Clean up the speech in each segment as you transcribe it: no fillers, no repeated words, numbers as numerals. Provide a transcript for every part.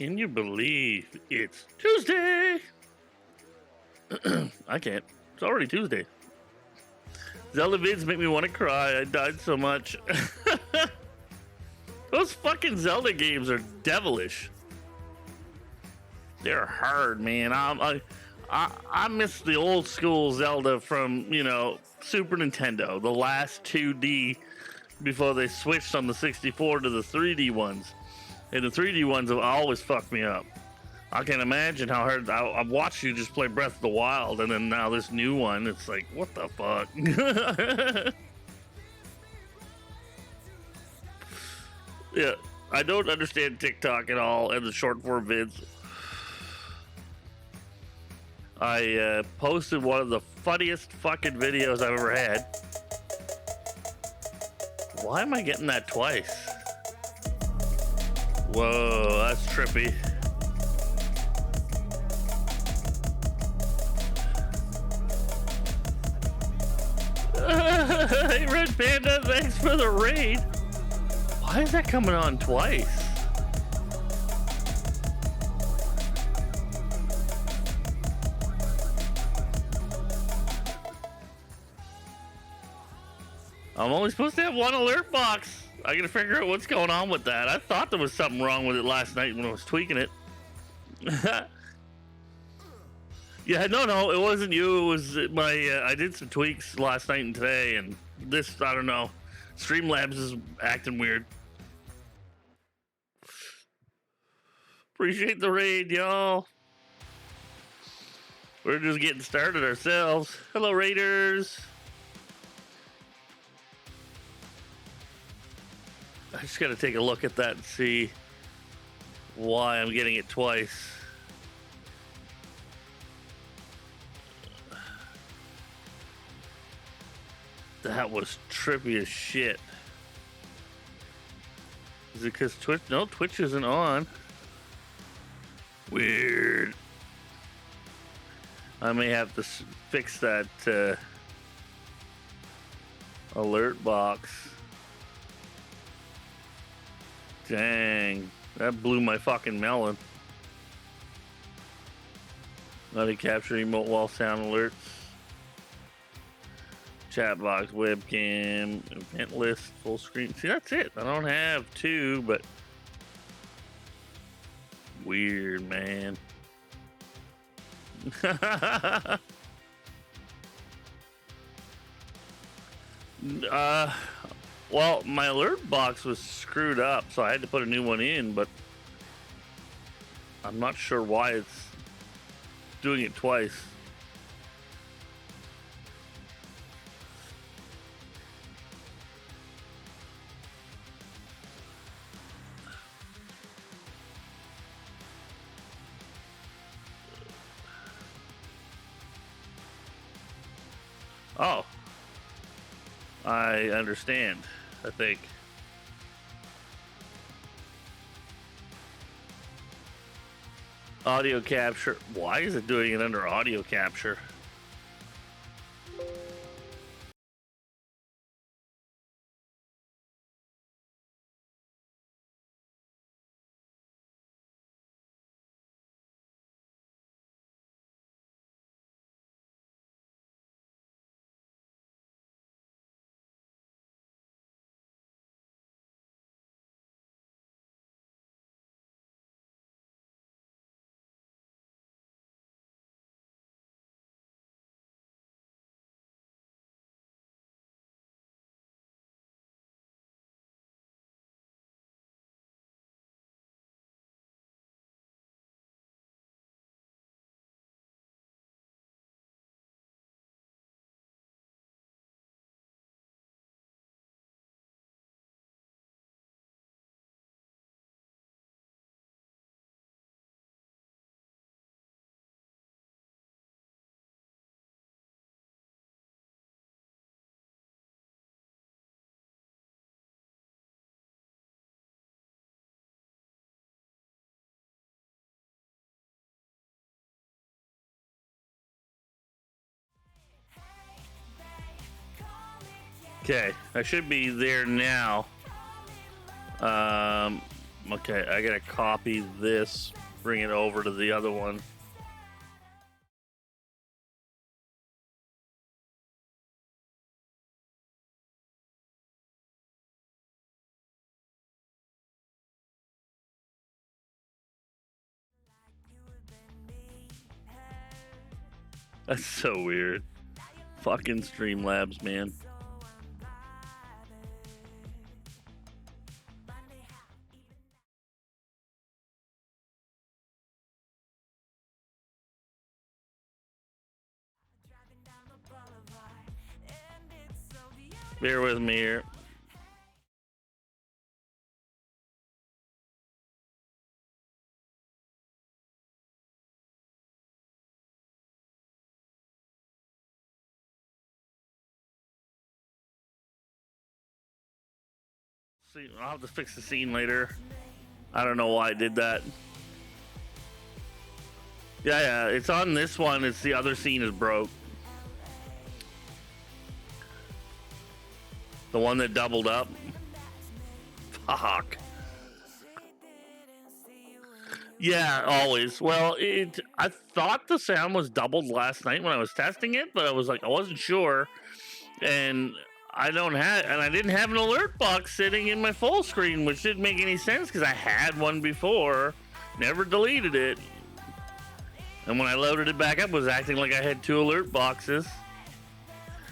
Can you believe it's Tuesday? I can't. It's already Tuesday. Zelda vids make me want to cry. I died so much. Those fucking Zelda games are devilish. They're hard, man. I miss the old school Zelda from, Super Nintendo. The last 2D before they switched on the 64 to the 3D ones. And the 3D ones have always fucked me up. I can't imagine how hard... I've watched you just play Breath of the Wild, and then now this new one, it's like, what the fuck? Yeah, I don't understand TikTok at all and the short form vids. I posted one of the funniest fucking videos I've ever had. Why am I getting that twice? Whoa, that's trippy. Hey, Red Panda, thanks for the raid. Why is that coming on twice? I'm only supposed to have one alert box. I gotta figure out what's going on with that. I thought there was something wrong with it last night when I was tweaking it. Yeah, no, it wasn't you. It was my, I did some tweaks last night and today, and this, I don't know. Streamlabs is acting weird. Appreciate the raid, y'all. We're just getting started ourselves. Hello, Raiders. I just gotta take a look at that and see why I'm getting it twice. That was trippy as shit. Is it because Twitch? No, Twitch isn't on. Weird. I may have to fix that Alert box. Dang. That blew my fucking melon. Audio capture remote wall sound alerts. Chat box, webcam, event list, full screen. See, that's it. I don't have two, but weird, man. Well, my alert box was screwed up, so I had to put a new one in, but I'm not sure why it's doing it twice. Oh, I understand, I think. Audio capture. Why is it doing it under audio capture? Okay, I should be there now. Okay, I gotta copy this, bring it over to the other one. That's so weird. Fucking Streamlabs, man. Bear with me here. See, I'll have to fix the scene later. I don't know why I did that. Yeah, it's on this one. It's the other scene is broke. The one that doubled up. Fuck. Yeah, always. Well, I thought the sound was doubled last night when I was testing it, but I was like, I wasn't sure. And I didn't have an alert box sitting in my full screen, which didn't make any sense because I had one before, never deleted it. And when I loaded it back up, it was acting like I had two alert boxes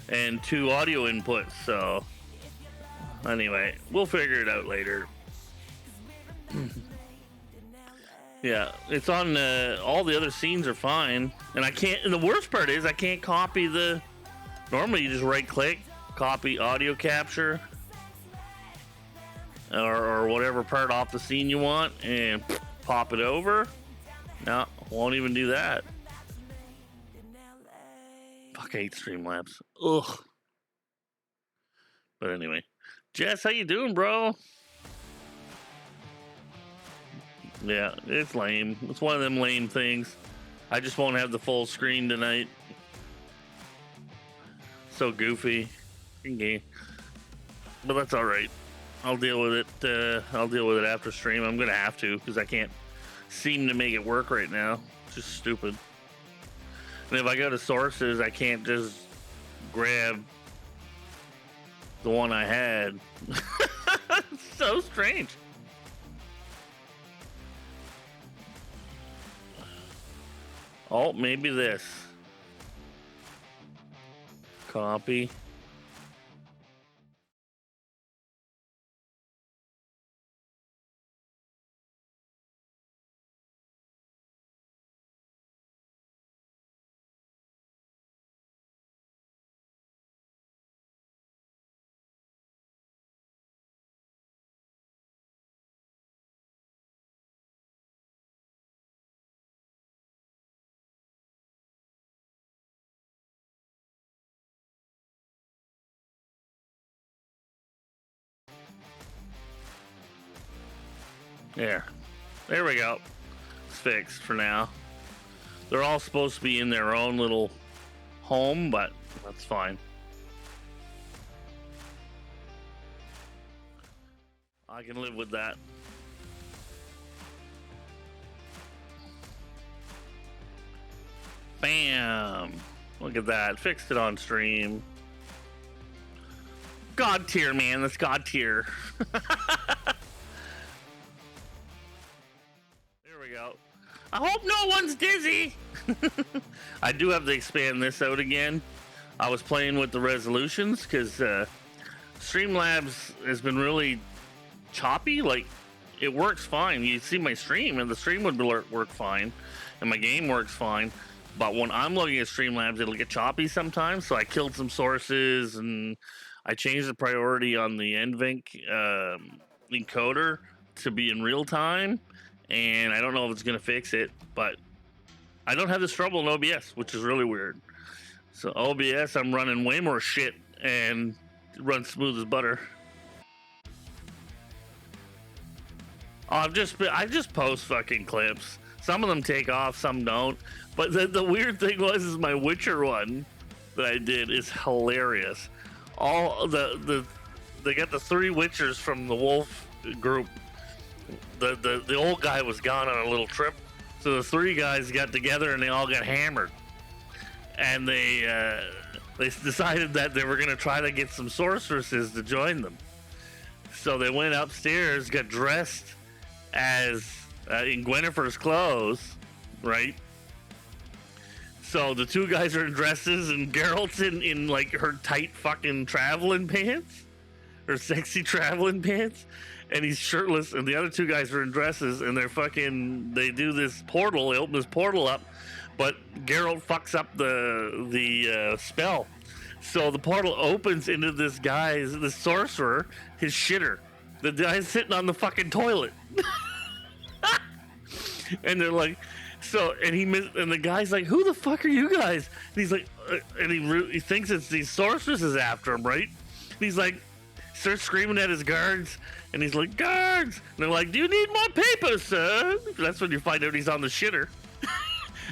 and two audio inputs. So anyway, we'll figure it out later. Yeah, it's on. All the other scenes are fine, and I can't. And the worst part is I can't copy the. Normally, you just right-click, copy audio capture, or whatever part off the scene you want, and pop it over. No, won't even do that. Fuck, I hate Streamlabs. Ugh. But anyway, Jess, how you doing, bro? Yeah, it's lame. It's one of them lame things. I just won't have the full screen tonight. So goofy. game. But that's all right. I'll deal with it. I'll deal with it after stream. I'm gonna have to because I can't seem to make it work right now. It's just stupid. And if I go to sources, I can't just grab the one I had. It's so strange. Oh, maybe this. Copy. There we go. It's fixed for now. They're all supposed to be in their own little home, but that's fine. I can live with that. Bam! Look at that. Fixed it on stream. God tier, man. That's God tier. There we go. I hope no one's dizzy. I do have to expand this out again. I was playing with the resolutions because Streamlabs has been really choppy. Like, it works fine. You see my stream, and the stream would work fine, and my game works fine. But when I'm looking at Streamlabs, it'll get choppy sometimes. So I killed some sources, and I changed the priority on the NVENC encoder to be in real time. And I don't know if it's gonna fix it, but I don't have this trouble in OBS, which is really weird. So OBS, I'm running way more shit, and it runs smooth as butter. Oh, I just post fucking clips. Some of them take off, some don't. But the weird thing is my Witcher one that I did is hilarious. All they got the 3 Witchers from the Wolf group. The old guy was gone on a little trip, so the 3 guys got together and they all got hammered. And they decided that they were gonna try to get some sorceresses to join them. So they went upstairs, got dressed as in Gwynnefer's clothes, right? So the 2 guys are in dresses, and Geralt's in like her tight fucking traveling pants, her sexy traveling pants, and he's shirtless. And the other 2 guys are in dresses, and they do this portal. They open this portal up, but Geralt fucks up the spell. So the portal opens into this sorcerer, his shitter. The guy's sitting on the fucking toilet. And they're like, and the guy's like, who the fuck are you guys? And he's like, and he thinks it's these sorceresses after him, right? And he's like, starts screaming at his guards, and he's like, guards! And they're like, do you need more paper, sir? That's when you find out he's on the shitter.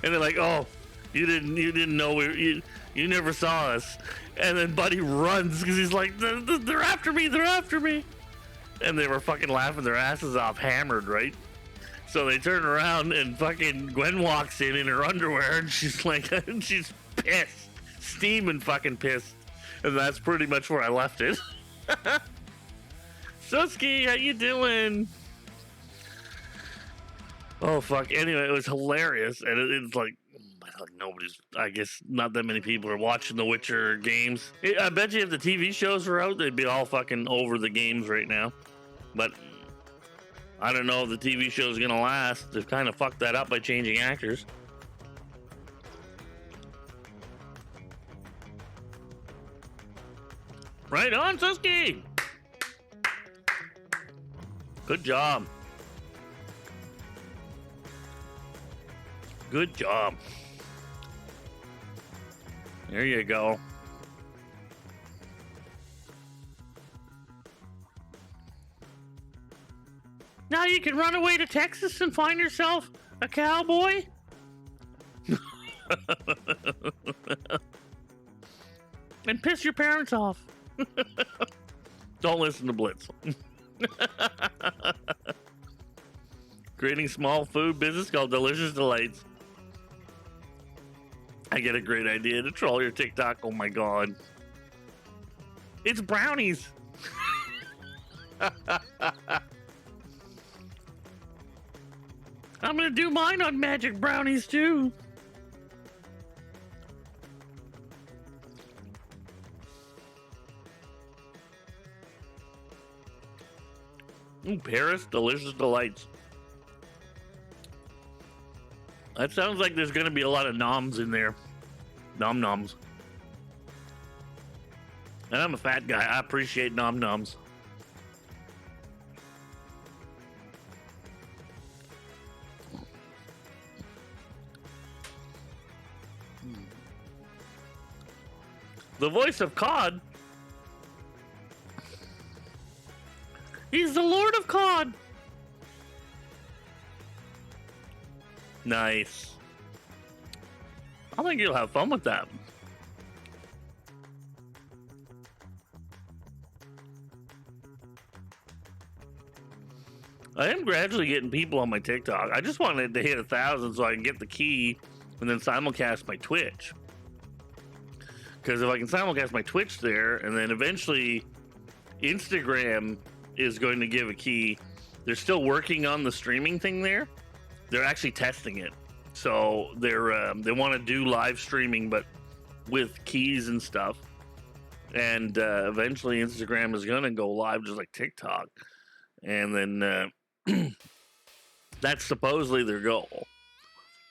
And they're like, oh, you didn't know you never saw us. And then Buddy runs because he's like, they're after me. And they were fucking laughing their asses off, hammered, right? So they turn around, and fucking Gwen walks in her underwear, and she's like, she's pissed, steaming fucking pissed. And that's pretty much where I left it. Suski, how you doing? Oh fuck. Anyway, it was hilarious, and it's like I guess not that many people are watching the Witcher games. I bet you if the TV shows were out, they'd be all fucking over the games right now. But I don't know if the TV show's gonna last. They've kind of fucked that up by changing actors. Right on, Suski! Good job. Good job. There you go. Now you can run away to Texas and find yourself a cowboy? And piss your parents off. Don't listen to Blitz. Creating small food business called Delicious Delights. I get a great idea to troll your TikTok. Oh my god. It's brownies. I'm gonna do mine on magic brownies too. Ooh, Paris Delicious Delights. That sounds like there's gonna be a lot of noms in there. Nom noms. And I'm a fat guy. I appreciate nom noms. The voice of Cod. He's the Lord of Cod. Nice. I think you'll have fun with that. I am gradually getting people on my TikTok. I just wanted to hit 1,000 so I can get the key and then simulcast my Twitch. Because if I can simulcast my Twitch there, and then eventually Instagram is going to give a key. They're still working on the streaming thing there. They're actually testing it. So they want to do live streaming, but with keys and stuff. And eventually Instagram is going to go live just like TikTok. And then that's supposedly their goal.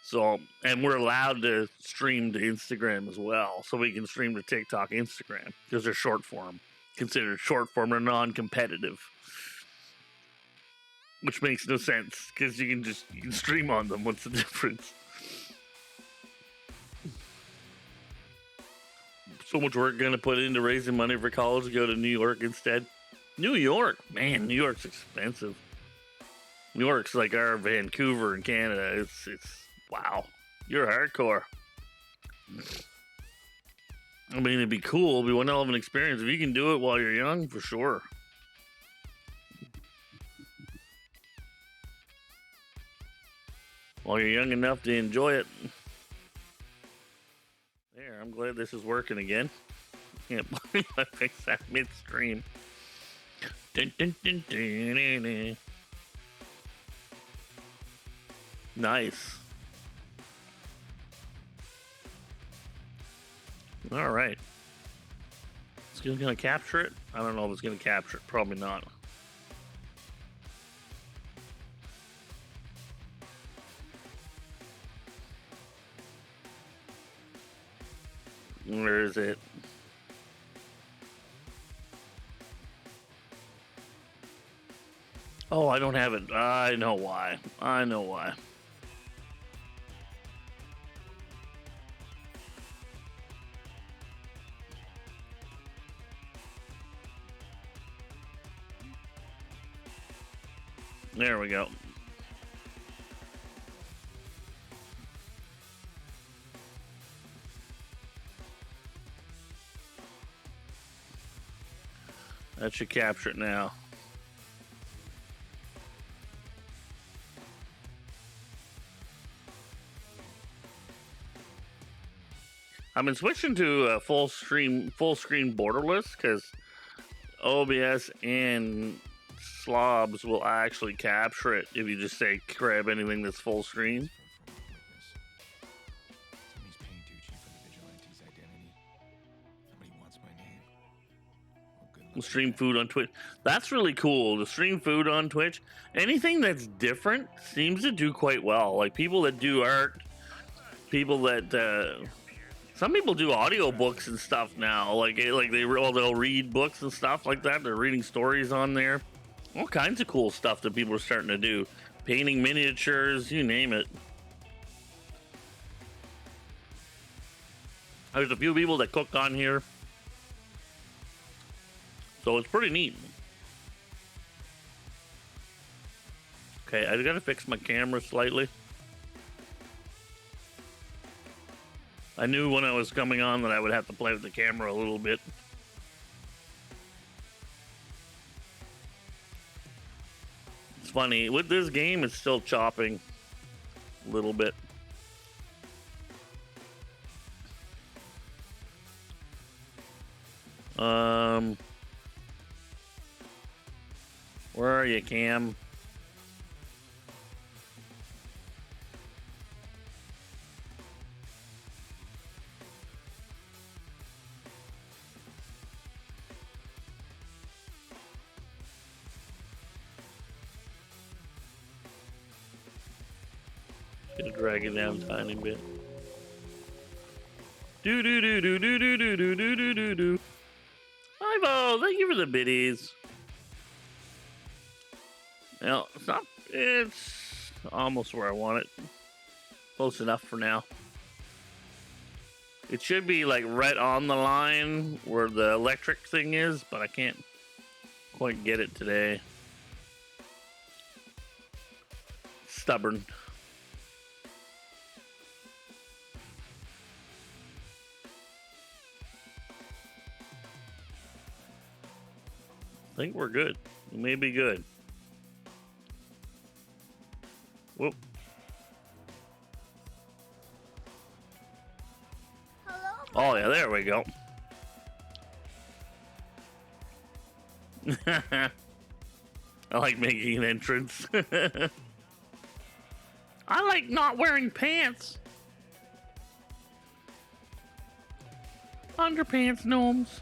So, and we're allowed to stream to Instagram as well. So we can stream to TikTok, Instagram, because they're short form. Considered short form or non-competitive. Which makes no sense, because you can stream on them. What's the difference? So much work gonna put into raising money for college to go to New York instead. New York, man, New York's expensive. New York's like our Vancouver in Canada. It's wow, you're hardcore. I mean, it'd be cool. It'd be one hell of an experience if you can do it while you're young, for sure. While you're young enough to enjoy it. There, I'm glad this is working again. Can't believe I fixed that midstream. Dun, dun, dun, dun, dun, dun. Nice. All right. Is it going to capture it? I don't know if it's going to capture it. Probably not. Where is it? Oh, I don't have it. I know why. I know why. There we go. That should capture it now. I've been switching to full screen borderless because OBS and slobs will actually capture it if you just say grab anything that's full screen. Somebody's paying too cheap for the vigilante's identity. Somebody wants my name. Well, good luck. Stream food on Twitch. That's really cool. To stream food on Twitch. Anything that's different seems to do quite well. Like people that do art, people that some people do audiobooks and stuff now. Like they'll read books and stuff like that. They're reading stories on there. All kinds of cool stuff that people are starting to do. Painting miniatures, you name it. There's a few people that cook on here. So it's pretty neat. Okay, I gotta fix my camera slightly. I knew when I was coming on that I would have to play with the camera a little bit. It's funny with this game, it's still chopping a little bit. Where are you, Cam? Gonna drag it down a tiny bit. Do do do do do do do do do do do do. Ivo, thank you for the biddies. Well, it's not. It's almost where I want it. Close enough for now. It should be like right on the line where the electric thing is, but I can't quite get it today. Stubborn. I think we're good. We may be good. Whoop. Hello, Oh, yeah, there we go. I like making an entrance. I like not wearing pants. Underpants, gnomes.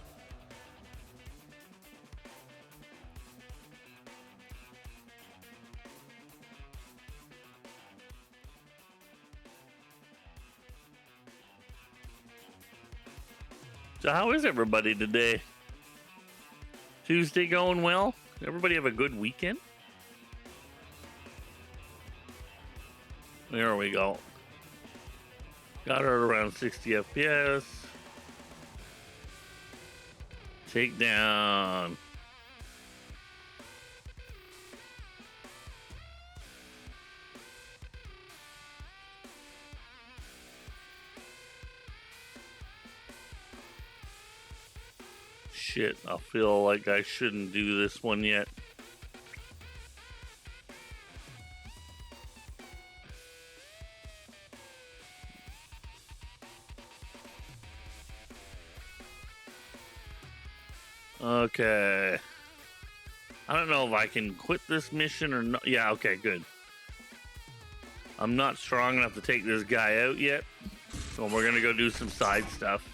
So how is everybody today? Tuesday going well? Everybody have a good weekend? There we go. Got her at around 60 FPS. Takedown. Shit, I feel like I shouldn't do this one yet. Okay. I don't know if I can quit this mission or not. Yeah, okay, good. I'm not strong enough to take this guy out yet. So we're gonna go do some side stuff.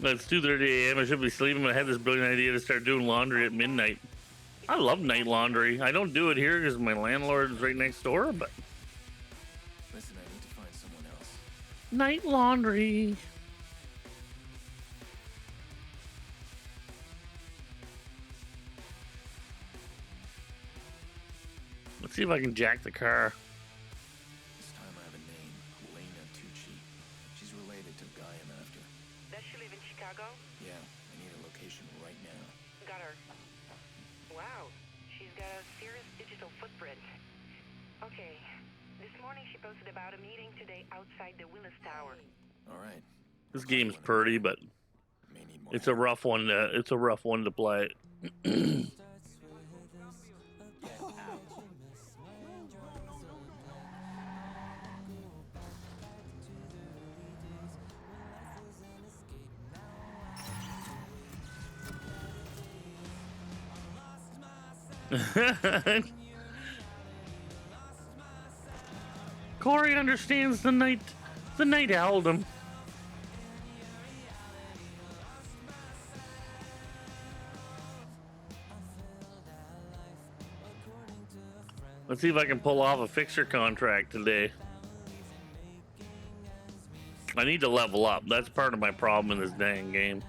It's 2:30 a.m. I should be sleeping, but I had this brilliant idea to start doing laundry at midnight. I love night laundry. I don't do it here because my landlord's right next door, but... Listen, I need to find someone else. Night laundry. Let's see if I can jack the car. This time I have a name, Elena Tucci. She's related to the guy I'm after. Does she live in Chicago? Yeah, I need a location right now. Got her. Wow, she's got a serious digital footprint. Okay, this morning she posted about a meeting today outside the Willis Tower. All right. This game's pretty, but May need more it's a rough one to play. Corey understands the night owldom. Let's see if I can pull off a fixer contract today. I need to level up. That's part of my problem in this dang game.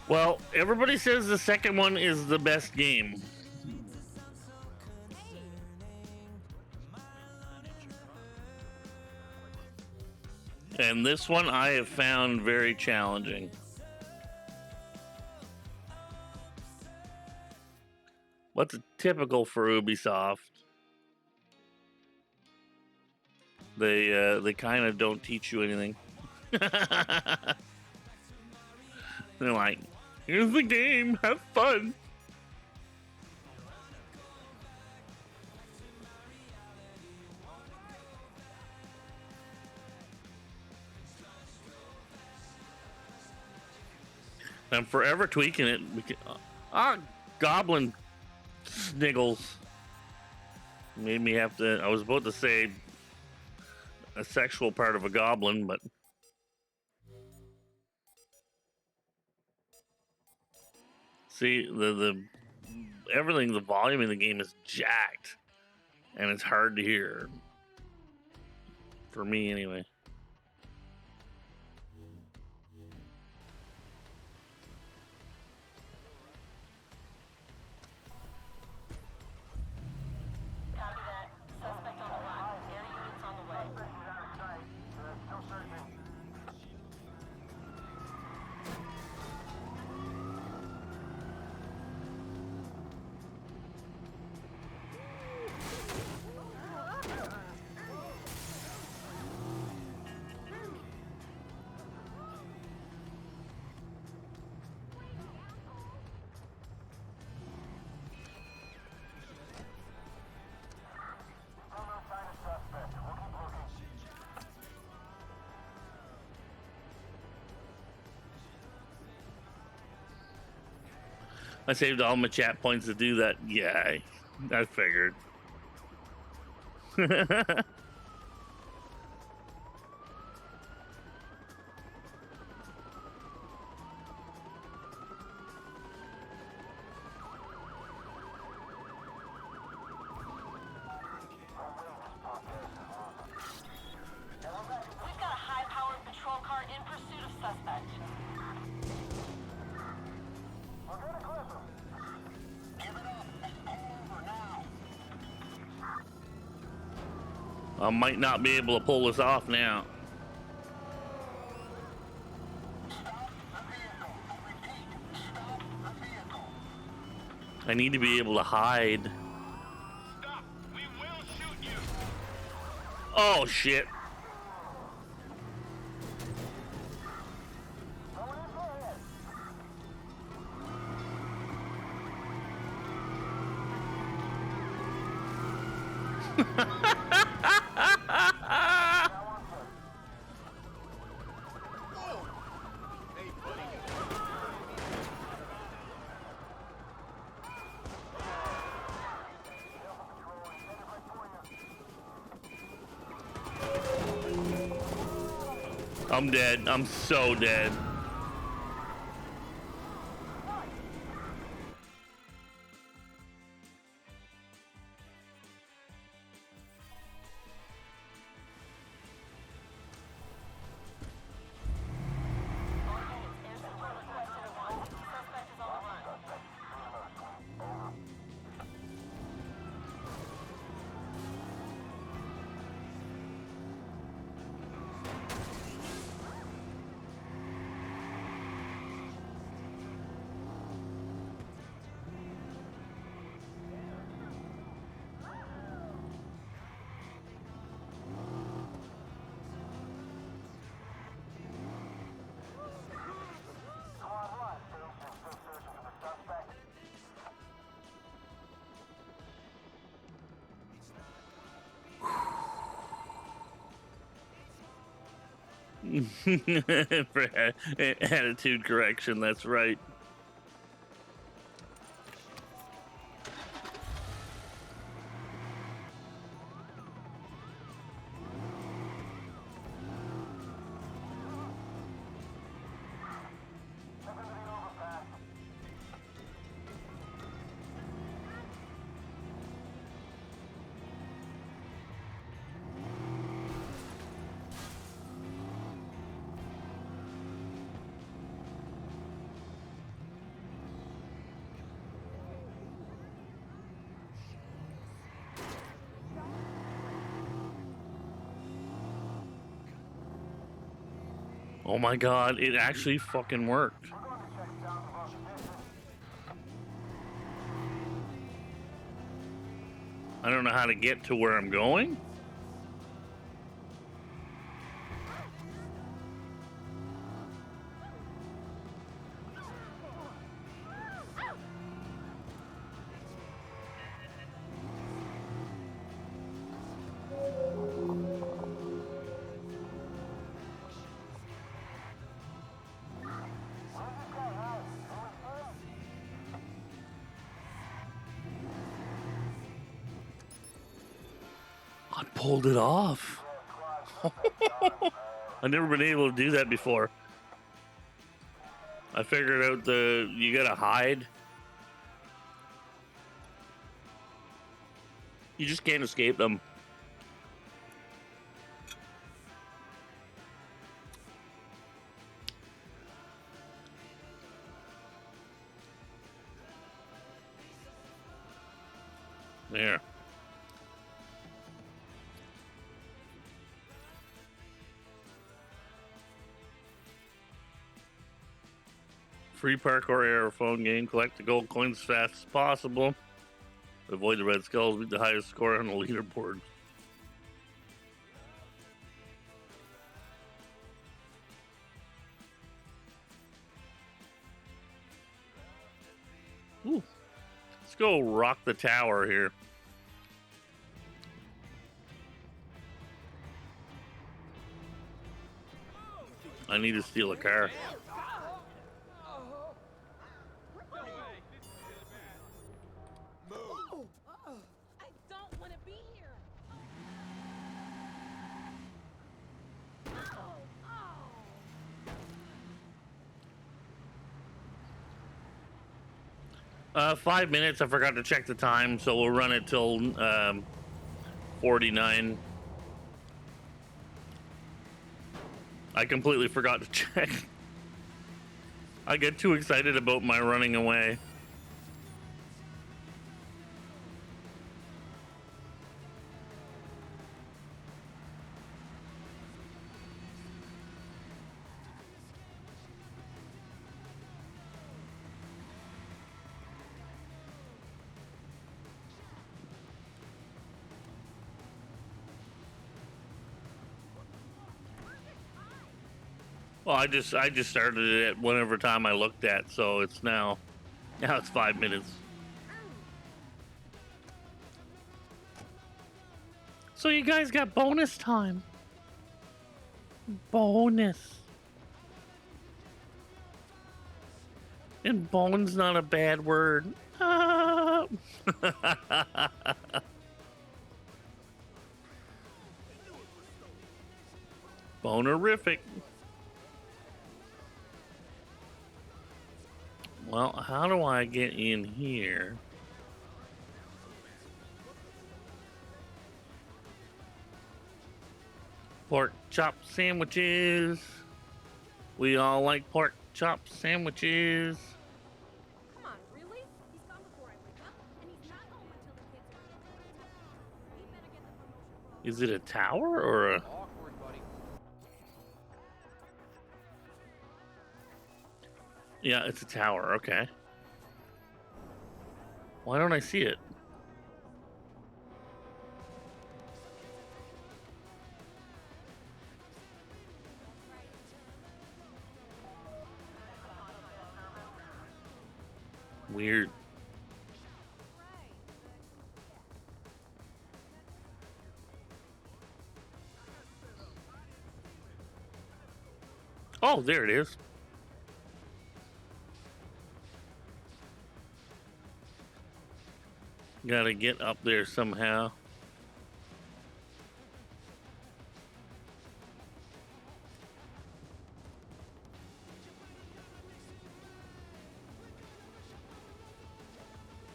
Well, everybody says the second one is the best game. And this one I have found very challenging. What's typical for Ubisoft? They kind of don't teach you anything. They're like, here's the game, have fun. I'm forever tweaking it. Goblin sniggles made me have to. I was about to say a sexual part of a goblin, but see the everything. The volume in the game is jacked, and it's hard to hear. For me, anyway. I saved all my chat points to do that. Yeah, I figured. I might not be able to pull this off now. I need to be able to hide. Stop! We will shoot you! Oh shit. I'm dead. I'm so dead. For attitude correction, that's right. Oh my god, it actually fucking worked. I don't know how to get to where I'm going. I pulled it off. I've never been able to do that before. I figured out you gotta hide. You just can't escape them. There. Free parkour error phone game. Collect the gold coins as fast as possible. Avoid the red skulls. Beat the highest score on the leaderboard. Ooh. Let's go rock the tower here. I need to steal a car. I don't want to be here. Oh. 5 minutes. I forgot to check the time, so we'll run it till 49. I completely forgot to check. I get too excited about my running away. Well, I just started it at whatever time I looked at, so it's now it's 5 minutes. So you guys got bonus time. Bonus. And bone's not a bad word. Ah. Bonerific. Well, how do I get in here? Pork chop sandwiches. We all like pork chop sandwiches. Come on, really? He's gone before I wake up, and he's not home until the kids are in bed. We better get the promotion. Is it a tower or a... Awkward, buddy. Yeah, it's a tower. Okay. Why don't I see it? Weird. Oh, there it is. Gotta get up there somehow.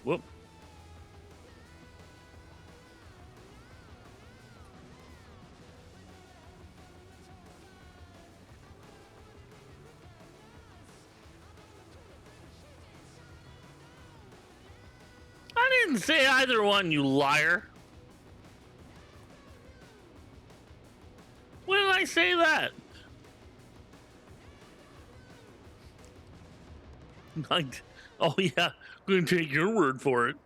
Whoop. I didn't say either one, you liar. When did I say that? Oh yeah, I'm gonna take your word for it.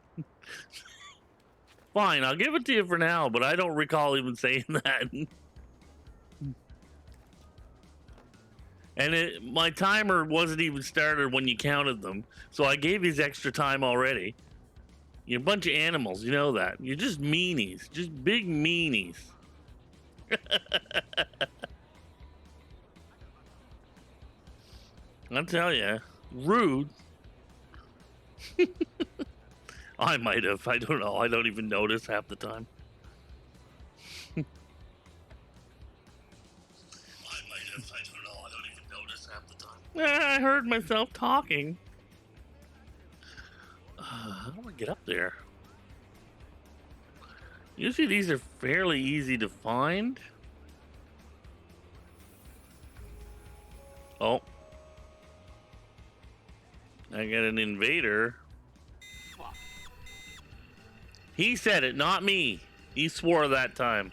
Fine, I'll give it to you for now, but I don't recall even saying that. And my timer wasn't even started when you counted them, so I gave you extra time already. You're a bunch of animals, you know that. You're just meanies, just big meanies. I'll tell you, rude. I might have. I don't know. I don't even notice half the time. I don't know. I don't even notice half the time. I heard myself talking. How do I get up there? Usually these are fairly easy to find. Oh. I got an invader. He said it, not me. He swore that time.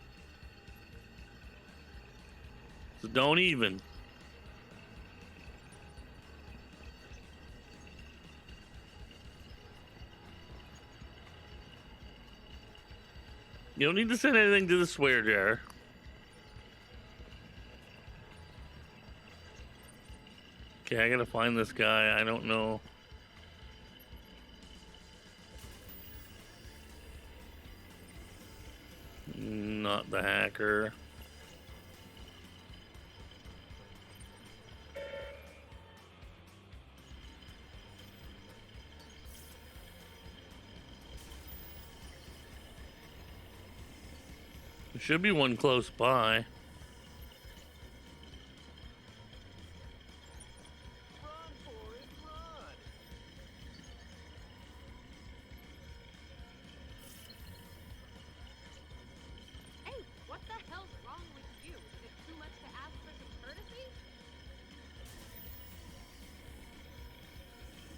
So don't even. You don't need to send anything to the swear jar. Okay, I gotta find this guy. I don't know. Not the hacker. There should be one close by. Hey, what the hell's wrong with you? Is it too much to ask for some courtesy?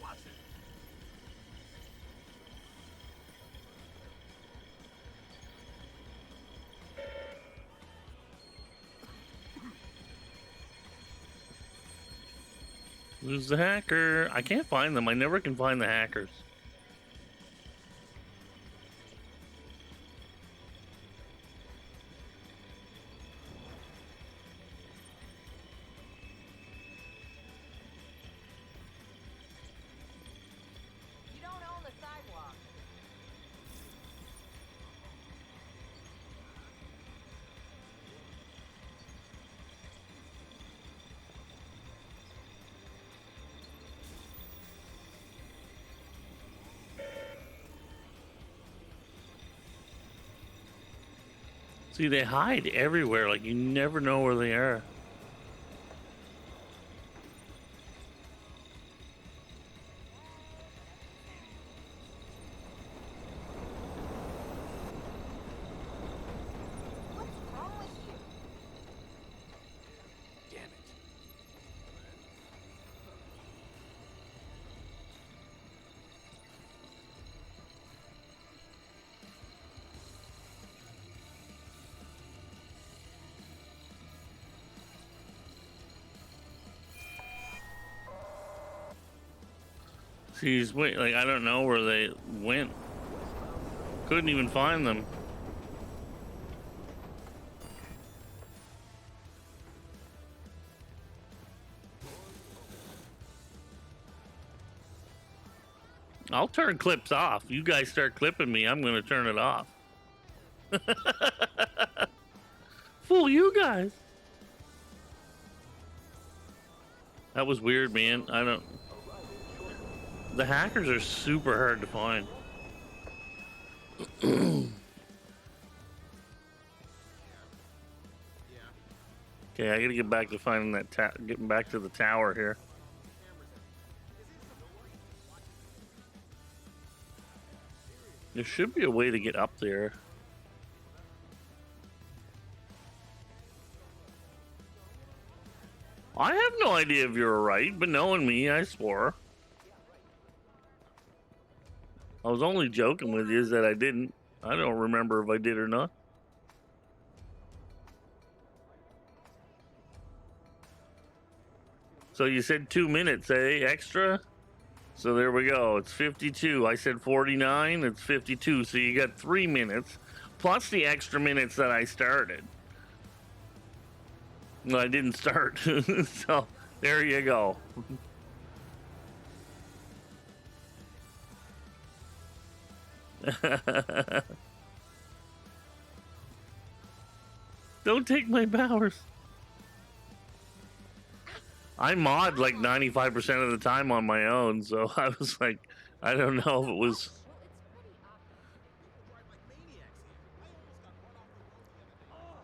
Watch it. Who's the hacker? I can't find them. I never can find the hackers. You don't own the sidewalk. See, they hide everywhere. Like, you never know where they are. What's wrong with you? Damn it. See, wait, like, I don't know where they went. Couldn't even find them. I'll turn clips off. You guys start clipping me, I'm gonna turn it off. Fool you guys. That was weird, man. I don't... The hackers are super hard to find. Okay, I gotta get back to finding that getting back to the tower here. There should be a way to get up there. I have no idea if you're right, but knowing me, I swore. I was only joking with you, is that I didn't. I don't remember if I did or not. So you said 2 minutes, eh? Extra? So there we go. It's 52. I said 49. It's 52. So you got 3 minutes plus the extra minutes that I started. Well, I didn't start. So there you go. Don't take my powers. I mod like 95% of the time on my own, so I was like, I don't know if it was.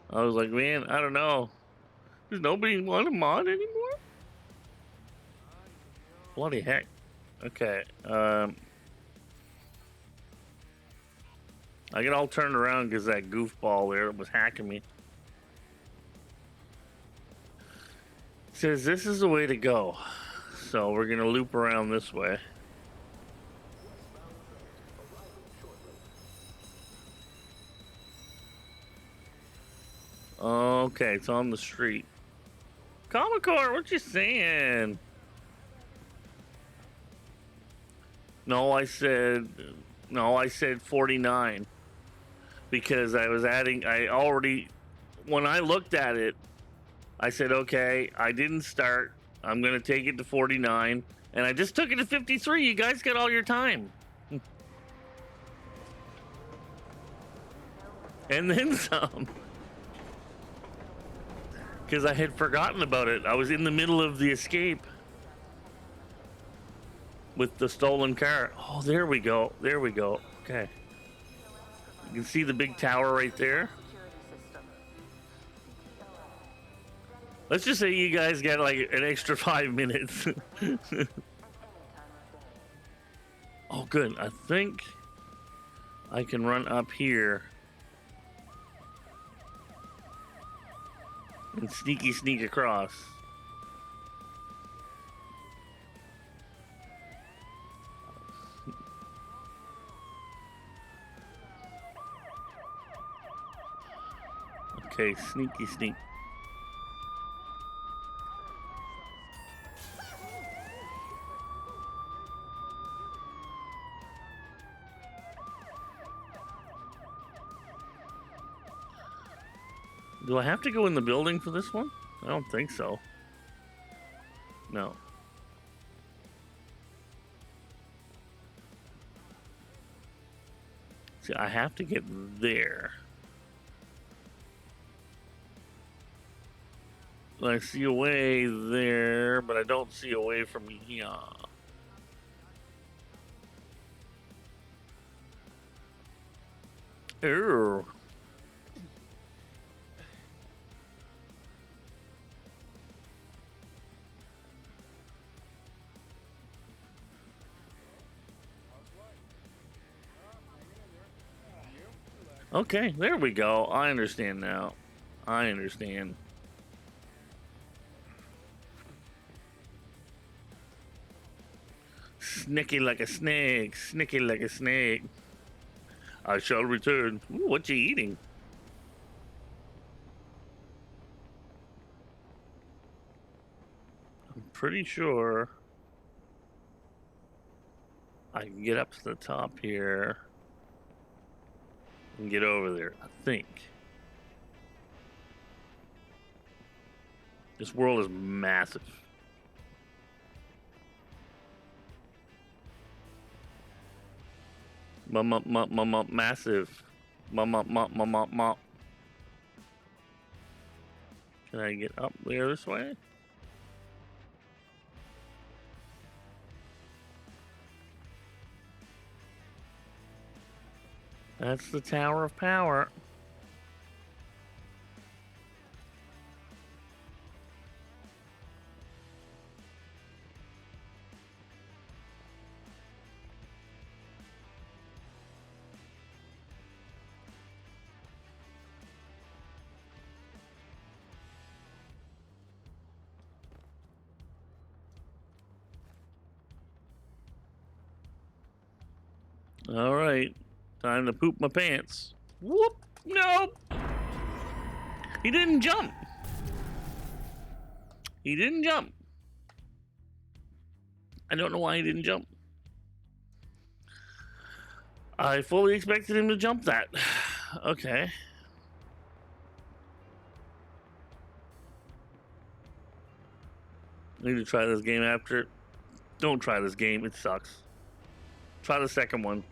I was like, man, I don't know. Does nobody want to mod anymore? Bloody heck. Okay. I get all turned around because that goofball there was hacking me. Says this is the way to go. So we're going to loop around this way. Okay, it's on the street. Comicore, what you saying? No, I said 49 because I was adding. When I looked at it, I said, okay, I didn't start. I'm gonna take it to 49, and I just took it to 53. You guys got all your time, and then some. Because I had forgotten about it. I was in the middle of the escape with the stolen car. Oh, there we go. There we go. Okay. You can see the big tower right there. Let's just say you guys got like an extra 5 minutes. Oh, good. I think I can run up here and sneak across. Okay, sneak. Do I have to go in the building for this one? I don't think so. No. See, I have to get there. I see a way there, but I don't see a way from here. Ooh. Okay, there we go. I understand now. I understand. Snicky like a snake. Snicky like a snake. I shall return. Ooh, what you eating? I'm pretty sure I can get up to the top here and get over there, I think. This world is massive. Massive. Can I get up there this way? That's the Tower of Power. All right, time to poop my pants. Whoop! Nope. He didn't jump. He didn't jump. I don't know why he didn't jump. I fully expected him to jump that. Okay. I need to try this game after it. Don't try this game, it sucks. Try the second one.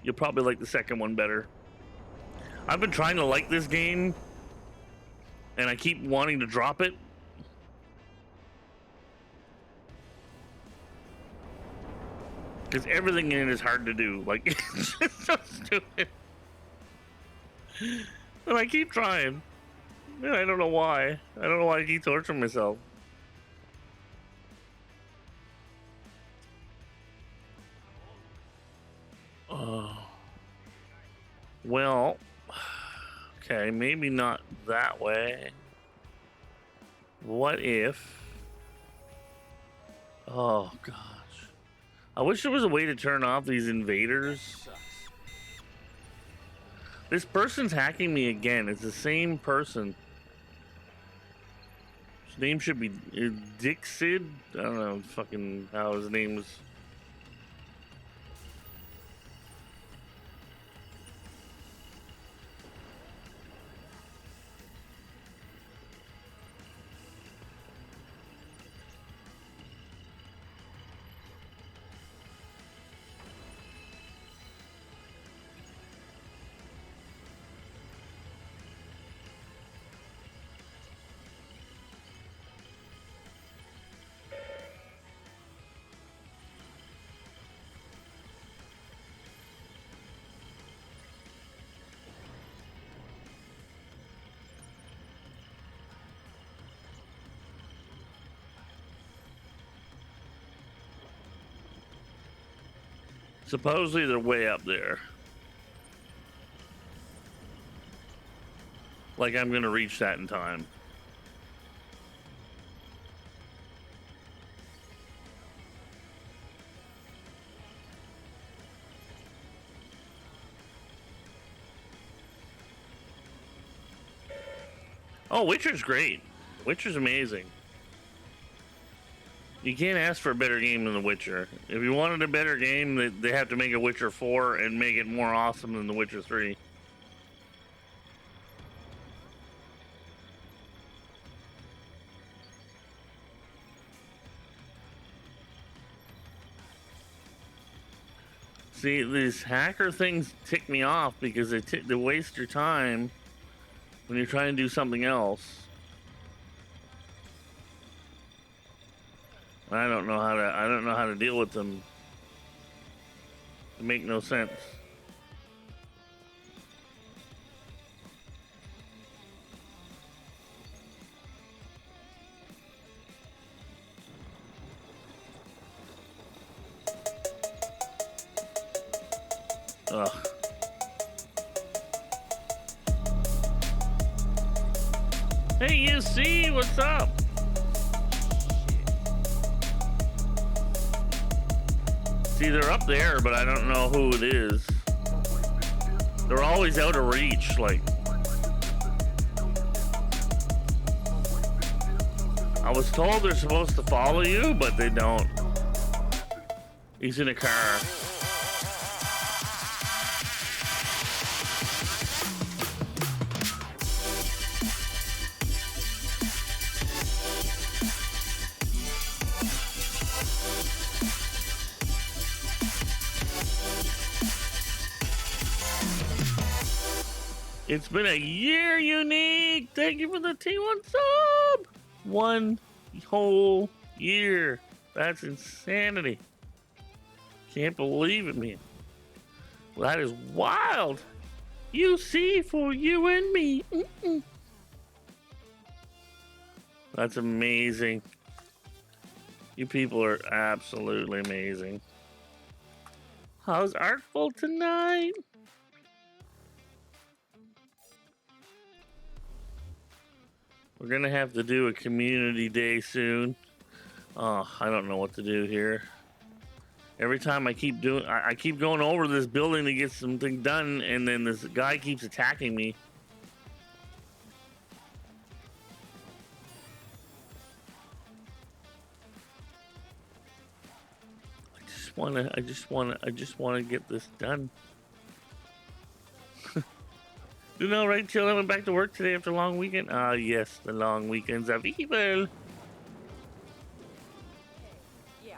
You'll probably like the second one better. I've been trying to like this game, and I keep wanting to drop it. Because everything in it is hard to do. Like, it's just so stupid. And I keep trying. And I don't know why. I don't know why I keep torturing myself. Oh. Well, okay, maybe not that way. What if... Oh, gosh. I wish there was a way to turn off these invaders. This person's hacking me again. It's the same person. His name should be Dixid. I don't know fucking how his name is. Supposedly they're way up there. Like I'm gonna reach that in time. Oh, Witcher's great. Witcher's amazing. You can't ask for a better game than The Witcher. If you wanted a better game, they have to make a Witcher 4 and make it more awesome than The Witcher 3. See, these hacker things tick me off because they waste your time when you're trying to do something else. I don't know how to deal with them. They make no sense. Ugh. Hey, you see, what's up? See, they're up there, but I don't know who it is. They're always out of reach, like. I was told they're supposed to follow you, but they don't. He's in a car. It's been a year, Unique. Thank you for the T1 sub. 1 whole year. That's insanity. Can't believe it, man. Well, that is wild. You see, for you and me. That's amazing. You people are absolutely amazing. How's Artful tonight? We're gonna have to do a community day soon. Oh, I don't know what to do here. Every time I keep going over this building to get something done, and then this guy keeps attacking me. I just just wanna get this done. You know, right, Jill? I went back to work today after a long weekend. Ah, yes, the long weekends of evil. Yeah.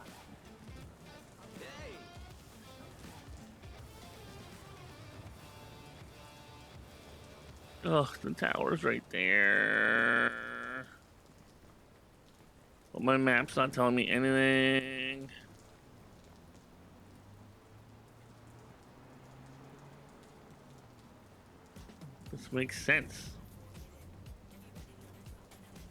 Oh, the tower's right there. But my map's not telling me anything. This makes sense.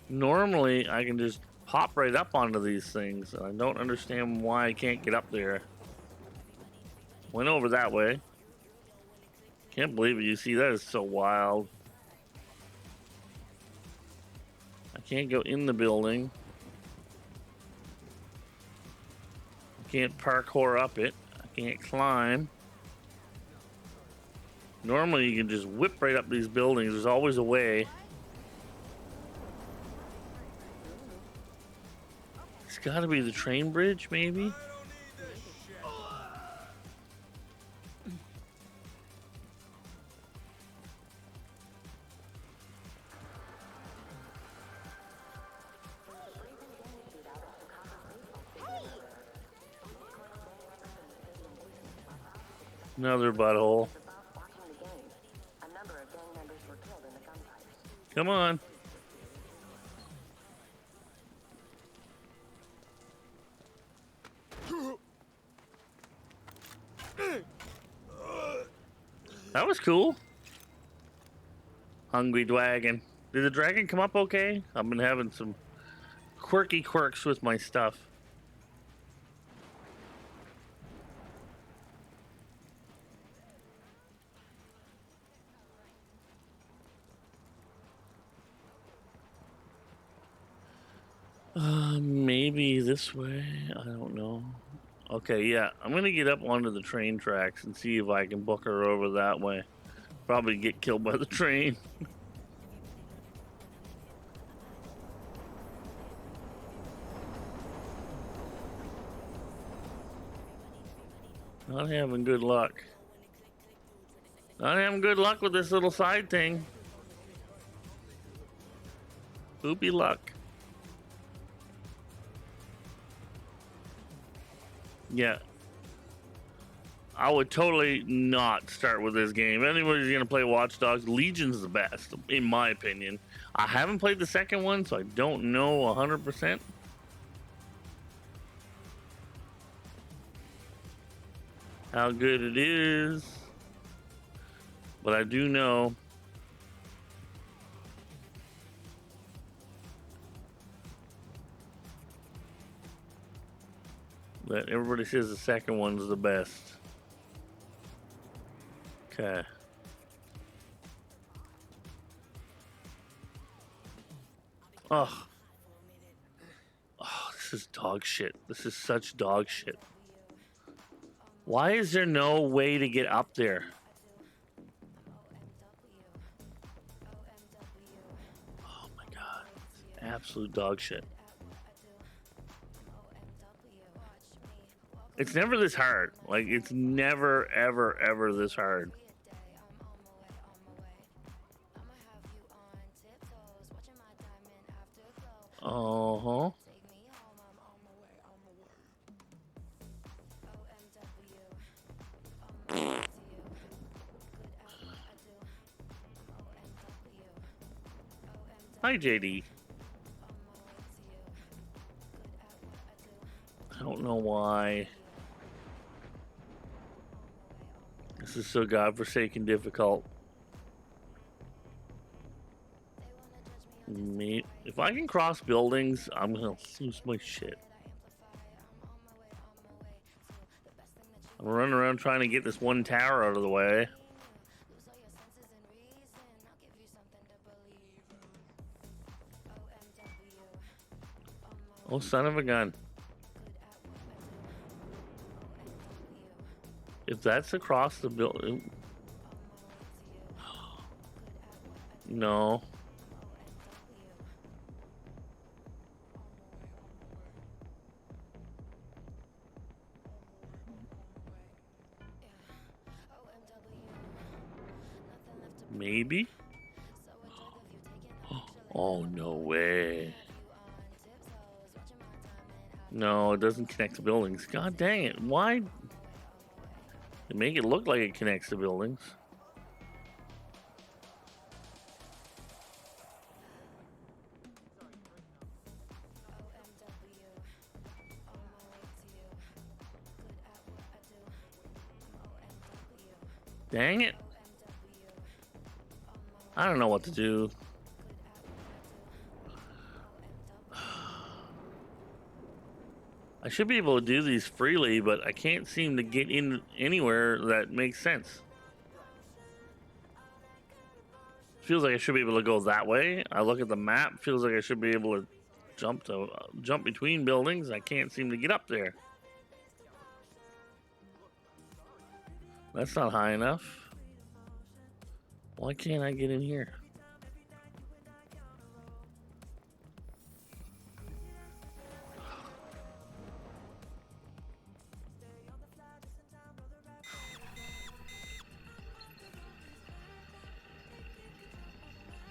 Normally, I can just pop right up onto these things, and I don't understand why I can't get up there. Went over that way. Can't believe it. You see, that is so wild. I can't go in the building. I can't parkour up it. I can't climb. Normally, you can just whip right up these buildings. There's always a way. It's got to be the train bridge, maybe? Another butthole. Come on. That was cool. Hungry dragon. Did the dragon come up okay? I've been having some quirky quirks with my stuff. Maybe this way. I don't know. Okay, yeah. I'm gonna get up onto the train tracks and see if I can book her over that way. Probably get killed by the train. Not having good luck. Not having good luck with this little side thing. Poopy luck. Yeah. I would totally not start with this game. Anybody's gonna play Watch Dogs, Legion's the best, in my opinion. I haven't played the second one, so I don't know 100%. How good it is. But I do know that everybody says the second one's the best. Okay. Oh. Oh, this is dog shit. This is such dog shit. Why is there no way to get up there? Oh my god. Absolute dog shit. It's never this hard. Like, it's never, ever, ever this hard. Uh-huh. Hi, JD. I don't know why. This is so godforsaken difficult. Me, if I can cross buildings, I'm gonna lose my shit. I'm running around trying to get this one tower out of the way. Oh, son of a gun. If that's across the building... No. Maybe? Oh, no way. No, it doesn't connect to buildings. God dang it. Why? They make it look like it connects to buildings. Dang it. I don't know what to do. I should be able to do these freely, but I can't seem to get in anywhere that makes sense. Feels like I should be able to go that way. I look at the map, feels like I should be able to jump between buildings. I can't seem to get up there. That's not high enough. Why can't I get in here?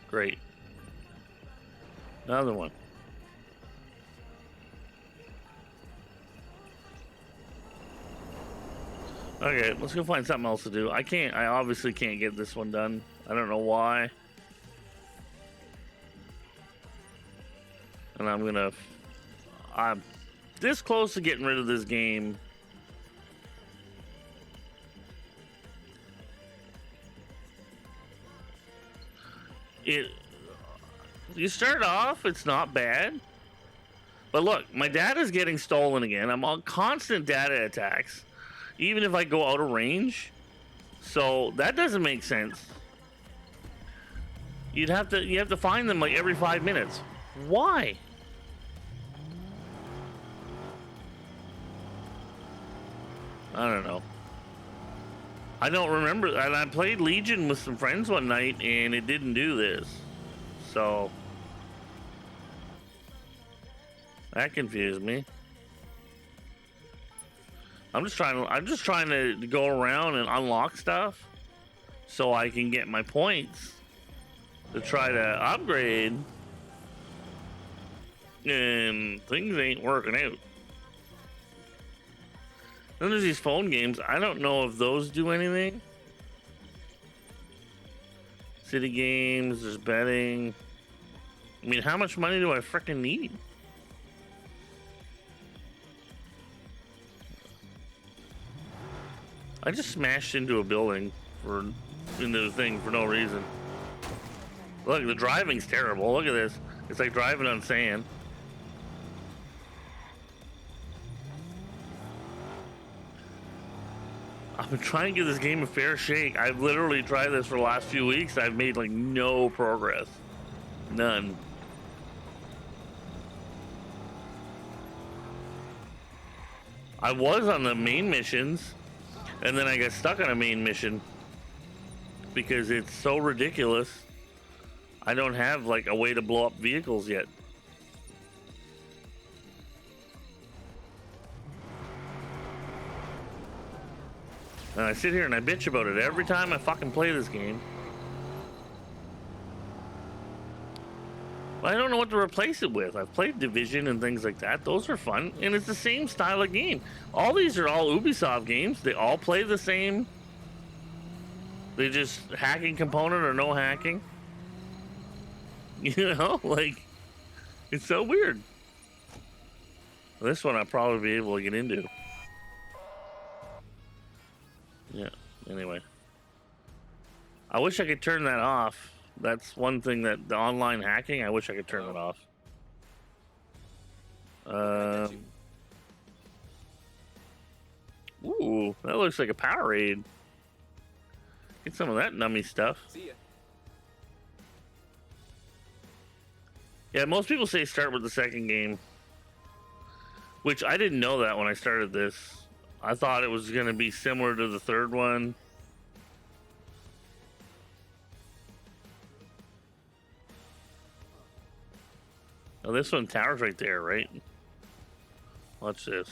Great. Another one. Okay, let's go find something else to do. I obviously can't get this one done. I don't know why. And I'm this close to getting rid of this game. You start off, it's not bad. But look, my data's getting stolen again. I'm on constant data attacks, even if I go out of range. So that doesn't make sense. You have to find them like every 5 minutes. Why? I don't know. I don't remember. And I played Legion with some friends one night and it didn't do this. So that confused me. I'm just trying to go around and unlock stuff so I can get my points to try to upgrade, and things ain't working out. Then there's these phone games. I don't know if those do anything. City games, there's betting. I mean, how much money do I frickin' need? I just smashed into a building into the thing for no reason. Look, the driving's terrible. Look at this. It's like driving on sand. I've been trying to give this game a fair shake. I've literally tried this for the last few weeks. I've made like no progress. None. I was on the main missions, and then I got stuck on a main mission because it's so ridiculous. I don't have like a way to blow up vehicles yet. And I sit here and I bitch about it every time I fucking play this game. But I don't know what to replace it with. I've played Division and things like that. Those are fun. And it's the same style of game. All these are all Ubisoft games. They all play the same. They just hacking component or no hacking. You know, like, it's so weird. This one I'll probably be able to get into. Yeah, anyway. I wish I could turn that off. That's one thing that the online hacking, I wish I could turn it off. Ooh, that looks like a Powerade. Get some of that nummy stuff. See ya. Yeah, most people say start with the second game, which I didn't know that when I started this. I thought it was going to be similar to the third one. Oh, this one tower's right there, right? Watch this.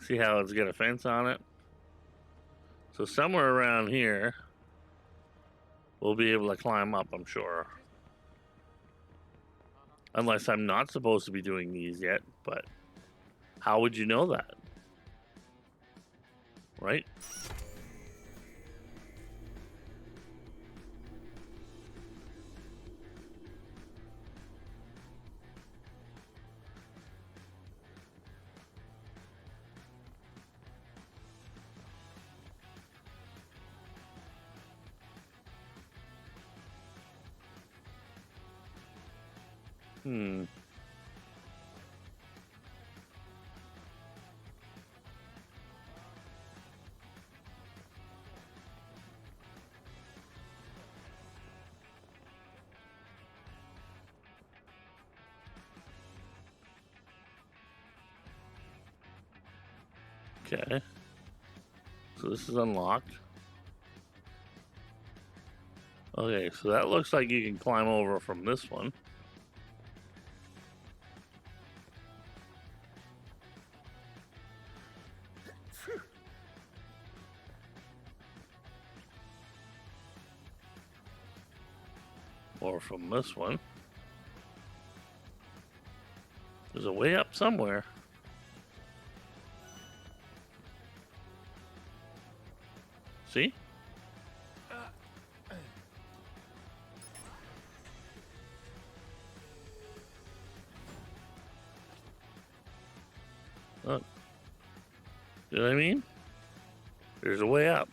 See how it's got a fence on it? So somewhere around here, we'll be able to climb up, I'm sure. Unless I'm not supposed to be doing these yet, but how would you know that? Right? Hmm. Okay. So this is unlocked. Okay, so that looks like you can climb over from this one. Or from this one. There's a way up somewhere. See? Look. You know what I mean? There's a way up.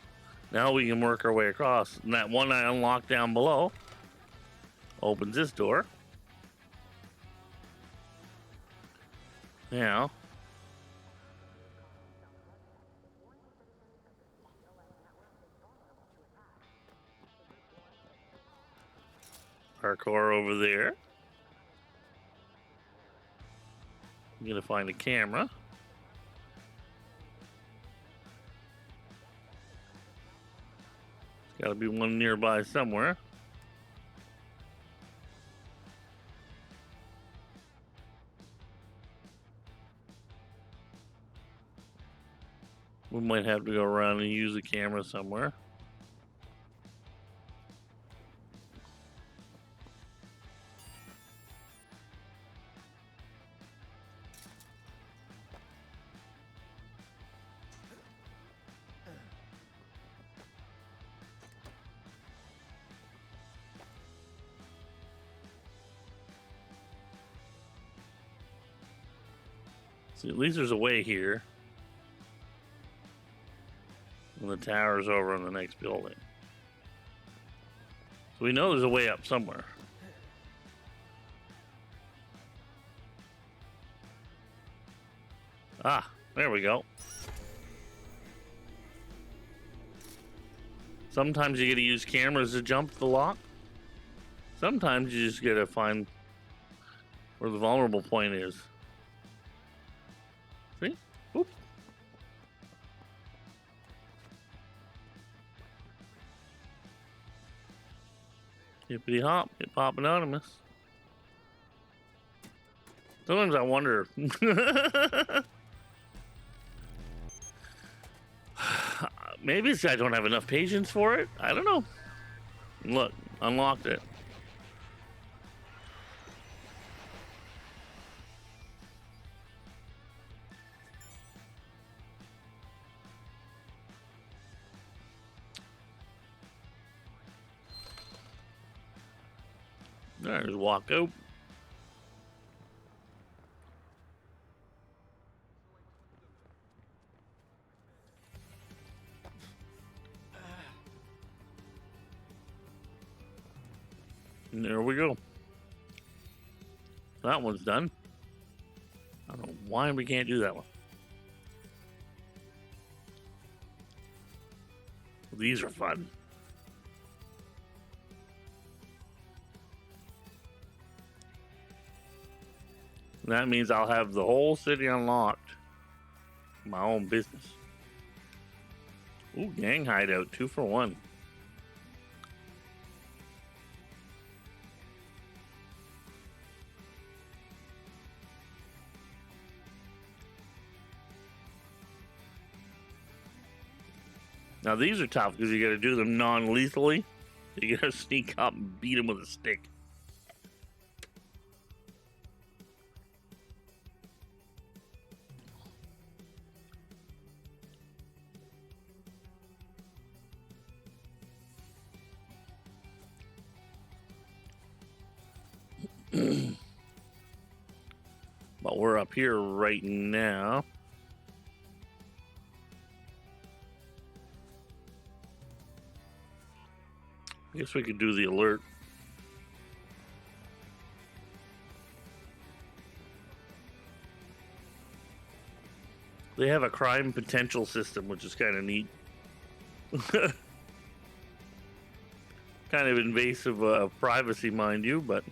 Now we can work our way across. And that one I unlocked down below opens this door. Now, parkour over there. I'm gonna find a camera. There's gotta be one nearby somewhere. We might have to go around and use the camera somewhere. See, at least there's a way here. And the tower's over in the next building. So we know there's a way up somewhere. Ah, there we go. Sometimes you gotta use cameras to jump the lock. Sometimes you just gotta find where the vulnerable point is. See? Oop. Hippity hop, hip hop anonymous. Sometimes I wonder. Maybe it's I don't have enough patience for it. I don't know. Look, unlocked it. There's walk out. And there we go. That one's done. I don't know why we can't do that one. These are fun. That means I'll have the whole city unlocked. My own business. Ooh, gang hideout, 2 for 1. Now these are tough because you got to do them non-lethally. You got to sneak up and beat them with a stick. But we're up here right now. I guess we could do the alert. They have a crime potential system, which is kind of neat. Kind of invasive of privacy, mind you, but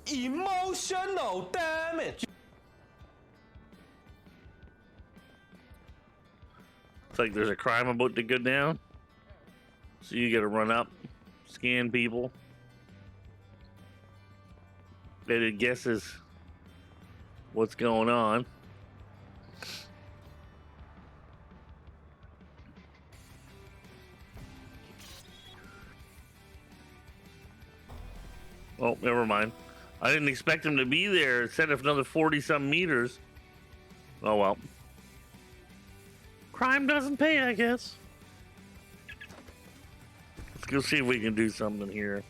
emotional damage. it's like there's a crime about to go down. So you gotta run up, scan people. And it guesses what's going on. Oh, never mind. I didn't expect him to be there. It said another 40-some meters. Oh, well. Crime doesn't pay, I guess. Let's go see if we can do something here.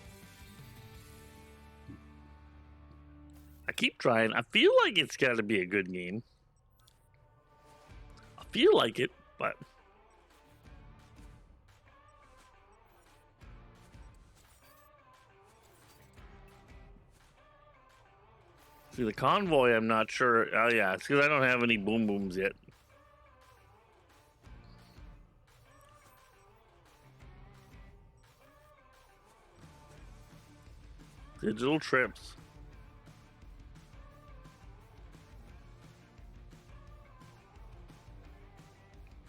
I keep trying. I feel like it's got to be a good game. I feel like it, but... See, the convoy, I'm not sure. Oh, yeah, it's because I don't have any boom booms yet. Digital trips.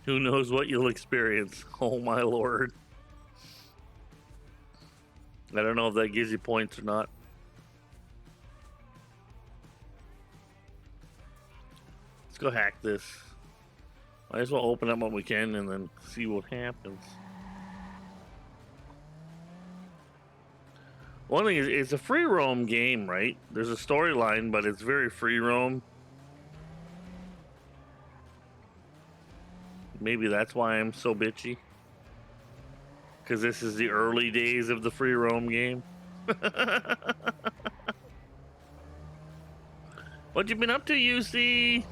Who knows what you'll experience? Oh, my lord. I don't know if that gives you points or not. Let's go hack this. Might as well open up what we can and then see what happens. One thing is, it's a free roam game, right? There's a storyline, but it's very free roam. Maybe that's why I'm so bitchy. Because this is the early days of the free roam game. What you been up to, UC?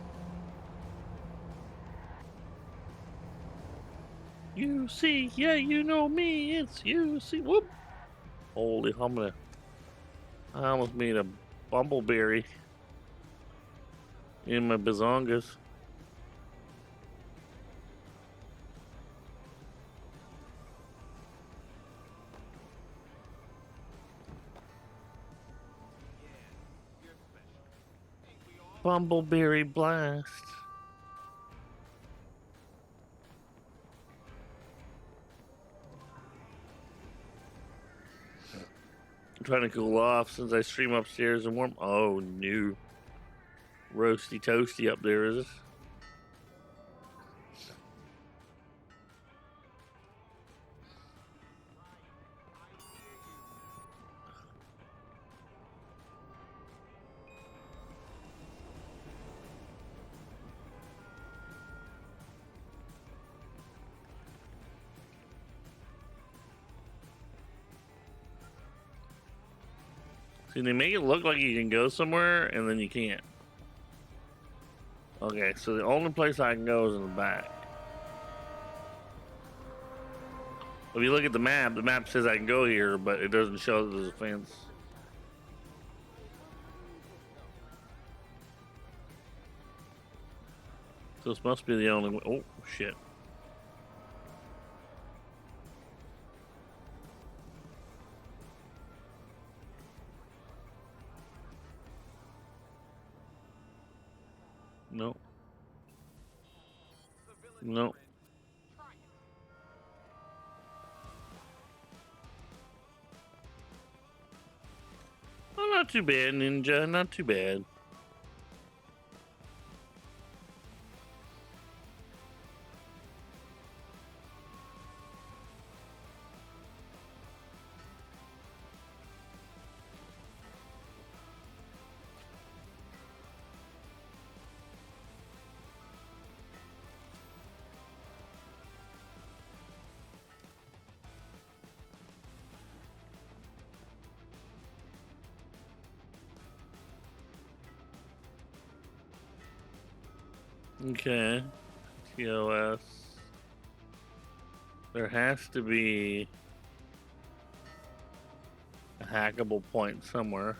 UC, yeah, you know me, it's UC. Whoop. Holy, I almost made a bumbleberry in my bazongas. Bumbleberry blast. I'm trying to cool off since I stream upstairs and warm. Oh, no. Roasty toasty up there, is it? See, they make it look like you can go somewhere, and then you can't. Okay, so the only place I can go is in the back. If you look at the map says I can go here, but it doesn't show that there's a fence. So this must be the only way. Oh, shit. No. No. Oh, not too bad, Ninja. Not too bad. Okay. TOS. There has to be a hackable point somewhere.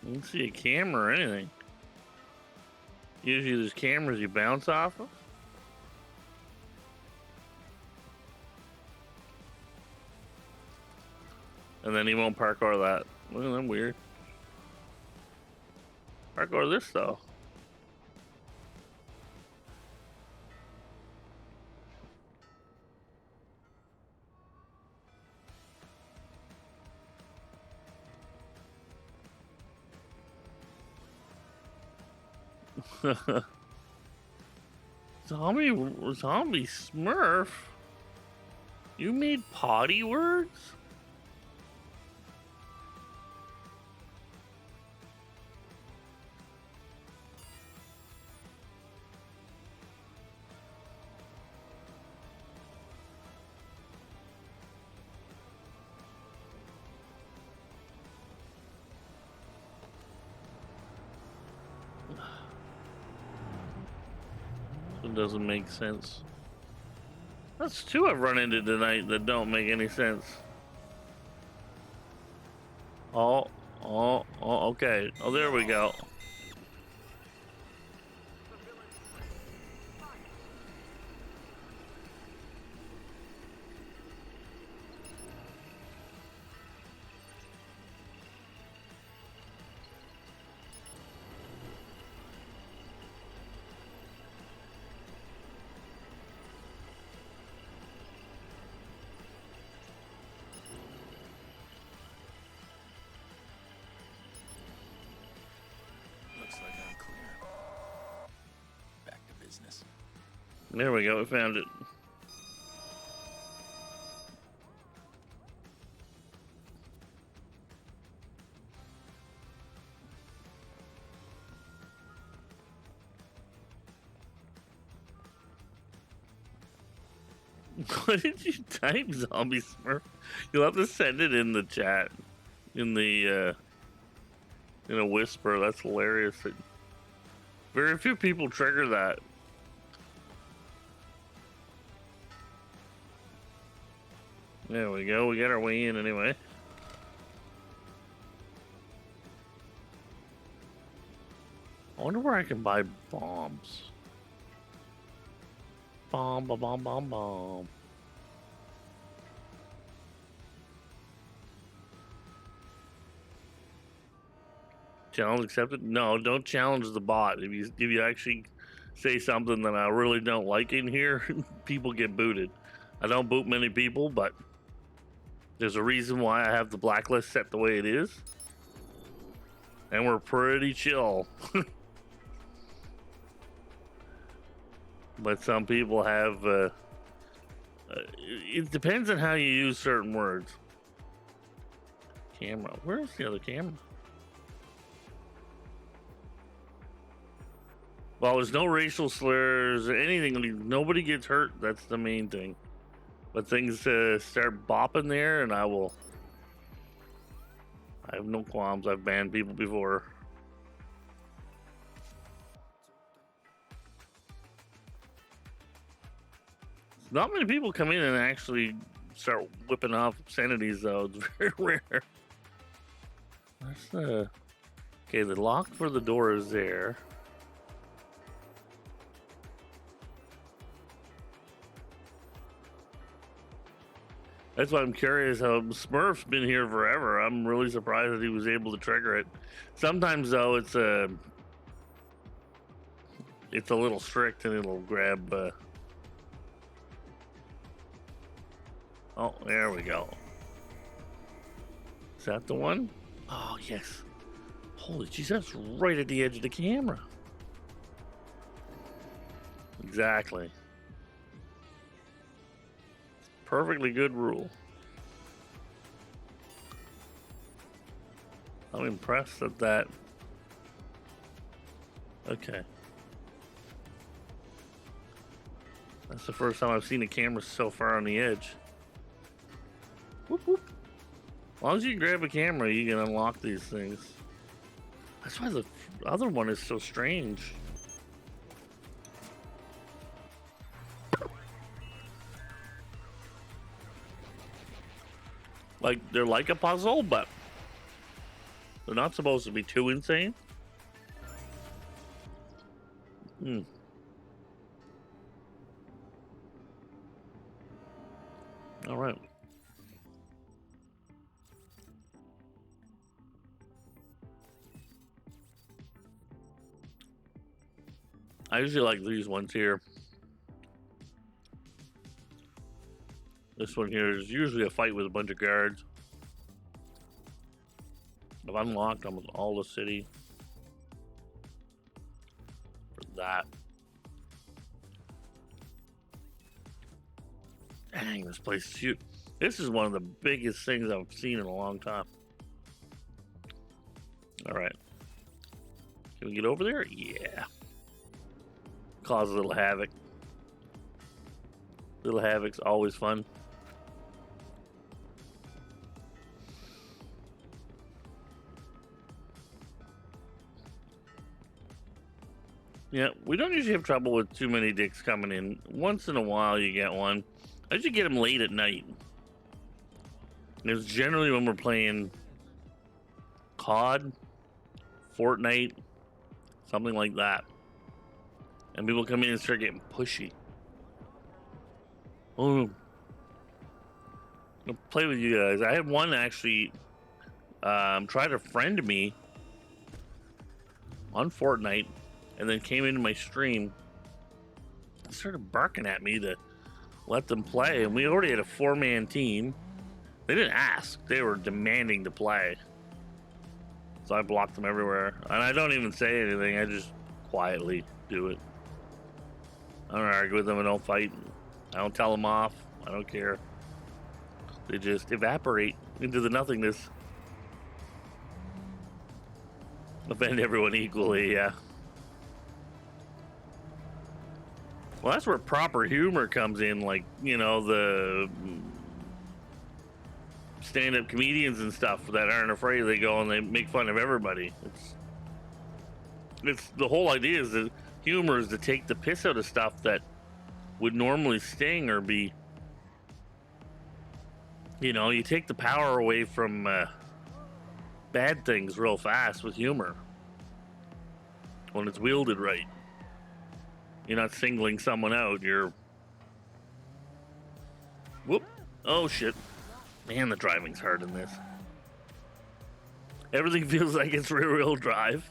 I don't see a camera or anything. Usually there's cameras you bounce off of. And then he won't parkour that. Well, that's weird. Parkour this though. Zombie Smurf? You made potty words? It doesn't make sense. That's two I've run into tonight that don't make any sense. Oh, okay. Oh, there we go. Looks like I'm clear. Back to business. There we go. We found it. What did you type, Zombie Smurf? You'll have to send it in the chat. In the, in a whisper. That's hilarious. Very few people trigger that. There we go. We got our way in anyway. I wonder where I can buy bombs. Bomb, ba bomb, bomb, bomb. Challenge accepted? No, don't challenge the bot. If you actually say something that I really don't like in here, people get booted. I don't boot many people, but there's a reason why I have the blacklist set the way it is. And we're pretty chill. But some people have, it depends on how you use certain words. Camera, where's the other camera? Well, there's no racial slurs or anything. Nobody gets hurt. That's the main thing. But things start bopping there, and I have no qualms. I've banned people before. Not many people come in and actually start whipping off obscenities, though. It's very rare. Where's the... Okay, the lock for the door is there. That's why I'm curious how Smurf's been here forever. I'm really surprised that he was able to trigger it. Sometimes, though, it's it's a little strict and it'll grab. Oh, there we go. Is that the one? Oh, yes. Holy jeez, that's right at the edge of the camera. Exactly. Perfectly good rule. I'm impressed at that. Okay. That's the first time I've seen a camera so far on the edge. Whoop, whoop. As long as you grab a camera, you can unlock these things. That's why the other one is so strange. Like, they're like a puzzle, but they're not supposed to be too insane. All right. I usually like these ones here. This one here is usually a fight with a bunch of guards. I've unlocked almost all the city for that. Dang, this place is huge. This is one of the biggest things I've seen in a long time. All right. Can we get over there? Yeah. Cause a little havoc. Little havoc's always fun. Yeah, we don't usually have trouble with too many dicks coming in. Once in a while you get one. I usually get them late at night. And it's generally when we're playing COD, Fortnite, something like that. And people come in and start getting pushy. Oh, I'll play with you guys. I had one actually try to friend me on Fortnite and then came into my stream and started barking at me to let them play. And we already had a 4-man team. They didn't ask. They were demanding to play. So I blocked them everywhere. And I don't even say anything. I just quietly do it. I don't argue with them. I don't fight. I don't tell them off. I don't care. They just evaporate into the nothingness. Offend everyone equally, yeah. Well, that's where proper humor comes in. Like, you know, the stand-up comedians and stuff that aren't afraid. They go and they make fun of everybody. It's the whole idea is that humor is to take the piss out of stuff that would normally sting or be, you know, you take the power away from bad things real fast with humor when it's wielded right. You're not singling someone out. You're, whoop, oh shit, man, the driving's hard in this. Everything feels like it's rear-wheel drive.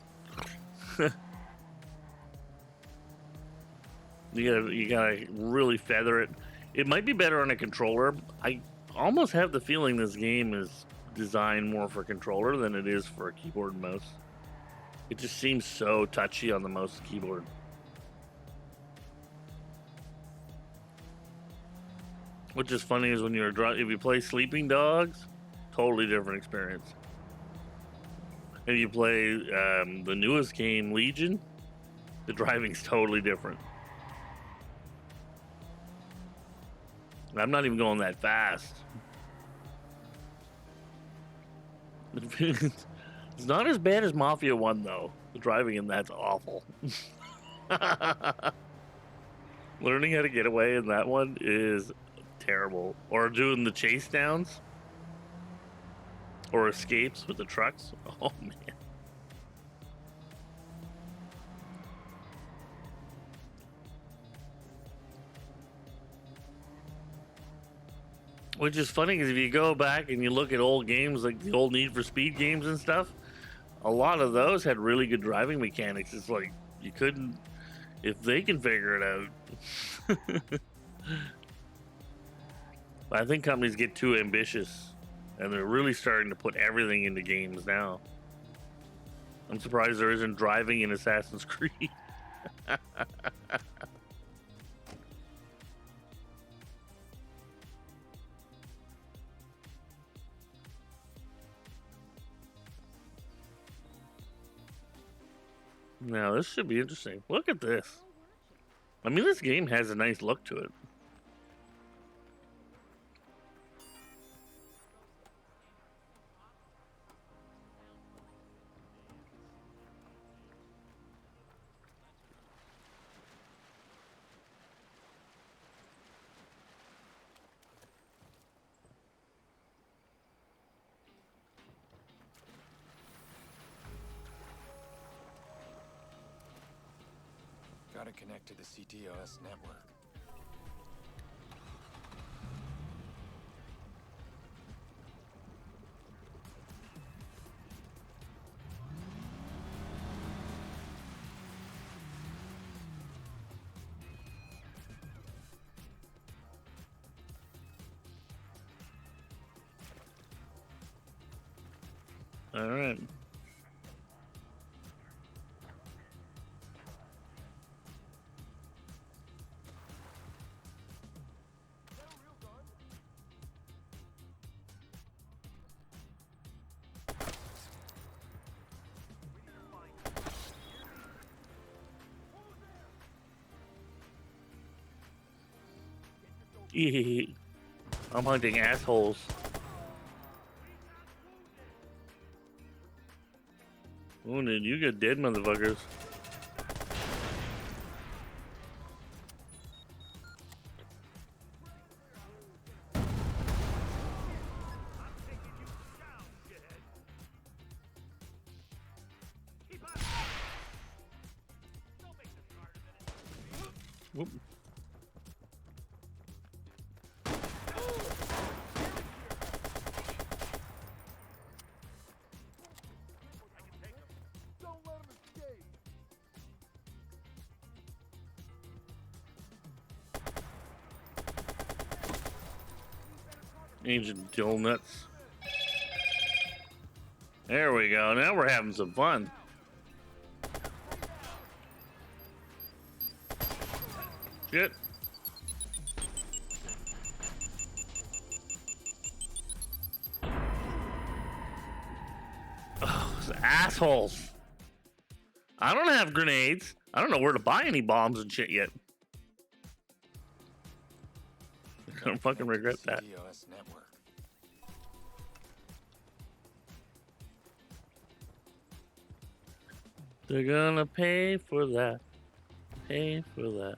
You gotta really feather it. It might be better on a controller. I almost have the feeling this game is designed more for controller than it is for a keyboard and mouse. It just seems so touchy on the mouse and keyboard. Which is funny is when if you play Sleeping Dogs, totally different experience. If you play the newest game, Legion, the driving's totally different. I'm not even going that fast. It's not as bad as Mafia 1, though. The driving in that's awful. Learning how to get away in that one is terrible. Or doing the chase downs. Or escapes with the trucks. Oh, man. Which is funny because if you go back and you look at old games like the old Need for Speed games and stuff, a lot of those had really good driving mechanics. It's like you couldn't if they can figure it out. But I think companies get too ambitious, and they're really starting to put everything into games now. I'm surprised there isn't driving in Assassin's Creed. Now, this should be interesting. Look at this. I mean, this game has a nice look to it. Gotta connect to the CTOS network. All right. I'm hunting assholes. Wounded, you get dead, motherfuckers. Whoop. Ancient Dill nuts. There we go. Now we're having some fun. Shit. Oh, those assholes. I don't have grenades. I don't know where to buy any bombs and shit yet. I don't fucking regret that. CTOS network. They're gonna pay for that. Pay for that.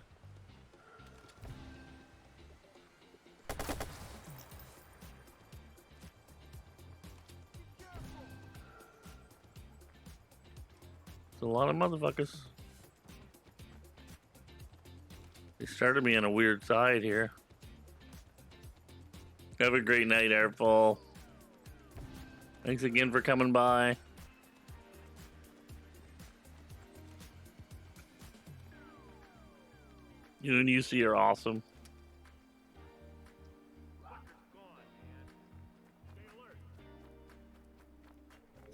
It's a lot of motherfuckers. They started me on a weird side here. Have a great night, Airfall. Thanks again for coming by. You and UC are awesome.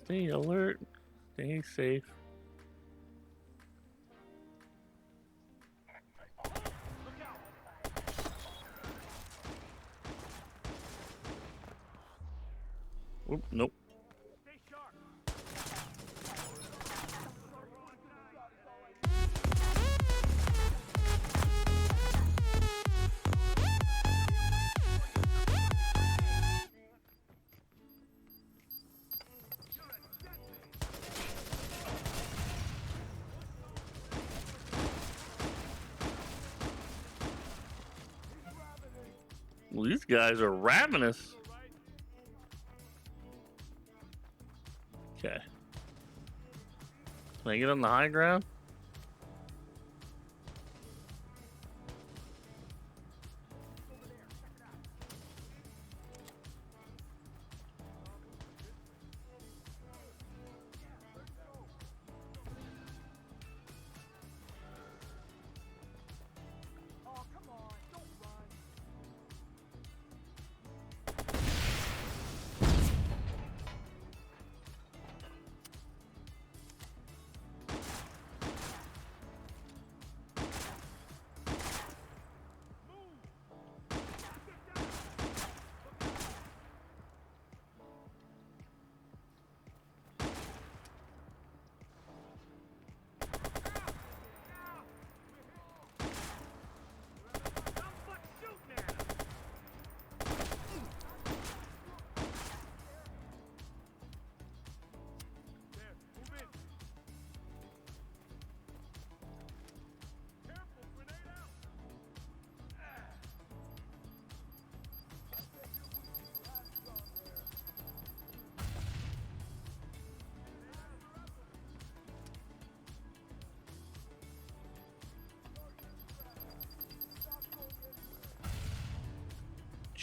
Stay alert. Stay safe. Whoop, nope. Well, these guys are ravenous. Okay. Can I get on the high ground?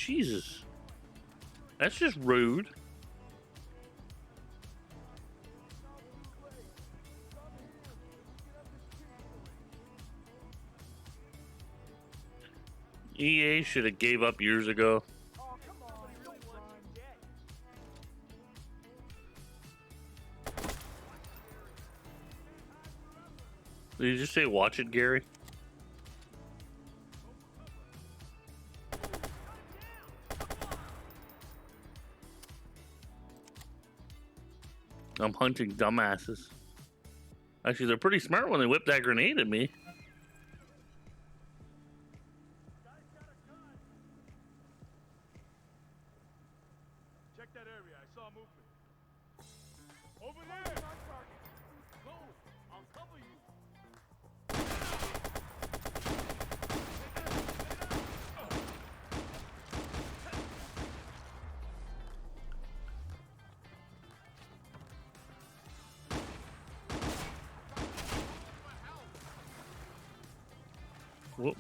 Jesus. That's just rude. EA should have gave up years ago. Did you just say watch it, Gary? I'm hunting dumbasses. Actually, they're pretty smart when they whip that grenade at me. Check that area. I saw movement. Over there. Go. I'll cover you. Whoop.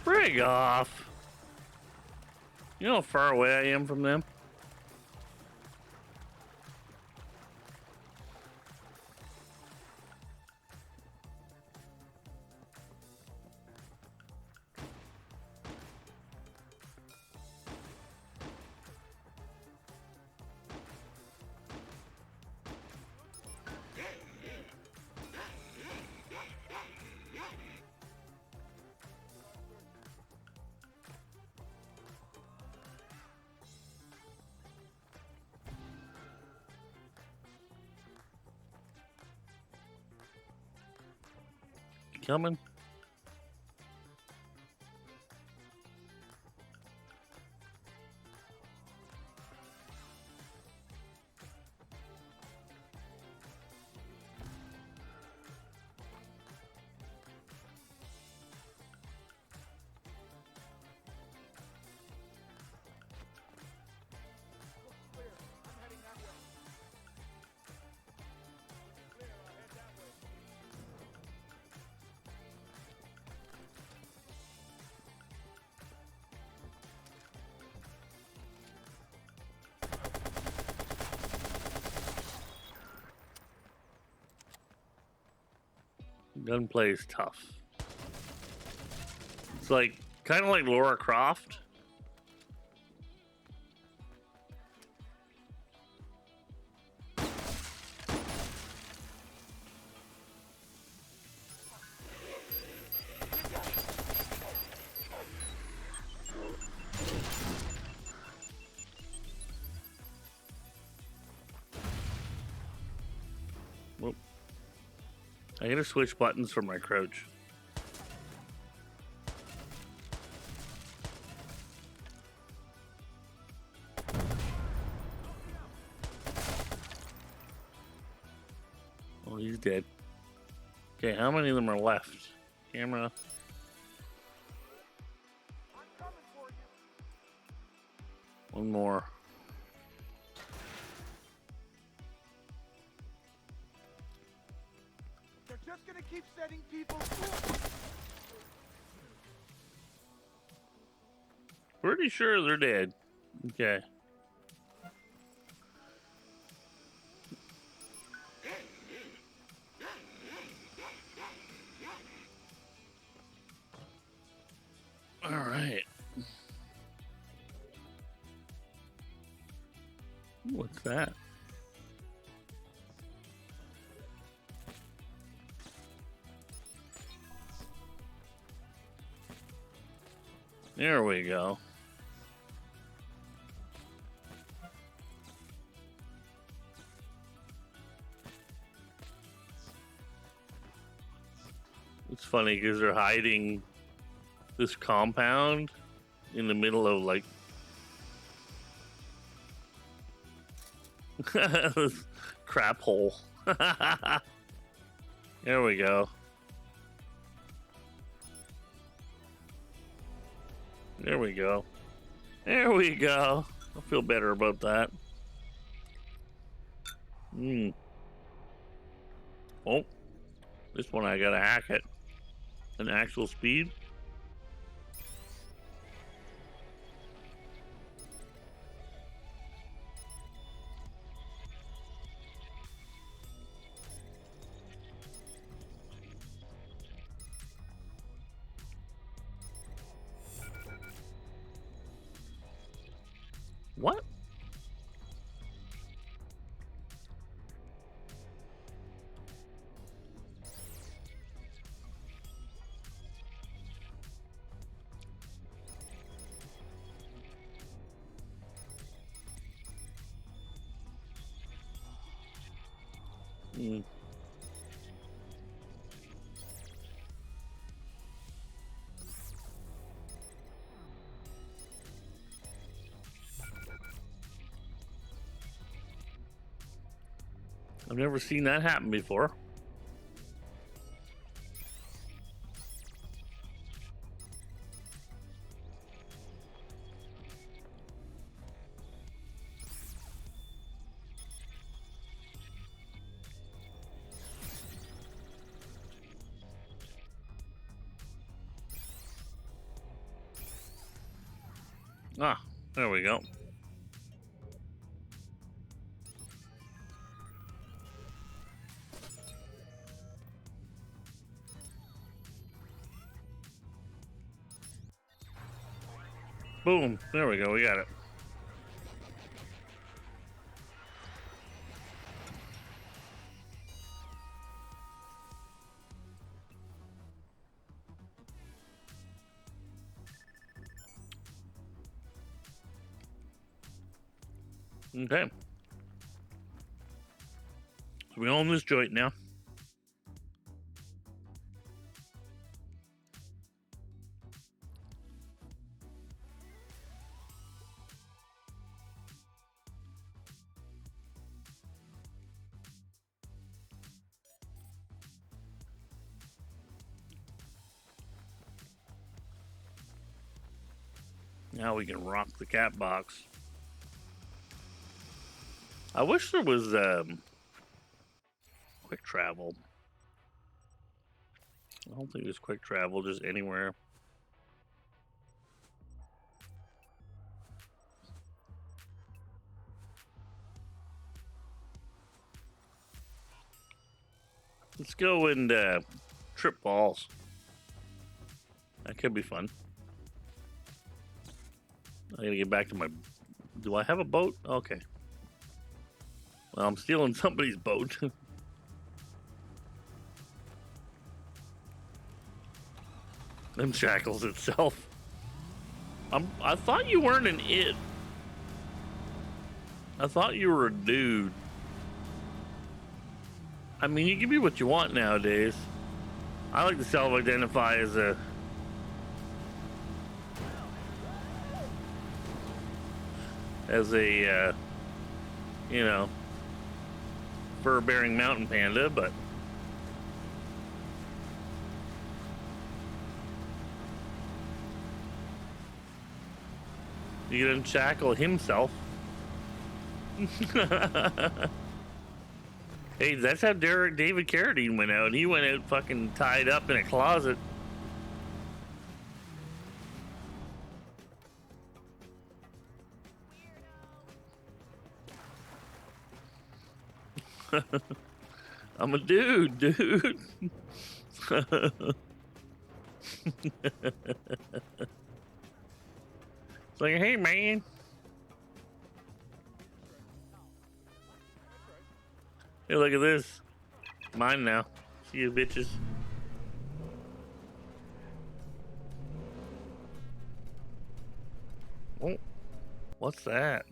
Frig off. You know how far away I am from them? Coming. Gunplay is tough. It's like kind of like Lara Croft. Whoop. I gotta switch buttons for my crouch. Oh, he's dead. Okay, how many of them are left? Camera. One more. They're just gonna keep setting people. Pretty sure they're dead. Okay. All right. What's that? There we go. It's funny because they're hiding this compound in the middle of like this crap hole. There we go. There we go. There we go. I feel better about that. Oh, this one I gotta hack it. An actual speed. What? Hmm. I've never seen that happen before. Ah, there we go. Boom, there we go, we got it. Okay. So we own this joint now. Now we can rock the cat box. I wish there was quick travel. I don't think there's quick travel just anywhere. Let's go and trip balls. That could be fun. I gotta get back to my... Do I have a boat? Okay. Well, I'm stealing somebody's boat. And shackles itself. I thought you weren't an it. I thought you were a dude. I mean, you can be what you want nowadays. I like to self-identify as a... you know, fur-bearing mountain panda, but... You can unshackle himself. Hey, that's how David Carradine went out. He went out fucking tied up in a closet. I'm a dude. It's like, hey, man. Hey, look at this. Mine now. See you, bitches. Oh, what's that?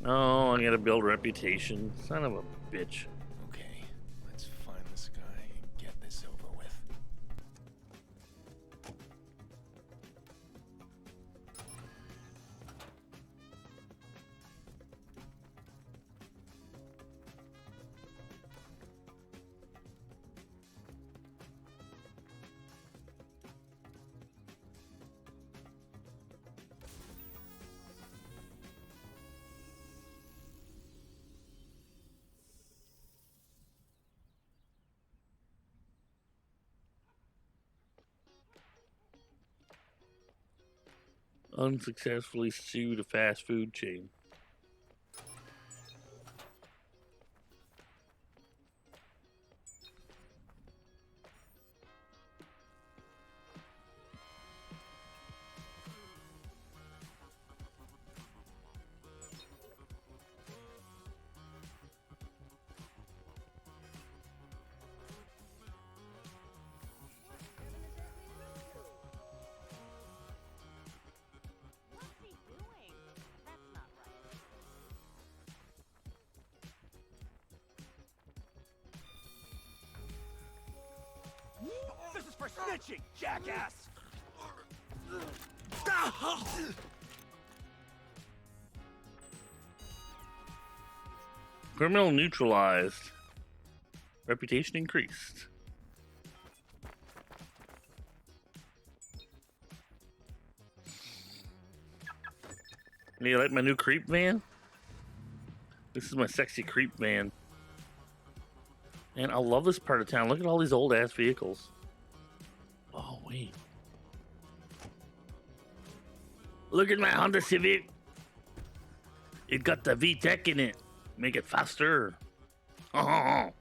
Oh, I gotta build reputation. Son of a bitch. Okay, let's find this guy and get this over with. Unsuccessfully sued a fast food chain. What's he doing? That's not right. This is for snitching, jackass! Criminal neutralized. Reputation increased. Do you like my new creep van? This is my sexy creep van. And I love this part of town. Look at all these old ass vehicles. Oh, wait. Look at my Honda Civic. It got the VTEC in it. Make it faster. Oh. All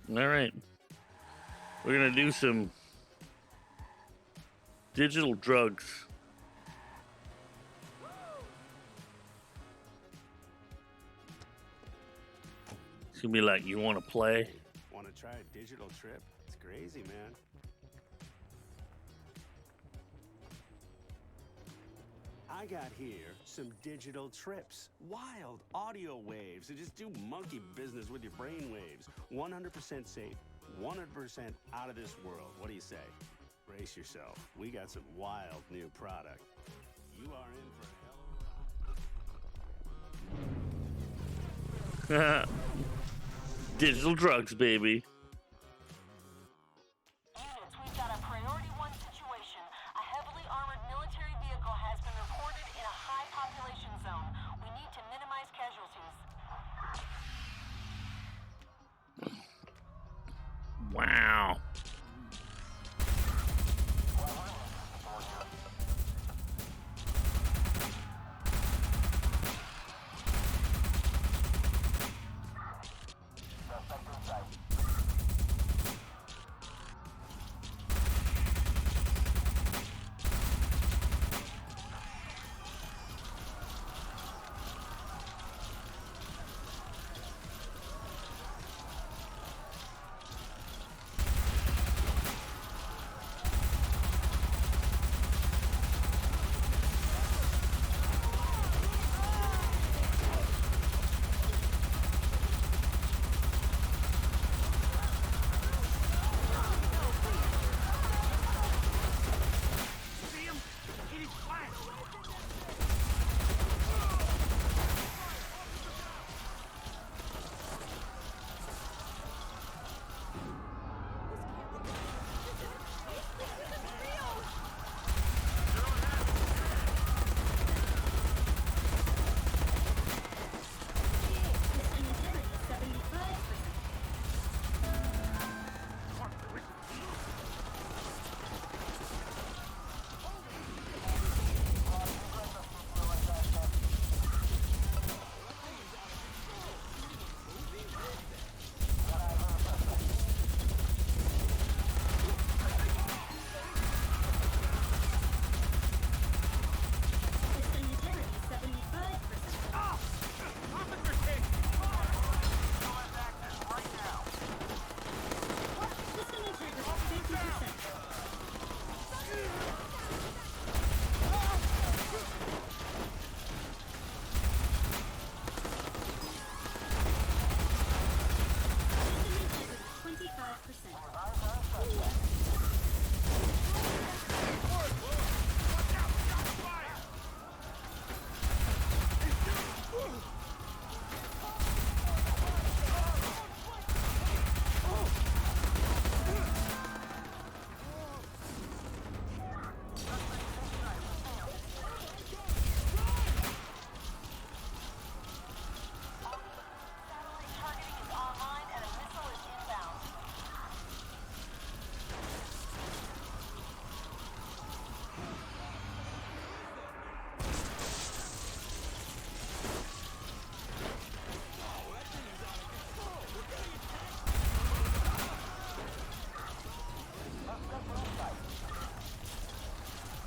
right. We're going to do some digital drugs. It's going to be like, you want to play? Want to try a digital trip? It's crazy, man. I got here some digital trips. Wild audio waves. And just do monkey business with your brain waves. 100% safe. 100% out of this world. What do you say? Brace yourself. We got some wild new product. You are in for a hell of a ride. Digital drugs, baby. Units, we've got a priority 1 situation. A heavily armored military vehicle has been reported in a high population zone. We need to minimize casualties. Wow.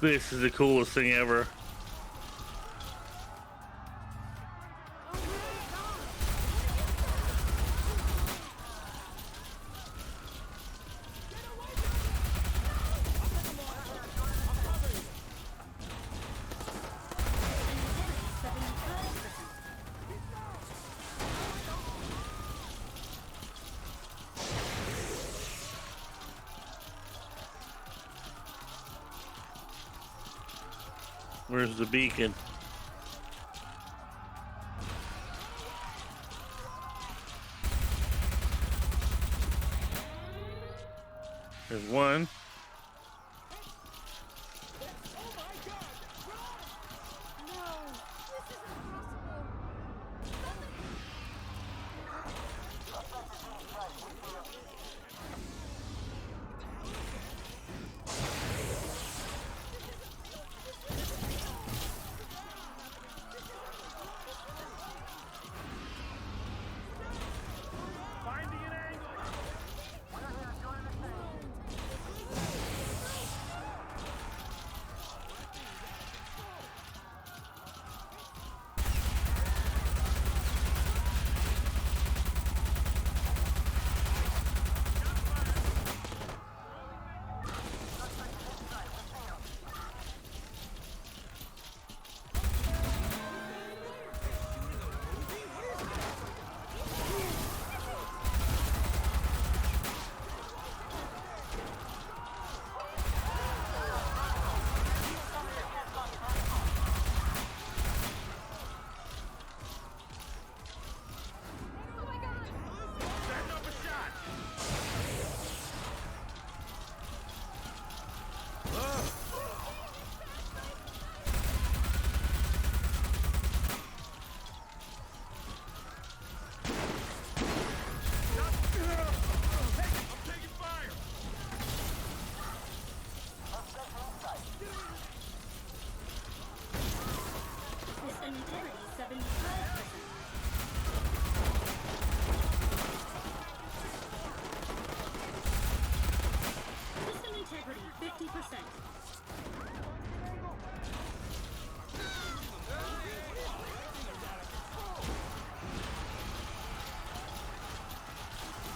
This is the coolest thing ever. Where's the beacon? There's one.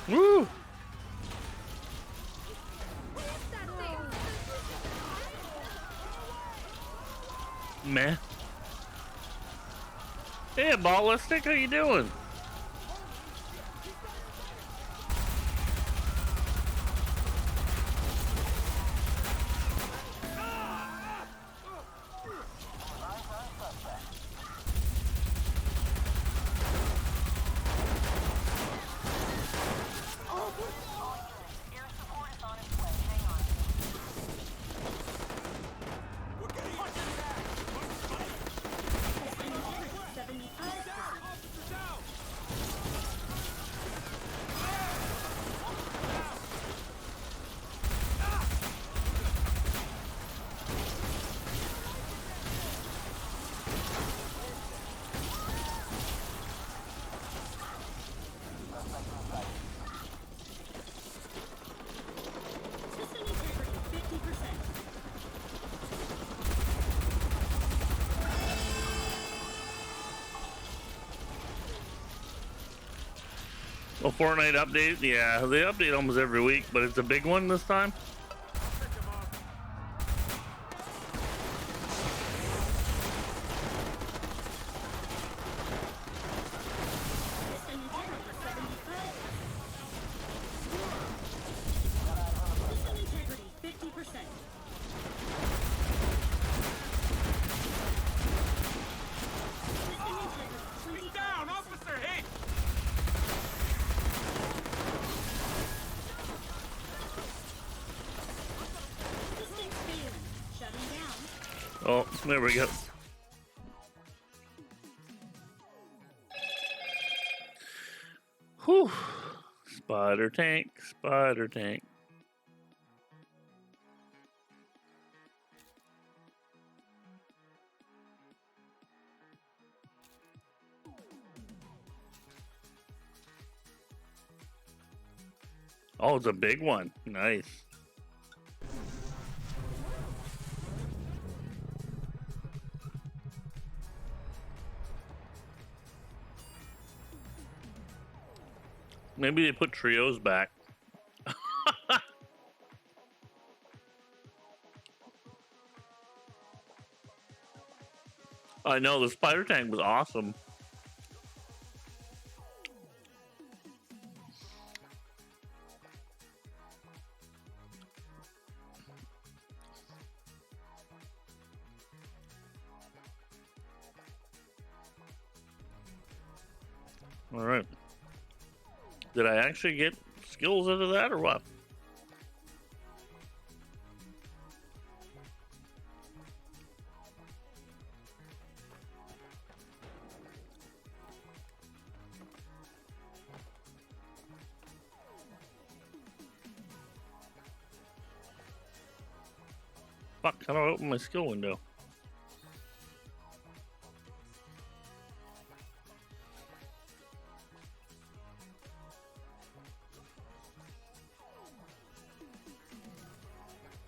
Woo! Meh. Hey, Ballistic, how you doing? A Fortnite update? Yeah, they update almost every week, but it's a big one this time. Oh, there we go. Whew. Spider tank, spider tank. Oh, it's a big one. Nice. Maybe they put trios back. I know, the spider tank was awesome. All right. Did I actually get skills out of that or what? Fuck, how do I open my skill window?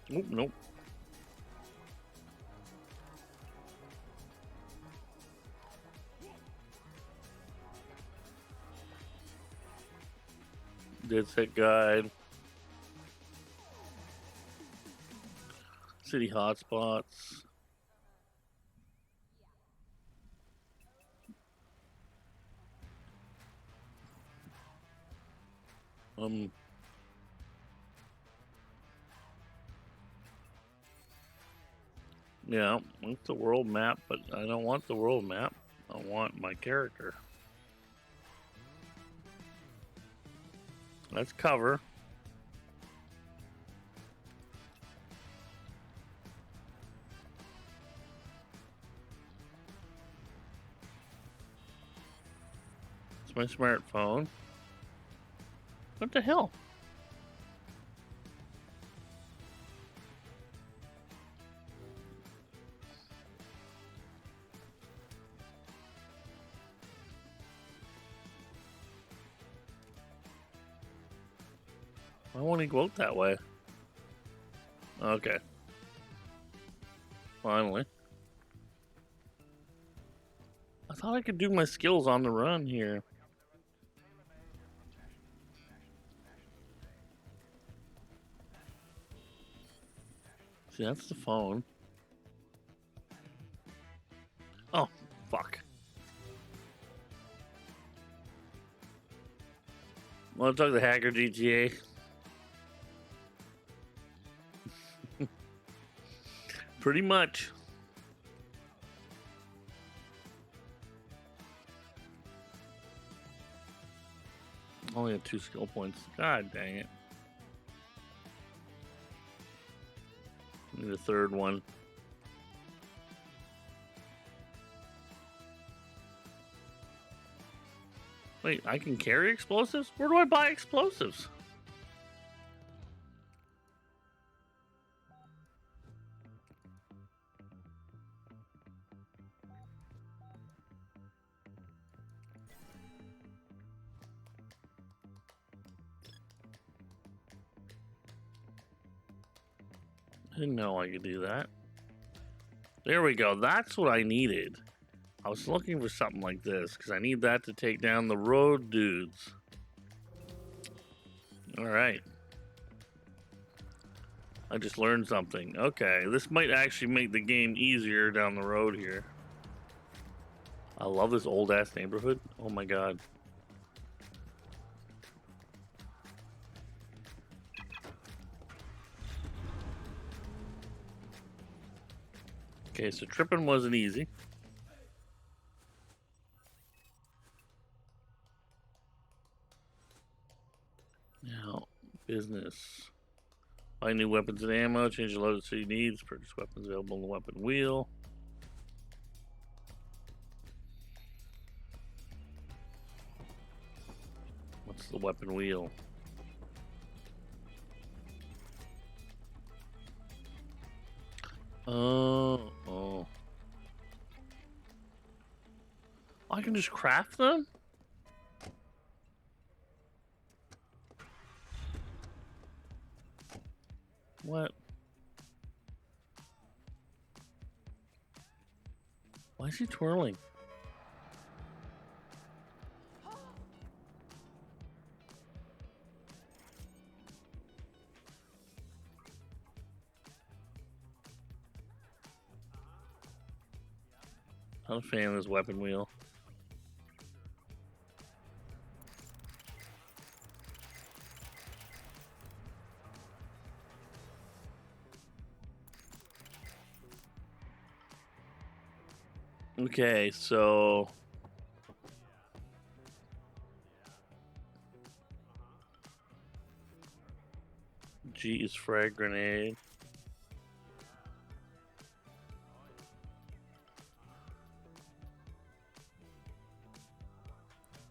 Nope, nope. Dead set guide. City hotspots. Yeah, want the world map, but I don't want the world map. I want my character. Let's cover. It's my smartphone. What the hell? Why won't he go out that way? Okay. Finally. I thought I could do my skills on the run here. See, that's the phone. Oh, fuck. Want to talk to Hacker GTA? Pretty much. Only have 2 skill points. God dang it. Need a third one. Wait, I can carry explosives? Where do I buy explosives? I didn't know I could do that. There we go. That's what I needed. I was looking for something like this because I need that to take down the road dudes. All right. I just learned something. Okay, this might actually make the game easier down the road here. I love this old ass neighborhood. Oh my god. Okay, so tripping wasn't easy. Now, business. Buy new weapons and ammo, change the loaded city needs, purchase weapons available on the weapon wheel. What's the weapon wheel? Oh. I can just craft them? What? Why is he twirling? Not a fan of this weapon wheel. Okay, so G is frag grenade.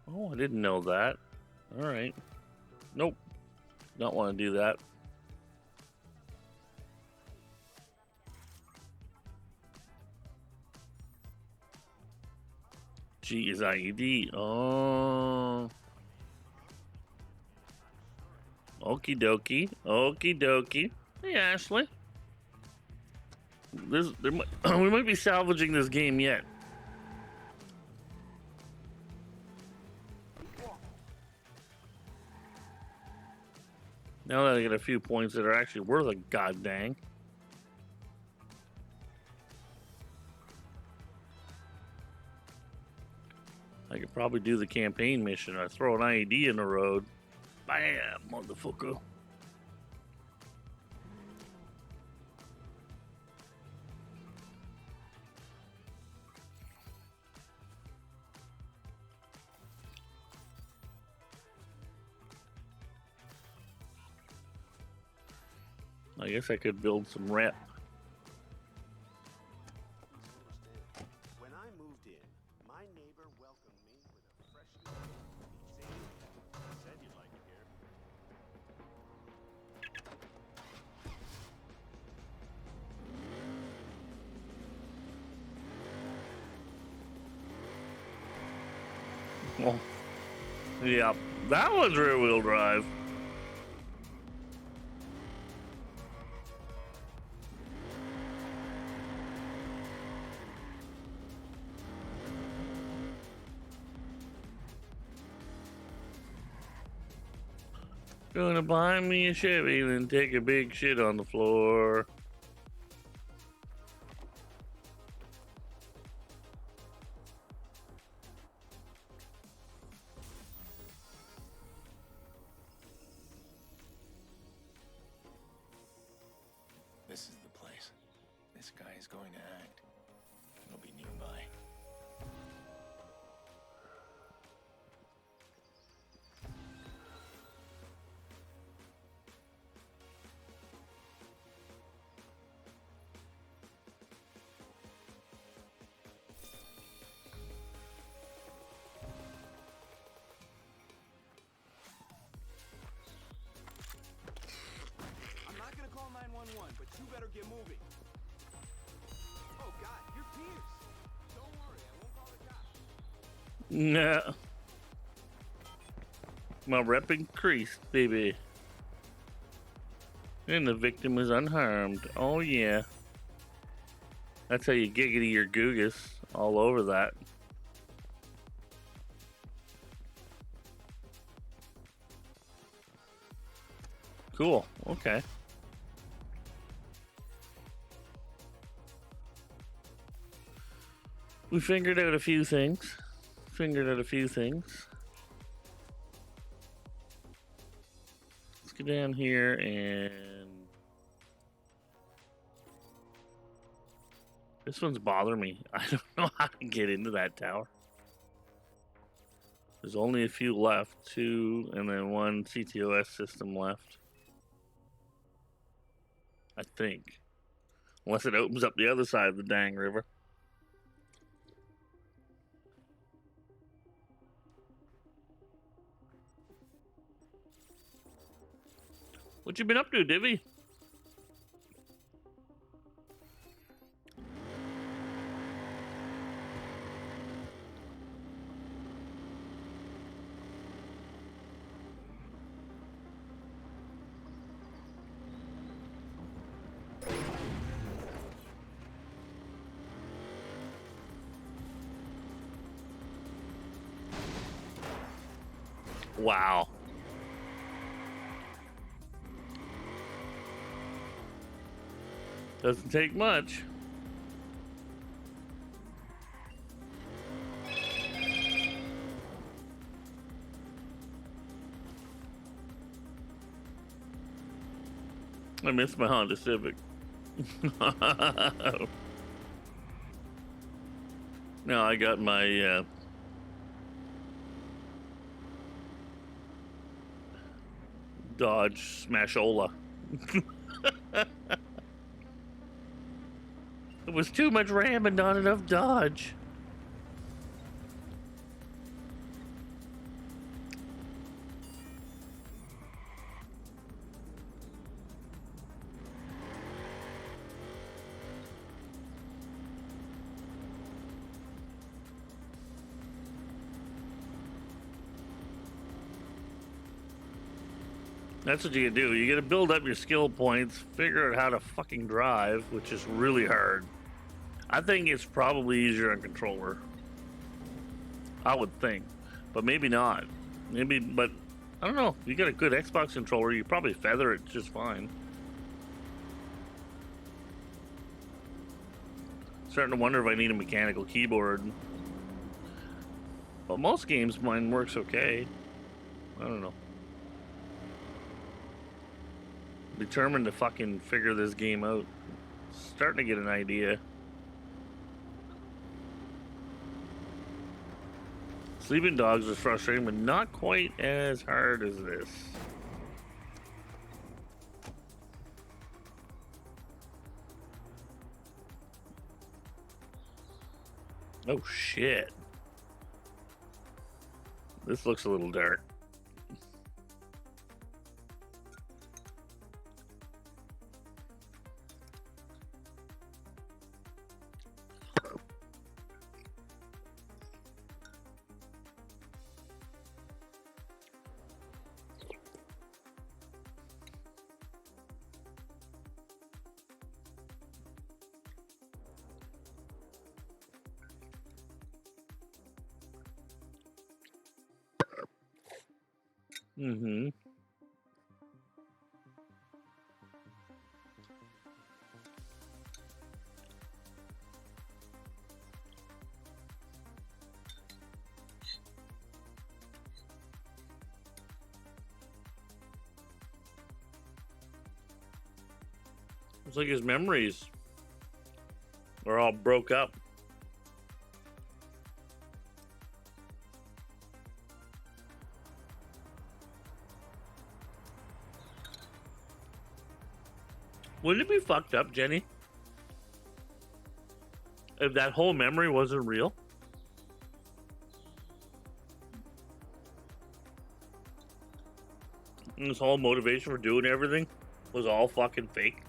Oh, I didn't know that. All right. Nope. Don't want to do that. G is IED. Oh. Okie dokie. Okie dokie. Hey, Ashley. We might be salvaging this game yet. Now that I get a few points that are actually worth a goddamn. I could probably do the campaign mission or throw an IED in the road. Bam, motherfucker. I guess I could build some rep. When I moved in, my neighbor welcomed me with a fresh new said you'd like it here. Well, yeah, that one's rear wheel drive. Gonna buy me a Chevy and then take a big shit on the floor. This is the place. This guy is going to act. He'll be nearby. I'm not gonna call 911, but you better get moving. Oh God, you're Pierce. Don't worry, I won't call the cops. Nah. My rep increased, baby. And the victim was unharmed. Oh yeah. That's how you giggity your googus all over that. Cool. Okay. We figured out a few things. Let's go down here and this one's bothering me. I don't know how to get into that tower. There's only a few left, 2 and then 1 CTOS system left. I think. Unless it opens up the other side of the dang river. What you been up to, Divvy? Wow. Doesn't take much. I miss my Honda Civic. No, I got my Dodge Smashola. It was too much Ram and not enough Dodge. That's what you gotta do. You gotta build up your skill points, figure out how to fucking drive, which is really hard. I think it's probably easier on controller. I would think. But maybe not. Maybe, but I don't know. If you got a good Xbox controller, you probably feather it just fine. Starting to wonder if I need a mechanical keyboard. But most games, mine works okay. I don't know. Determined to fucking figure this game out. Starting to get an idea. Sleeping Dogs was frustrating, but not quite as hard as this. Oh shit. This looks a little dark. Mm-hmm. It's like his memories are all broke up. Wouldn't it be fucked up, Jenny, if that whole memory wasn't real? And this whole motivation for doing everything was all fucking fake?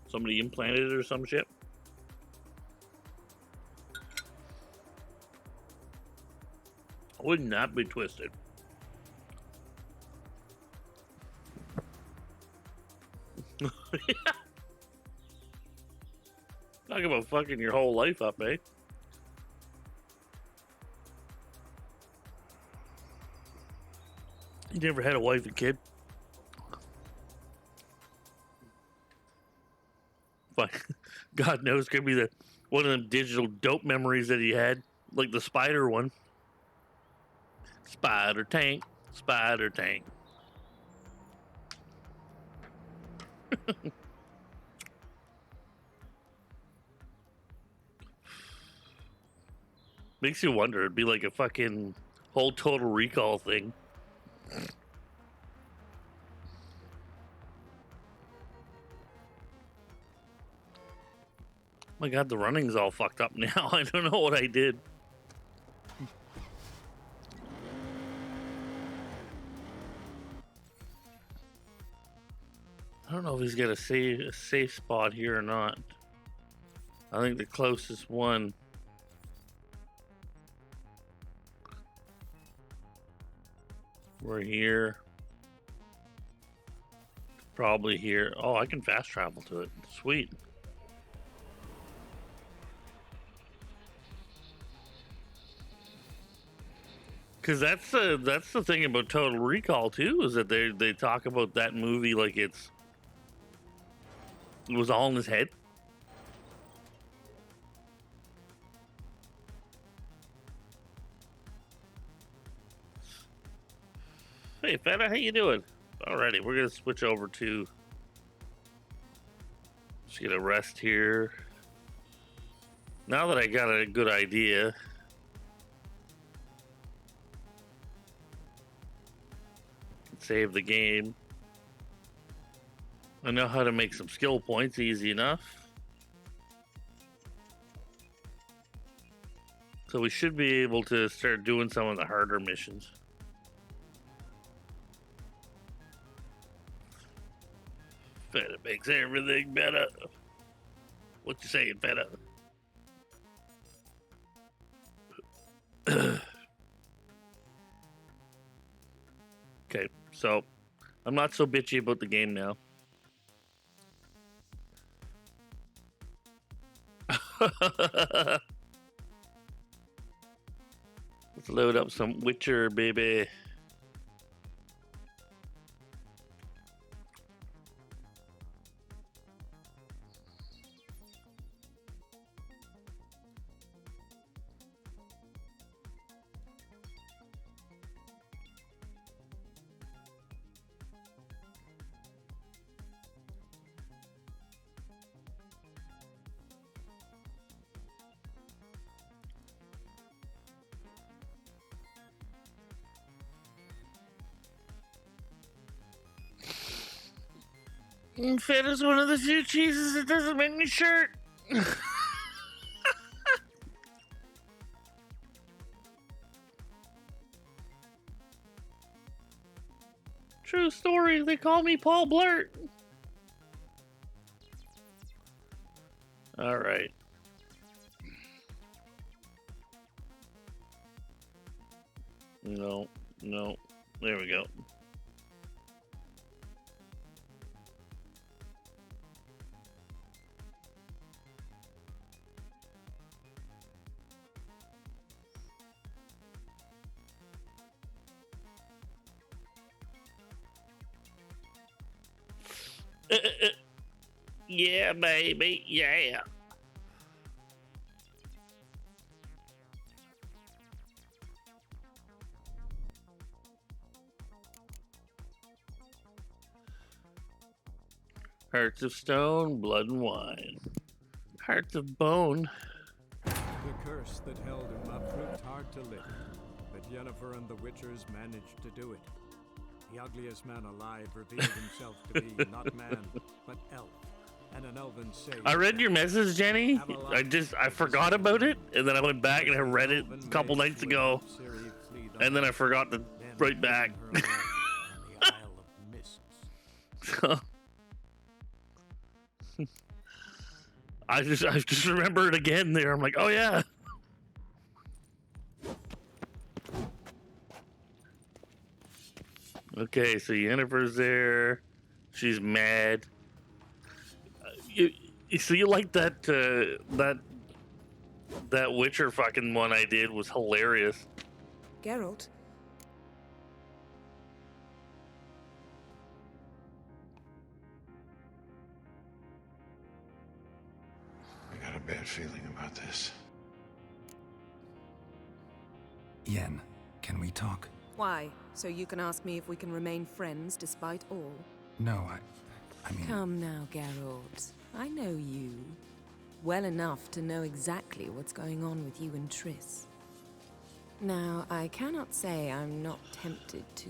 Somebody implanted it or some shit? Wouldn't that be twisted? Talk about fucking your whole life up, eh? You never had a wife and kid? But God knows, could be the one of them digital dope memories that he had, like the spider one. Spider tank, spider tank. Makes you wonder. It'd be like a fucking whole Total Recall thing. My God, the running's all fucked up now. I don't know what I did. I don't know if he's got a safe spot here or not. I think the closest one. We're here. Probably here. Oh, I can fast travel to it. Sweet. Because that's the thing about Total Recall too, is that they talk about that movie like it was all in his head. Hey, Feta, how you doing? Alrighty, we're gonna switch over to. Just get a rest here. Now that I got a good idea. Save the game. I know how to make some skill points easy enough. So we should be able to start doing some of the harder missions. Feta makes everything better. What you saying, Feta? Okay, so I'm not so bitchy about the game now. Let's load up some Witcher, baby. Feta's one of the few cheeses that doesn't make me shirt. True story, they call me Paul Blurt. All right. No, there we go. Yeah, baby, yeah. Hearts of stone, blood and wine. Hearts of bone. The curse that held him up proved hard to lift, but Yennefer and the Witchers managed to do it. The ugliest man alive revealed himself to be not man, but elf, and an elven sage. I read your message, Jenny. I forgot about it, and then I went back and I read it a couple nights ago, and then I forgot to write back. So, I just remembered again there. I'm like, oh yeah. Okay, so Yennefer's there. She's mad. So you like that that Witcher fucking one I did was hilarious. Geralt? I got a bad feeling about this. Yen, can we talk? Why? So you can ask me if we can remain friends despite all? No, I mean... Come now, Geralt. I know you. Well enough to know exactly what's going on with you and Triss. Now, I cannot say I'm not tempted to,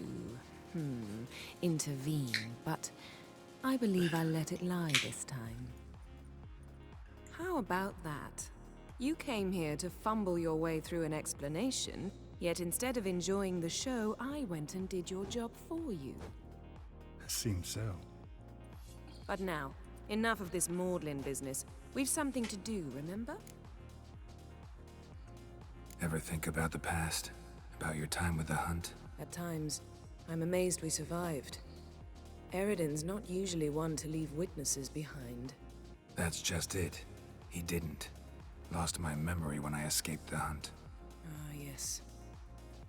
intervene, but I believe I'll let it lie this time. How about that? You came here to fumble your way through an explanation, yet instead of enjoying the show, I went and did your job for you. Seems so. But now, enough of this maudlin business. We've something to do, remember? Ever think about the past? About your time with the hunt? At times, I'm amazed we survived. Eridan's not usually one to leave witnesses behind. That's just it. He didn't. Lost my memory when I escaped the hunt. Ah, yes.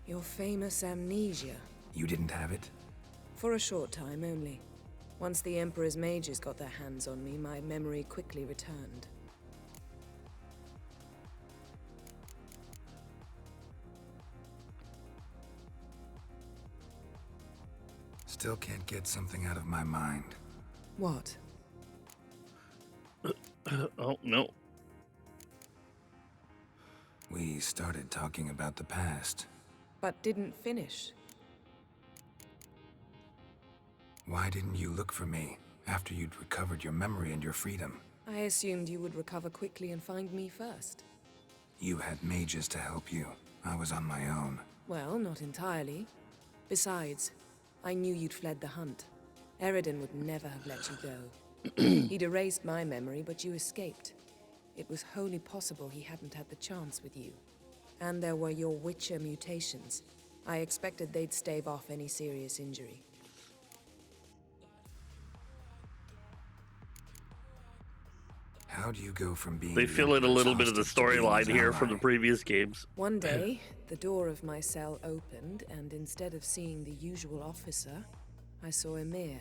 Your famous amnesia. You didn't have it? For a short time only. Once the Emperor's mages got their hands on me, my memory quickly returned. Still can't get something out of my mind. What? Oh, no. We started talking about the past. But didn't finish. Why didn't you look for me after you'd recovered your memory and your freedom? I assumed you would recover quickly and find me first. You had mages to help you. I was on my own. Well, not entirely. Besides, I knew you'd fled the hunt. Eridan would never have let you go. He'd erased my memory, but you escaped. It was wholly possible he hadn't had the chance with you. And there were your Witcher mutations. I expected they'd stave off any serious injury. How do you go from being... They fill in a little bit of the storyline here from the previous games. One day, the door of my cell opened, and instead of seeing the usual officer, I saw Emir.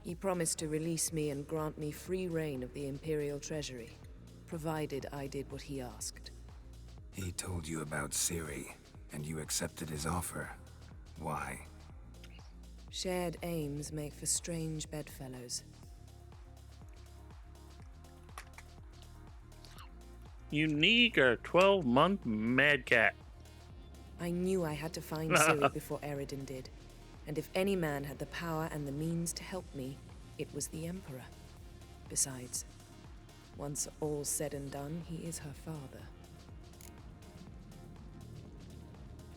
He promised to release me and grant me free reign of the Imperial Treasury, provided I did what he asked. He told you about Ciri, and you accepted his offer. Why? Shared aims make for strange bedfellows. Unique or 12-month mad cat. I knew I had to find Ciri before Eridan did. And if any man had the power and the means to help me, it was the Emperor. Besides, once all's said and done, he is her father.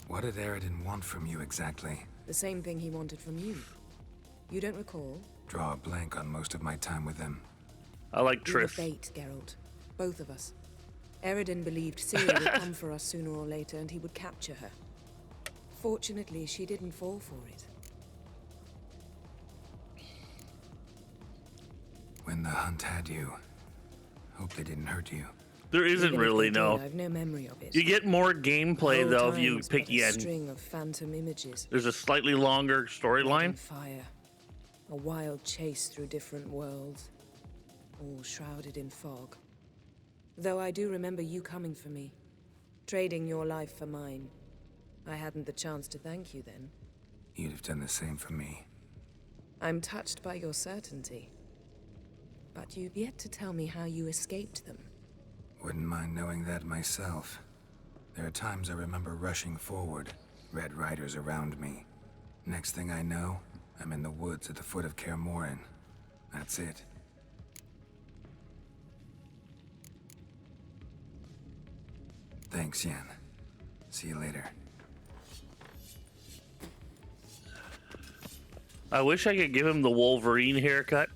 What did Eridan want from you exactly? The same thing he wanted from you. You don't recall? Draw a blank on most of my time with him. I like We were Triff. bait, Geralt. Both of us. Eridan believed Ciri would come for us sooner or later, and he would capture her. Fortunately, she didn't fall for it. When the hunt had you, hope they didn't hurt you. There isn't Even if really, they no. did, I've no memory of it. You get more The gameplay, whole though, if time you was pick but a Yen. string of phantom images. There's a slightly longer storyline. Fire. A wild chase through different worlds. All shrouded in fog. Though I do remember you coming for me. Trading your life for mine. I hadn't the chance to thank you then. You'd have done the same for me. I'm touched by your certainty. But you've yet to tell me how you escaped them. Wouldn't mind knowing that myself. There are times I remember rushing forward, Red Riders around me. Next thing I know, I'm in the woods at the foot of Kaer Morhen. That's it. Thanks, Yen. See you later. I wish I could give him the Wolverine haircut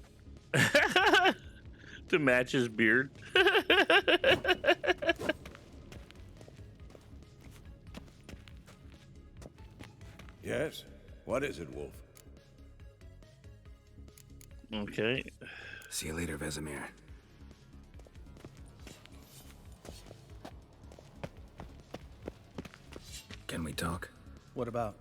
to match his beard. Yes? What is it, Wolf? Okay. See you later, Vesemir. Can we talk? What about?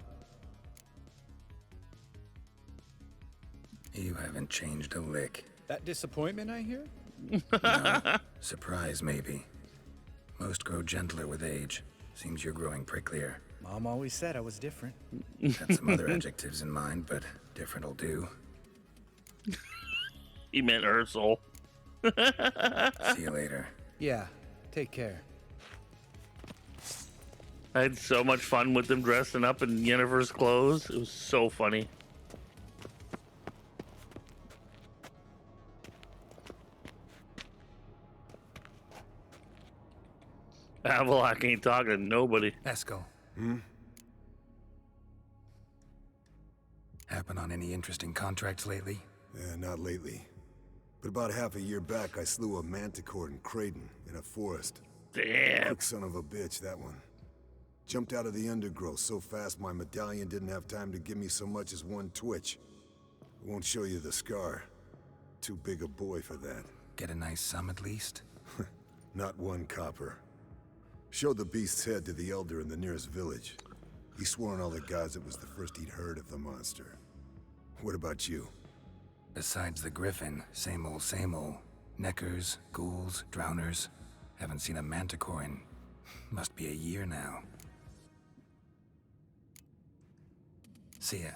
You haven't changed a lick. That disappointment I hear? No. Surprise, maybe. Most grow gentler with age. Seems you're growing pricklier. Mom always said I was different. Had some other adjectives in mind, but different'll do. He meant Ursel. See you later. Yeah, take care. I had so much fun with them dressing up in Yennefer's clothes. It was so funny. Avalok ain't talking to nobody. Eskel. Happen on any interesting contracts lately? Yeah, not lately. But about half a year back, I slew a manticore in Creighton, in a forest. Damn. Quick son of a bitch, that one. Jumped out of the undergrowth so fast my medallion didn't have time to give me so much as one twitch. I won't show you the scar. Too big a boy for that. Get a nice sum at least? Not one copper. Showed the beast's head to the elder in the nearest village. He swore on all the gods it was the first he'd heard of the monster. What about you? Besides the griffin, same old, same old. Neckers, ghouls, drowners. Haven't seen a manticore in... must be a year now. See ya.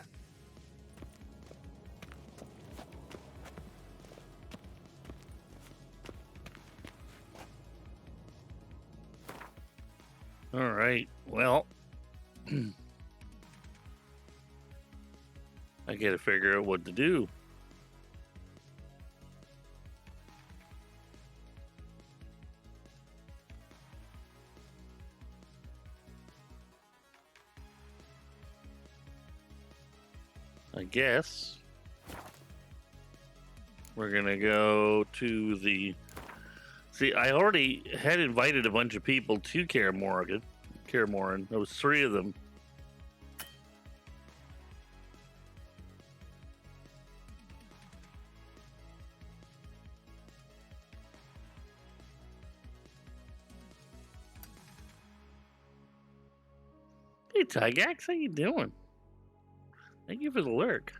Well, I gotta figure out what to do. I guess we're gonna go to the. See, I already had invited a bunch of people to Kaer Morhen. There was 3 of them. Hey, Tygax, how you doing? Thank you for the lurk.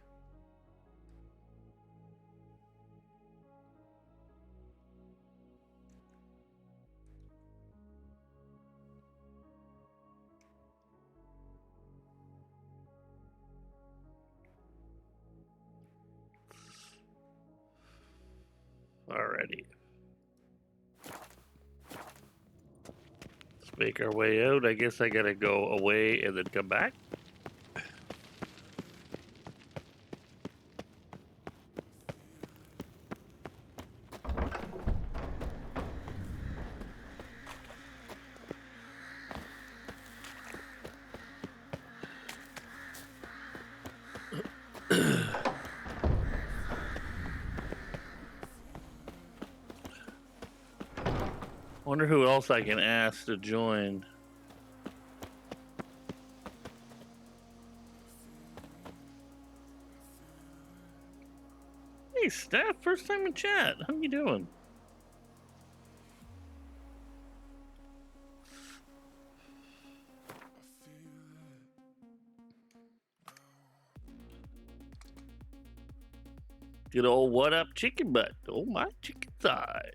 Alrighty. Let's make our way out. I guess I gotta go away and then come back. Wonder who else I can ask to join. Hey, Steph, first time in chat. How you doing? Good old what up chicken butt. Oh my chicken thigh.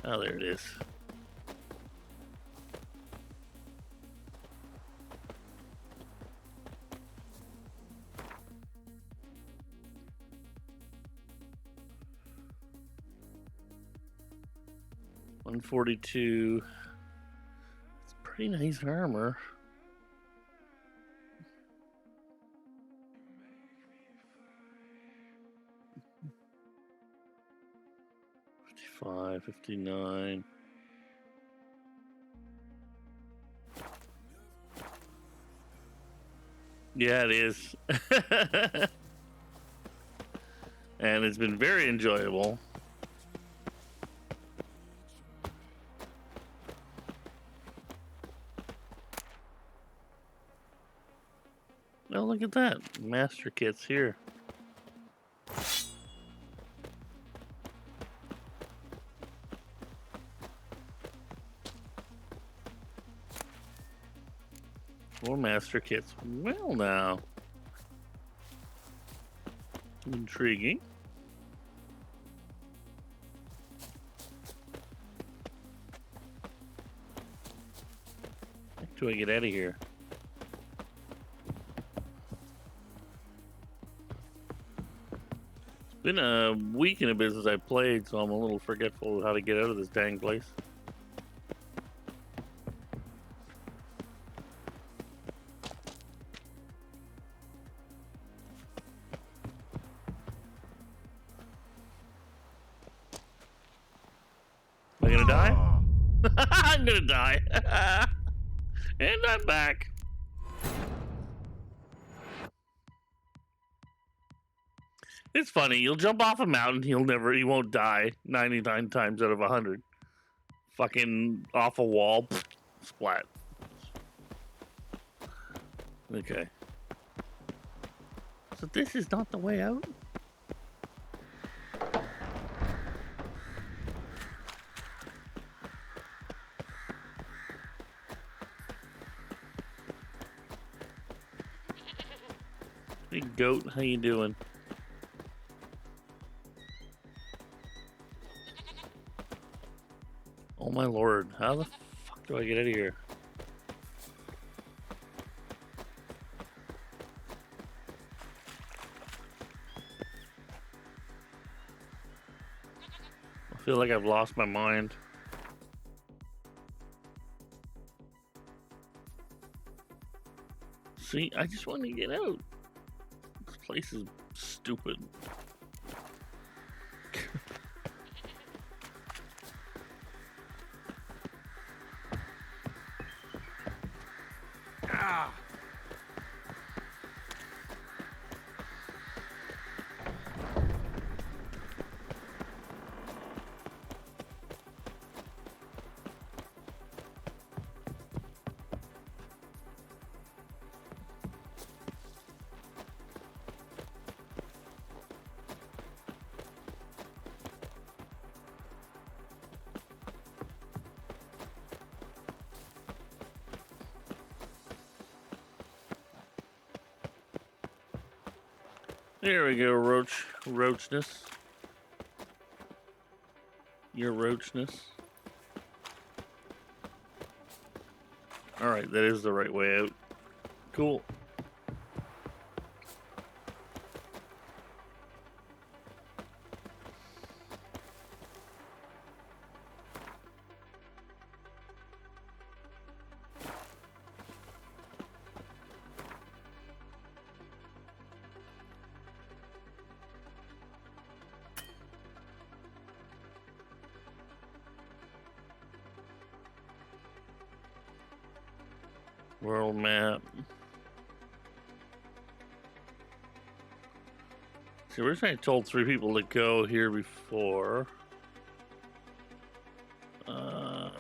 Oh, there it is. $142. It's pretty nice armor. $55, $59. Yeah, it is. And it's been very enjoyable. Oh, look at that. Master kits here. More master kits. Well, now. Intriguing. How do I get out of here? It's been a week and a bit since I played, so I'm a little forgetful of how to get out of this dang place. Am I gonna die? I'm gonna die. And I'm back. It's funny, you'll jump off a mountain, he won't die 99 times out of 100. Fucking off a wall, splat. Okay. So this is not the way out? Hey goat, how you doing? Oh my lord, how the fuck do I get out of here? feel like I've lost my mind. See, I just want to get out. This place is stupid. Ah! There we go, Roachness. Your Roachness. Alright, that is the right way out. Cool. World map. See, originally I told 3 people to go here before. Alright.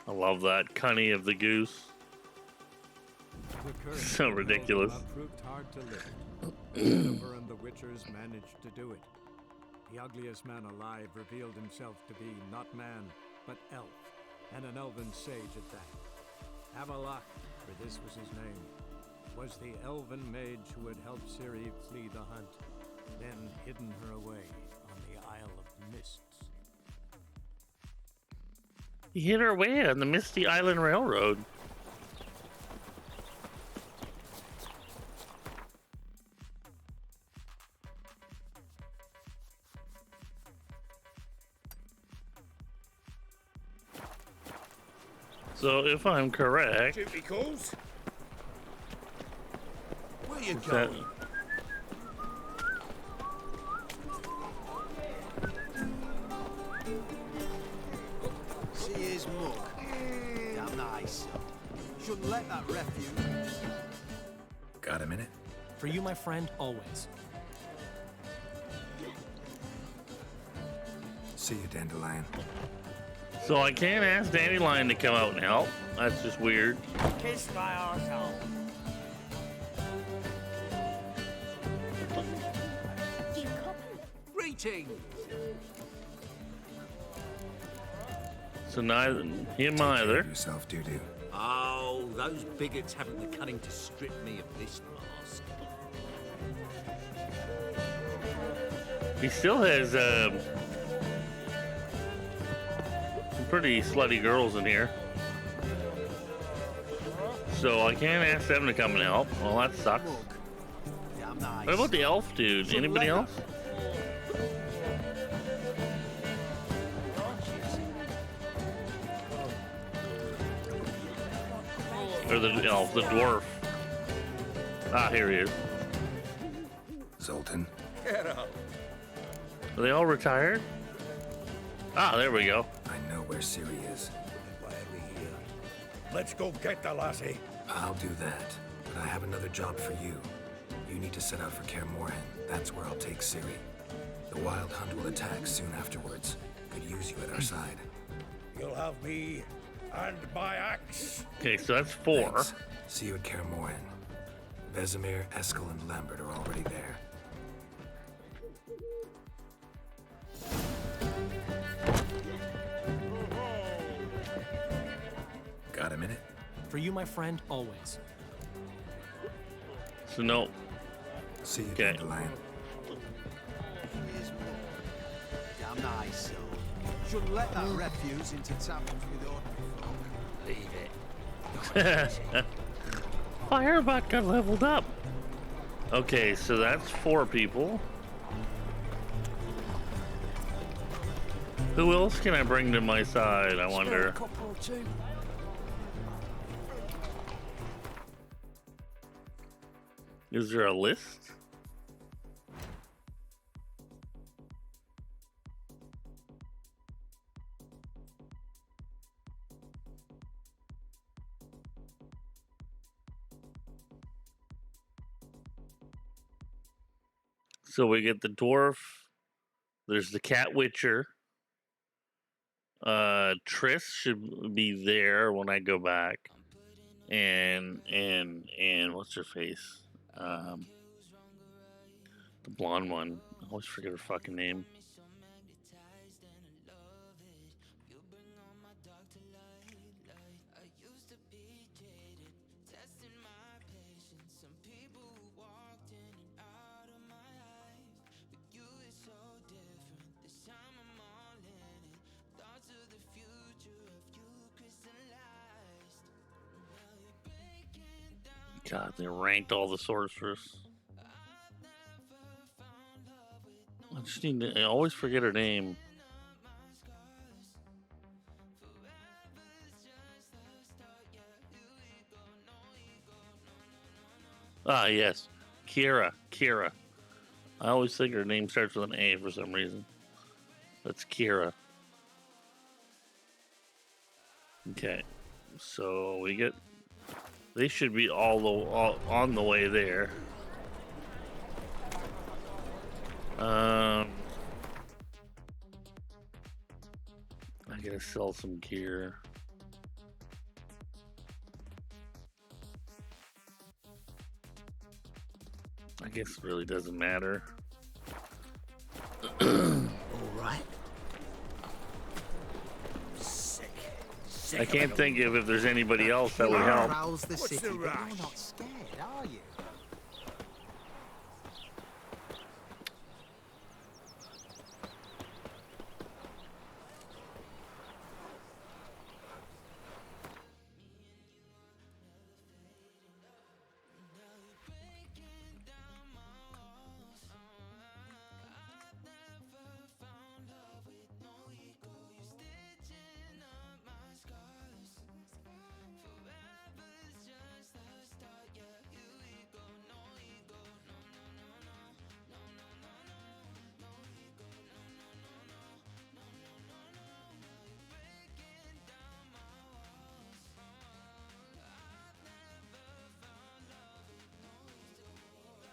I love that cunny of the goose. So ridiculous. Proved hard to lift. Yennefer and the Witchers managed to do it. The ugliest man alive revealed himself to be not man, but elf, and an elven sage at that. Avalok, for this was his name, was the elven mage who had helped Ciri flee the hunt, then hidden her away on the Isle of Mists. He hid her away on the Misty Island Railroad. So if I'm correct, Where you that, going? See his mug. Damn nice. Shouldn't let that refuse. Got a minute? For you, my friend, always. See you, Dandelion. so I can't ask Dandelion to come out and help. That's just weird. Kiss my arsehole. Greetings. So neither him either. Yourself, doo-doo. Oh, those bigots haven't the cunning to strip me of this mask. He still has some pretty slutty girls in here. So I can't ask them to come and help. Well, that sucks. Damn nice. What about the elf dude? Anybody else? Or the elf, the dwarf. Ah, here he is. Zoltan. Get up. Are they all retired? Ah, there we go. I know where Ciri is. Let's go get the lassie. I'll do that, but I have another job for you. You need to set out for Kaer Morhen. That's where I'll take Ciri. The Wild Hunt will attack soon afterwards. Could use you at our side. You'll have me and my axe. Okay, so that's 4. Thanks. See you at Kaer Morhen. Vesemir, Eskel, and Lambert are already there. Got a minute? For you, my friend, always. So no. See you, Okay. Dandelion. Here's more. Damn nice. Shouldn't let that refuse into taverns with ordinary folk. Leave it. Firebot got leveled up. Okay, so that's 4 people. Who else can I bring to my side, I wonder? Is there a list? So we get the dwarf. There's the cat witcher. Triss should be there when I go back. And what's her face? The blonde one. I always forget her fucking name. God, they ranked all the sorcerers. I just need to. I always forget her name. Ah, yes. Kira. I always think her name starts with an A for some reason. That's Kira. Okay. So we get. They should be all on the way there. I gotta sell some gear. I guess it really doesn't matter. All right. Sick. I can't think of if there's anybody else that would help. Prowls the What's city, the but rush? you're not scared, are you?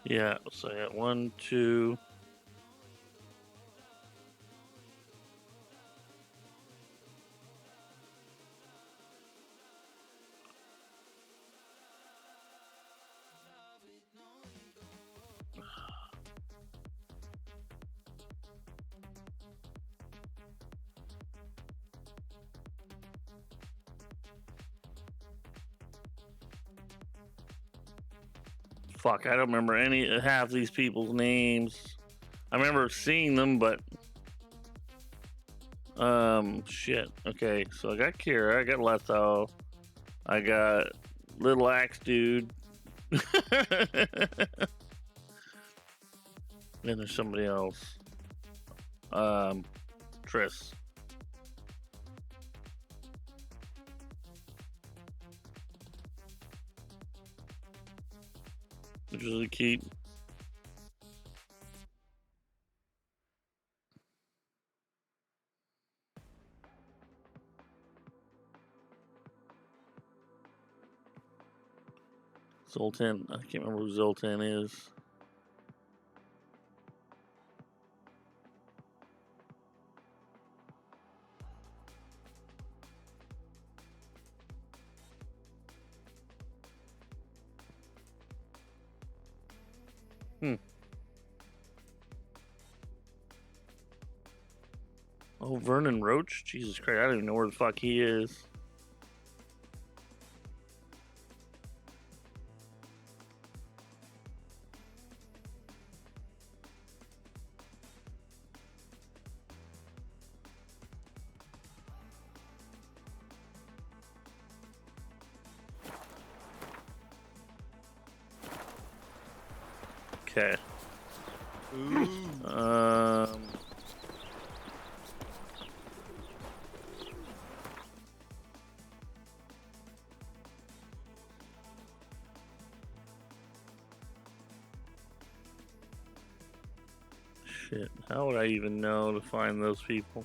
Yeah, so I got 1, 2. Fuck, I don't remember half these people's names. I remember seeing them, but shit. Okay, so I got Kira, I got Letho, I got Little Axe Dude. Then there's somebody else. Triss. Which is a keep. Zoltan, I can't remember who Zoltan is. Oh, Vernon Roach? Jesus Christ, I don't even know where the fuck he is. Okay. Shit, how would I even know to find those people?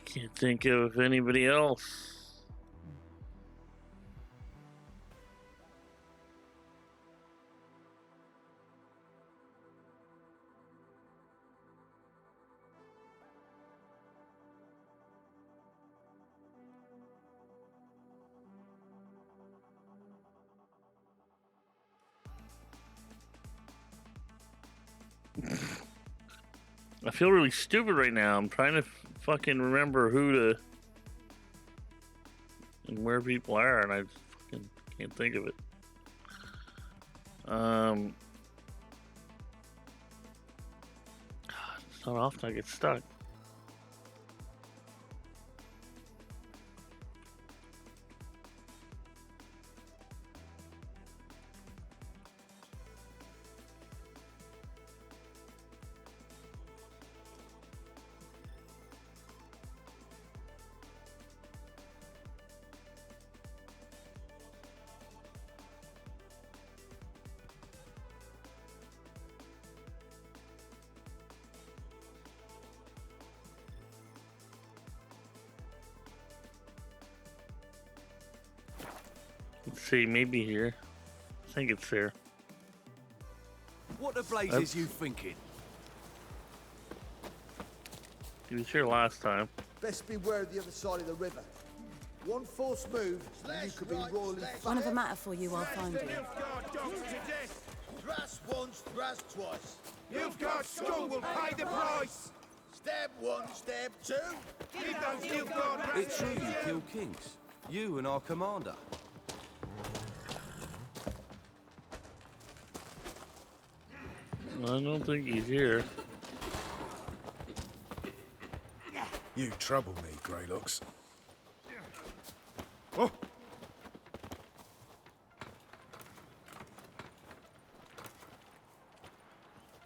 Can't think of anybody else. I feel really stupid right now. I'm trying to fucking remember who to and where people are, and I fucking can't think of it. It's not often I get stuck. Let's see, maybe here. I think it's there. What the blazes you thinking? He was here last time. Best beware of the other side of the river. One false move, and you could be royally Whenever matter for you, I'll find you. Thrust once, thrust twice. You've got skull will pay the price. Stab one, stab two. Give those Nilfgaard It's true you killed kings. You and our commander. I don't think he's here. You trouble me, Greylocks. Oh!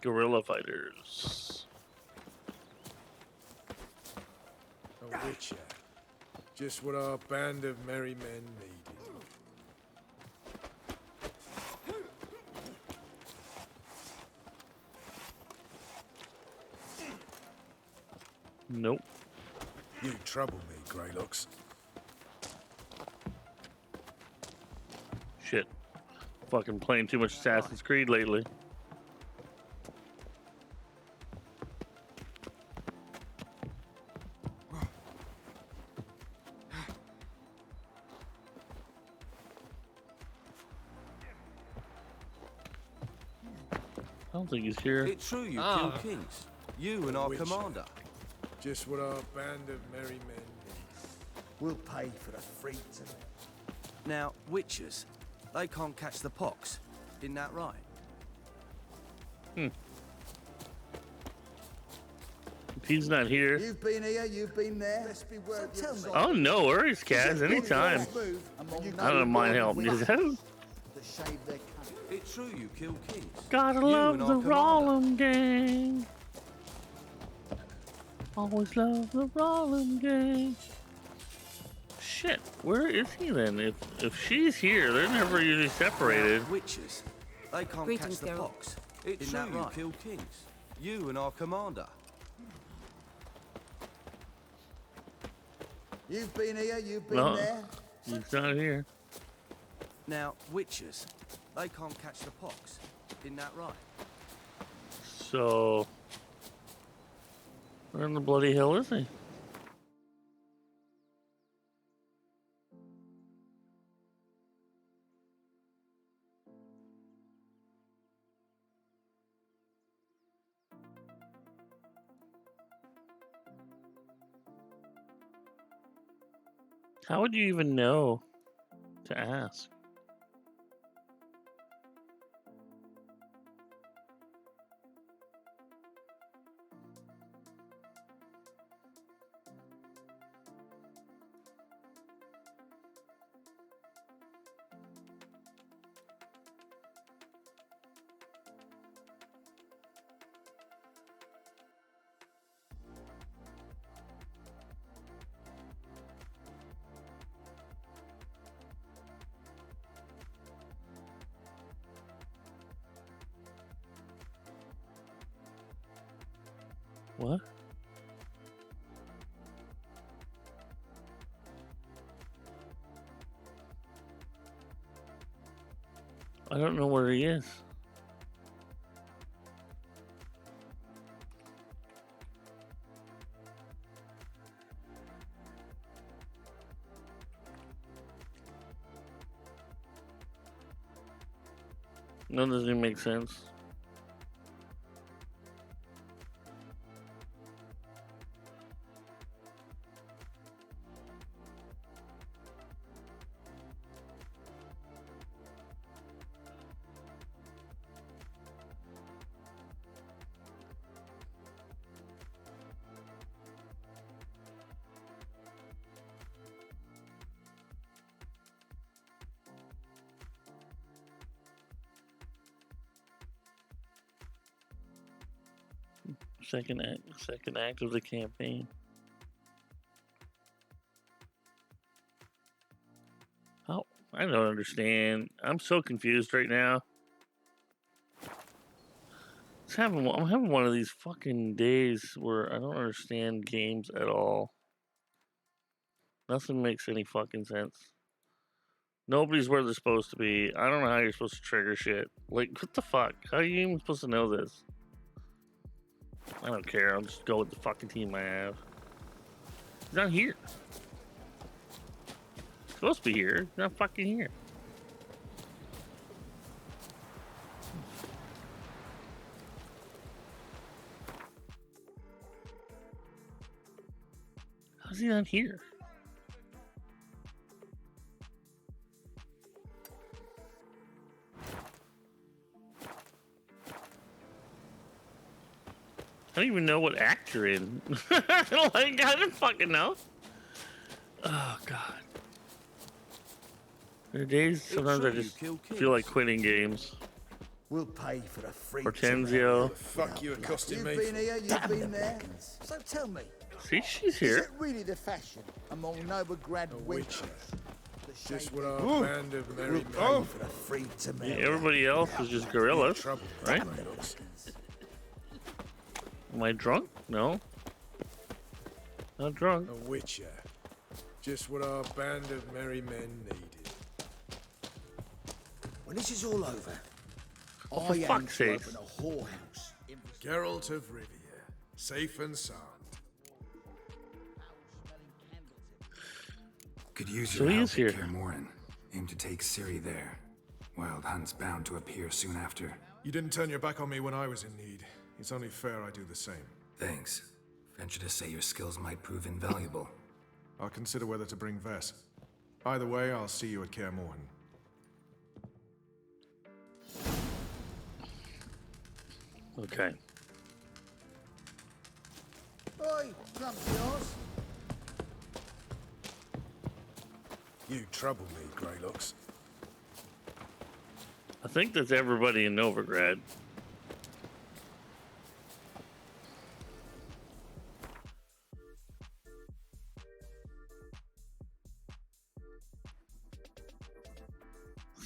Guerrilla fighters. A witcher. Just what our band of merry men needed. Nope. You trouble me, Greylocks. Shit. Fucking playing too much Assassin's Creed lately. I don't think he's here. It's true you killed kings. You and our commander. Just what our band of merry men need. We'll pay for the freaks of it. Now, witchers, they can't catch the pox. Isn't that right? If he's not here. You've been here, you've been there. Best beware of the other side. Oh, no worries, Kaz. Anytime. I don't mind helping you. To shave their cunt. It's true you killed kings. Gotta You love and the our commander. Rollum gang. Always love the Rollum gang. Shit, where is he then? If she's here, they're never usually separated. Now, witchers, they can't Greetings, catch the Geralt. pox. It's Isn't true that you right? killed kings. You and our commander. You've been here, you've been No, there. he's not here. Now, witchers, they can't catch the pox. Isn't that right? So, where in the bloody hell is he? How would you even know to ask? What? I don't know where he is. That doesn't even make sense. Second act of the campaign. Oh, I don't understand. I'm so confused right now. I'm having one of these fucking days where I don't understand games at all. Nothing makes any fucking sense. Nobody's where they're supposed to be. I don't know how you're supposed to trigger shit. Like, what the fuck? How are you even supposed to know this? I don't care. I'll just go with the fucking team I have. He's not here. He's supposed to be here. He's not fucking here. How's he not here? I don't even know what act you're in. I don't fucking know. Oh, God. There are days sometimes I just feel like quitting games. We'll pay for the free. Hortensio. Fuck you accosting me. You've been here, you've been there. So tell me, See, she's is here. it really the fashion among Novigrad witches? Just what our band of merry men. For the free to Yeah, everybody else is just gorillas, right? Am I drunk? No. Not drunk. A witcher. Just what our band of merry men needed. When this is all over, Oh, for I aim fuck's to sake. open a whorehouse. Geralt of Rivia. Safe and sound. Could use So your he help is here. at Kaer Morhen. Aim to take Ciri there. Wild Hunt's bound to appear soon after. You didn't turn your back on me when I was in need. It's only fair I do the same. Thanks. Venture to say your skills might prove invaluable. I'll consider whether to bring Vess. Either way, I'll see you at Kaer Morhen. Okay. Oi, clumsy horse. You trouble me, Greylocks. I think that's everybody in Novigrad.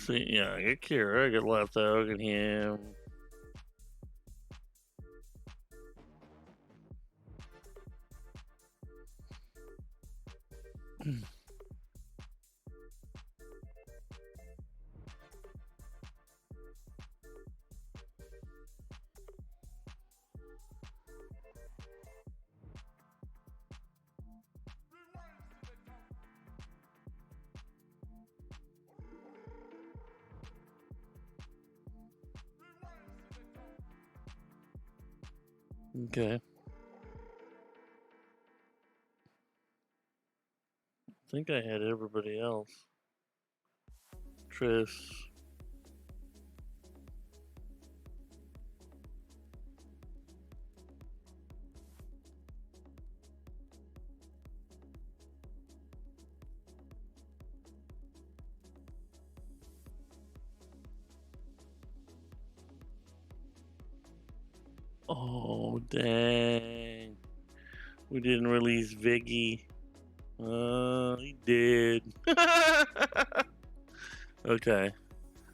See, yeah, I get Kira, I get Lethog and him. Okay. think I had everybody else. Triss. Oh, dang. We didn't release Viggy. He did. Okay.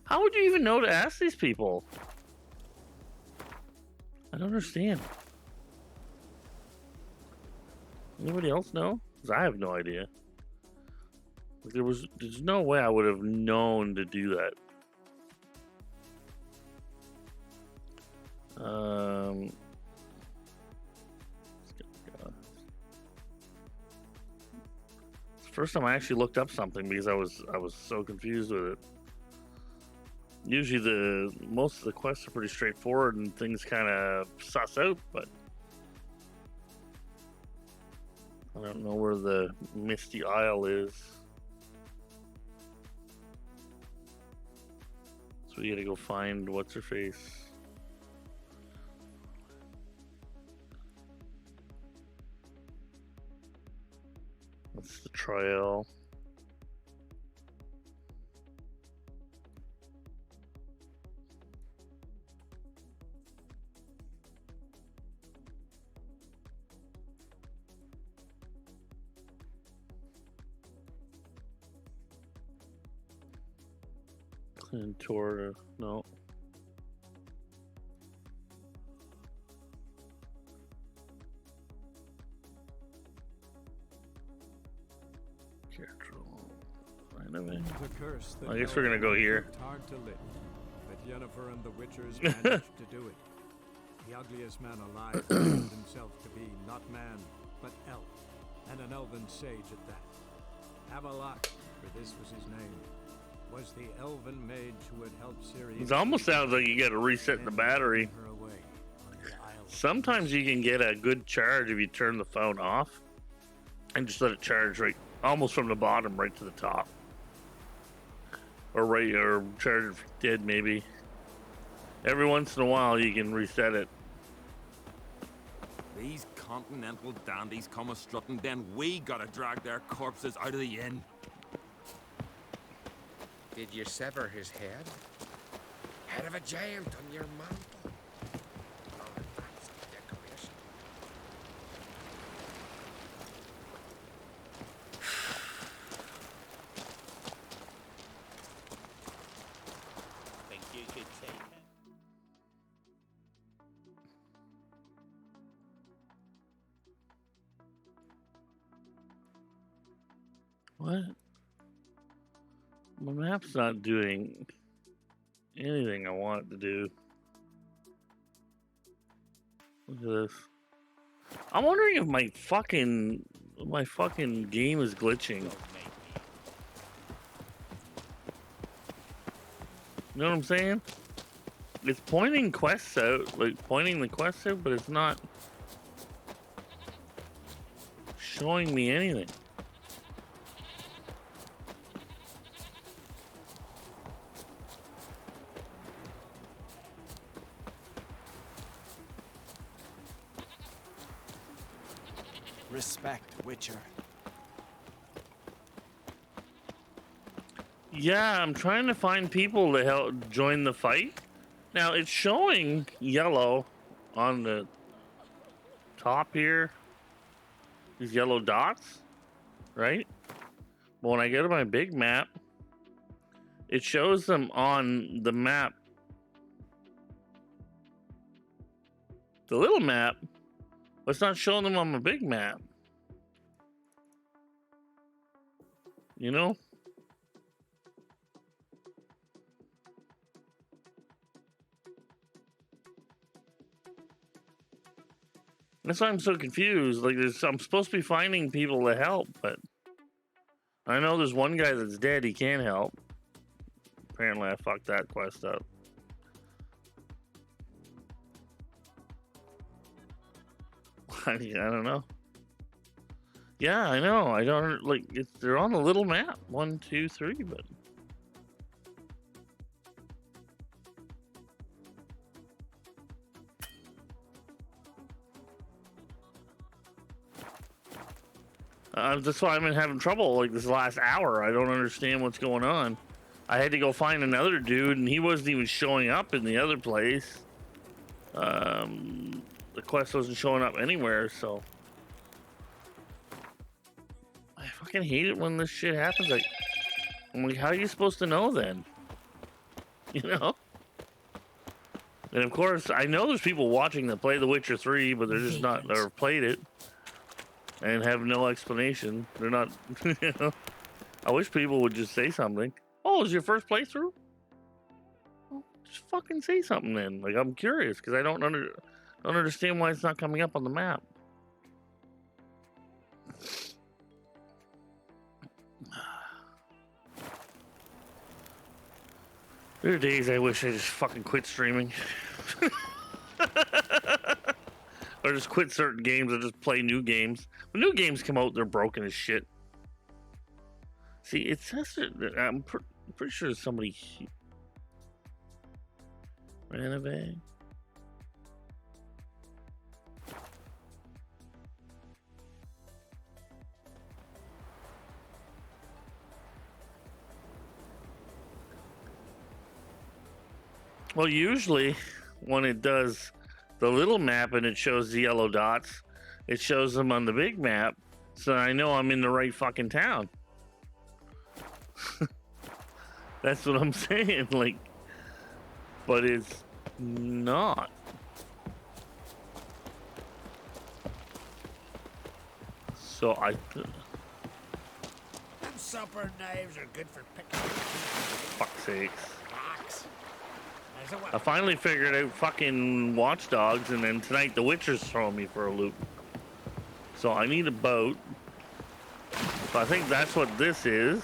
How would you even know to ask these people? I don't understand. Anybody else know? Because I have no idea. Like there's no way I would have known to do that. First time I actually looked up something because I was so confused with it. Usually most of the quests are pretty straightforward and things kind of suss out, but I don't know where the Misty Isle is. So we gotta go find what's her face. That's the trail. Clean tour, no. The curse that I guess we're gonna go here. proved hard to lift, but Yennefer and the Witchers managed to do it. The ugliest man alive revealed himself to be not man, but elf, and an elven sage at that. Avalok, for this was his name, was the elven mage who had helped Sirius. It almost sounds like you gotta reset the battery. Sometimes you can get a good charge if you turn the phone off and just let it charge right almost from the bottom right to the top. Or charge it dead maybe. Every once in a while you can reset it. These continental dandies come a strutting, then we gotta drag their corpses out of the inn. Did you sever his head? Head of a giant on your mantle. Oh, that's a decoration. Think you could take it? What? My map's not doing anything I want it to do. Look at this. I'm wondering if my fucking game is glitching. You know what I'm saying? It's pointing quests out, like pointing the quests out, but it's not showing me anything. Respect, Witcher. Yeah, I'm trying to find people to help join the fight. Now it's showing yellow on the top here. These yellow dots, right? But when I go to my big map, it shows them on the map. The little map, but it's not showing them on my big map. You know? That's why I'm so confused. Like, I'm supposed to be finding people to help, but I know there's one guy that's dead. He can't help. Apparently, I fucked that quest up. I don't know. Yeah, I know. I don't like. They're on a little map. 1, 2, 3, but. That's why I've been having trouble like this last hour. I don't understand what's going on. I had to go find another dude, and he wasn't even showing up in the other place. The quest wasn't showing up anywhere, so I fucking hate it when this shit happens. Like, I'm like, how are you supposed to know then? You know? And of course, I know there's people watching that play The Witcher 3, but they're just not, or played it and have no explanation. They're not, you know. I wish people would just say something. Oh, is your first playthrough? Well, just fucking say something then. Like, I'm curious because I don't understand why it's not coming up on the map. There are days I wish I just fucking quit streaming. Or just quit certain games or just play new games. When new games come out, they're broken as shit. See, it says that I'm pretty sure somebody ran away. Well, usually when it does the little map and it shows the yellow dots, it shows them on the big map, so I know I'm in the right fucking town. That's what I'm saying, like, but it's not. So Them supper knives are good for picking. Fuck's sakes. Rocks. I finally figured out fucking WatchDogs, and then tonight The Witcher's throwing me for a loop. So I need a boat. So I think that's what this is.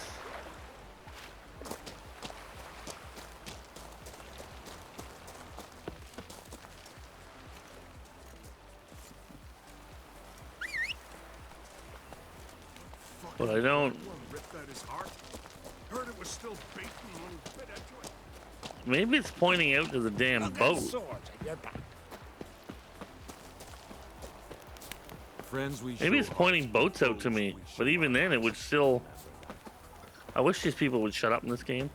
But I don't. Ripped out his heart. Heard it was still beating when he bit into it. Maybe it's pointing out to the damn boat. Friends, Maybe it's pointing boats out to me, but even then it would still. I wish these people would shut up in this game.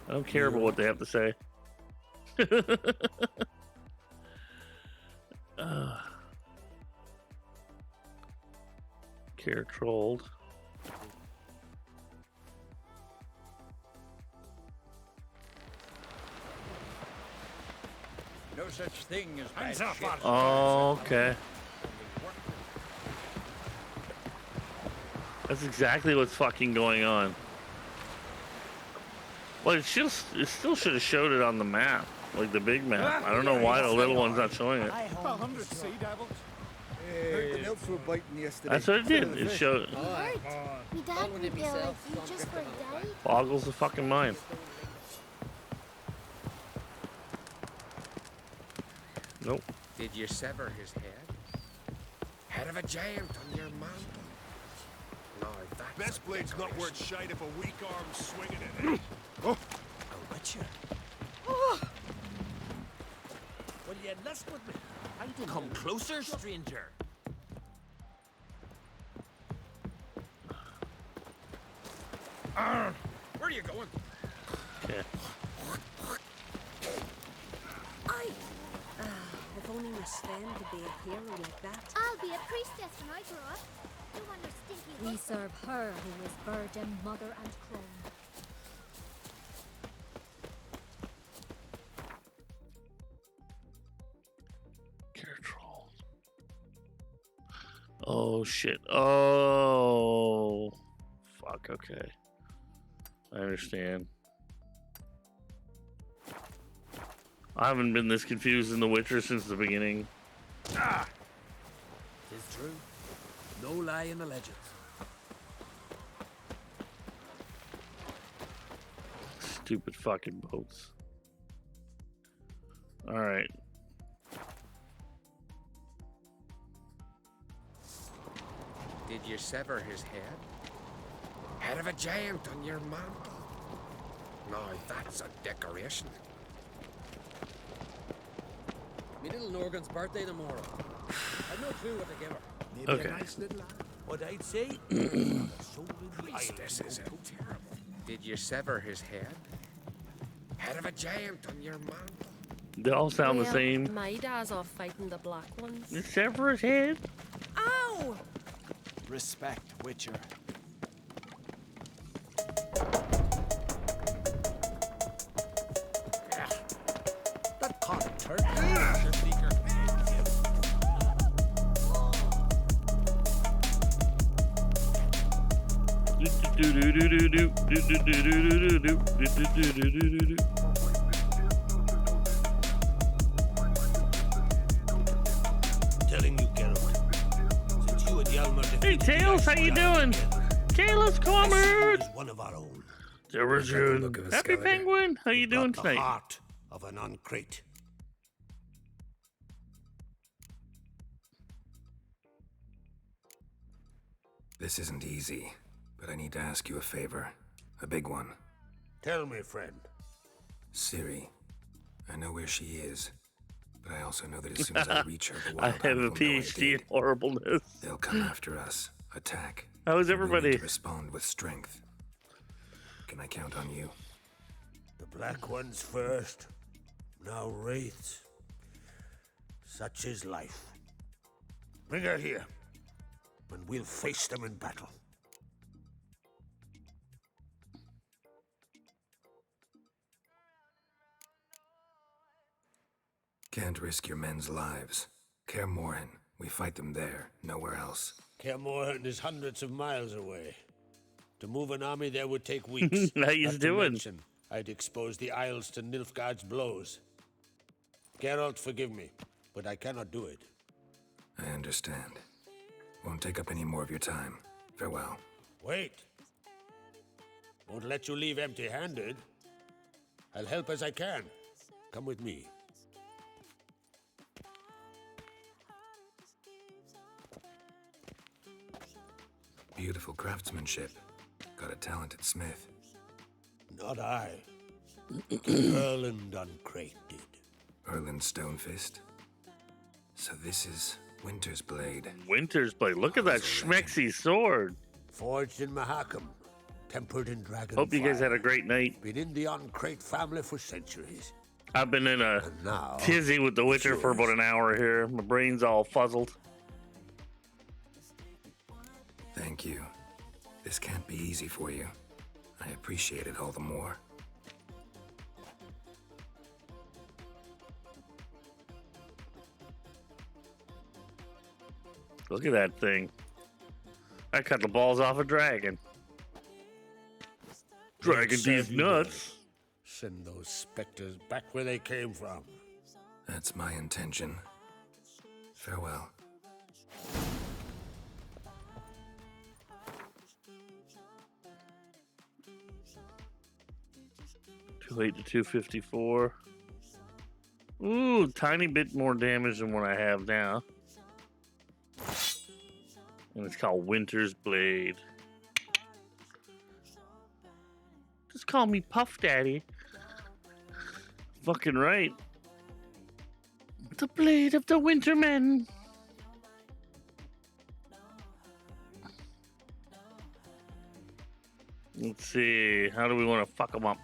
I don't care about what they have to say. Care trolled. No such thing as bad shit. Oh, okay. That's exactly what's fucking going on. Well, it still should have showed it on the map, like the big map. I don't know why the little one's not showing it. 100 sea devils. Heard the nymphs were biting yesterday. That's what it did. It showed. My dad would be like you just for a day. Boggles the fucking mind. Nope. Did you sever his head? Head of a giant on your mantle. No, that's Best blade's not worth shite if a weak arm's swinging it. Oh, a witcher. Oh. Will you list with me? Come closer, stranger. Where are you going? Okay. If only my Sven could be a hero like that. I'll be a priestess when I grow up. You want her stinky We serve her who is virgin, mother, and crone. Care troll. Oh shit. Oh. Fuck. Okay. I understand. I haven't been this confused in The Witcher since the beginning. Ah! 'Tis true. No lie in the legends. Stupid fucking boats. Alright. Did you sever his head? Head of a giant on your mantle. Now that's a decoration. Me little Norgan's birthday tomorrow. I've no clue what to give her. Maybe Okay. a nice little animal. What I'd say? Priestess is it? Did you sever his head? Head of a giant on your mantle. They all sound the same. My dad's off fighting the black ones. Is sever his head? Ow! Respect, Witcher. That can't turn you, speaker. Telling you, Geralt. Since you and Hjalmar Hey, Tails, how you doing? Tails Comer. one of our own. Happy Penguin. How you doing The tonight? heart of an uncrate. This isn't easy, but I need to ask you a favor. A big one. Tell me, friend. Ciri. I know where she is, but I also know that as soon as I reach her, the I Wild have Hunt a will know I PhD did. in horribleness. They'll come after us, attack. How is and we'll need everybody? to respond with strength. Can I count on you? The Black Ones first, now Wraiths. Such is life. Bring her here, and we'll face them in battle. Can't risk your men's lives. Kaer Morhen, we fight them there, nowhere else. Kaer Morhen is hundreds of miles away. To move an army there would take weeks. How you Not to doing? mention, I'd expose the Isles to Nilfgaard's blows. Geralt, forgive me, but I cannot do it. I understand. Won't take up any more of your time. Farewell. Wait. Won't let you leave empty-handed. I'll help as I can. Come with me. Beautiful craftsmanship. Got a talented smith. Not I. Erland Uncrate did. Erland Stonefist. So this is Winter's Blade. Winter's Blade. Look at that schmexy sword. Forged in Mahakam. Tempered in dragon Hope you guys fire. had a great night. Been in the Uncrate family for centuries. I've been in a now, tizzy with The Witcher for about an hour here. My brain's all fuzzled. Thank you. This can't be easy for you. I appreciate it all the more. Look at that thing. I cut the balls off a dragon. Dragon these nuts. Send those specters back where they came from. That's my intention. Farewell. .208 to 254. Ooh, tiny bit more damage than what I have now. And it's called Winter's Blade. Just call me Puff Daddy. Fucking right. The blade of the Wintermen. Let's see. How do we want to fuck them up?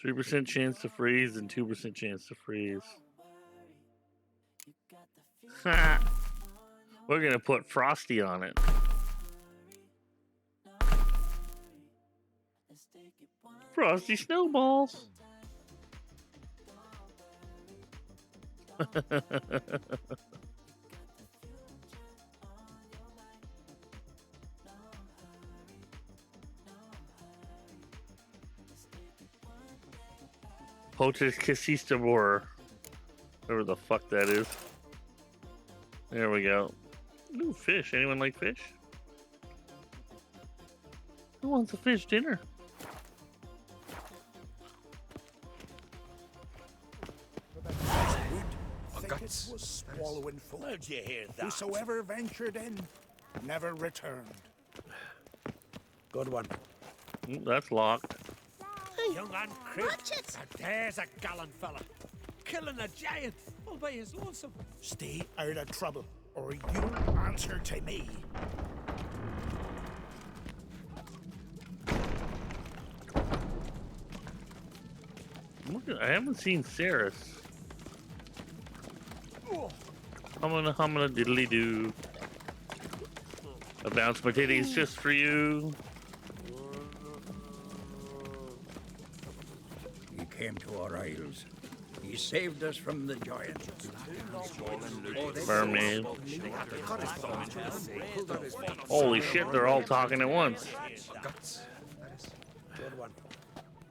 %3 chance to freeze and 2% chance to freeze. We're gonna put Frosty on it. Frosty snowballs. Potus Kisistabor. Whatever the fuck that is. There we go. Ooh, fish. Anyone like fish? Who wants a fish dinner? Guts. Was swallowing folk. Where'd you hear that? Whosoever ventured in never returned. Good one. Ooh, that's locked. Young and Watch it! There's a gallant fella. Killing a giant all by his lonesome. Stay out of trouble, or you answer to me. I haven't seen Ceres. Humana diddly doo. I bounce my titties just for you. You came to our isles. You saved us from the giants. Mermaid. Holy shit, they're all talking at once. Good one.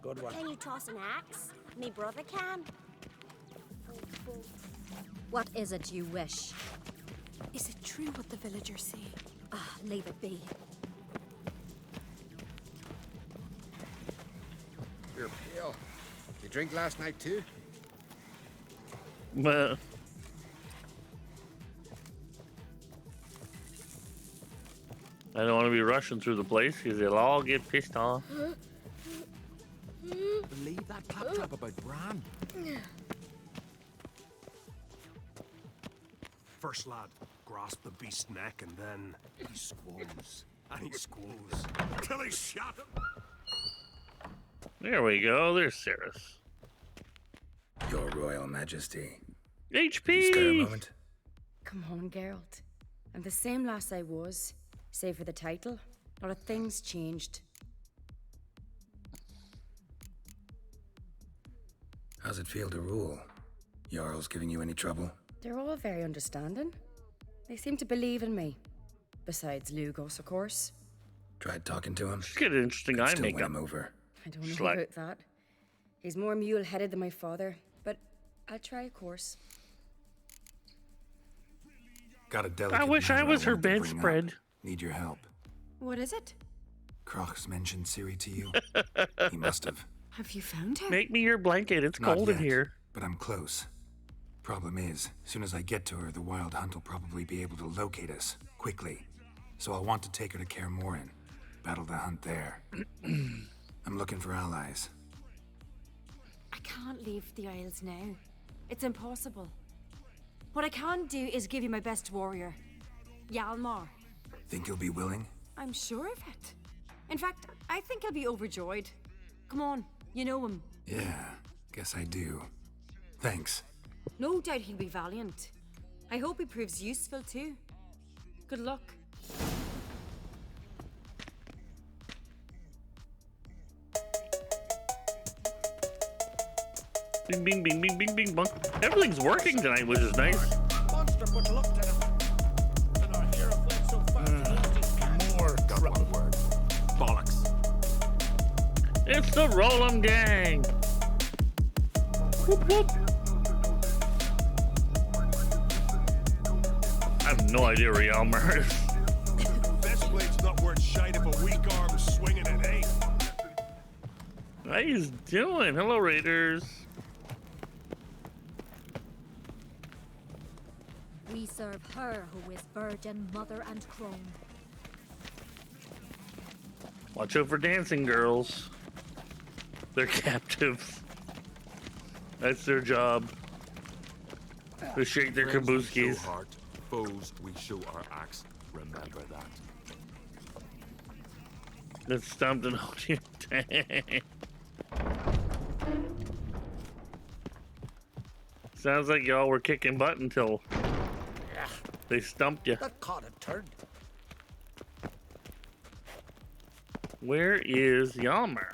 Good one. Can you toss an axe? Me brother can. What is it you wish? Is it true what the villagers say? Ah, leave it be. You're pale. You drink last night too? But I don't want to be rushing through the place because they'll all get pissed off. Believe that claptrap about Bran. First lad, grasp the beast's neck and then he squoze. And he squoze. Till he shot him. There we go. There's Ceres. Your Royal Majesty. HP! You spare a moment? Come on, Geralt. I'm the same lass I was, save for the title. A lot of things changed. How's it feel to rule? Jarl's giving you any trouble? They're all very understanding. They seem to believe in me. Besides Lugos, of course. Tried talking to him? Get an interesting eye Still makeup. win him over. I don't know about that. He's more mule-headed than my father, but I'll try, of course. Got a delicate I wish I matter was her wanted to bring bedspread. up. Need your help. What is it? Kroch's mentioned Ciri to you? He must have. Have you found her? Make me your blanket. It's Not cold in yet, here. But I'm close. Problem is, soon as I get to her, the Wild Hunt will probably be able to locate us quickly. So I'll want to take her to Kaer Morhen. Battle the hunt there. I'm looking for allies. I can't leave the Isles now. It's impossible. What I can do is give you my best warrior, Hjalmar. Think you'll be willing? I'm sure of it. In fact, I think he'll be overjoyed. Come on, you know him. Yeah, guess I do. Thanks. No doubt he'll be valiant. I hope he proves useful too. Good luck. Bing, bing, bing, bing, bing, bing, bong. Everything's working tonight, which is nice. Monster put looked at him. And our hero fled so fast he lost his more trouble. Bollocks. It's the Roll'em Gang. Whoop, whoop. I have no idea where Hjalmar is. Best blade's not worth shite if a weak arm's swinging it, eh? How you doing? Hello, Raiders. We serve her who is virgin, mother, and crone. Watch out for dancing girls. They're captives. That's their job. To shake their Friends we kabuskis. show heart, foes we show our axe. Remember that. That's stumped and hold you down. Sounds like y'all were kicking butt until they stumped you. That caught a turd. Where is Hjalmar?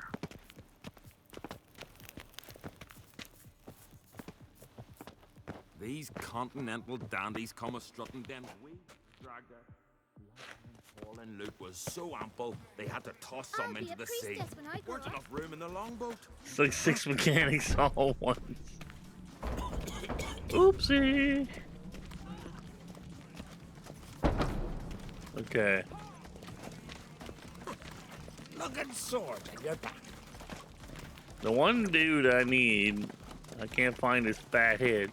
These continental dandies come a strutting, then we dragged our fallen loot was so ample they had to toss some into the sea. Weren't enough room in the longboat. It's like 6 mechanics all at once. Oopsie. Okay. Looking sword in your back. The one dude I need, I can't find his fat head.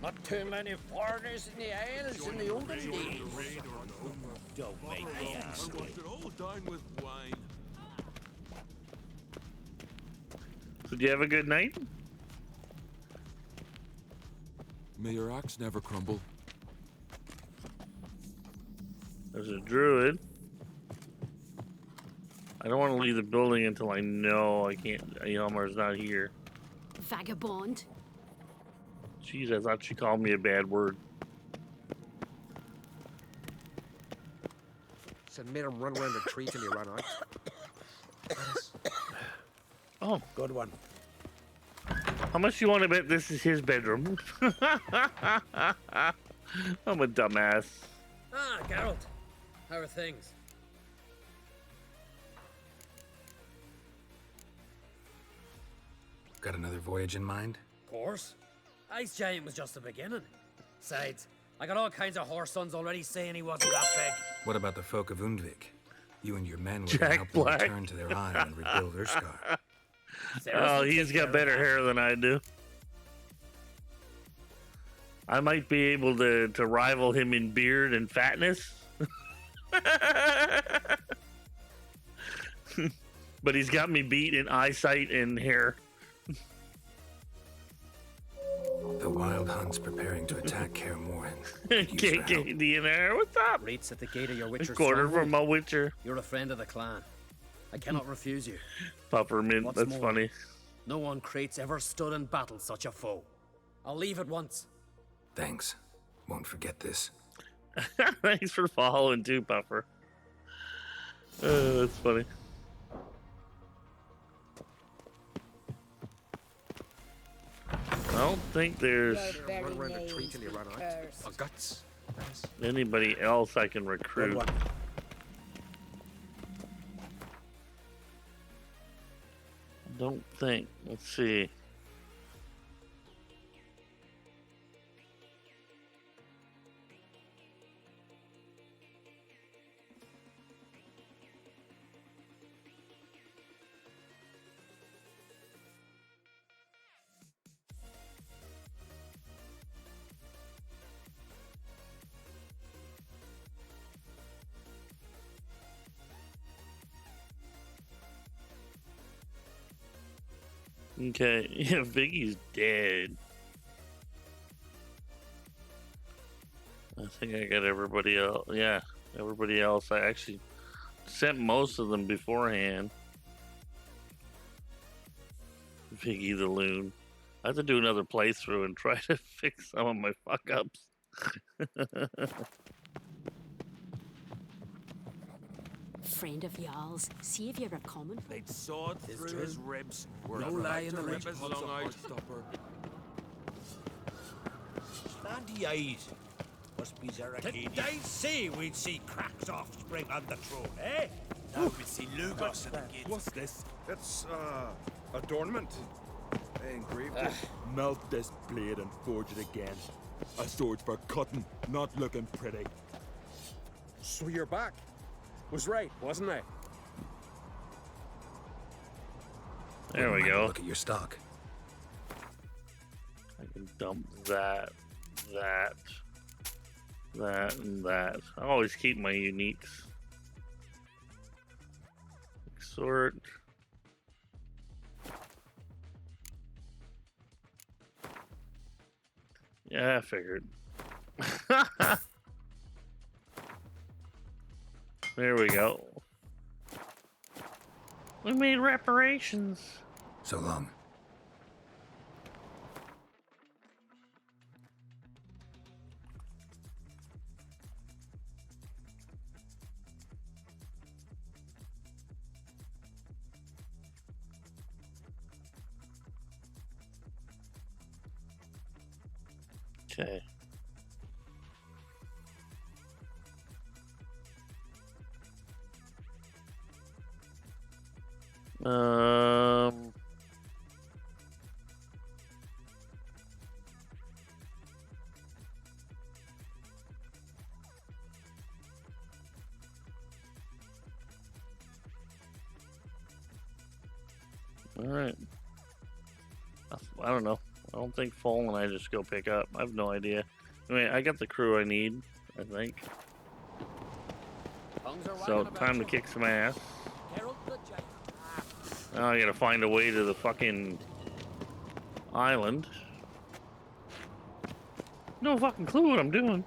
Not too many foreigners in the Isles in the olden days. Don't make me ask. all down with wine. So did you have a good night? May your axe never crumble. There's a druid. I don't want to leave the building until I know I can't. Yelmar's not here. Vagabond. Jeez, I thought she called me a bad word. Said made him run around the tree till he ran out. Oh, good one. How much do you want to bet this is his bedroom? I'm a dumbass. Ah, Geralt. How are things? Got another voyage in mind? Of course. Ice Giant was just the beginning. Besides, I got all kinds of horse sons already saying he wasn't that big. What about the folk of Undvik? You and your men would Jack help them Black. return to their isle and rebuild their scar. Oh, he's got better hair than I do. I might be able to rival him in beard and fatness. But he's got me beat in eyesight and hair. The wild hunt's preparing to attack Kaer Morhen. KKD in there. What's up? Rates at the gate of your A Witcher's quarter stronghold. from my Witcher. You're a friend of the clan. I cannot refuse you. Puffermint, What's that's more, funny. No one Krait's ever stood in battle such a foe. I'll leave at once. Thanks. Won't forget this. Thanks for following too, Puffer. That's funny. I don't think there's Run around the tree till he ran out. Oh, guts. anybody else I can recruit. one. Don't think. Let's see. Okay, yeah, Viggie's dead. I think I got everybody else. Yeah, everybody else. I actually sent most of them beforehand. Viggie the Loon. I have to do another playthrough and try to fix some of my fuck ups. Friend of y'all's, see if you're a coming. They'd sawed through his ribs. No lie in the rib rib his pots lung of out. Heartstopper. Standy eyes. Must be Zarakadia. Did I say we'd see cracks offspring on the throne, eh? Now we'd see Lugos at the gate. What's this? It's, adornment. They engraved it. Melt this blade and forge it again. A sword for cutting, not looking pretty. So you're back. Was right, wasn't I? There we Wouldn't mind a go. Look at your stock. I can dump that, and that. I always keep my uniques. Sort. Yeah, I figured. There we go. We made reparations. So long. Okay. Alright. I don't know. I don't think Fallen I just go pick up. I have no idea. Anyway, I got the crew I need, I think. So, time to kick some ass. Now I gotta find a way to the fucking island. No fucking clue what I'm doing.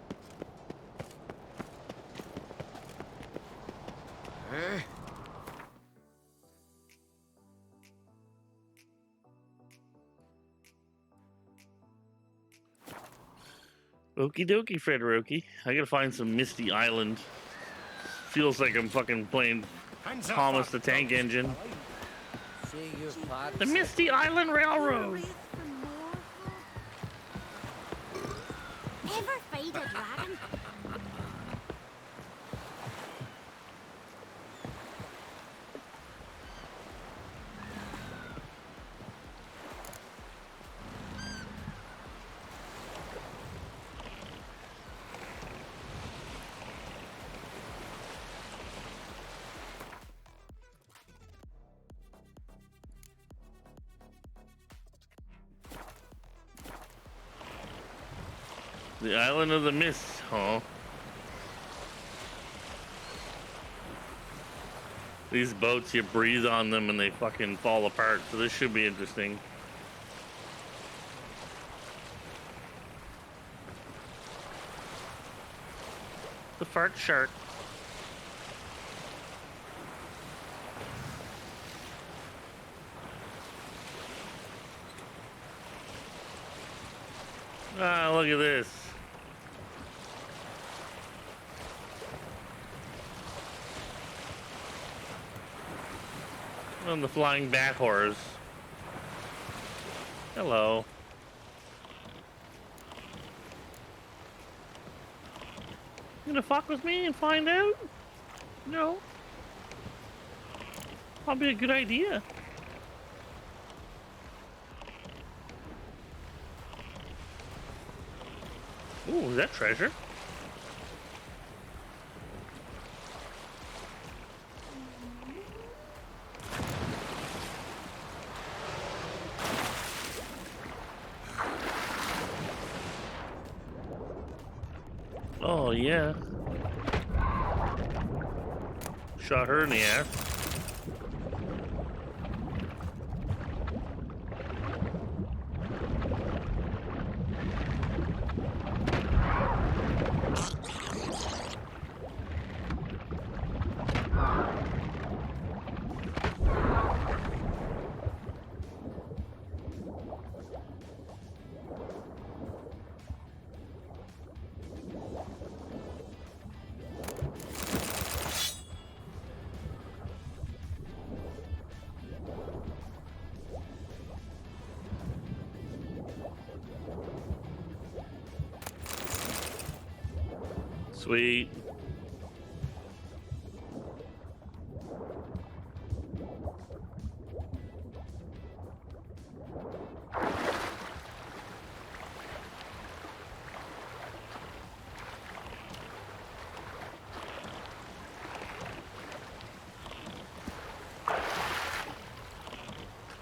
Okie dokie, Fredericky. I gotta find some Misty Island. Feels like I'm fucking playing Thomas the Tank Engine. The Misty Island Railroad. Ever fight a dragon? The Island of the Mist, huh? These boats, you breathe on them and they fucking fall apart, so this should be interesting. The fart shark. Ah, look at this. On the flying bat horse. Hello. You gonna fuck with me and find out? No. Probably a good idea. Ooh, is that treasure? Oh, yeah. Shot her in the ass. Sweet.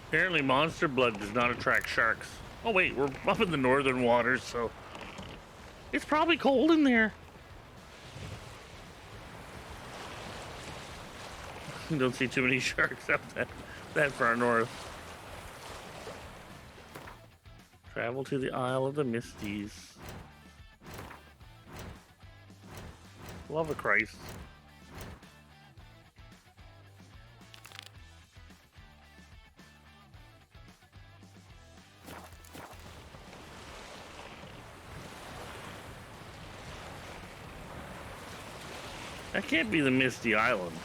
Apparently monster blood does not attract sharks. Oh wait, we're up in the northern waters, so it's probably cold in there. You don't see too many sharks up that far north. Travel to the Isle of the Misties. Love of Christ. That can't be the Misty Island.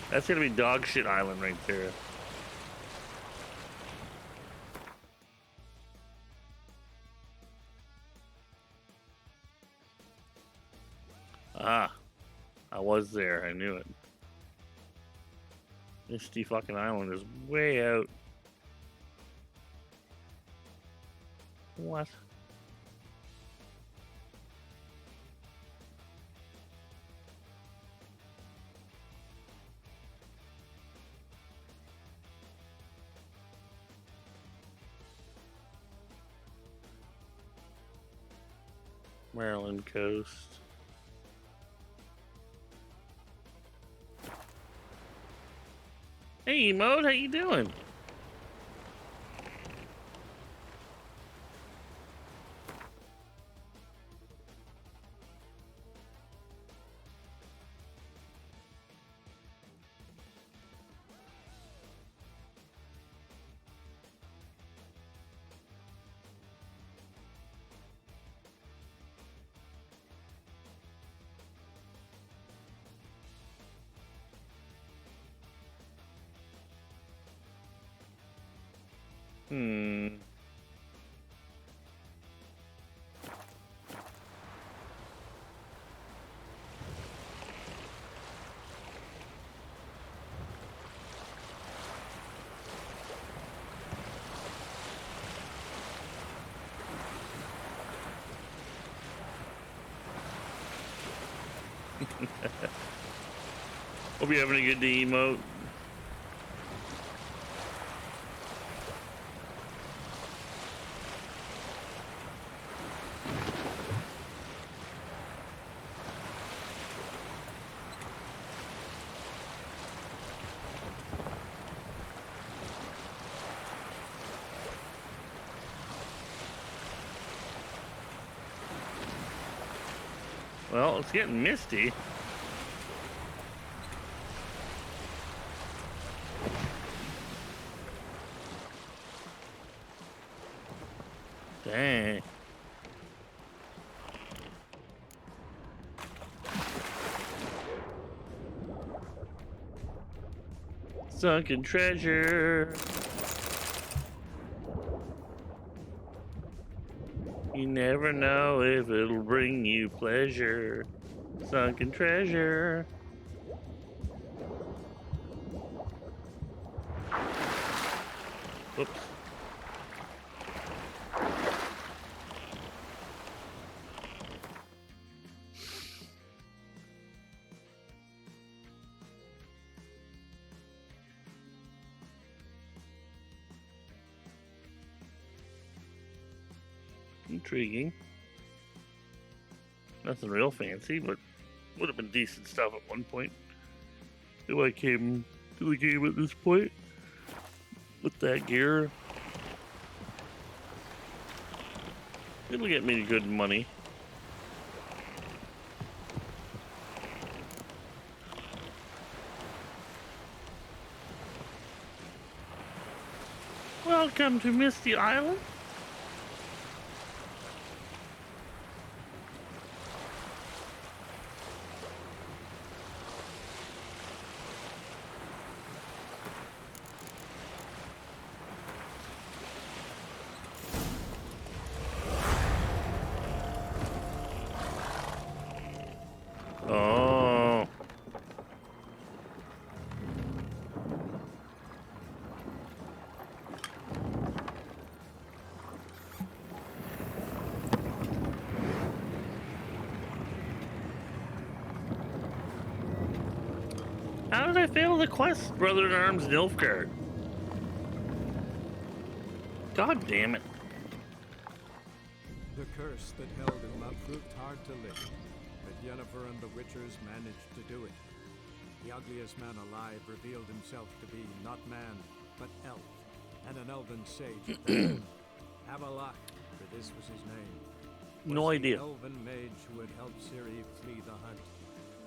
That's gonna be Dog Shit Island right there. Ah, I was there. I knew it. Misty fucking Island is way out. What? Maryland coast. Hey, Mode, how you doing? Hope you're having a good day, Emote. Well, it's getting misty. Dang. Sunken treasure. You never know if it'll bring you pleasure. Sunken treasure. Whoops. Intriguing. Nothing real fancy, but would have been decent stuff at one point. Till I came to the game at this point with that gear. It'll get me good money. Welcome to Misty Island. Oh. How did I fail the quest, Brother in Arms Nilfgaard? God damn it. The curse that held him up proved hard to lift, but Yennefer and the Witchers managed to do it. The ugliest man alive revealed himself to be not man, but elf, and an elven sage at that. Avalok, for this was his name. No Was idea. The elven mage who had helped Ciri flee the hunt,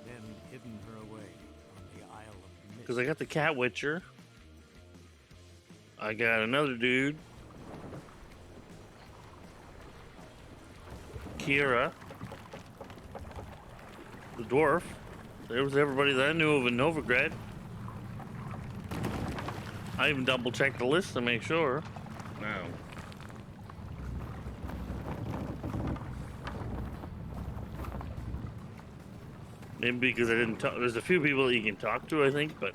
then hidden her away on the Isle of Mist. Because I got the Cat Witcher. I got another dude. Kira. The dwarf. There was everybody that I knew of in Novigrad. I even double checked the list to make sure. No. Maybe because I didn't talk. There's a few people that you can talk to, I think, but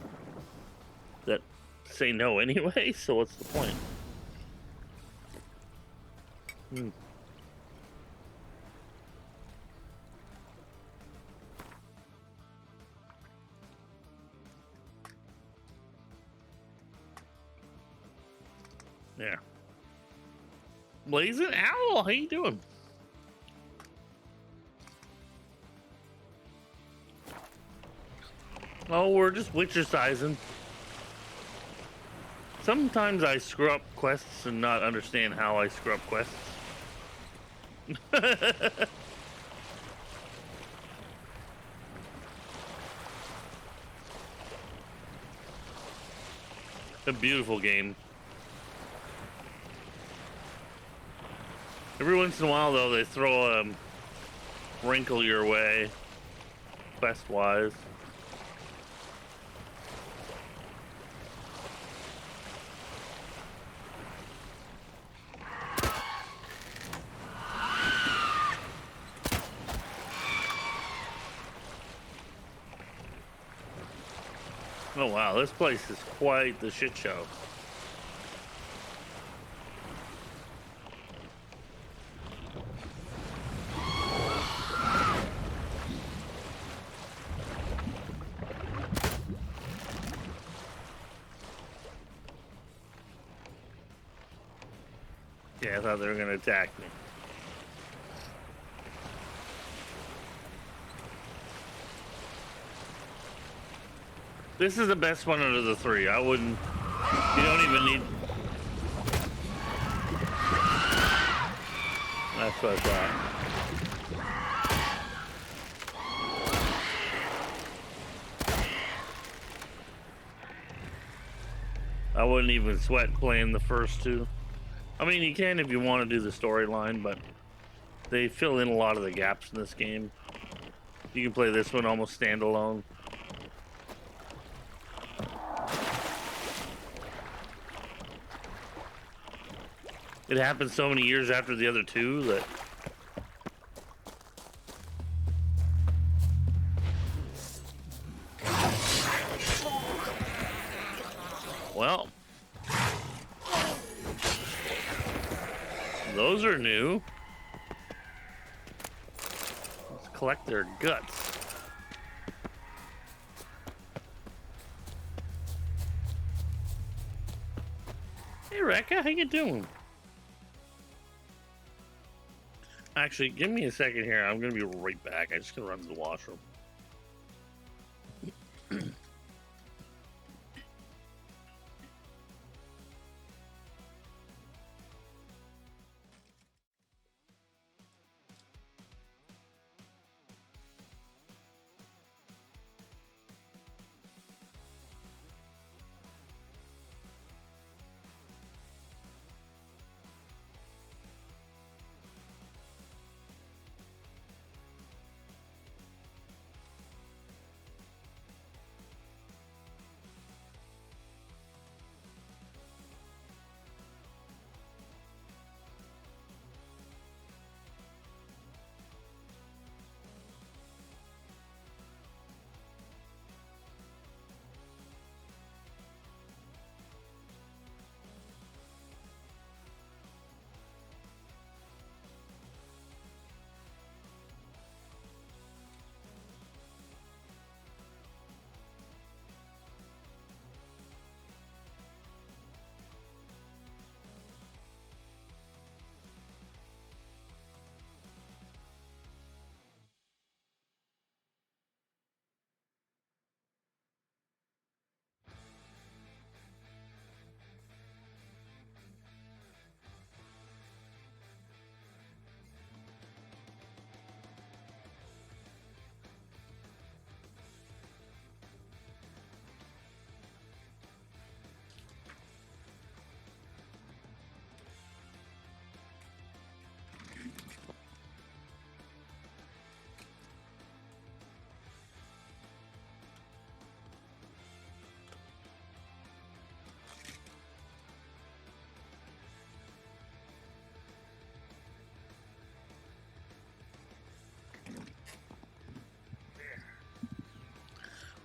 that say no anyway, so what's the point? Hmm. There. Blazing Owl, how you doing? Oh, we're just Witcher sizing. Sometimes I screw up quests and not understand how I screw up quests. A beautiful game. Every once in a while, though, they throw a wrinkle your way, quest-wise. Oh wow, this place is quite the shit show. Yeah, I thought they were gonna attack me. This is the best one out of the three. I wouldn't. You don't even need. That's what I thought. I wouldn't even sweat playing the first two. I mean, you can if you want to do the storyline, but they fill in a lot of the gaps in this game. You can play this one almost standalone. It happened so many years after the other two that... Well... Those are new. Let's collect their guts. Hey, Rekka, how you doing? Actually, give me a second here. I'm gonna be right back. I just gotta run to the washroom.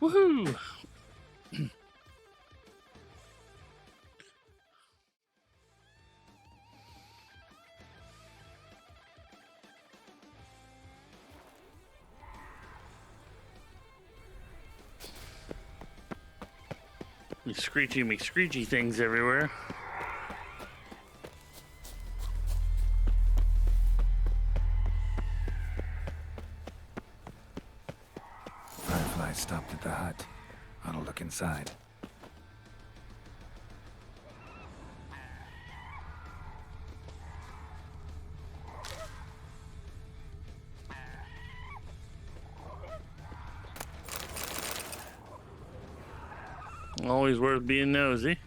Woohoo! these screechy McScreechy things everywhere. Firefly stopped at the hut. I'll look inside. Always worth being nosy.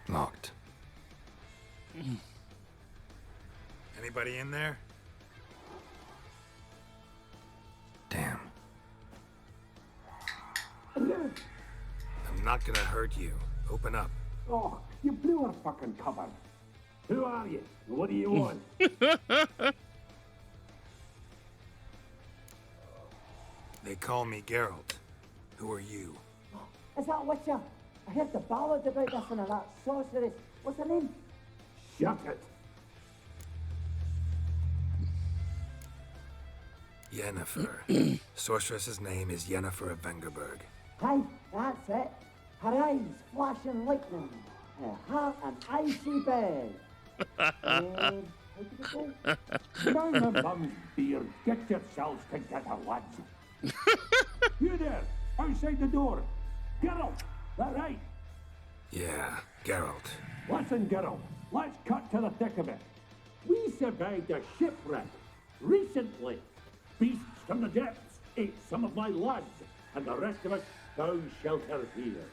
Locked. Anybody in there? Damn. I'm not gonna hurt you. Open up. Oh, you blew our fucking cover. Who are you? What do you want? They call me Geralt. Who are you? Is that Witcher? I heard the ballad about this and that sorceress. What's her name? Shut it. Yennefer. Sorceress's name is Yennefer of Vengerberg. Aye, that's it. Her eyes flashing lightning. Her heart an icy bed. How did it go? Down the mum's beard. Get yourselves together, lads. You there, outside the door. Geralt, that right? Yeah, Geralt. Listen, Geralt, let's cut to the thick of it. We survived a shipwreck recently. Beasts from the depths ate some of my lads, and the rest of us found shelter here.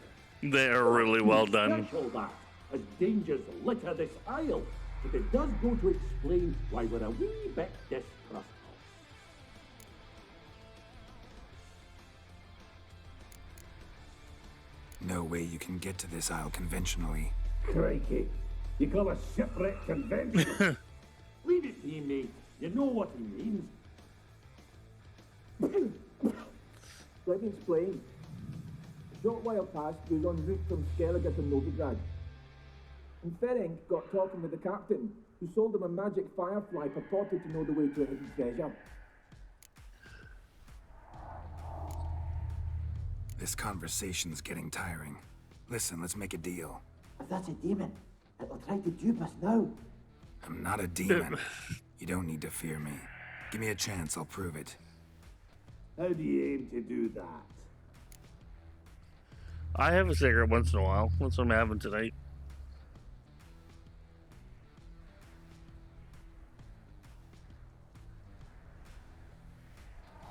They're really well done. Special that, as dangers litter this isle, but it does go to explain why we're a wee bit distrustful. No way you can get to this isle conventionally. Crikey, you call a shipwreck conventional? Leave it to you, mate. You know what he means. Let me explain. A short while past, we was en route from Skellige to Novigrad. And Ferenc got talking with the captain, who sold him a magic firefly purported to know the way to a hidden treasure. This conversation's getting tiring. Listen, let's make a deal. If that's a demon, it'll try to dupe us now. I'm not a demon. You don't need to fear me. Give me a chance, I'll prove it. How do you aim to do that? I have a cigarette once in a while. That's what I'm having tonight.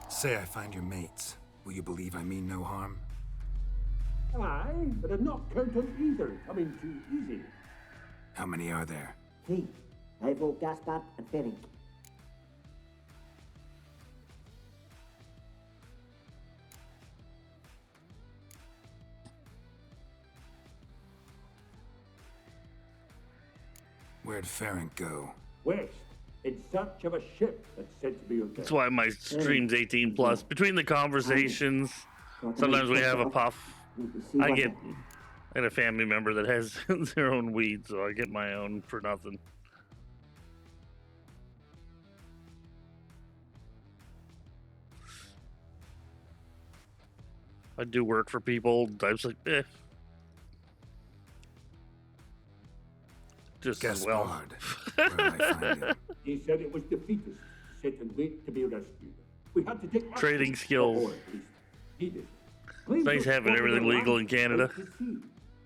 Say I find your mates. Will you believe I mean no harm? Aye, but I'm not count on either coming too easy. How many are there? 3. Ivo, Gaspard, and Ferenc. Where'd Ferenc go? West, in search of a ship that's said to be on That's why my stream's 18 plus. Between the conversations, sometimes we have a puff. I get a family member that has their own weed, so I get my own for nothing. I do work for people. I was like, just as well. Where will I find him? He said it was defeatist, set and wait to be rescued. We had to take Trading skills. He did. It's nice having everything legal in Canada.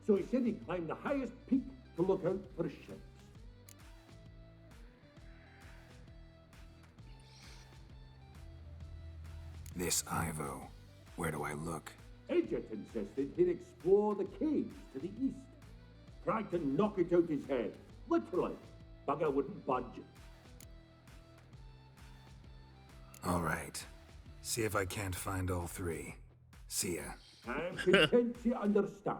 So he said he'd climb the highest peak to look out for ships. This Ivo. Where do I look? Edget insisted he'd explore the caves to the east. Tried to knock it out his head. Literally. Bugger wouldn't budge. All right. See if I can't find all 3. See ya. I'm content you understand.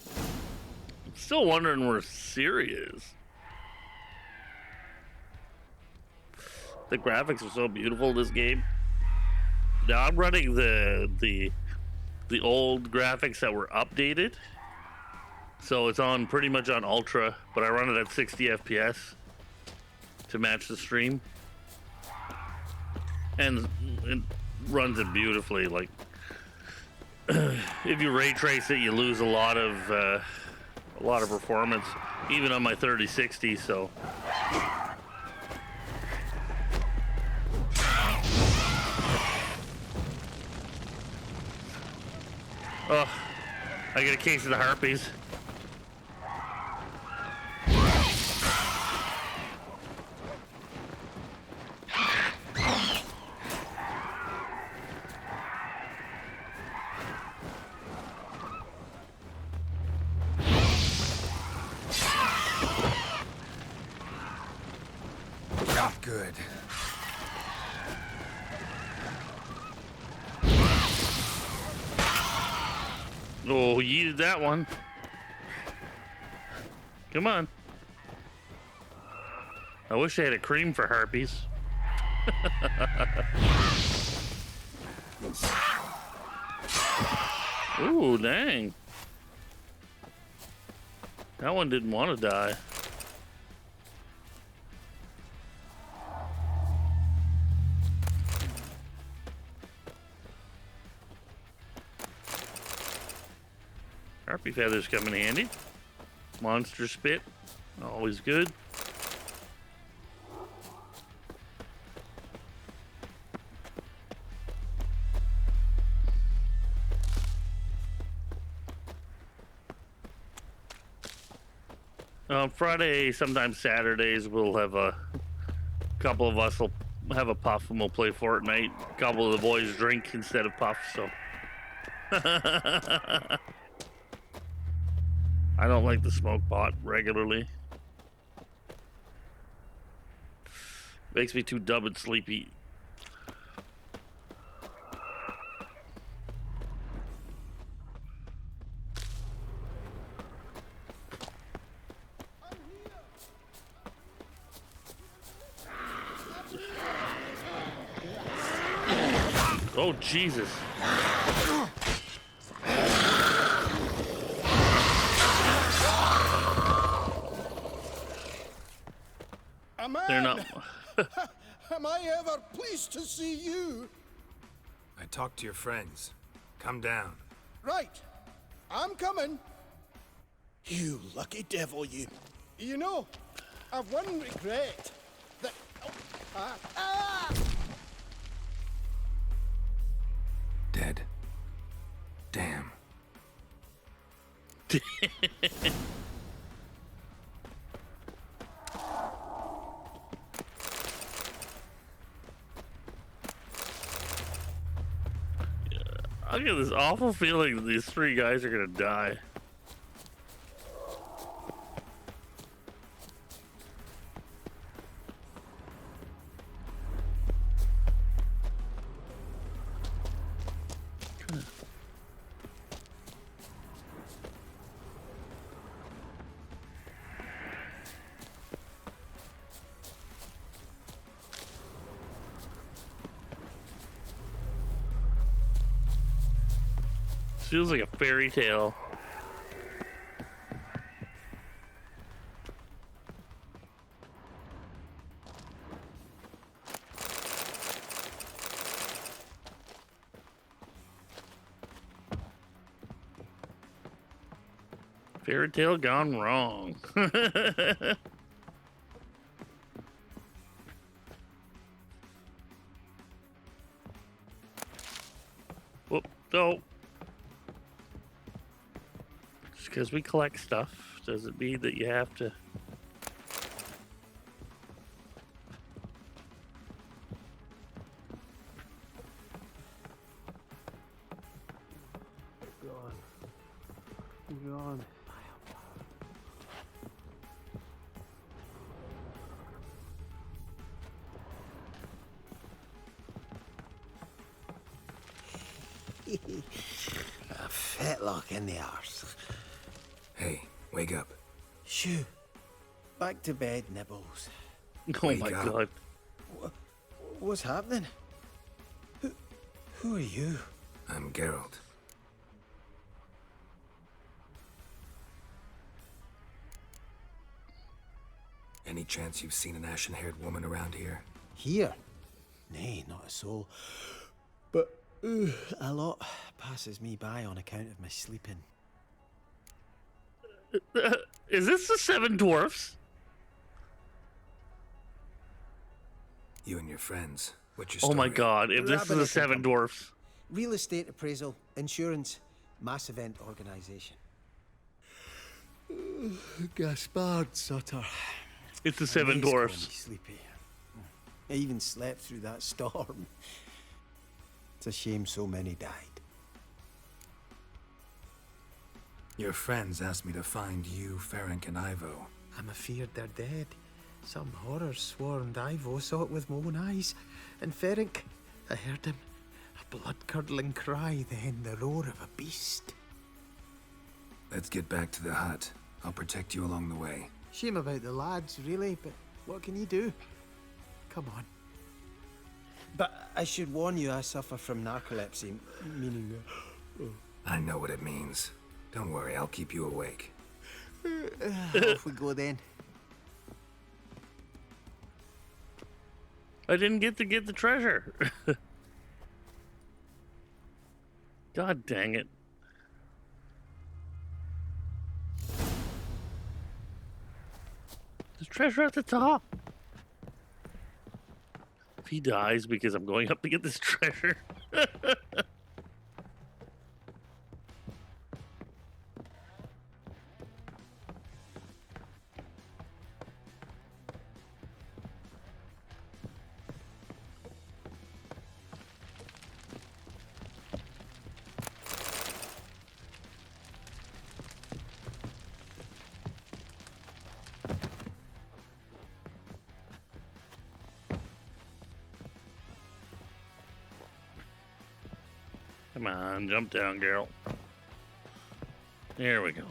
I'm still wondering where Siri is. The graphics are so beautiful in this game. Now I'm running the old graphics that were updated. So it's on pretty much on ultra, but I run it at 60 FPS to match the stream. and it runs it beautifully. Like, if you ray trace it, you lose a lot of performance, even on my 3060. So. Oh, I get a case of the harpies. Not good. Oh, you yeeted that one. Come on. I wish I had a cream for harpies. Ooh, dang. That one didn't want to die. Harpy feathers come in handy. Monster spit, always good. Friday, sometimes Saturdays, we'll have a couple of us will have a puff and we'll play Fortnite. A couple of the boys drink instead of puff, so. I don't like the smoke pot regularly. Makes me too dumb and sleepy. Oh, Jesus. They're not. Am I ever pleased to see you? I talked to your friends. Come down. Right. I'm coming. You lucky devil, you. You know, I've one regret. That... Dead. Damn. I get this awful feeling that these three guys are gonna die. Feels like a fairy tale. Fairy tale gone wrong. Whoop, no. Because we collect stuff doesn't mean that you have to. Go on. A fetlock in the arse. Hey, wake up. Shoo. Back to bed, Nibbles. Oh my God. What's happening? Who are you? I'm Geralt. Any chance you've seen an ashen-haired woman around here? Here? Nay, not a soul. But a lot passes me by on account of my sleeping. Is this the Seven Dwarfs? You and your friends. What's your Oh story? my god, if this is the Seven Dwarfs. Real estate appraisal, insurance, mass event organisation. Gaspard Sutter. It's the Seven Dwarfs. Sleepy. I even slept through that storm. It's a shame so many died. Your friends asked me to find you, Ferenc, and Ivo. I'm afeard they're dead. Some horrors swarmed Ivo, saw it with my own eyes. And Ferenc, I heard him. A blood-curdling cry, then the roar of a beast. Let's get back to the hut. I'll protect you along the way. Shame about the lads, really, but what can you do? Come on. But I should warn you, I suffer from narcolepsy, meaning... I know what it means. Don't worry, I'll keep you awake. Off we go then. I didn't get to get the treasure. God dang it. There's treasure at the top. If he dies because I'm going up to get this treasure. Come on, jump down, Geralt. There we go.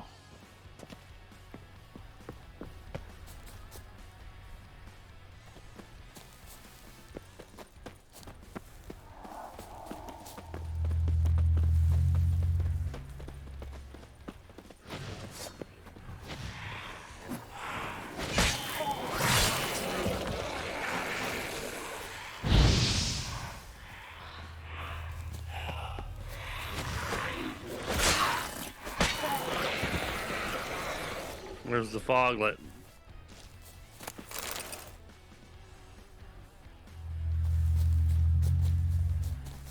Where's the foglet?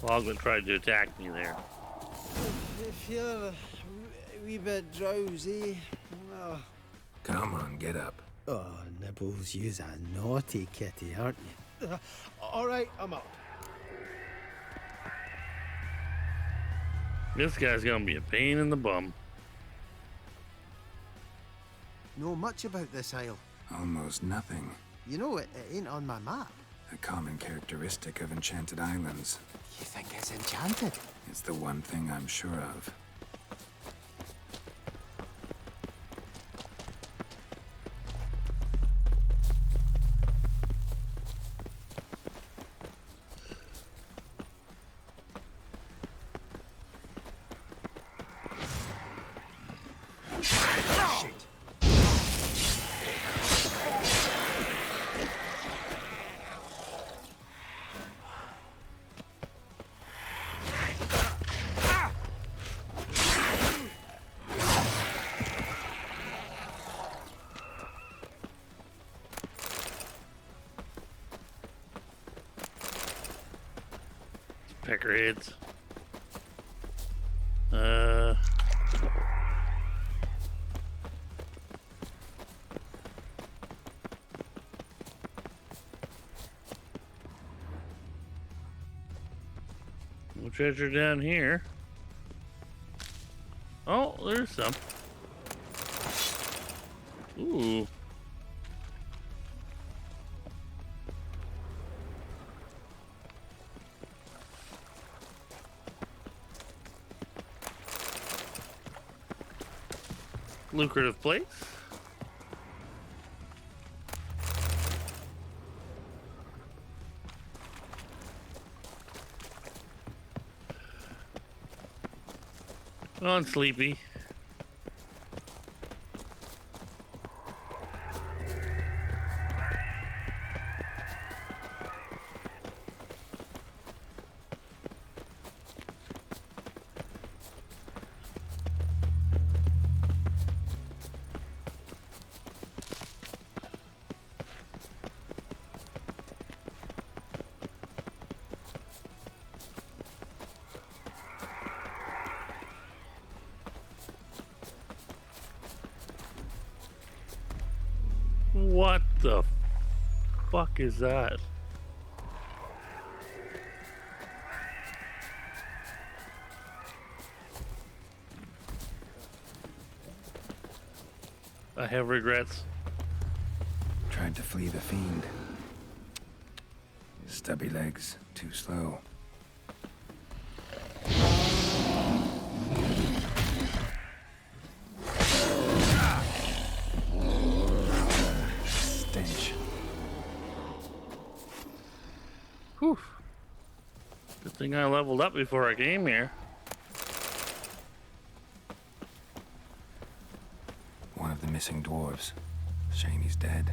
Foglet tried to attack me there. I feel a wee bit drowsy. Oh. Come on, get up. Oh, Nibbles, you's a naughty kitty, aren't you? All right, I'm up. This guy's gonna be a pain in the bum. Know much about this isle? Almost nothing. You know, it ain't on my map. A common characteristic of enchanted islands. You think it's enchanted? It's the one thing I'm sure of. Peckerheads. No treasure down here. Oh, there's some. Ooh. Lucrative place. Come on, Sleepy. What the fuck is that? I have regrets. Tried to flee the fiend. Stubby legs, too slow. Stench. Whew. Good thing I leveled up before I came here. One of the missing dwarves. Shame he's dead.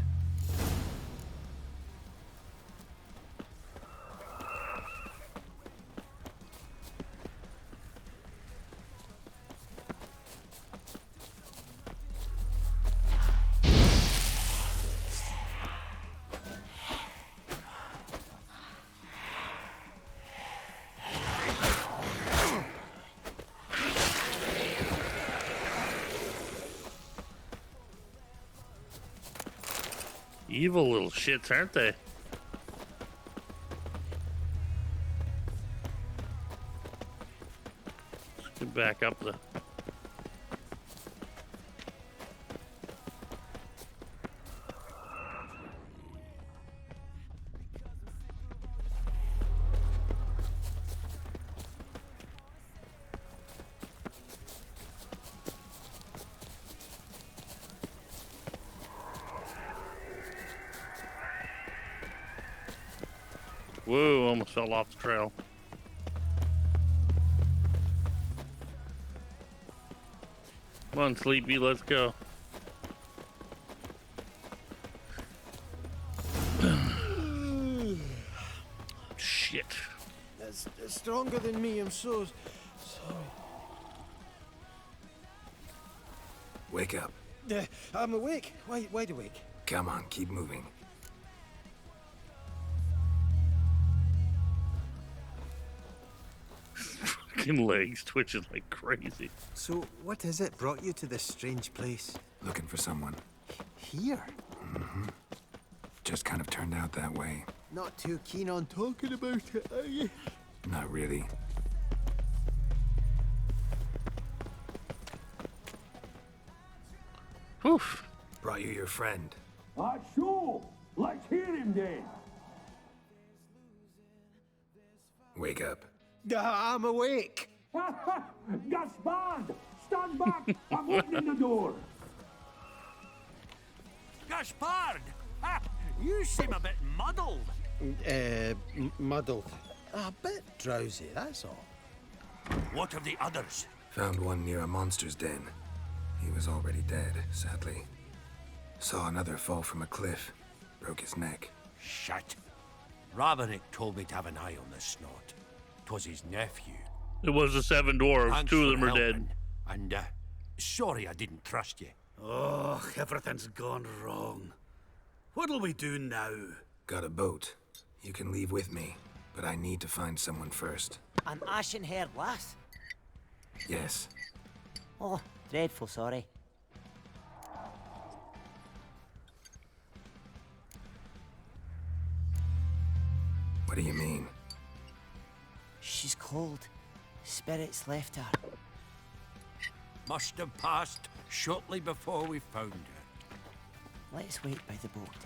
Evil little shits, aren't they? Let's get back up the... Whoa, almost fell off the trail. Come on, Sleepy, let's go. Shit. That's stronger than me, I'm so sorry. Wake up. I'm awake. Wide awake. Come on, keep moving. Fucking legs twitching like crazy. So, what is it brought you to this strange place? Looking for someone. Here? Mm-hmm. Just kind of turned out that way. Not too keen on talking about it, are you? Not really. Oof. Brought you your friend. Sure. Let's hear him then. Wake up. I'm awake. Gaspard! Stand back! I'm opening the door. Gaspard! Ha! You seem a bit muddled. Muddled. A bit drowsy, that's all. What of the others? Found one near a monster's den. He was already dead, sadly. Saw another fall from a cliff. Broke his neck. Shit. Ravenik told me to have an eye on the snot. 'Twas his nephew. It was the 7 dwarves. Thanks 2 of for them are helping. dead. And, sorry I didn't trust you. Oh, everything's gone wrong. What'll we do now? Got a boat. You can leave with me, but I need to find someone first. An ashen-haired lass? Yes. Oh, dreadful sorry. What do you mean? She's cold. Spirits left her. Must have passed shortly before we found her. Let's wait by the boat.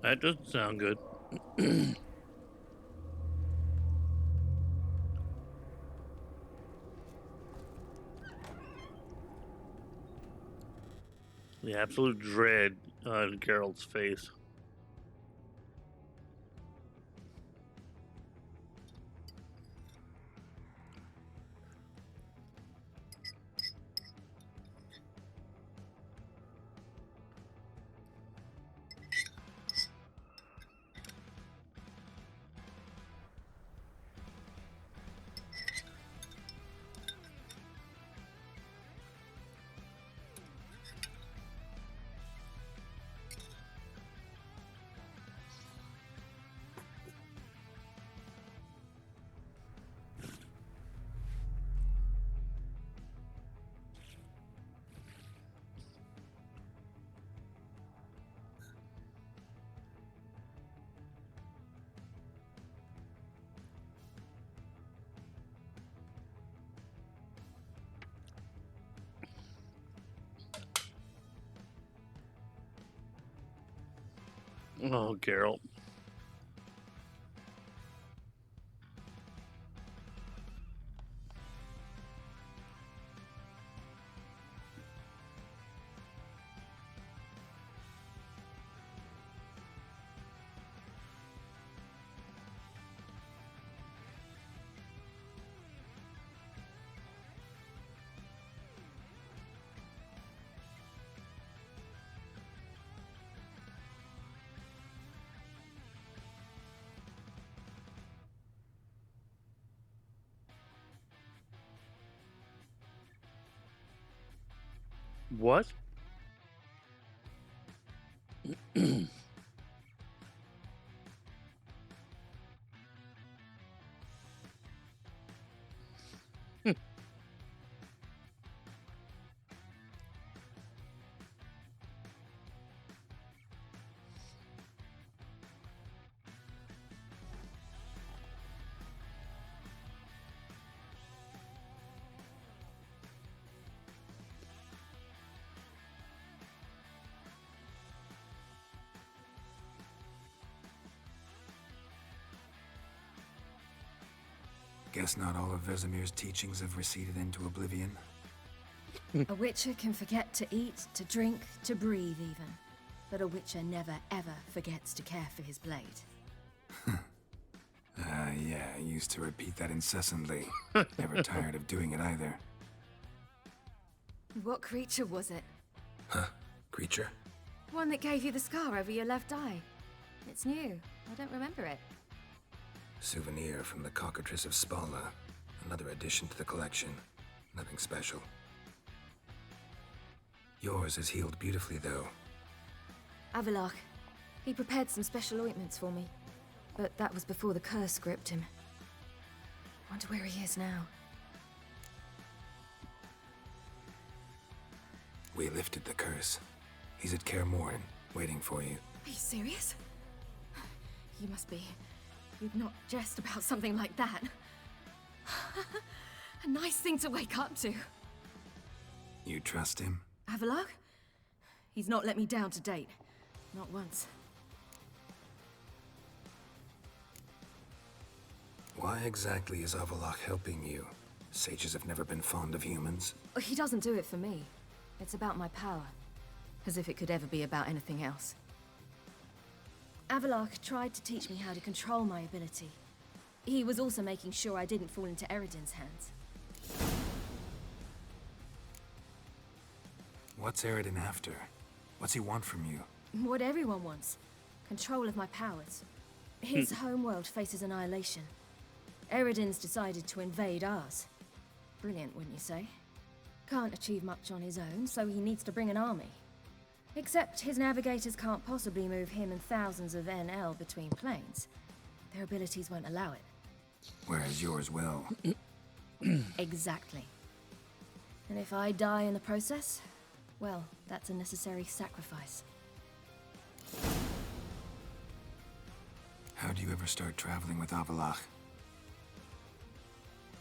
That doesn't sound good. The absolute dread on Geralt's face. Oh, Geralt. What? Guess not all of Vesemir's teachings have receded into oblivion. A witcher can forget to eat, to drink, to breathe even. But a witcher never ever forgets to care for his blade. Yeah, I used to repeat that incessantly. Never tired of doing it either. What creature was it? Huh? Creature? One that gave you the scar over your left eye. It's new. I don't remember it. Souvenir from the Cockatrice of Spala. Another addition to the collection. Nothing special. Yours is healed beautifully, though. Avalok. He prepared some special ointments for me. But that was before the curse gripped him. Wonder where he is now. We lifted the curse. He's at Kaer Morhen, waiting for you. Are you serious? You must be. You'd not jest about something like that. A nice thing to wake up to. You trust him? Avalok? He's not let me down to date. Not once. Why exactly is Avalok helping you? Sages have never been fond of humans. He doesn't do it for me. It's about my power. As if it could ever be about anything else. Avalok tried to teach me how to control my ability. He was also making sure I didn't fall into Eredin's hands. What's Eredin after? What's he want from you? What everyone wants. Control of my powers. His homeworld faces annihilation. Eredin's decided to invade ours. Brilliant, wouldn't you say? Can't achieve much on his own, so he needs to bring an army. Except his navigators can't possibly move him and thousands of NL between planes. Their abilities won't allow it. Whereas yours will. Exactly. And if I die in the process, well, that's a necessary sacrifice. How do you ever start traveling with Avalok?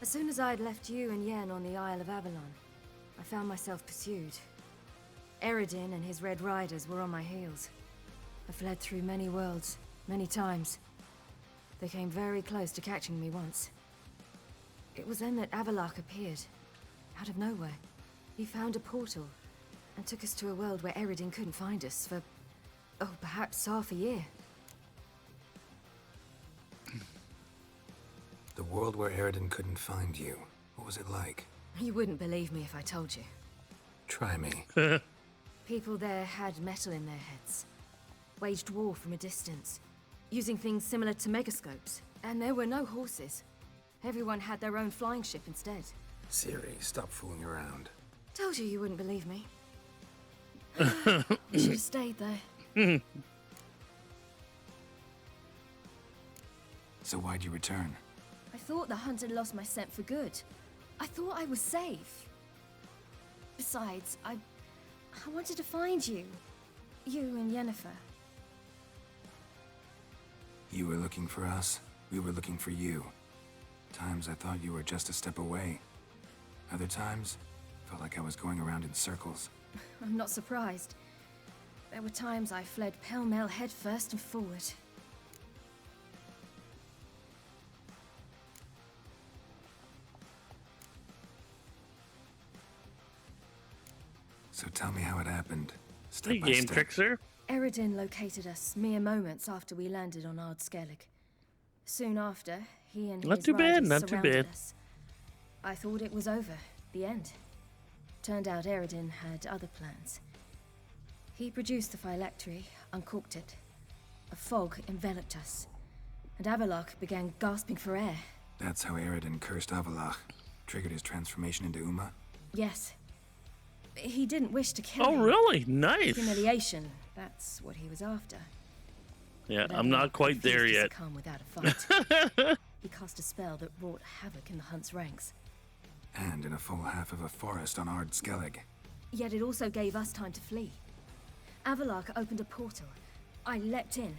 As soon as I'd left you and Yen on the Isle of Avalon, I found myself pursued. Eredin and his Red Riders were on my heels. I fled through many worlds, many times. They came very close to catching me once. It was then that Avalok appeared, out of nowhere. He found a portal, and took us to a world where Eredin couldn't find us for, oh, perhaps half a year. The world where Eredin couldn't find you. What was it like? You wouldn't believe me if I told you. Try me. People there had metal in their heads. Waged war from a distance, using things similar to megascopes. And there were no horses. Everyone had their own flying ship instead. Siri, stop fooling around. Told you wouldn't believe me. You should have stayed there. So why'd you return? I thought the hunt had lost my scent for good. I thought I was safe. Besides, I wanted to find you. You and Yennefer. You were looking for us. We were looking for you. Times I thought you were just a step away. Other times, felt like I was going around in circles. I'm not surprised. There were times I fled pell-mell head first and forward. So tell me how it happened. Hey, game fixer. Eredin located us mere moments after we landed on Ard Skellig. Soon after, he and Not his too bad, riders not too surrounded bad. us. I thought it was over, the end. Turned out Eredin had other plans. He produced the phylactery, uncorked it. A fog enveloped us, and Avalok began gasping for air. That's how Eredin cursed Avalach, triggered his transformation into Uma? Yes. He didn't wish to kill Oh, him. really? Nice. Humiliation, that's what he was after. Yeah, But I'm not Avalok quite there refused to yet. succumb without a fight. He cast a spell that wrought havoc in the hunt's ranks. And in a full half of a forest on Ard Skellig. Yet it also gave us time to flee. Avalok opened a portal. I leapt in.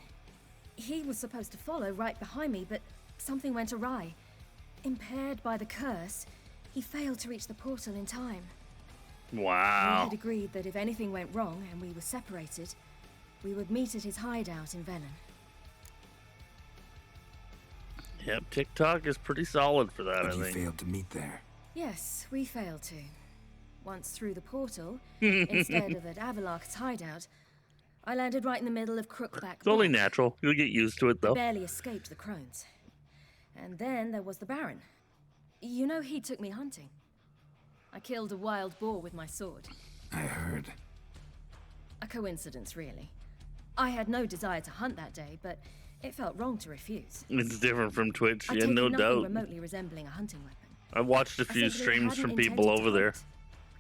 He was supposed to follow right behind me, but something went awry. Impaired by the curse, he failed to reach the portal in time. Wow. We had agreed that if anything went wrong and we were separated, we would meet at his hideout in Venom. Yep, TikTok is pretty solid for that, But I you think. failed to meet there. Yes, we failed to. Once through the portal, instead of at Avalok's hideout, I landed right in the middle of Crookback. It's only Bog. natural. You'll get used to it, I though. barely escaped the crones. And then there was the Baron. You know, he took me hunting. I killed a wild boar with my sword. I heard. A coincidence, really. I had no desire to hunt that day, but it felt wrong to refuse. It's different from Twitch, I'd yeah, taken no nothing doubt. remotely resembling a hunting weapon. I've watched a I few simply streams hadn't from people intended to over there. hunt.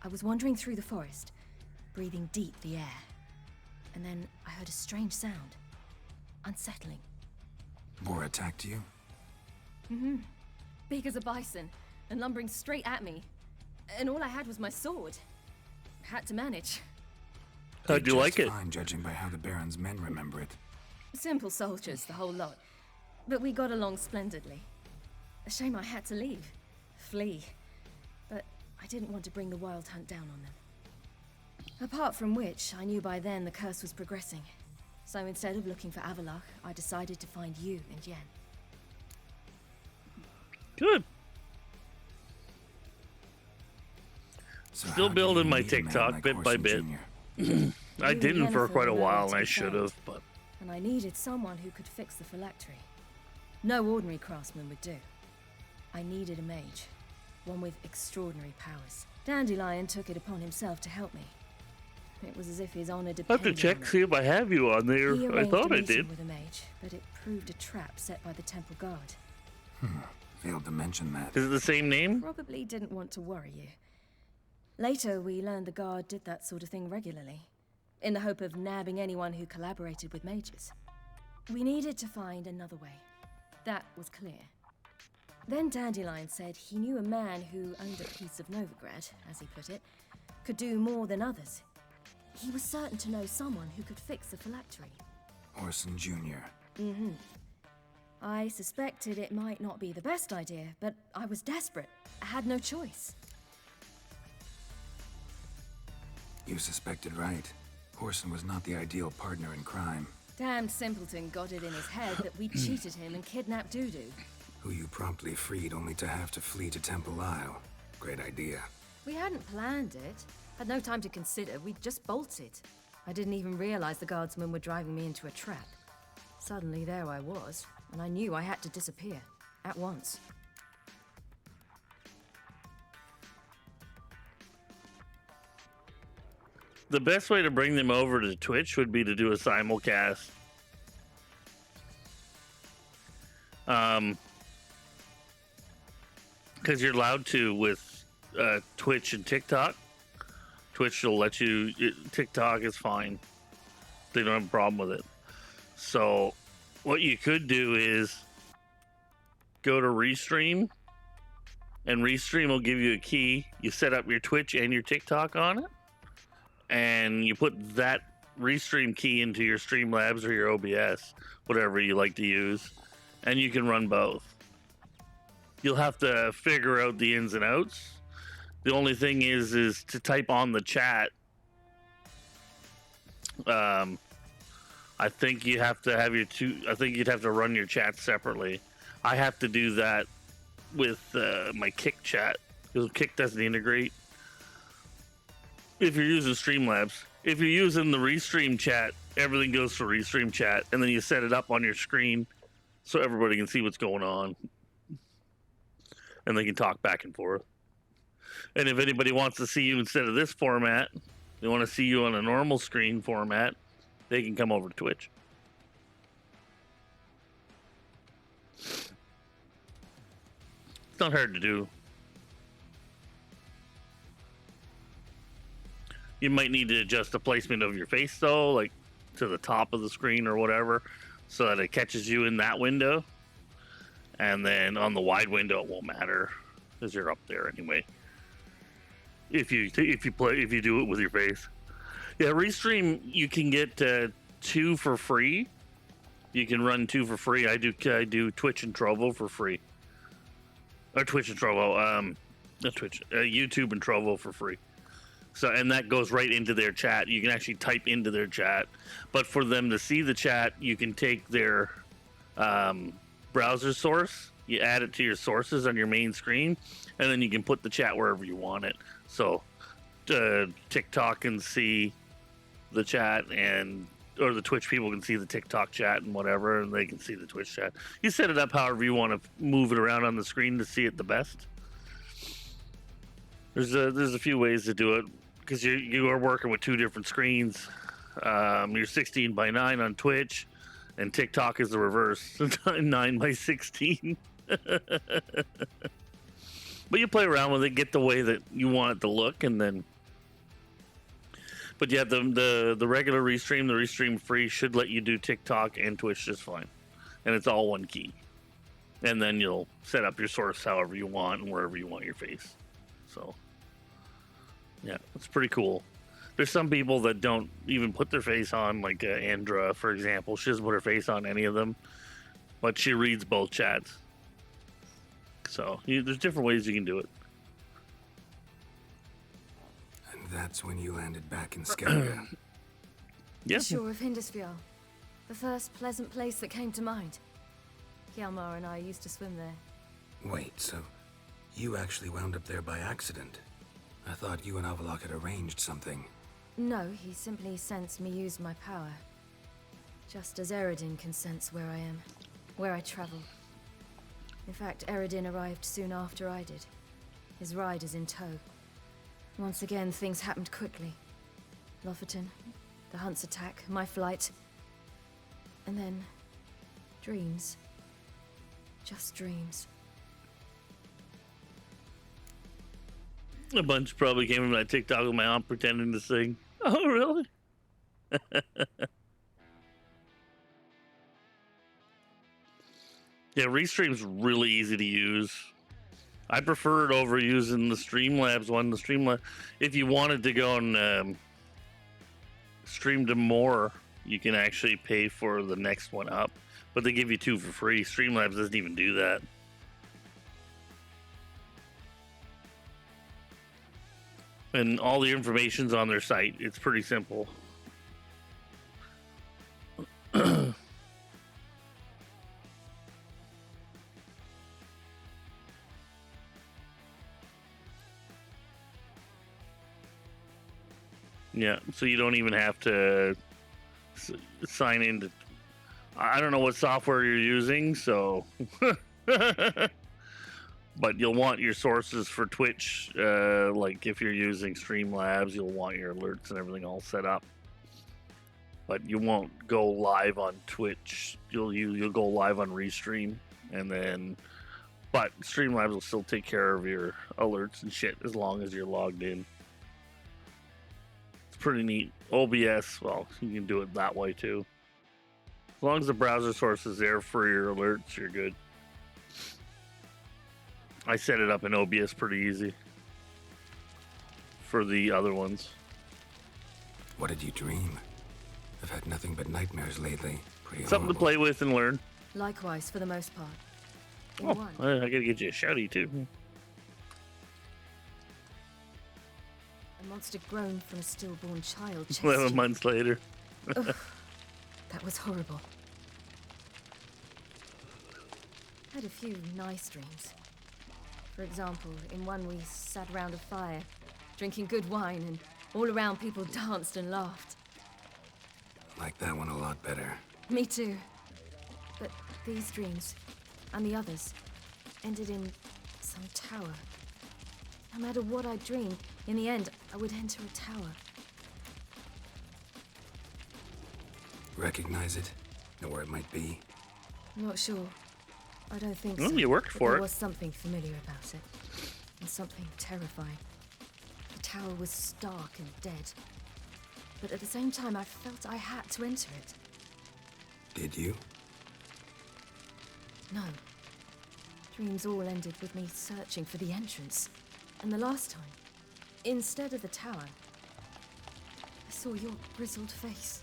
I was wandering through the forest, breathing deep the air. And then I heard a strange sound. Unsettling. Boar attacked you? Mm-hmm. Big as a bison, and lumbering straight at me. And all I had was my sword. Had to manage. How'd you like it? Fine, judging by how the Baron's men remember it. Simple soldiers, the whole lot. But we got along splendidly. A shame I had to leave. Flee. But I didn't want to bring the wild hunt down on them. Apart from which, I knew by then the curse was progressing. So instead of looking for Avalok, I decided to find you and Yen. Good. So Still how building do you my meet a man TikTok like bit by Orson bit. Jr.? I You didn't and for quite a Yennefer while, were and I to should fail. have, but And I needed someone who could fix the phylactery. No ordinary craftsman would do. I needed a mage. One with extraordinary powers. Dandelion took it upon himself to help me. It was as if his honor I have depended to check, on it. see if I have you on there. He I arranged thought a I meeting did. with a mage, but it proved a trap set by the temple guard. Failed to mention that. Is it the same name? Probably didn't want to worry you. Later, we learned the guard did that sort of thing regularly, in the hope of nabbing anyone who collaborated with mages. We needed to find another way. That was clear. Then Dandelion said he knew a man who owned a piece of Novigrad, as he put it, could do more than others. He was certain to know someone who could fix the phylactery. Orson Jr. Mm-hmm. I suspected it might not be the best idea, but I was desperate. I had no choice. You suspected right. Orson was not the ideal partner in crime. Damned simpleton got it in his head that we cheated him and kidnapped Dudu. Who you promptly freed only to have to flee to Temple Isle. Great idea. We hadn't planned it. Had no time to consider. We just bolted. I didn't even realize the guardsmen were driving me into a trap. Suddenly there I was, and I knew I had to disappear. At once. The best way to bring them over to Twitch would be to do a simulcast. Because you're allowed to with Twitch and TikTok. Twitch will let you. TikTok is fine. They don't have a problem with it. So, what you could do is go to Restream, and Restream will give you a key. You set up your Twitch and your TikTok on it, and you put that Restream key into your Streamlabs or your OBS, whatever you like to use, and you can run both. You'll have to figure out the ins and outs. The only thing is to type on the chat I think you have to have your two. I think you'd have to run your chat separately. I have to do that with my Kick chat because Kick doesn't integrate. If you're using Streamlabs, if you're using the Restream chat, everything goes to Restream chat, and then you set it up on your screen so everybody can see what's going on, and they can talk back and forth. And if anybody wants to see you instead of this format, they want to see you on a normal screen format, they can come over to Twitch. It's not hard to do. You might need to adjust the placement of your face though, like to the top of the screen or whatever, so that it catches you in that window. And then on the wide window, it won't matter because you're up there anyway. If you do it with your face. Yeah, Restream, you can get 2 for free. You can run 2 for free. I do Twitch and Trovo for free. Or Twitch and Trovo, not Twitch, YouTube and Trovo for free. So, and that goes right into their chat. You can actually type into their chat. But for them to see the chat, you can take their browser source, you add it to your sources on your main screen, and then you can put the chat wherever you want it. So TikTok can see the chat, or the Twitch people can see the TikTok chat and whatever, and they can see the Twitch chat. You set it up however you want to move it around on the screen to see it the best. There's a few ways to do it because you are working with 2 different screens. You're 16:9 on Twitch, and TikTok is the reverse, 9:16. But you play around with it, get the way that you want it to look, and then. But yeah, the regular Restream, the Restream free should let you do TikTok and Twitch just fine, and it's all one key. And then you'll set up your source however you want and wherever you want your face. So, yeah, it's pretty cool. There's some people that don't even put their face on, like Andra, for example. She doesn't put her face on any of them, but she reads both chats. So there's different ways you can do it. And that's when you landed back in Scaria. Yeah. The shore of Hindisfjall. The first pleasant place that came to mind. Hjalmar and I used to swim there. Wait, so you actually wound up there by accident? I thought you and Avalok had arranged something. No, he simply sensed me use my power. Just as Eredin can sense where I am, where I travel. In fact, Eredin arrived soon after I did. His riders in tow. Once again, things happened quickly. Lofoten, the Hunt's attack, my flight. And then, dreams. Just dreams. A bunch probably came from that TikTok with my aunt pretending to sing. Oh, really? Yeah, Restream's really easy to use. I prefer it over using the Streamlabs one. The Streamlabs, if you wanted to go and stream to more, you can actually pay for the next one up. But they give you 2 for free. Streamlabs doesn't even do that. And all the information's on their site. It's pretty simple. Yeah, so you don't even have to sign into. I don't know what software you're using, so. But you'll want your sources for Twitch, like if you're using Streamlabs, you'll want your alerts and everything all set up. But you won't go live on Twitch. You'll go live on Restream, and then, but Streamlabs will still take care of your alerts and shit as long as you're logged in. It's pretty neat. OBS, well, you can do it that way too. As long as the browser source is there for your alerts, you're good. I set it up in OBS pretty easy for the other ones. What did you dream? I've had nothing but nightmares lately. Pretty Something horrible. to play with and learn. Likewise, for the most part. In Oh, one, I gotta get you a shouty too. a monster grown from a stillborn child chased 11 you. months later. Ugh, that was horrible. I had a few nice dreams. For example, in one we sat around a fire, drinking good wine, and all around people danced and laughed. Like that one a lot better. Me too. But these dreams, and the others, ended in some tower. No matter what I dreamed, in the end, I would enter a tower. Recognize it? Know where it might be? Not sure. I don't think Well, so. you worked but for there it. was something familiar about it. And something terrifying. The tower was stark and dead. But at the same time, I felt I had to enter it. Did you? No. Dreams all ended with me searching for the entrance. And the last time, instead of the tower, I saw your grizzled face.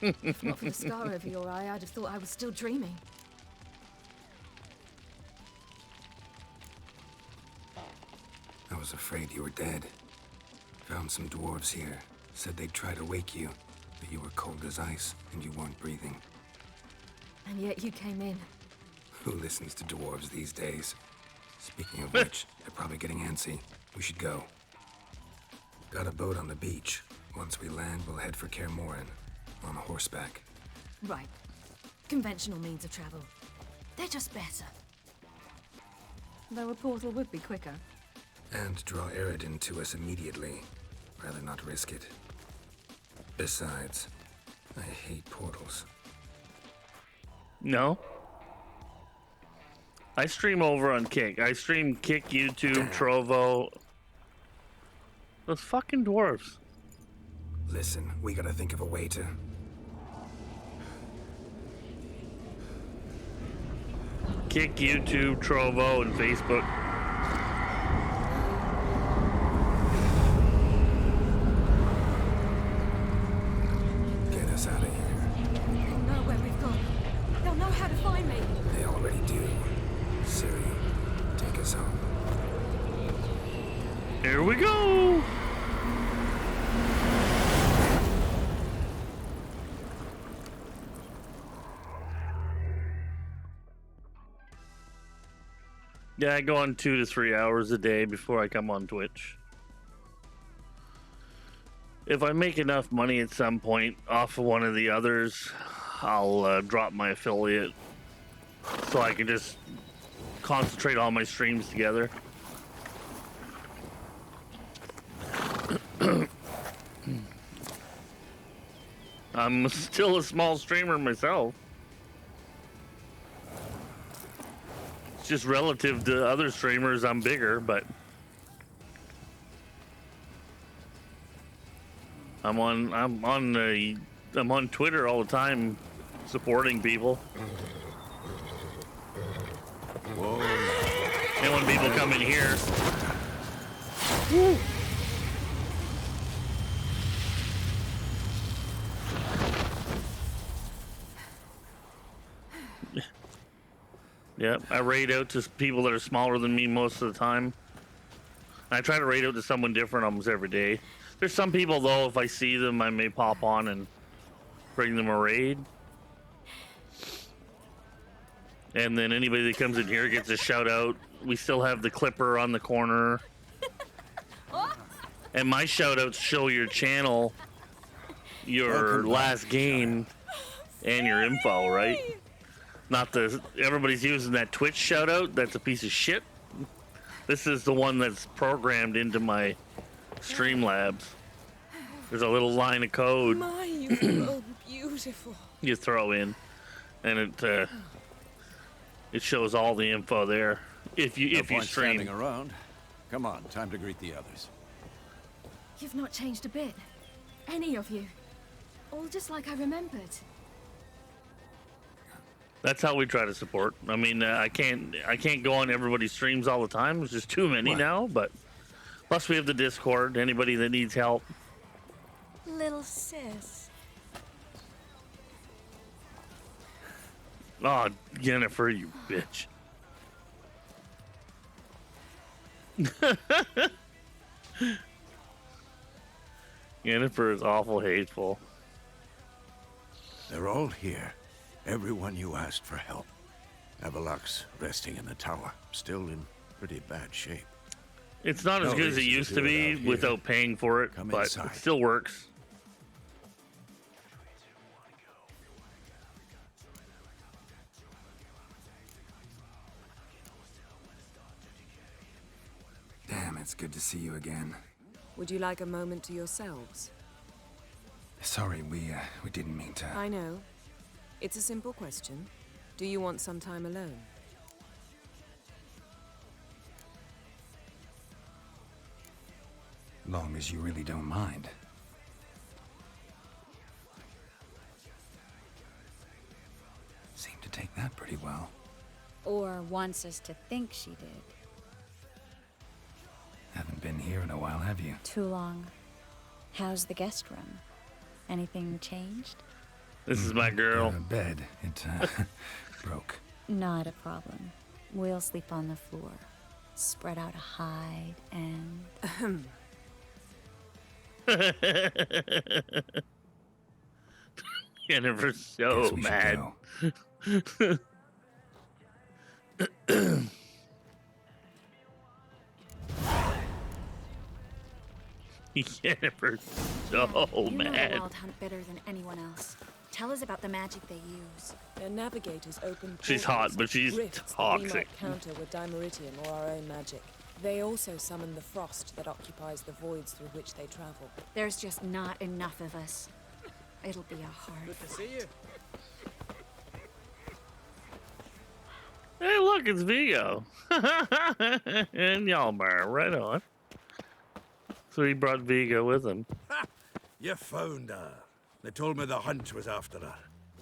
If not for the scar over your eye, I'd have thought I was still dreaming. I was afraid you were dead. Found some dwarves here. Said they'd try to wake you, but you were cold as ice and you weren't breathing. And yet you came in. Who listens to dwarves these days? Speaking of which, they're probably getting antsy. We should go. Got a boat on the beach. Once we land, we'll head for Kaer Morhen. On horseback. Right. Conventional means of travel. They're just better. Though a portal would be quicker. And draw Eredin to us immediately. Rather not risk it. Besides, I hate portals. No. I stream over on Kick. I stream Kick, YouTube, Trovo. Those fucking dwarves. Listen, we gotta think of a way to... Kick, YouTube, Trovo, and Facebook. Get us out of here. They'll know where we've gone. They'll know how to find me. They already do. Siri, take us home. Here we go! Yeah, I go on 2 to 3 hours a day before I come on Twitch. If I make enough money at some point off of one of the others, I'll drop my affiliate so I can just concentrate all my streams together. I'm still a small streamer myself. It's just relative to other streamers, I'm bigger, but I'm on Twitter all the time supporting people. Whoa. And when people come in here, woo. Yeah, I raid out to people that are smaller than me most of the time. I try to raid out to someone different almost every day. There's some people, though, if I see them, I may pop on and bring them a raid. And then anybody that comes in here gets a shout out. We still have the clipper on the corner. And my shout outs show your channel, your last game, and your info, right? Not the everybody's using that Twitch shout out. That's a piece of shit. This is the one that's programmed into my Streamlabs. There's a little line of code My, you've grown beautiful. you throw in, and it shows all the info there. If you stream. Standing around. Come on, time to greet the others. You've not changed a bit. Any of you. All just like I remembered. That's how we try to support. I mean, I can't go on everybody's streams all the time. There's just too many now. But plus, we have the Discord. Anybody that needs help. Little sis. Oh, Jennifer, you bitch. Jennifer is awful hateful. They're all here. Everyone you asked for help. Avalok's resting in the tower, still in pretty bad shape. It's not as No good as it reason to used do to it be out here. without paying for it, Come but inside. it still works. Damn, it's good to see you again. Would you like a moment to yourselves? Sorry, we didn't mean to. I know. It's a simple question. Do you want some time alone? Long as you really don't mind. Seemed to take that pretty well. Or wants us to think she did. Haven't been here in a while, have you? Too long. How's the guest room? Anything changed? This is my girl. Bed. It broke. Not a problem. We'll sleep on the floor. Spread out a hide and... Jennifer's so mad. Jennifer's so You know the mad. Wild Hunt better than anyone else. Tell us about the magic they use. Their navigators open She's portals, hot, but she's rifts that we toxic. might counter with Dimeritium or our own magic. They also summon the frost that occupies the voids through which they travel. There's just not enough of us. It'll be a hard Good to see you. Hey, look, it's Vigo. And Yalmar, right on. So he brought Vigo with him. You found her. They told me the hunt was after her.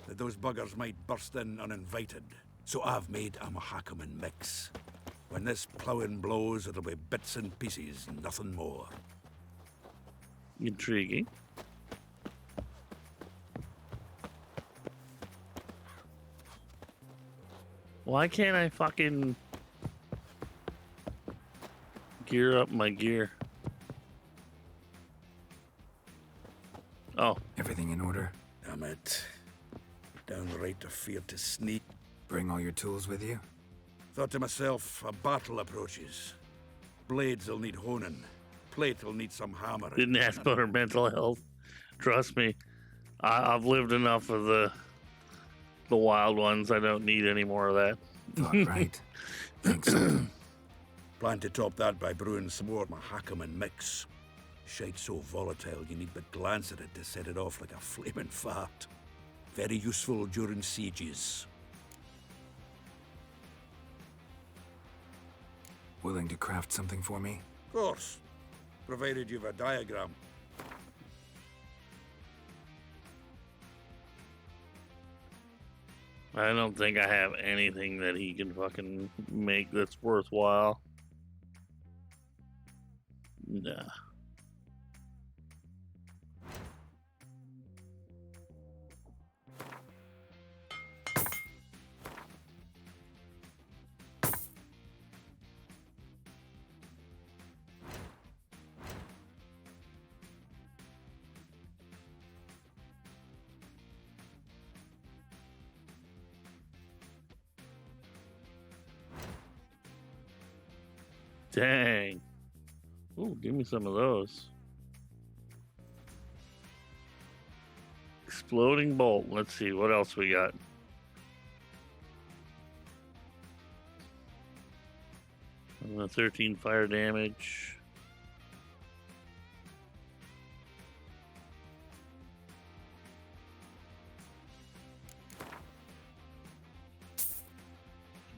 That those buggers might burst in uninvited. So I've made a Mahakaman mix. When this plowing blows, it'll be bits and pieces, nothing more. Intriguing. Why can't I fucking gear up my gear? Oh. Everything in order? Damn it. Downright afeard to sneak. Bring all your tools with you? Thought to myself, a battle approaches. Blades will need honing. Plate will need some hammering. Didn't ask about her mental health. Trust me, I've lived enough of the wild ones. I don't need any more of that. Thought right. Thanks. Plan to top that by brewing some more Mahakaman mix. Shite so volatile you need but glance at it to set it off like a flaming fart. Very useful during sieges. Willing to craft something for me? Of course, provided you've a diagram. I don't think I have anything that he can fucking make that's worthwhile. Nah. Dang. Ooh, give me some of those. Exploding bolt. Let's see what else we got. And the 13 fire damage.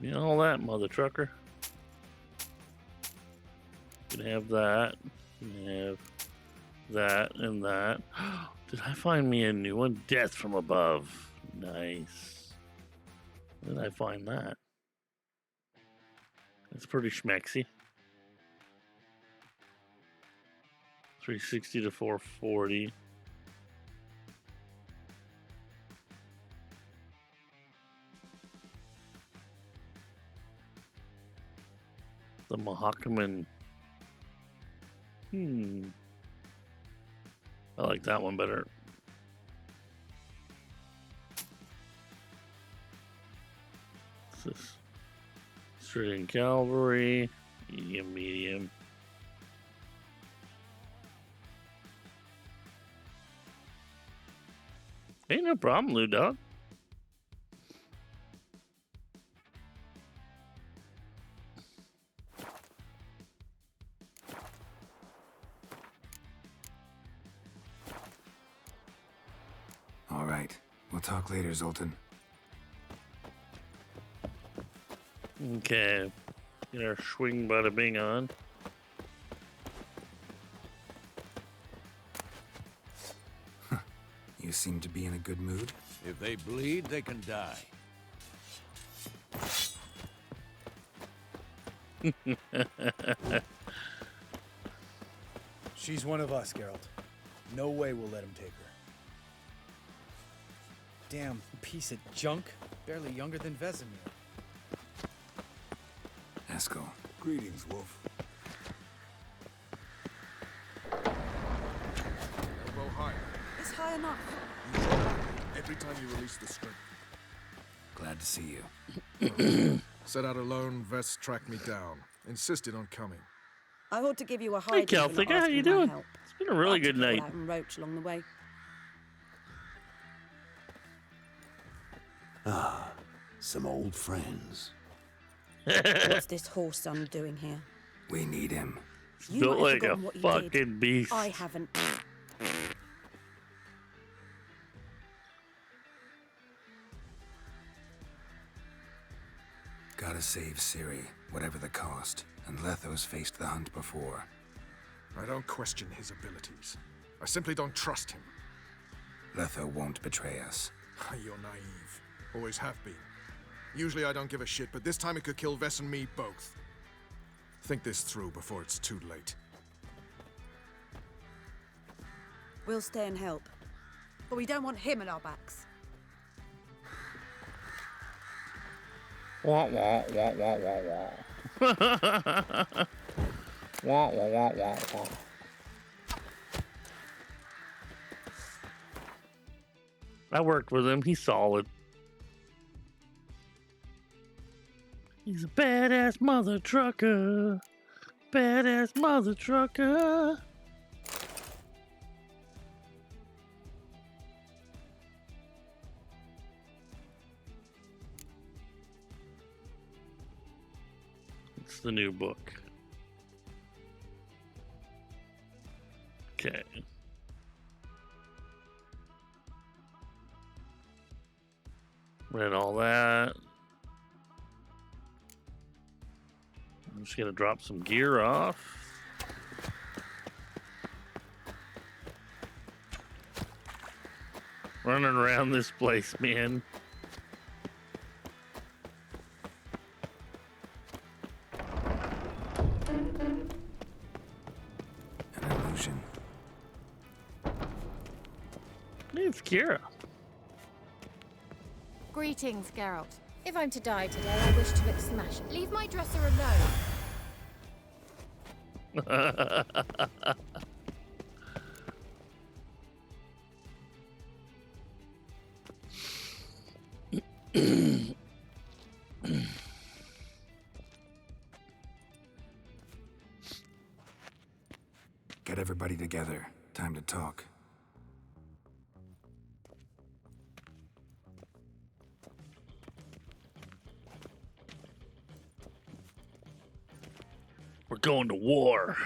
Give me all that, mother trucker. Can have that. Can have that and that. Did I find me a new one? Death from above. Nice. Where did I find that? That's pretty shmexy. 360 to 440. The Mahakaman. I like that one better. Austrian cavalry, medium. Ain't no problem, Lou Dog. All right. We'll talk later, Zoltan. Okay. Get our swing bada bing on. You seem to be in a good mood. If they bleed, they can die. She's one of us, Geralt. No way we'll let him take her. Damn piece of junk. Barely younger than Vesemir. Eskel. Greetings, Wolf. Elbow high. It's high enough. You drop it every time you release the string. Glad to see you. Set out alone, Vest tracked me down. Insisted on coming. I ought to give you a Hey, hide. Celtic, how you doing? It's been a really good night. Out and roach along the way. Ah, some old friends. What's this horse son doing here? We need him. You Built might have like a forgotten what you fucking did. beast. I haven't. Gotta save Ciri, whatever the cost. And Letho's faced the hunt before. I don't question his abilities. I simply don't trust him. Letho won't betray us. You're naive. Always have been. Usually I don't give a shit, but this time it could kill Vess and me both. Think this through before it's too late. We'll stay and help. But we don't want him at our backs. Wah, wah, wah, wah, wah, wah. Wah, wah, wah, wah, wah. I worked with him. He's solid. He's a badass mother trucker. Badass mother trucker. It's the new book. Okay. Read all that. I'm just gonna drop some gear off. Running around this place, man. An illusion. It's Kira. Greetings, Geralt. If I'm to die today, I wish to look smashed. Leave my dresser alone. Get everybody together. Time to talk. We're going to war.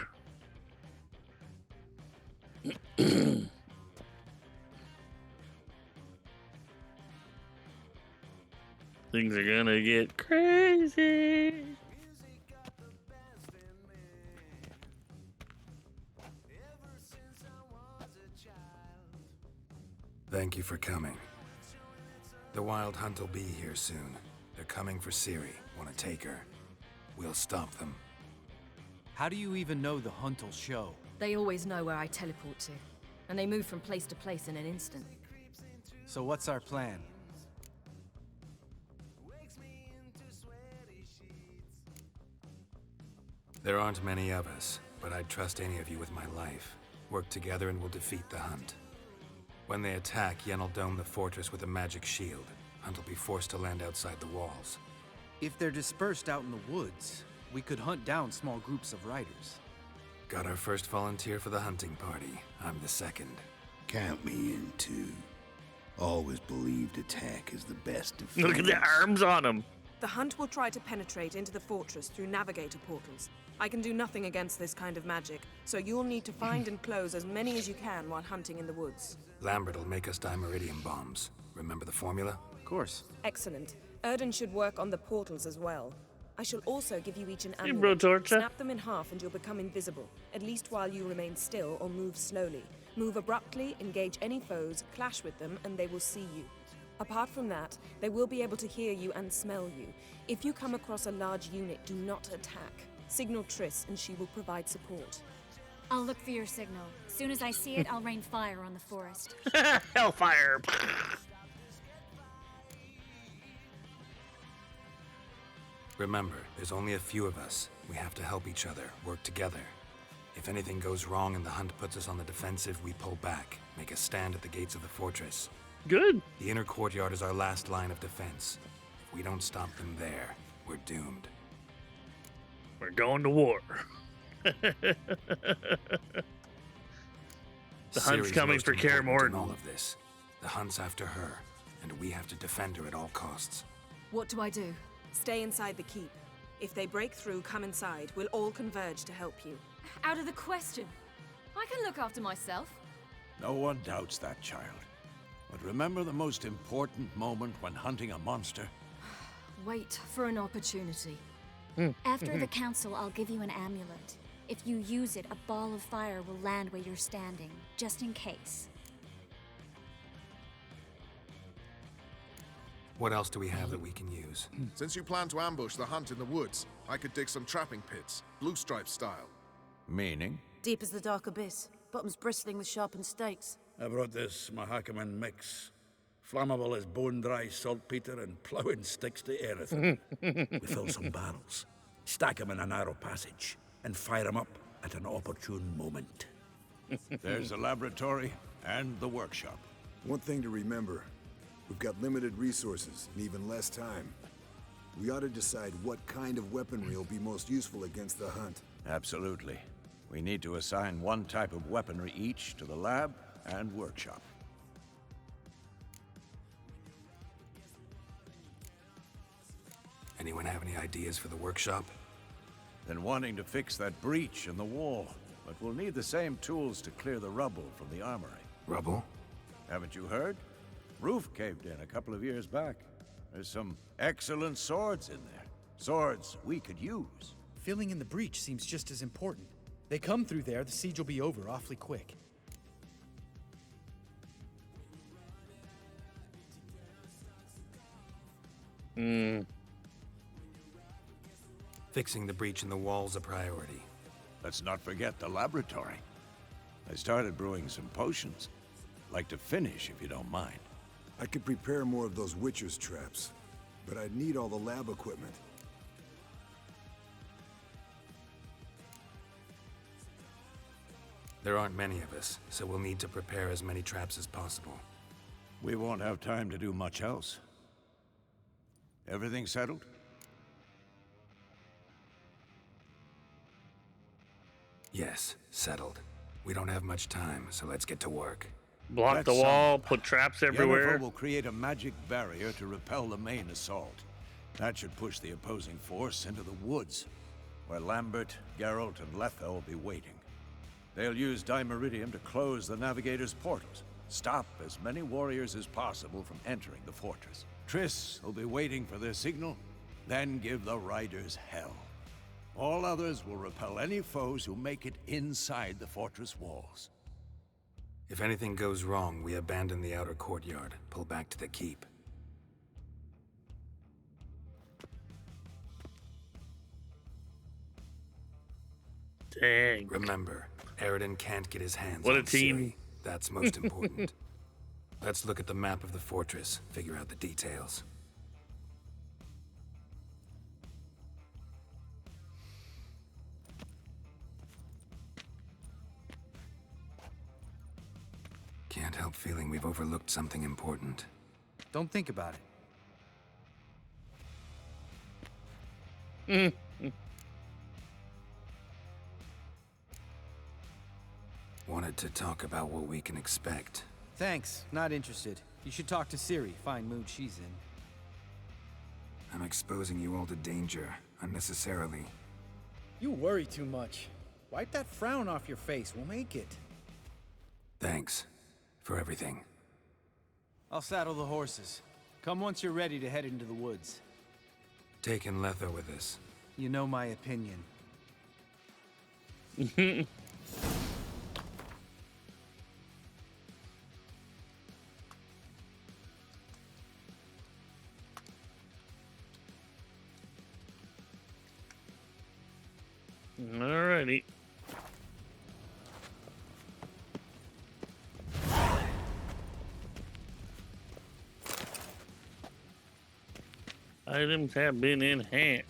Things are gonna get crazy. Thank you for coming. The Wild Hunt will be here soon. They're coming for Ciri. Want to take her? We'll stop them. How do you even know the hunt will show? They always know where I teleport to, and they move from place to place in an instant. So what's our plan? There aren't many of us, but I'd trust any of you with my life. Work together and we'll defeat the Hunt. When they attack, Yen will dome the fortress with a magic shield. Hunt will be forced to land outside the walls. If they're dispersed out in the woods, we could hunt down small groups of riders. Got our first volunteer for the hunting party. I'm the second. Count me in too. Always believed attack is the best defense. Look at the arms on him. The hunt will try to penetrate into the fortress through navigator portals. I can do nothing against this kind of magic, so you'll need to find and close as many as you can while hunting in the woods. Lambert will make us dimeridium bombs. Remember the formula? Of course. Excellent. Erden should work on the portals as well. I shall also give you each an Hey, amulet. bro, Torcha. Snap them in half and you'll become invisible, at least while you remain still or move slowly. Move abruptly, engage any foes, clash with them, and they will see you. Apart from that, they will be able to hear you and smell you. If you come across a large unit, do not attack. Signal Triss and she will provide support. I'll look for your signal. Soon as I see it, I'll rain fire on the forest. Hellfire. Remember, there's only a few of us. We have to help each other, work together. If anything goes wrong and the hunt puts us on the defensive, we pull back, make a stand at the gates of the fortress. Good. The inner courtyard is our last line of defense. If we don't stop them there, we're doomed. We're going to war. The hunt's Ciri's coming most for Kaer important in Morhen. all of this. The hunt's after her, and we have to defend her at all costs. What do I do? Stay inside the keep. If they break through, come inside. We'll all converge to help you. Out of the question. I can look after myself. No one doubts that, child. But remember the most important moment when hunting a monster? Wait for an opportunity. After the council, I'll give you an amulet. If you use it, a ball of fire will land where you're standing, just in case. What else do we have that we can use? Since you plan to ambush the hunt in the woods, I could dig some trapping pits, blue stripe style. Meaning? Deep as the dark abyss, bottoms bristling with sharpened stakes. I brought this Mahakaman mix. Flammable as bone-dry saltpeter and ploughing sticks to anything. We fill some barrels, stack them in a narrow passage, and fire them up at an opportune moment. There's the laboratory and the workshop. One thing to remember, we've got limited resources and even less time. We ought to decide what kind of weaponry will be most useful against the hunt. Absolutely. We need to assign one type of weaponry each to the lab and workshop. Anyone have any ideas for the workshop? Been wanting to fix that breach in the wall, but we'll need the same tools to clear the rubble from the armory. Rubble? Haven't you heard? Roof caved in a couple of years back. There's some excellent swords in there. Swords we could use. Filling in the breach seems just as important. They come through there, the siege will be over awfully quick. Fixing the breach in the wall's a priority. Let's not forget the laboratory. I started brewing some potions. Like to finish, if you don't mind. I could prepare more of those Witcher's traps, but I'd need all the lab equipment. There aren't many of us, so we'll need to prepare as many traps as possible. We won't have time to do much else. Everything settled? Yes, settled. We don't have much time, so let's get to work. Block Let's the wall, put traps everywhere. Yennefer will create a magic barrier to repel the main assault. That should push the opposing force into the woods, where Lambert, Geralt, and Letha will be waiting. They'll use dimeridium to close the navigator's portals, stop as many warriors as possible from entering the fortress. Triss will be waiting for their signal, then give the riders hell. All others will repel any foes who make it inside the fortress walls. If anything goes wrong, we abandon the outer courtyard, pull back to the keep. Dang. Remember, Eridan can't get his hands What a on team. Ciri. That's most important. Let's look at the map of the fortress, figure out the details. Can't help feeling we've overlooked something important. Don't think about it. Wanted to talk about what we can expect. Thanks, not interested. You should talk to Ciri, fine mood she's in. I'm exposing you all to danger, unnecessarily. You worry too much. Wipe that frown off your face, we'll make it. Thanks for everything. I'll saddle the horses. Come once you're ready to head into the woods. Taking Letho with us. You know my opinion. Alrighty. Items have been enhanced.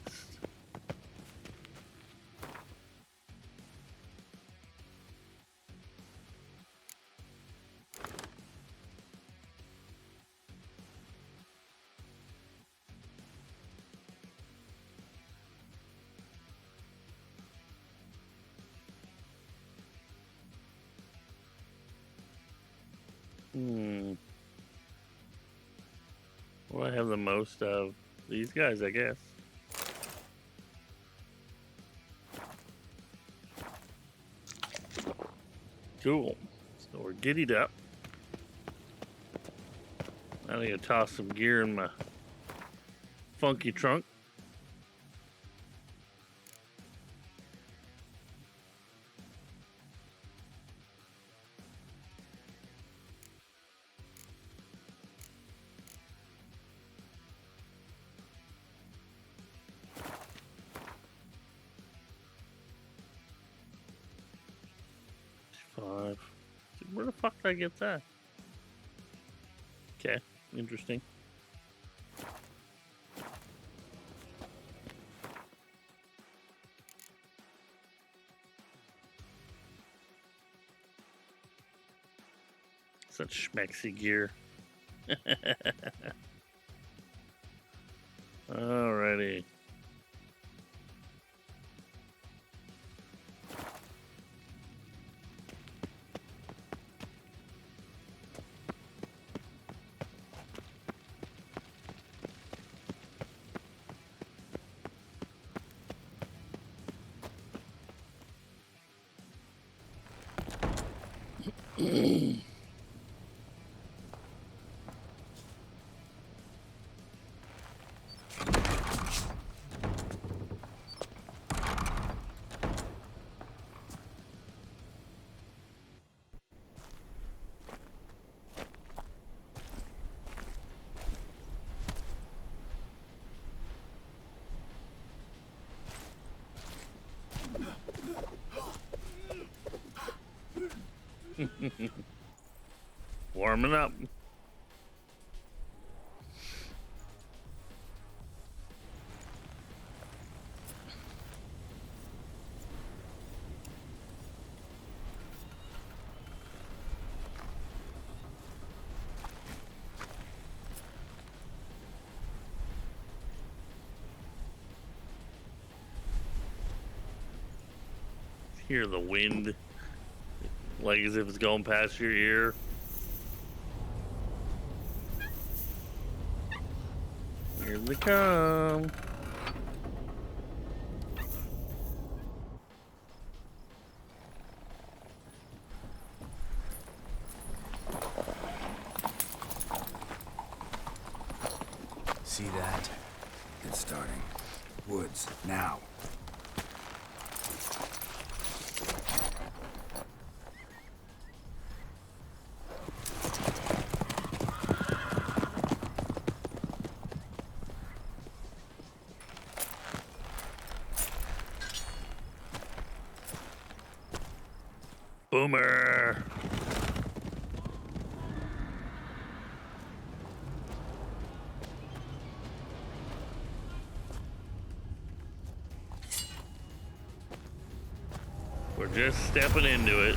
What do I have the most of? These guys, I guess. Cool. So we're giddied up. I need to toss some gear in my funky trunk. Where the fuck did I get that? Okay, interesting. Such shmexy gear. Alrighty. Warming up. Hear the wind, like as if it's going past your ear. Here they come. See that? It's starting. Woods, now. Boomer. We're just stepping into it.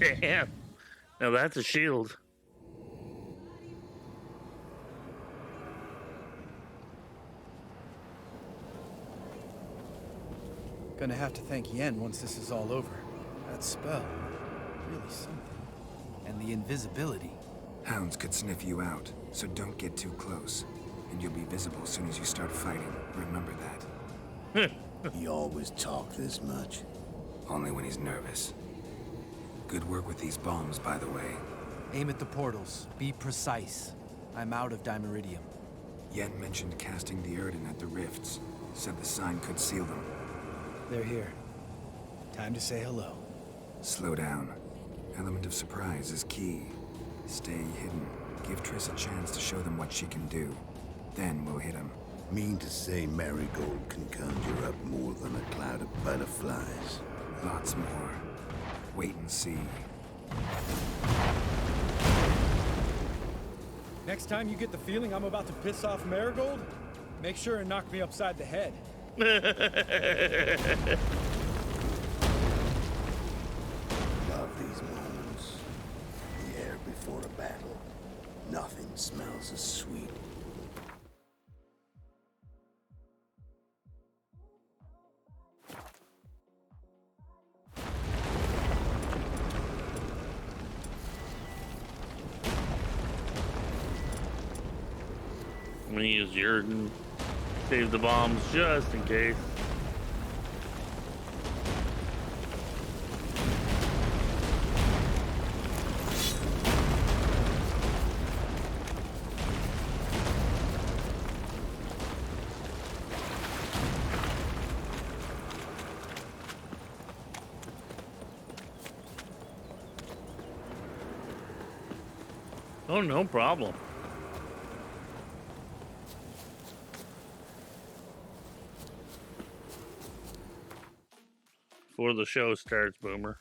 Damn. Now that's a shield. Gonna have to thank Yen once this is all over. That spell, really something. And the invisibility. Hounds could sniff you out, so don't get too close. And you'll be visible as soon as you start fighting. Remember that. He always talk this much? Only when he's nervous. Good work with these bombs, by the way. Aim at the portals. Be precise. I'm out of dimeridium. Yen mentioned casting the Erden at the rifts. Said the sign could seal them. They're here. Time to say hello. Slow down. Element of surprise is key. Stay hidden. Give Triss a chance to show them what she can do. Then we'll hit him. Mean to say Marigold can conjure up more than a cloud of butterflies? Lots more. Wait and see. Next time you get the feeling I'm about to piss off Marigold, make sure and knock me upside the head. Love these moments. The air before a battle. Nothing smells as sweet. I'm gonna use Yerden. Save the bombs just in case. Oh, no problem. Before the show starts, Boomer.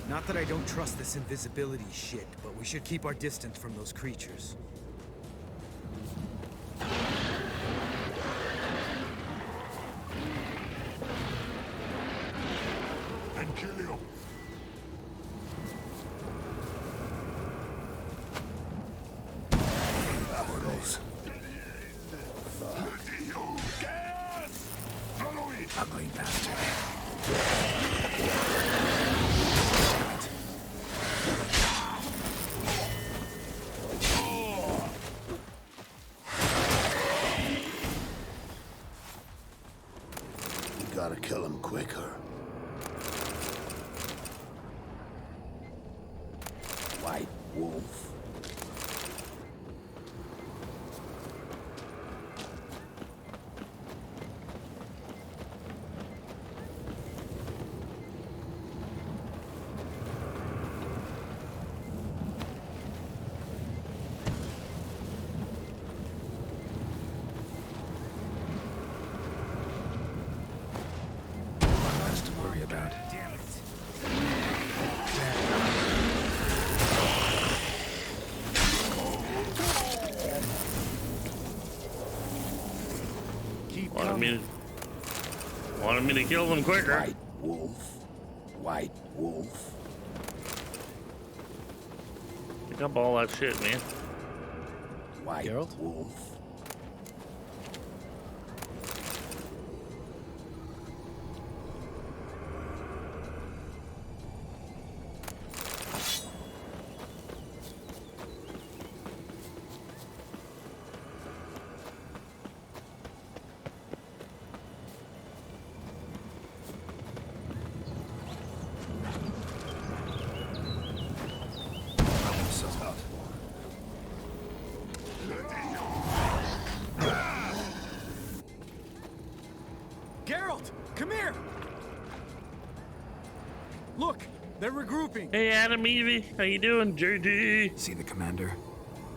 Not that I don't trust this invisibility shit, but we should keep our distance from those creatures. And kill him. Portals. Ugly bastard. Gotta kill him quicker. White wolf. Less to worry about. Damn it. Keep Wanted me to kill them quicker. White wolf. White wolf. Pick up all that shit, man. White Geralt? wolf. Geralt, come here! Look, they're regrouping. Hey, Adam Evie, how you doing, JD? See the commander?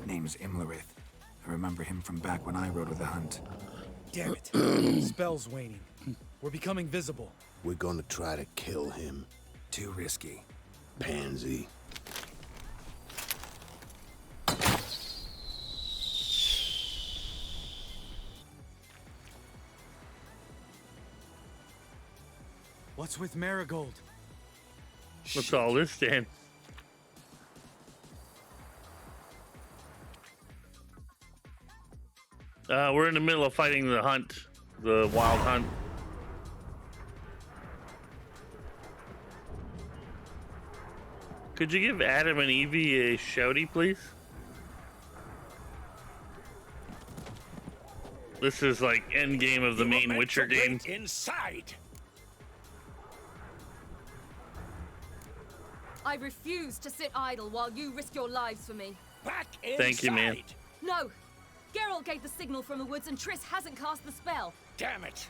Name's Imlerith. I remember him from back when I rode with the hunt. Damn it. Spell's waning. We're becoming visible. We're gonna try to kill him. too risky. Pansy. What's with Marigold? What's all this, Dan? We're in the middle of fighting the hunt, the wild hunt. Could you give Adam and Evie a shouty, please? This is like end game of the main Witcher game. Inside. I refuse to sit idle while you risk your lives for me. Back inside. Thank you, man. No! Geralt gave the signal from the woods and Triss hasn't cast the spell. Damn it.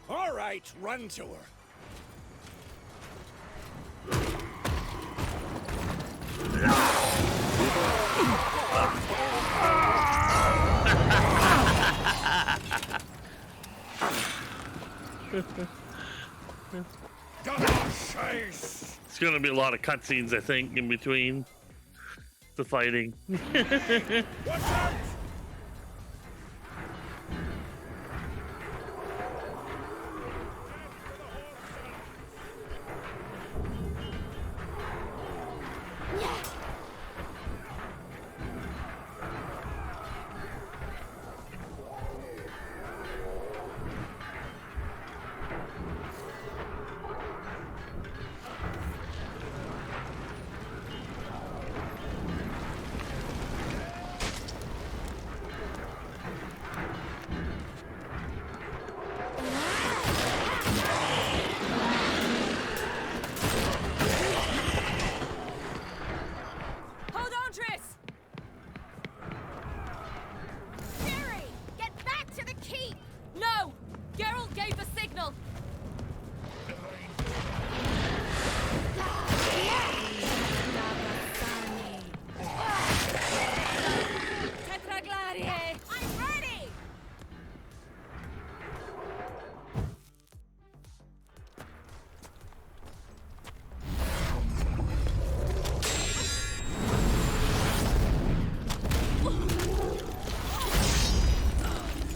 All right, run to her. It's gonna be a lot of cutscenes, I think, in between the fighting. Watch out!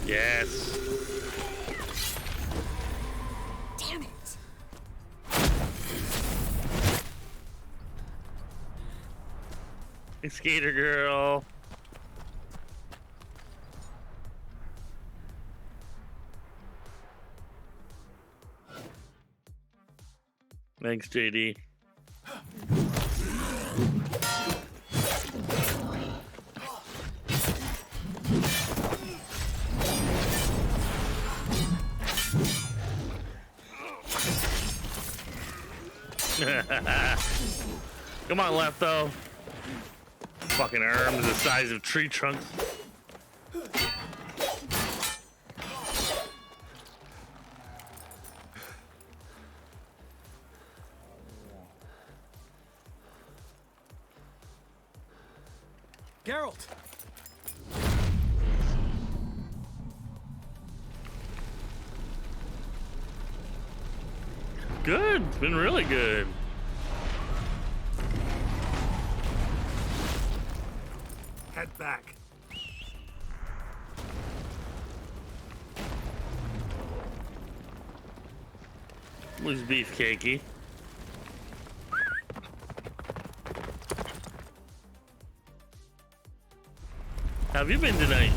Yes. Damn it. Hey, skater girl. Thanks, JD. Come on, Lefto. Fucking arms the size of tree trunks. Geralt! Good. It's been really good. Head back. Who's beefcakey? How have you been tonight?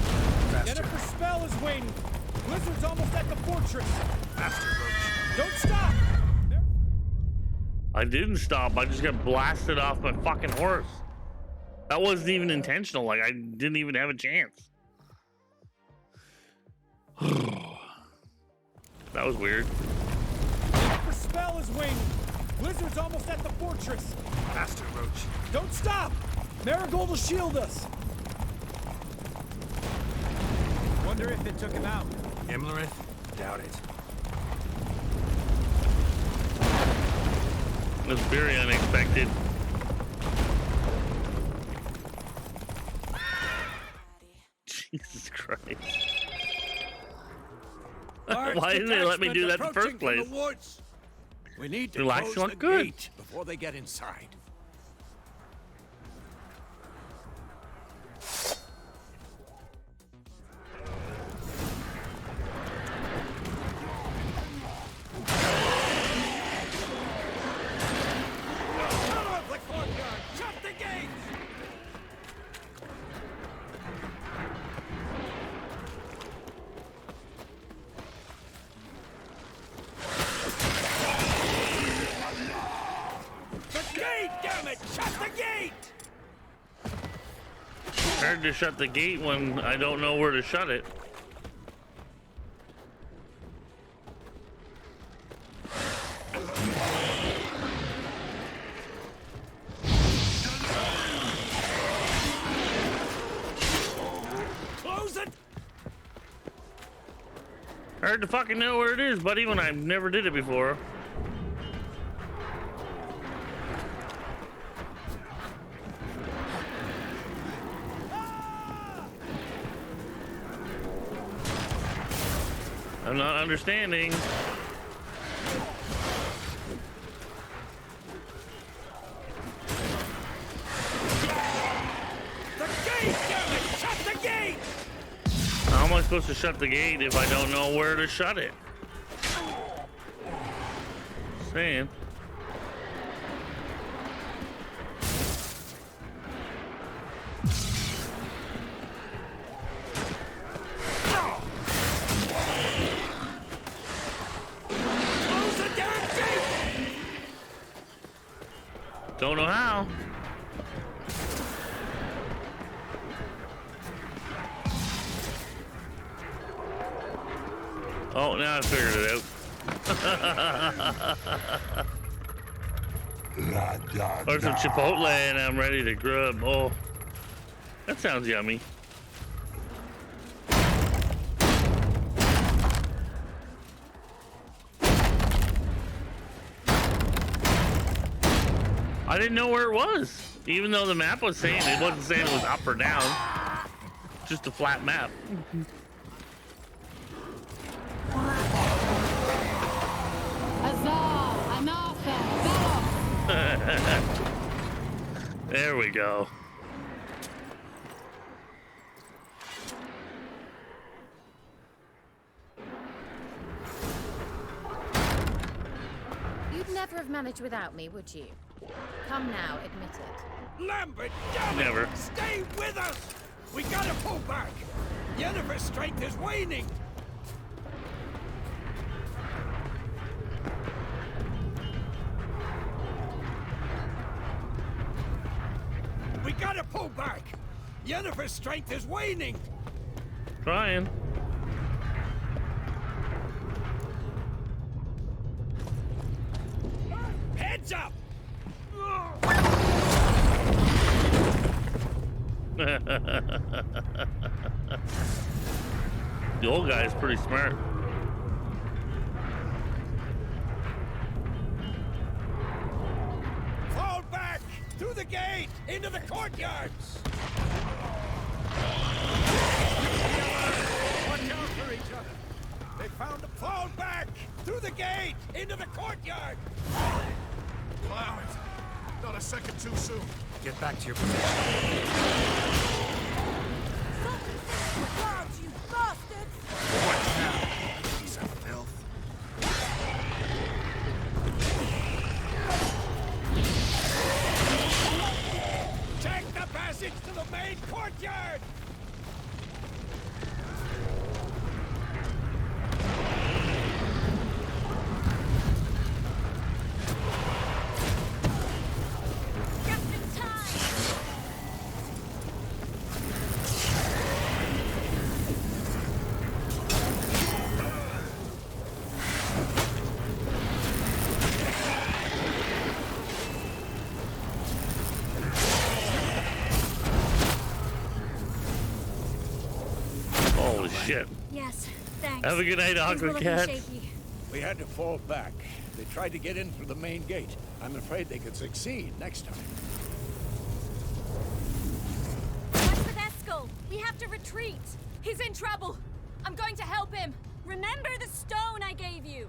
Jennifer's spell is waning. Blizzard's almost at the fortress. Faster, Roach. Don't stop! I didn't stop. I just got blasted off my fucking horse. That wasn't even intentional. Like, I didn't even have a chance. That was weird. Jennifer's spell is waning. Blizzard's almost at the fortress. Faster, Roach. Don't stop! Marigold will shield us. Wonder if it took him out. Imlerith? Doubt it. It was very unexpected. Jesus Christ. Why didn't they let me do that in the first place? We need to Relax, close you the want good. gate before they get inside. Hard to shut the gate when I don't know where to shut it. Close it! Hard to fucking know where it is, buddy, when I never did it before. I'm not understanding. The gate, damn it! Shut the gate! How am I supposed to shut the gate if I don't know where to shut it? Saying. Don't know how. Oh, now I figured it out. Or some Chipotle and I'm ready to grub. Oh, that sounds yummy. I didn't know where it was, even though the map was saying it wasn't saying it was up or down, just a flat map. There we go. You'd never have managed without me, would you? Come now, admit it. Lambert, damn it! Never. Stay with us! We gotta pull back! Yennefer's strength is waning! We gotta pull back! Yennefer's strength is waning! Trying. Heads up! The old guy is pretty smart. Fall back! Through the gate! Into the courtyards! Watch out for each other! They found a fall back! Through the gate! Into the courtyard! Allow it. Not a second too soon. Get back to your position. Guards, you bastards! What now? Piece of filth. Take the passage to the main courtyard! Holy shit. Yes, thanks. Have a good night, Things were Awkward looking Cat. shaky. We had to fall back. They tried to get in through the main gate. I'm afraid they could succeed next time. What's with Eskel? We have to retreat. He's in trouble. I'm going to help him. Remember the stone I gave you.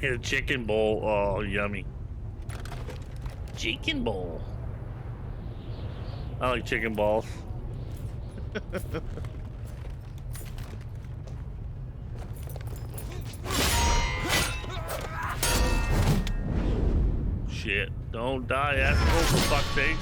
hit a chicken bowl. Oh, yummy. Chicken bowl. I like chicken balls. Shit. Don't die, asshole, for fuck's sake.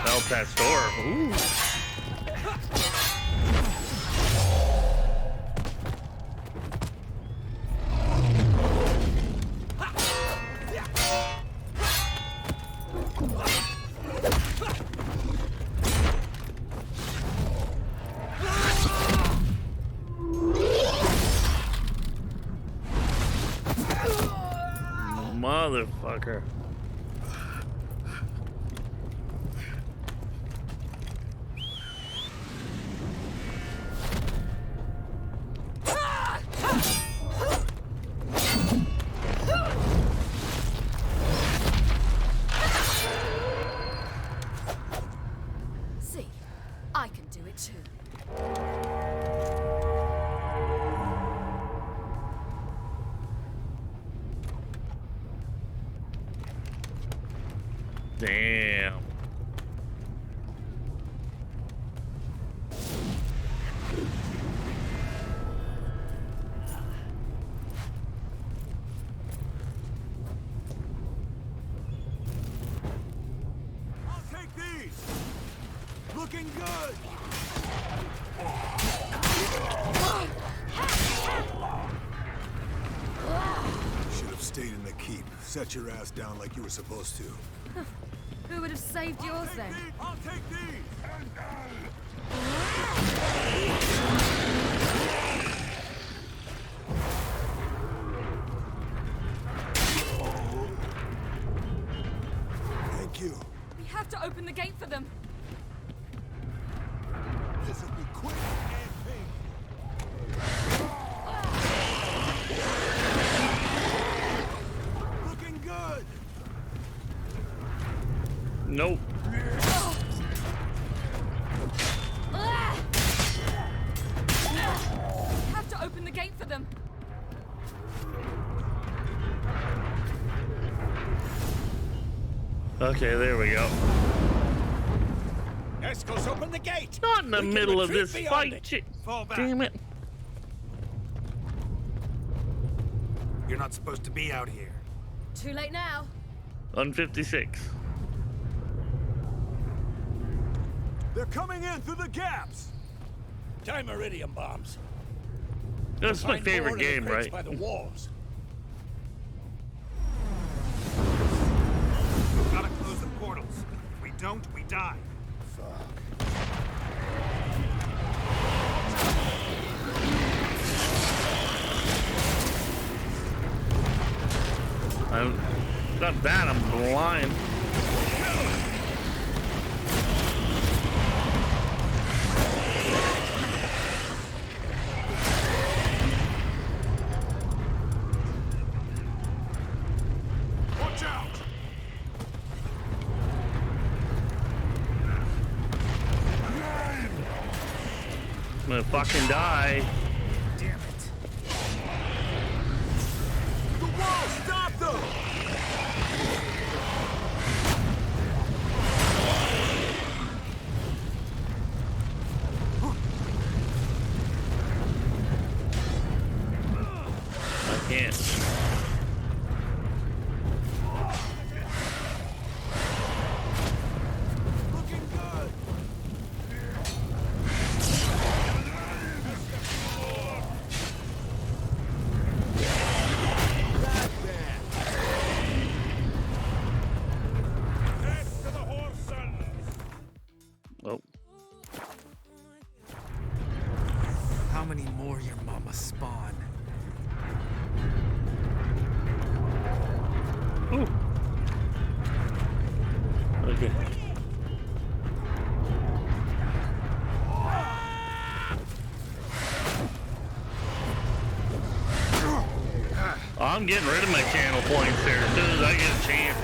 El Pastor. Ooh. Motherfucker. See, I can do it too. Damn. I'll take these. Looking good. Should have stayed in the keep. Set your ass down like you were supposed to. Who would have saved yours then? I'll take these. Thank you. We have to open the gate for them. This'll be quick and pink. Looking good. Nope. We have to open the gate for them. Okay, there we go. Escos, open the gate. Not in the We can middle of retreat this beyond fight. it. Fall back. Damn it. You're not supposed to be out here. Too late now. On 56. They're coming in through the gaps. Dimeridium bombs. That's my Find favorite more in the game, crates right? By the walls. Gotta close the portals. If we don't, we die. I'm not that, I'm blind. Watch out. I'm gonna fucking die. Damn it. The wall, stop them. I can't. Looking good. Not bad. Head to the horse. Oh. How many more your mama spawn? Ooh. Okay. I'm getting rid of my channel points here as soon as I get a chance.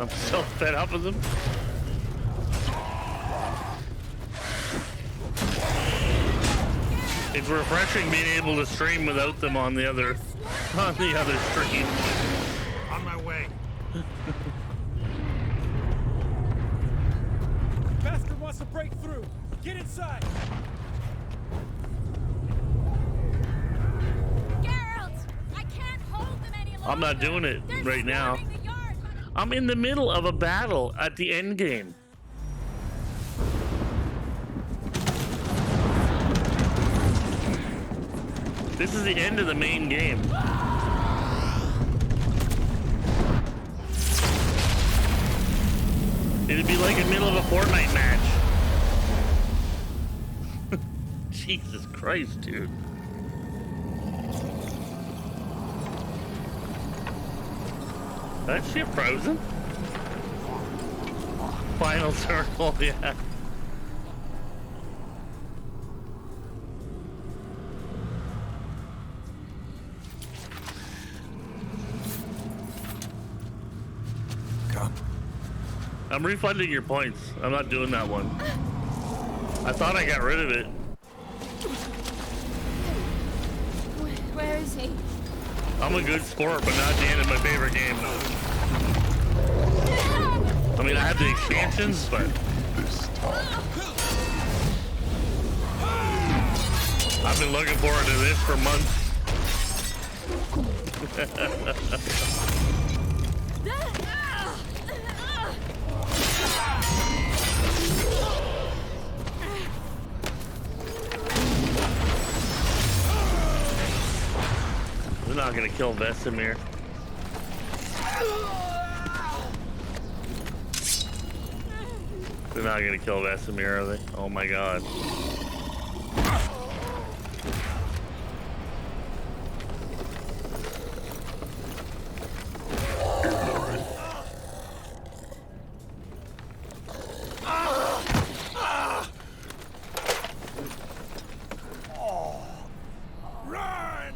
I'm so fed up with them. It's refreshing being able to stream without them on the other stream. On my way. Bastard wants to break through. Get inside. Geralt, I can't hold them any longer. I'm not doing it right now. I'm in the middle of a battle at the end game. This is the end of the main game. It'd be like in the middle of a Fortnite match. Jesus Christ, dude. That shit frozen? Final circle, yeah. Come. I'm refunding your points. I'm not doing that one. I thought I got rid of it. Where is he? I'm a good sport, but not at the end of my favorite game. I mean, I have the expansions, but I've been looking forward to this for months. We're not gonna kill Vesemir. They're not gonna kill Vesemir, are they? Oh my god. Run!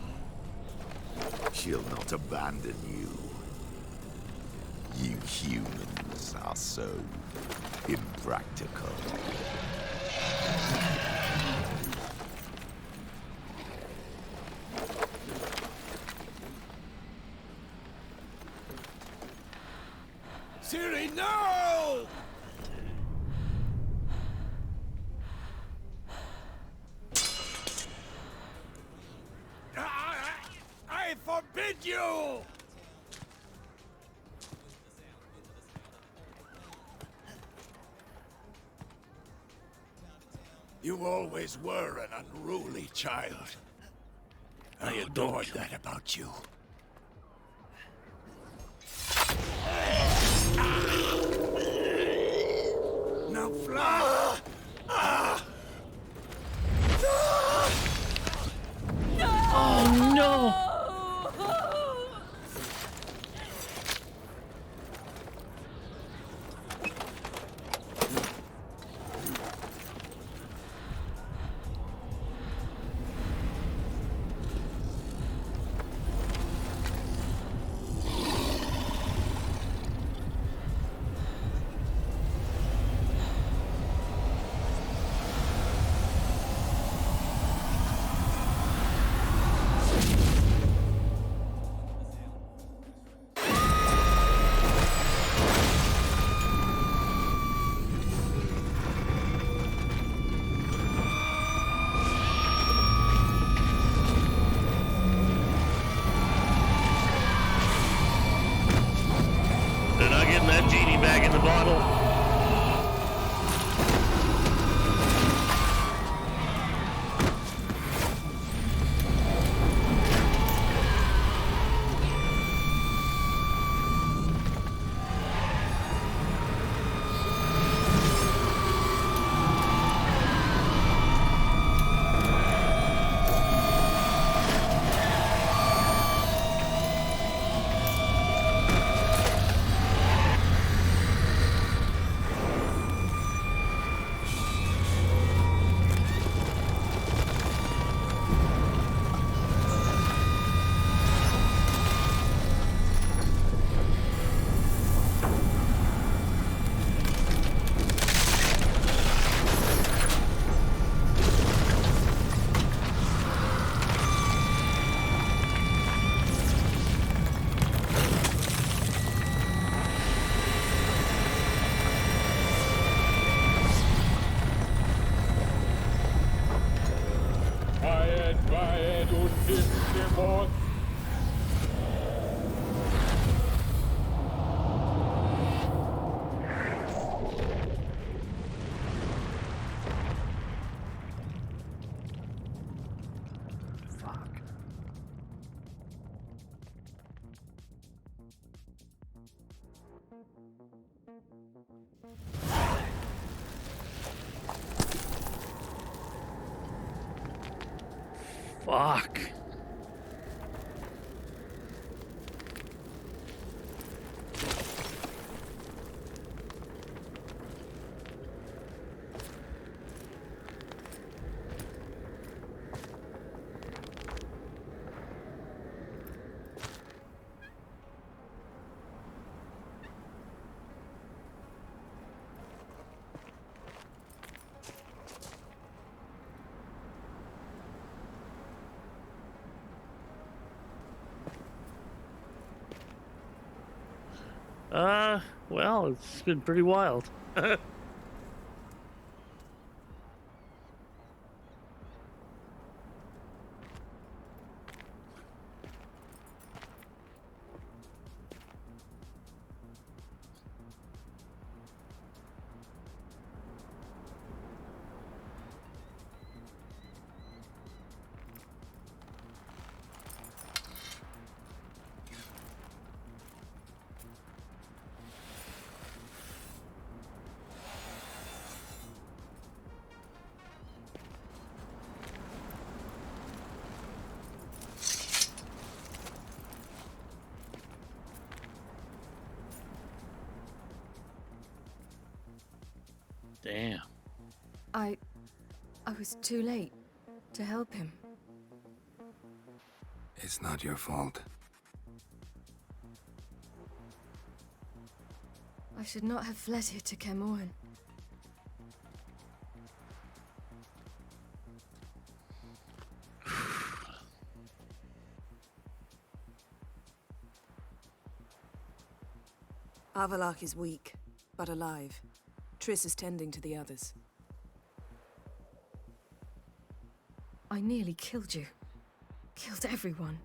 She'll not abandon you. You humans are so impractical. Siri, no! I forbid you! You always were an unruly child. I adored that about you. Now fly! Oh no! They're not getting that genie back in the bottle. Fuck. Well, it's been pretty wild. Damn. I was too late to help him. It's not your fault. I should not have fled here to Kermoren. Avalok is weak, but alive. Triss is tending to the others. I nearly killed you. Killed everyone.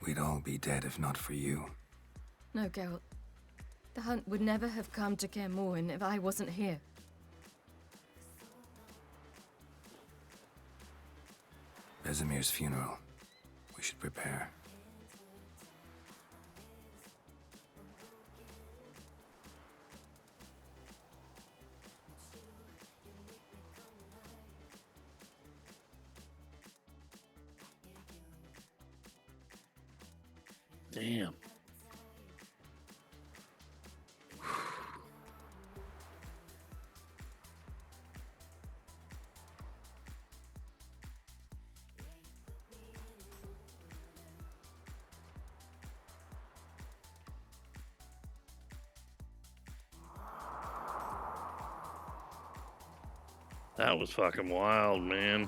We'd all be dead if not for you. No, Geralt. The hunt would never have come to Kermoren if I wasn't here. Vesemir's funeral. We should prepare. Damn. That was fucking wild, man.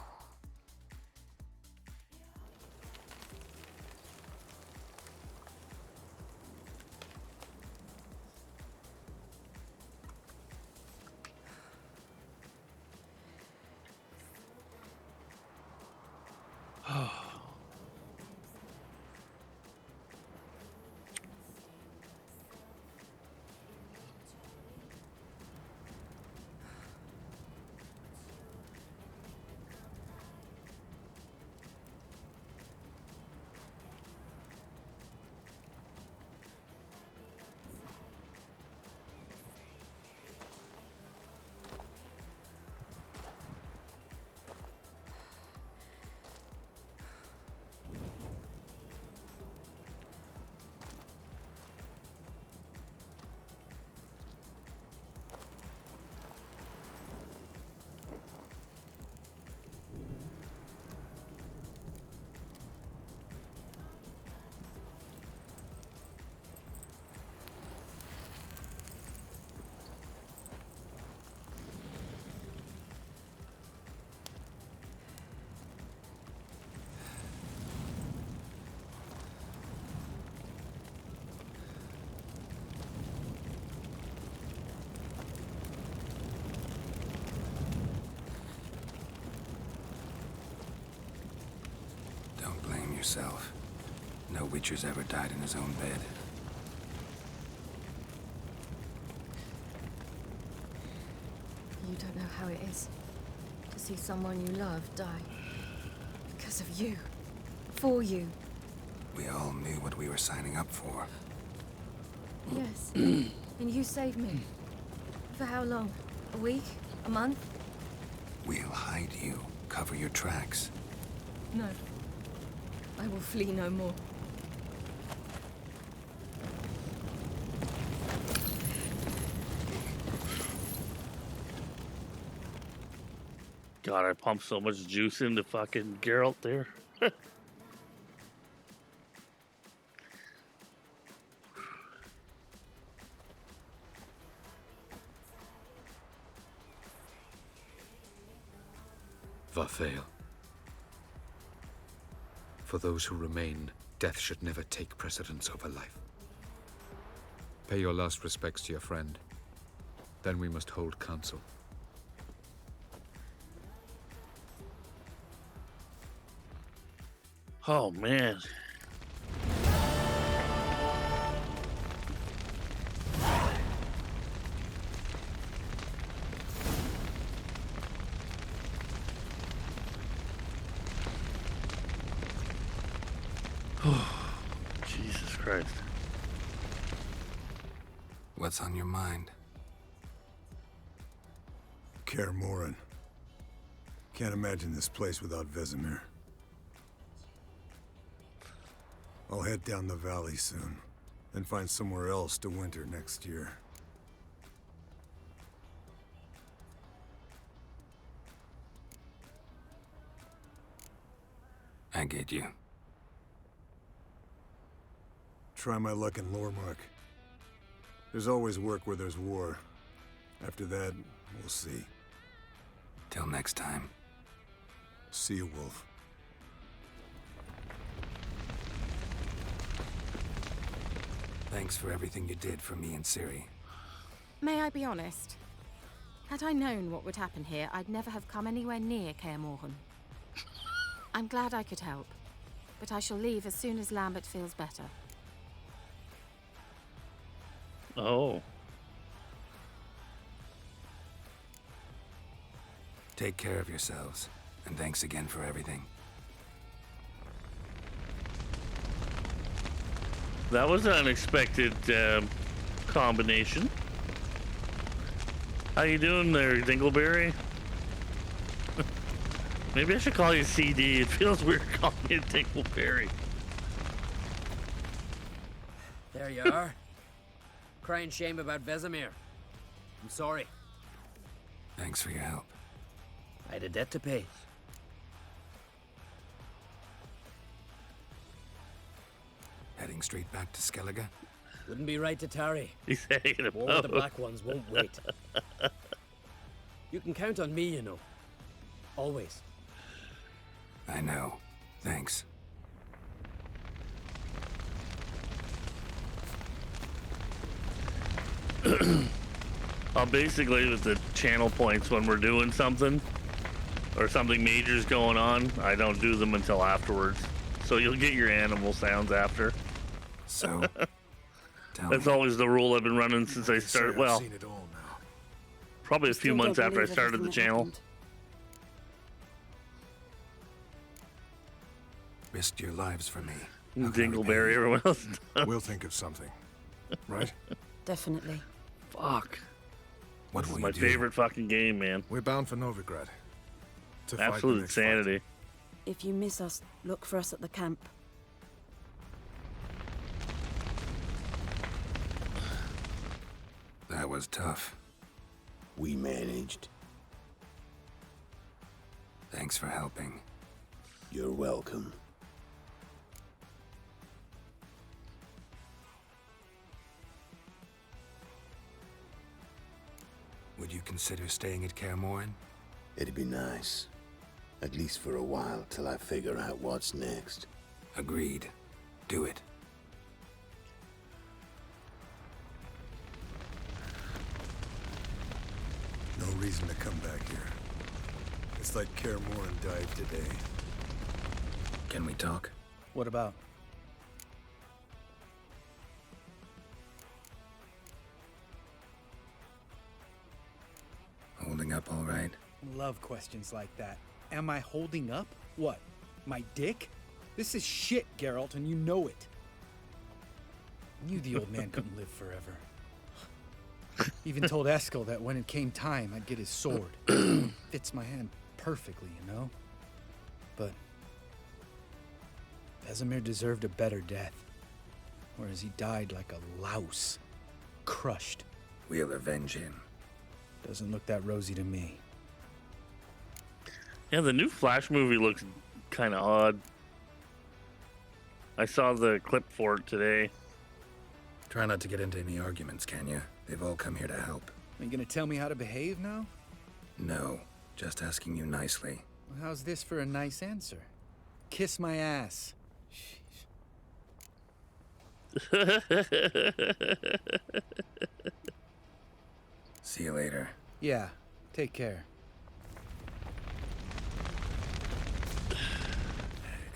Don't blame yourself. No Witcher's ever died in his own bed. don't know how it is to see someone you love die. Because of you. For you. We all knew what we were signing up for. Yes. And you saved me. For how long? A week? A month? We'll hide you. Cover your tracks. No. I will flee no more. God, I pumped so much juice into fucking Geralt there. Varfail. For those who remain, death should never take precedence over life. Pay your last respects to your friend. Then we must hold council. Oh, man. Jesus Christ. What's on your mind? Kaer Morhen. Can't imagine this place without Vesemir. I'll head down the valley soon, and find somewhere else to winter next year. I get you. Try my luck in Lormark. There's always work where there's war. After that, we'll see. Till next time. See you, Wolf. Thanks for everything you did for me and Ciri. May I be honest? Had I known what would happen here, I'd never have come anywhere near Kaer Morhen. I'm glad I could help, but I shall leave as soon as Lambert feels better. Oh. Take care of yourselves, and thanks again for everything. That was an unexpected combination. How you doing there, Dingleberry? Maybe I should call you CD. It feels weird calling you Dingleberry. There you are. Crying shame about Vesemir. I'm sorry. Thanks for your help. I had a debt to pay. Heading straight back to Skellige? Wouldn't be right to tarry. He's hanging about. War with the Black Ones won't wait. You can count on me, you know. Always. I know. Thanks. Basically with the channel points when we're doing something or something major's going on, I don't do them until afterwards. So you'll get your animal sounds after. So, that's always the rule I've been running since I started. Well, I've seen it all now. probably a few months after I started the channel. Risked your lives for me. Dingleberry, everyone else. We'll think of something. Right? Definitely. Fuck. What This will is my you do? favorite fucking game, man. We're bound for Novigrad. To fight the Absolute next fight. insanity. If you miss us, look for us at the camp. That was tough. We managed. Thanks for helping. You're welcome. Would you consider staying at Kaer Morhen? It'd be nice. At least for a while, till I figure out what's next. Agreed. Do it. No reason to come back here. It's like Kaer Morhen died today. Can we talk? What about? Holding up all right? Love questions like that. Am I holding up? What? My dick? This is shit, Geralt, and you know it. I knew the old man couldn't live forever. Even told Eskel that when it came time, I'd get his sword. Fits my hand perfectly, you know? But Vesemir deserved a better death. Whereas he died like a louse. Crushed. We'll avenge him. Doesn't look that rosy to me. Yeah, the new Flash movie looks kind of odd. I saw the clip for it today. Try not to get into any arguments, can you? They've all come here to help. Are you gonna tell me how to behave now? No, just asking you nicely. Well, how's this for a nice answer? Kiss my ass. See you later. Yeah, take care.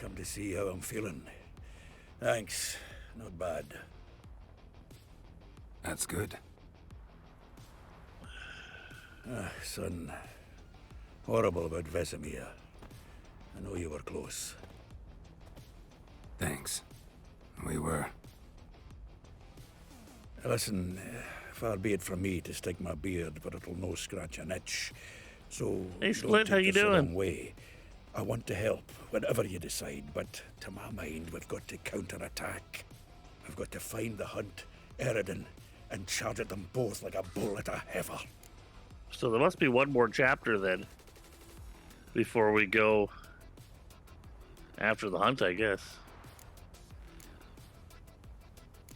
Come to see how I'm feeling. Thanks. Not bad. That's good. Son. Horrible about Vesemir. I know you were close. Thanks. We were. Listen, far be it from me to stick my beard, but it'll no scratch an itch. So, hey, don't Split, how take you this the doing? wrong way. I want to help, whatever you decide, but to my mind, we've got to counterattack. We've got to find the Hunt, Eredin, and charge at them both like a bull at a heifer. So there must be one more chapter then before we go after the Hunt, I guess.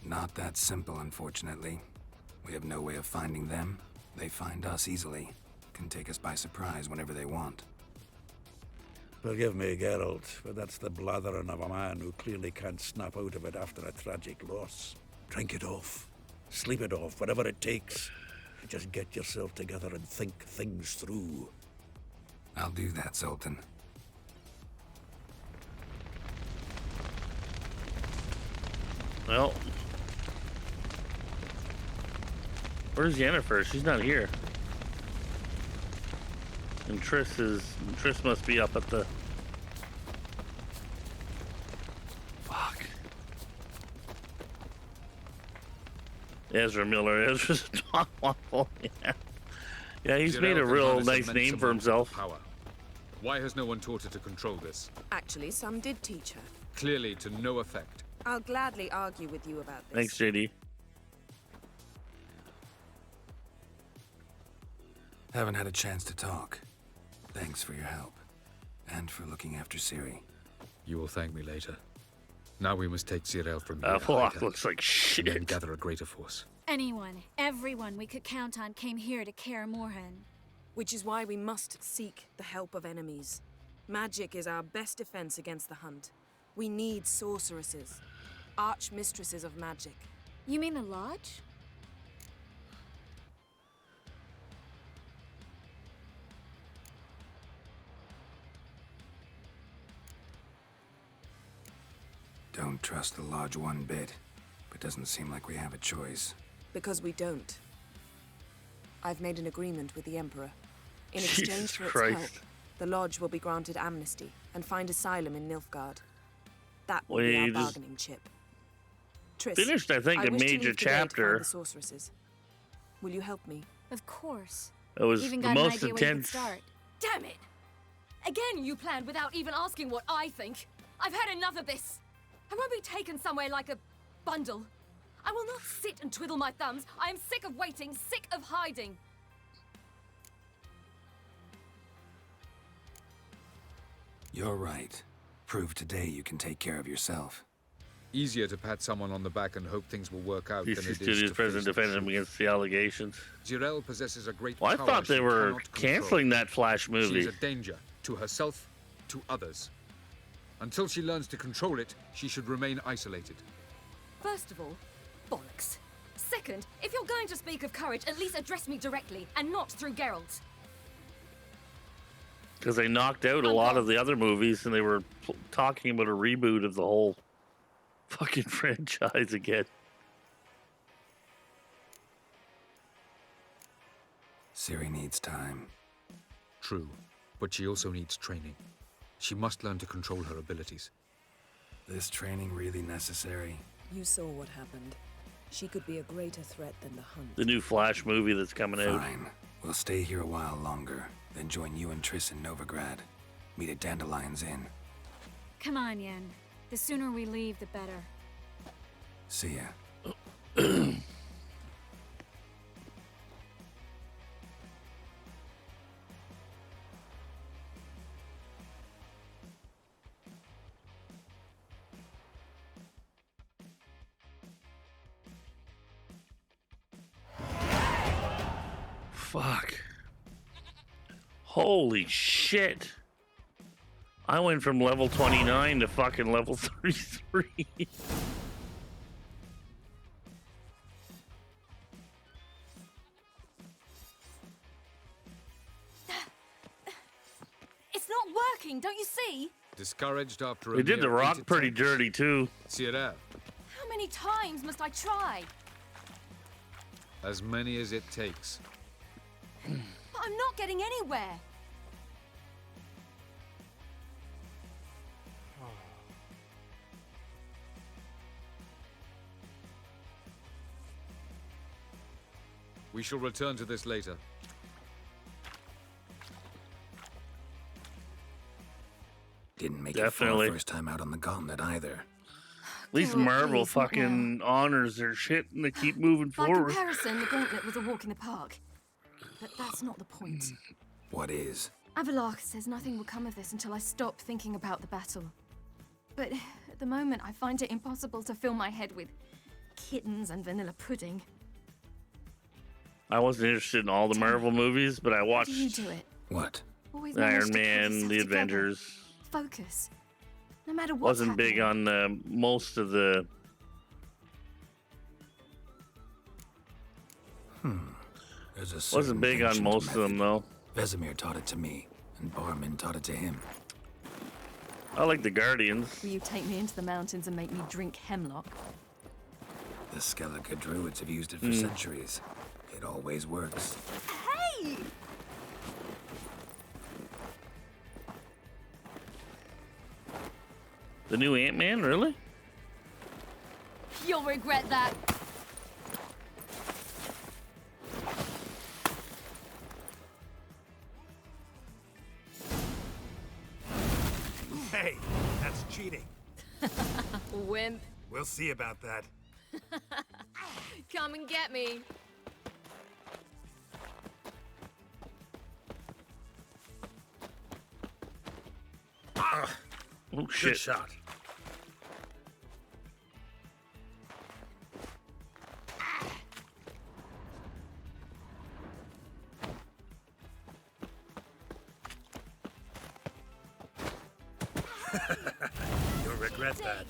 Not that simple, unfortunately. We have no way of finding them. They find us easily. Can take us by surprise whenever they want. Forgive me, Geralt, but that's the blathering of a man who clearly can't snap out of it after a tragic loss. Drink it off. Sleep it off, whatever it takes. Just get yourself together and think things through. I'll do that, Sultan. Well, where's Yennefer? She's not here. And Triss must be up at the... Fuck. Ezra Miller. Ezra's top waffle. Yeah. Yeah, he's made a real nice name for himself. Power. Why has no one taught her to control this? Actually, some did teach her. Clearly to no effect. I'll gladly argue with you about this. Thanks, JD. Haven't had a chance to talk. Thanks for your help. And for looking after Ciri. You will thank me later. Now we must take Cyril from Flock looks like shit. And then gather a greater force. Anyone, everyone we could count on came here to Kaer Morhen. Which is why we must seek the help of enemies. Magic is our best defense against the Hunt. We need sorceresses. Archmistresses of magic. You mean the Lodge? Don't trust the Lodge one bit, but doesn't seem like we have a choice. Because we don't. I've made an agreement with the Emperor. In Jesus exchange for its Christ. help, the Lodge will be granted amnesty and find asylum in Nilfgaard. That will be Well, our you just bargaining chip. Triss, finished, I think, a wish to major leave today to find chapter. the sorceresses. Will you help me? Of course. It was Even the got an most idea where you could intense. start. Damn it! Again, you planned without even asking what I think. I've had enough of this. I won't be taken somewhere like a bundle. I will not sit and twiddle my thumbs. I am sick of waiting, sick of hiding. You're right. Prove today you can take care of yourself. Easier to pat someone on the back and hope things will work out He's than it is studious to president face the defending him truth. against the allegations. Jirel possesses a great Well, I power thought they she were cannot control. canceling that Flash She movie. is a danger to herself, to others. Until she learns to control it, she should remain isolated. First of all, bollocks. Second, if you're going to speak of courage, at least address me directly, and not through Geralt. Because they knocked out a lot of the other movies and they were talking about a reboot of the whole fucking franchise again. Ciri needs time. True, but she also needs training. She must learn to control her abilities. This training really necessary? You saw what happened. She could be a greater threat than the Hunt. The new Flash movie that's coming out. Fine. We'll stay here a while longer, then join you and Triss in Novigrad. Meet at Dandelion's Inn. Come on, Yen. The sooner we leave, the better. See ya. Fuck. Holy shit. I went from level 29 to fucking level 33. It's not working, don't you see? Discouraged after a They did the mere 8 rock pretty attempts. dirty too. See it out. How many times must I try? As many as it takes. But I'm not getting anywhere. We shall return to this later. Didn't make Definitely. it far first time out on the gauntlet either. At least Girl, Marvel please, not fucking honors their shit and they keep moving By forward. comparison, the gauntlet was a walk in the park. But that's not the point. What is? Avalok says nothing will come of this until I stop thinking about the battle. But at the moment, I find it impossible to fill my head with kittens and vanilla pudding. I wasn't interested in all the Marvel movies, but I How watched do you do it? What? Always manage Iron to pull Man, yourself The together. Avengers. Focus. No matter what's Wasn't big happening. on most of the. There's a Wasn't certain big on ancient most of them though. Vesemir taught it to me, and Barman taught it to him. I like the Guardians. Will you take me into the mountains and make me drink hemlock? The Skellige druids have used it for centuries. It always works. Hey! The new Ant-Man, really? You'll regret that. Hey, that's cheating. Wimp. We'll see about that. Come and get me. Oh shit! Good shot. You'll regret that.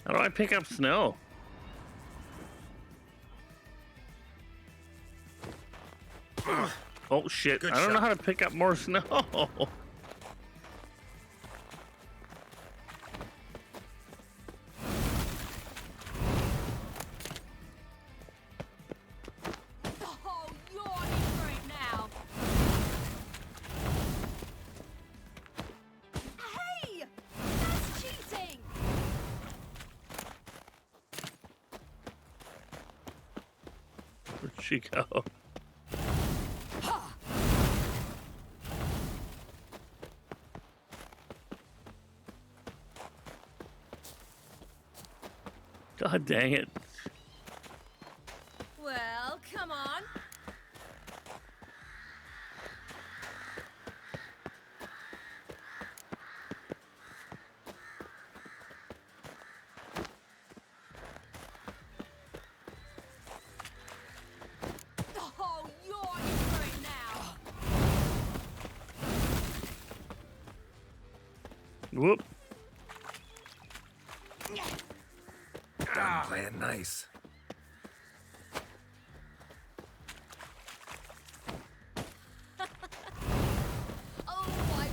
How do I pick up snow? Oh shit! Good I don't know shot. how to pick up more snow. Oh, you're in for it now. Hey! That's cheating! Where'd she go? God dang it. Well, come on. Oh, you're in for it now. Whoop. Done playing nice. Oh, I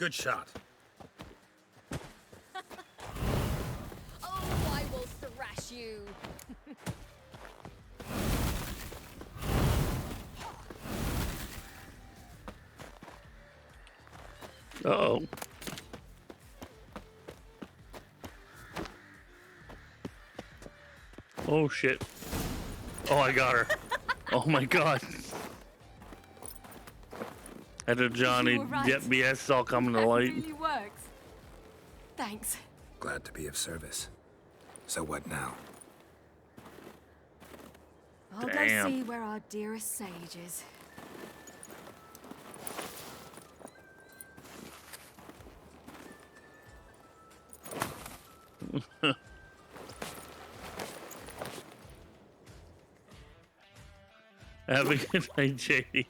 Good shot. Oh, I will thrash you. Uh-oh. Oh shit. Oh, I got her. Oh my god. That a Johnny You were right. Depp BS is all coming to light. Really works. Thanks. Glad to be of service. So what now? I'll go Damn. see where our dearest sage is. Have a good night, JD.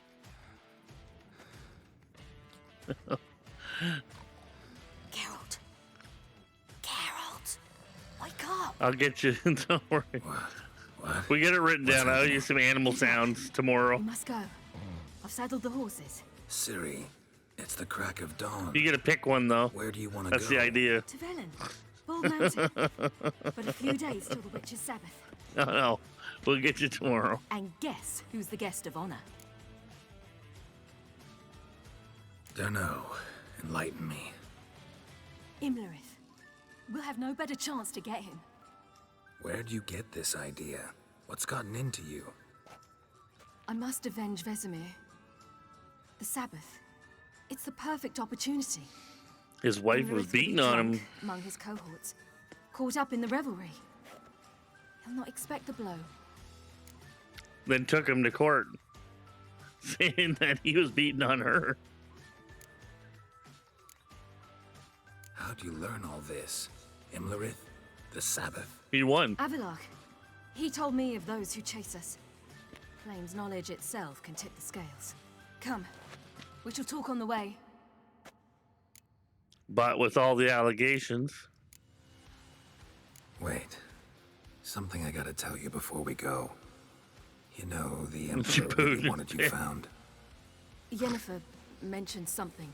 Geralt. Geralt. Wake up. I'll get you. Don't worry. We get it written down. I'll use some animal sounds tomorrow. We must go. I've saddled the horses. Ciri, it's the crack of dawn. You get to pick one, though. Where do you want to That's go? the idea. To Velen. Bald Mountain. But a few days till the Witch's Sabbath. No, no. We'll get you tomorrow. And guess who's the guest of honor? Dunno. Enlighten me. Imlerith. We'll have no better chance to get him. Where'd you get this idea? What's gotten into you? I must avenge Vesemir. The Sabbath. It's the perfect opportunity. His wife Imlerith was will be beating on him. drunk among his cohorts, caught up in the revelry. He'll not expect the blow. Then took him to court, saying that he was beating on her. How'd you learn all this? Imlerith? The Sabbath? He won. Avilark. He told me of those who chase us. Claims knowledge itself can tip the scales. Come. We shall talk on the way. But with all the allegations. Wait. Something I gotta tell you before we go. You know, the She Emperor booed really wanted you it. found. Yennefer mentioned something.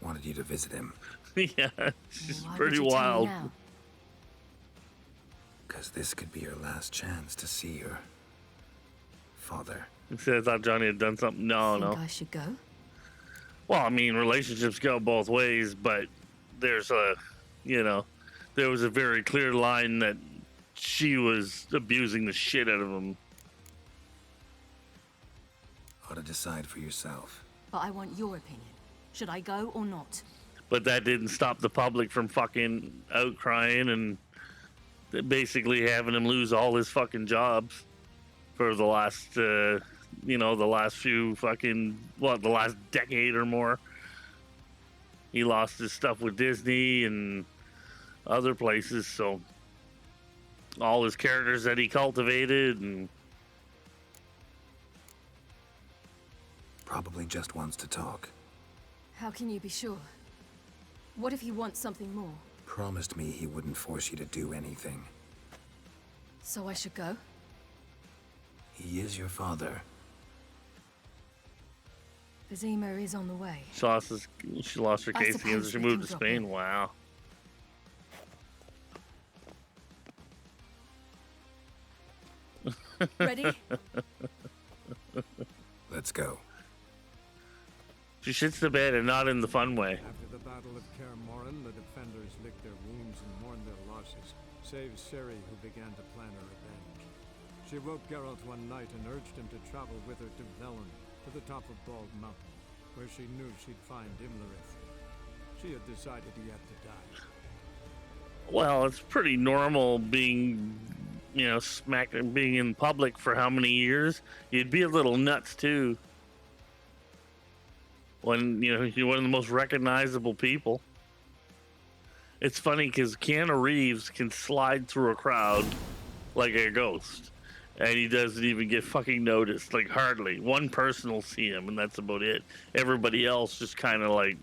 Wanted you to visit him. Yeah, she's Why would pretty you tell me wild. now? Because this could be your last chance to see your father. He said I thought Johnny had done something. No, Think no. I should go? Well, I mean, relationships go both ways, but there's a, you know, there was a very clear line that she was abusing the shit out of him. Ought to decide for yourself. But I want your opinion. Should I go or not? But that didn't stop the public from fucking outcrying and basically having him lose all his fucking jobs for the last, you know, the last few fucking, what, the last decade or more. He lost his stuff with Disney and other places, so all his characters that he cultivated, and Probably just wants to talk. How can you be sure? What if he wants something more? Promised me he wouldn't force you to do anything. So I should go? He is your father. Vesemir is on the way. she lost her I case against suppose she we moved can to drop Spain. in. Wow. Ready? Let's go. She shits the bed and not in the fun way. After the Battle of Kaer Morhen, the defenders licked their wounds and mourned their losses, save Ciri, who began to plan her revenge. She woke Geralt one night and urged him to travel with her to Velen, to the top of Bald Mountain, where she knew she'd find Imlerith. She had decided he had to die. Well, it's pretty normal being, you know, being in public for how many years? You'd be a little nuts too. When, you know, you're one of the most recognizable people. It's funny because Keanu Reeves can slide through a crowd like a ghost. And he doesn't even get fucking noticed, like hardly. One person will see him and that's about it. Everybody else just kind of like,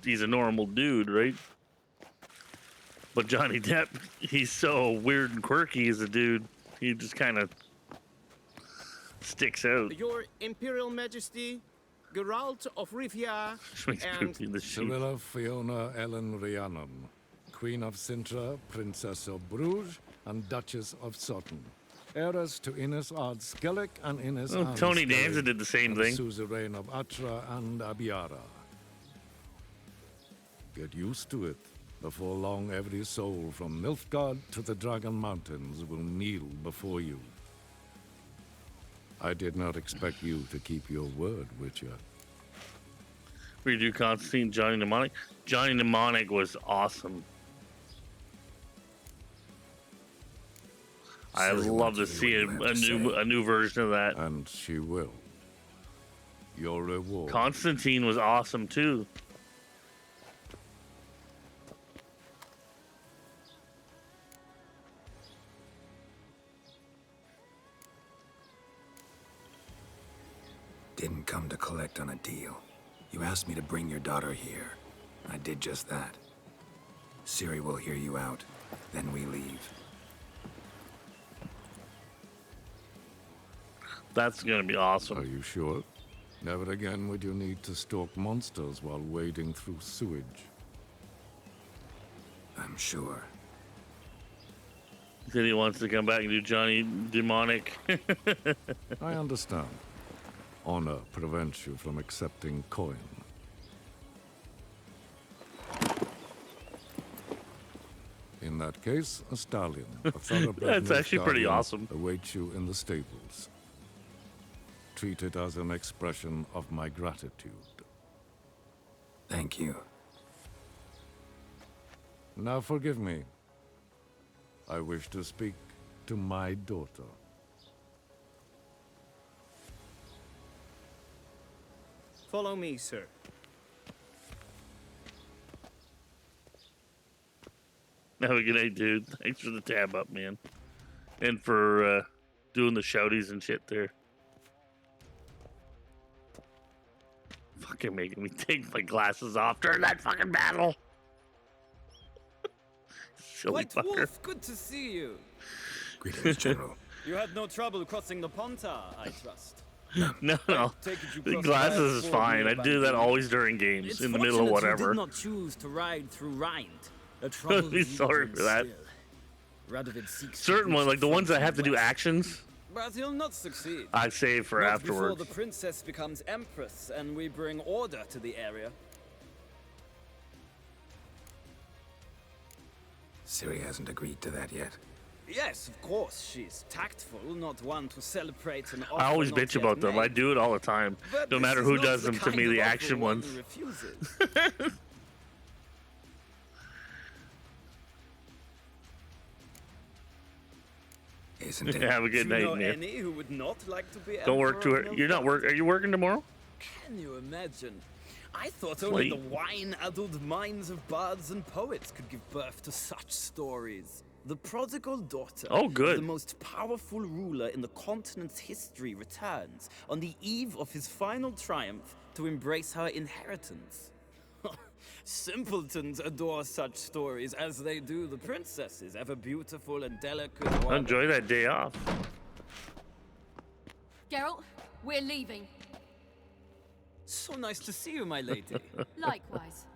he's a normal dude, right? But Johnny Depp, he's so weird and quirky as a dude. He just kind of sticks out. Your Imperial Majesty, Geralt of Rivia, and Cyrilla Fiona Ellen Rhiannon, Queen of Sintra, Princess of Bruges, and Duchess of Sutton. Heiress to Innes Ard Skellig and Innes Oh, Anne Tony Skellig, Danza did the same and thing. Suzerain of Atra and Abiara. Get used to it. Before long, every soul from Nilfgaard to the Dragon Mountains will kneel before you. I did not expect you to keep your word, Witcher. Redo Constantine, Johnny Mnemonic. Johnny Mnemonic was awesome. I'd love to see a new version of that. And she will. Your reward. Constantine was awesome too. Didn't come to collect on a deal. You asked me to bring your daughter here. I did just that. Ciri will hear you out. Then we leave. That's gonna be awesome. Are you sure? Never again would you need to stalk monsters while wading through sewage. I'm sure. He said he wants to come back and do Johnny Demonic. I understand. Honor prevents you from accepting coin. In that case, a stallion, a thoroughbred That's actually pretty Nilfgaardian, awesome. awaits you in the stables. Treat it as an expression of my gratitude. Thank you. Now forgive me. I wish to speak to my daughter. follow me, sir. Have a good night, dude. Thanks for the tab up, man. And for doing the shouties and shit there. Fucking making me take my glasses off during that fucking battle. Silly White fucker. Wolf, good to see you. Greetings, General. You had no trouble crossing the Ponta, I trust. No. Take it you The crossed glasses is before fine. you I do that abandoned. always during games, It's in the middle of fortunate whatever. You did not choose to ride through Rind. A troubled Be sorry region for that. still. Radovid seeks to Certain reach ones, like the ones that have to do west. actions, But he'll not succeed. I save for Not afterwards. before the princess becomes empress and we bring order to the area. Ciri hasn't agreed to that yet. Yes, of course, she's tactful, not one to celebrate an offer I always not bitch yet about them. made. I do it all the time. But No this matter is who not does the them to kind me, of the offer action one ones. refuses. Isn't it? Have a good Do you know night, man. any who would not like to be Don't work too emperor hard. of You're not work. Are you working tomorrow? Can you imagine? I thought only the Late. wine-addled minds of bards and poets could give birth to such stories. The prodigal daughter Oh, of good. the most powerful ruler in the continent's history returns on the eve of his final triumph to embrace her inheritance. Simpletons adore such stories as they do the princesses, ever beautiful and delicate. Enjoy that day off. Geralt, we're leaving. So nice to see you, my lady. Likewise.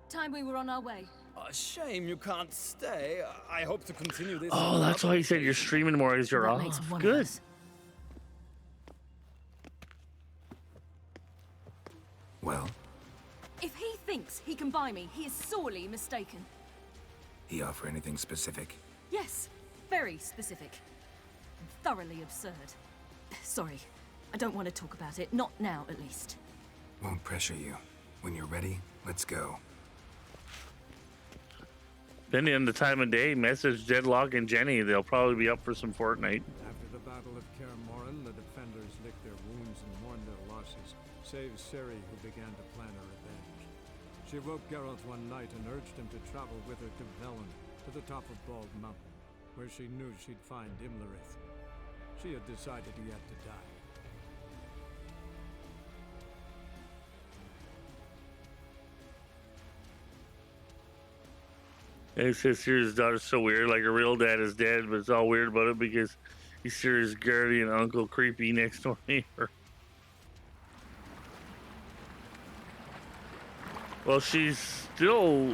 Time we were on our way. A shame you can't stay. I hope to continue this. Oh, that's why you said you're streaming more as you're That off. makes one of Good. us. Well, If he thinks he can buy me, he is sorely mistaken. he offer anything specific? Yes, very specific. And thoroughly absurd. Sorry, I don't want to talk about it. Not now, at least. Won't pressure you. When you're ready, let's go. Depending on the time of day, message Deadlock and Jenny. They'll probably be up for some Fortnite. After the Battle of Kaer Morhen, the defenders licked their wounds and mourned their losses, save Ciri, who began to plan her revenge. She woke Geralt one night and urged him to travel with her to Velen, to the top of Bald Mountain, where she knew she'd find Imlerith. She had decided he had to die. His sister's daughter's so weird. Like her real dad is dead, but it's all weird about it because he's Siri's guardian uncle, creepy next door neighbor. Well, she's still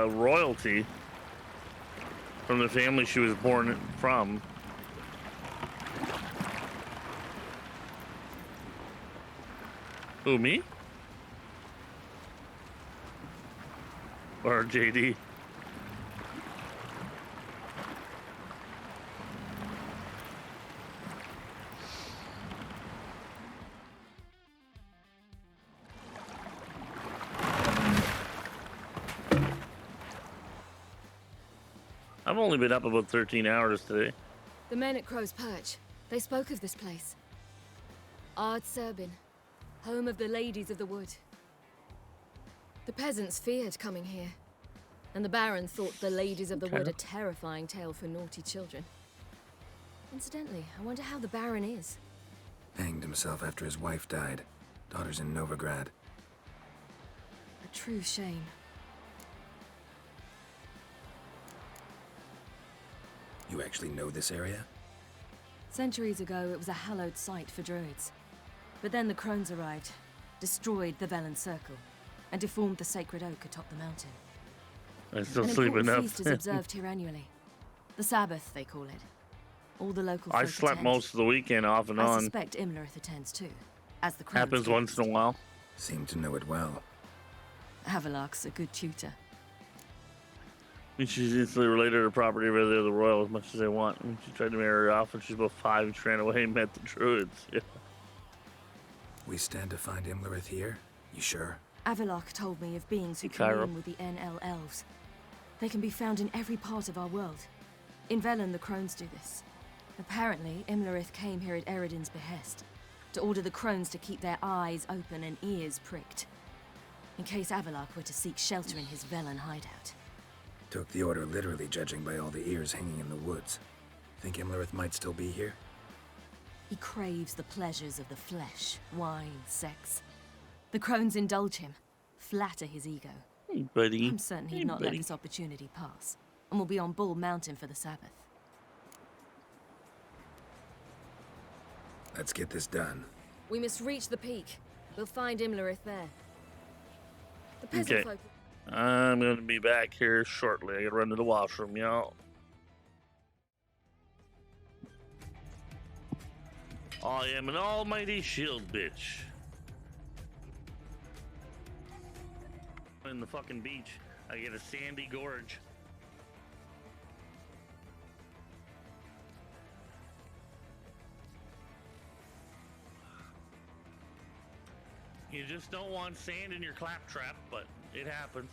royalty from the family she was born from. Who, me? Or JD? I've only been up about 13 hours today. The men at Crow's Perch, they spoke of this place. Ard Serbin, home of the Ladies of the Wood. The peasants feared coming here, and the Baron thought the Ladies of the Wood a terrifying tale for naughty children. Incidentally, I wonder how the Baron is. Hanged himself after his wife died. Daughter's in Novigrad. A true shame. You actually know this area? Centuries ago, it was a hallowed site for druids. But then the crones arrived, destroyed the Velen Circle, and deformed the sacred oak atop the mountain. I still An sleep important enough. feast is observed here annually. The Sabbath, they call it. All the local I folk slept attend. most of the weekend off and I on. suspect Imlerith attends too, as the crones Happens guest. once in a while. Seem to know it well. Havelock's a good tutor. She's instantly related to the property of the other royal as much as they want. She tried to marry her off when she was about 5 and she ran away and met the druids. Yeah. We stand to find Imlerith here? You sure? Avalok told me of beings who Cairo. commune with the NL elves. They can be found in every part of our world. In Velen, the crones do this. Apparently, Imlerith came here at Eredin's behest, to order the crones to keep their eyes open and ears pricked, in case Avalok were to seek shelter in his Velen hideout. Took the order literally, judging by all the ears hanging in the woods. Think Imlerith might still be here? He craves the pleasures of the flesh, wine, sex. The crones indulge him, flatter his ego. Hey, buddy. I'm certain he'd Hey, not let buddy. this opportunity pass, and will be on Bull Mountain for the Sabbath. Let's get this done. We must reach the peak. We'll find Imlerith there. The peasant Okay. folk. I'm going to be back here shortly. I got to run to the washroom, y'all. I am an almighty shield bitch. In the fucking beach, I get a sandy gorge. You just don't want sand in your claptrap, but it happens.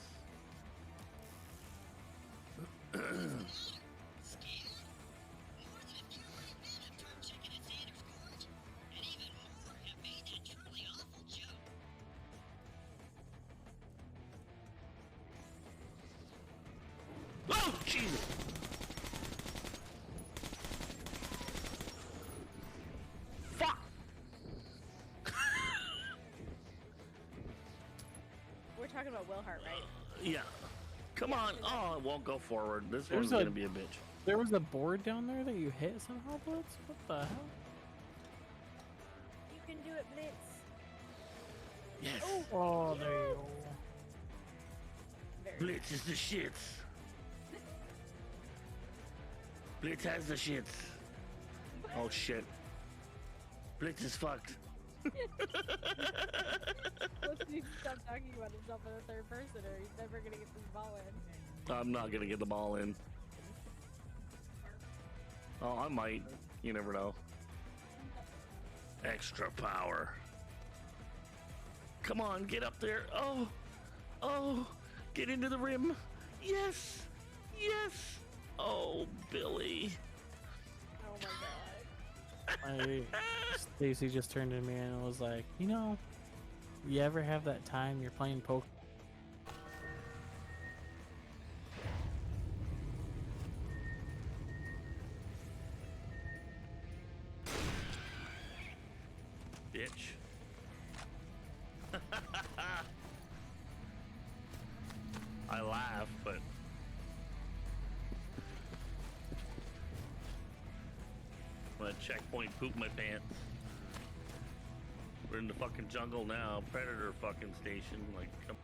Oh, Jesus! Fuck! We're talking about Wilhart, right? Yeah. Come on. Oh, it won't go forward. This There's one's a- gonna be a bitch. There was a board down there that you hit somehow, Blitz? What the hell? You can do it, Blitz. Yes. Oh, there you go. Blitz is the shits. Blitz has the shits. Oh shit. Blitz is fucked. Let's need to stop talking about himself in the third person or he's never gonna get this ball in. I'm not gonna get the ball in. Oh, I might. You never know. Extra power. Come on, get up there. Oh, oh, get into the rim. Yes, yes. Oh, Billy. Oh my god. Stacy just turned to me and was like, you know, you ever have that time you're playing poker? Bitch. I laugh, but I'm gonna checkpoint poop my pants. We're in the fucking jungle now, predator fucking station. Like, come.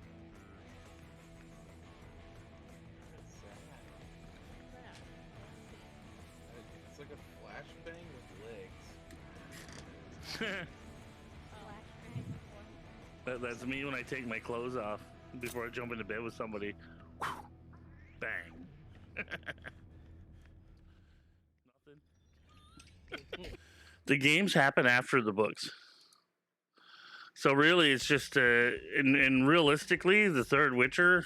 That's me when I take my clothes off before I jump into bed with somebody. Bang. Nothing. The games happen after the books. So really, it's just, and realistically, the third Witcher,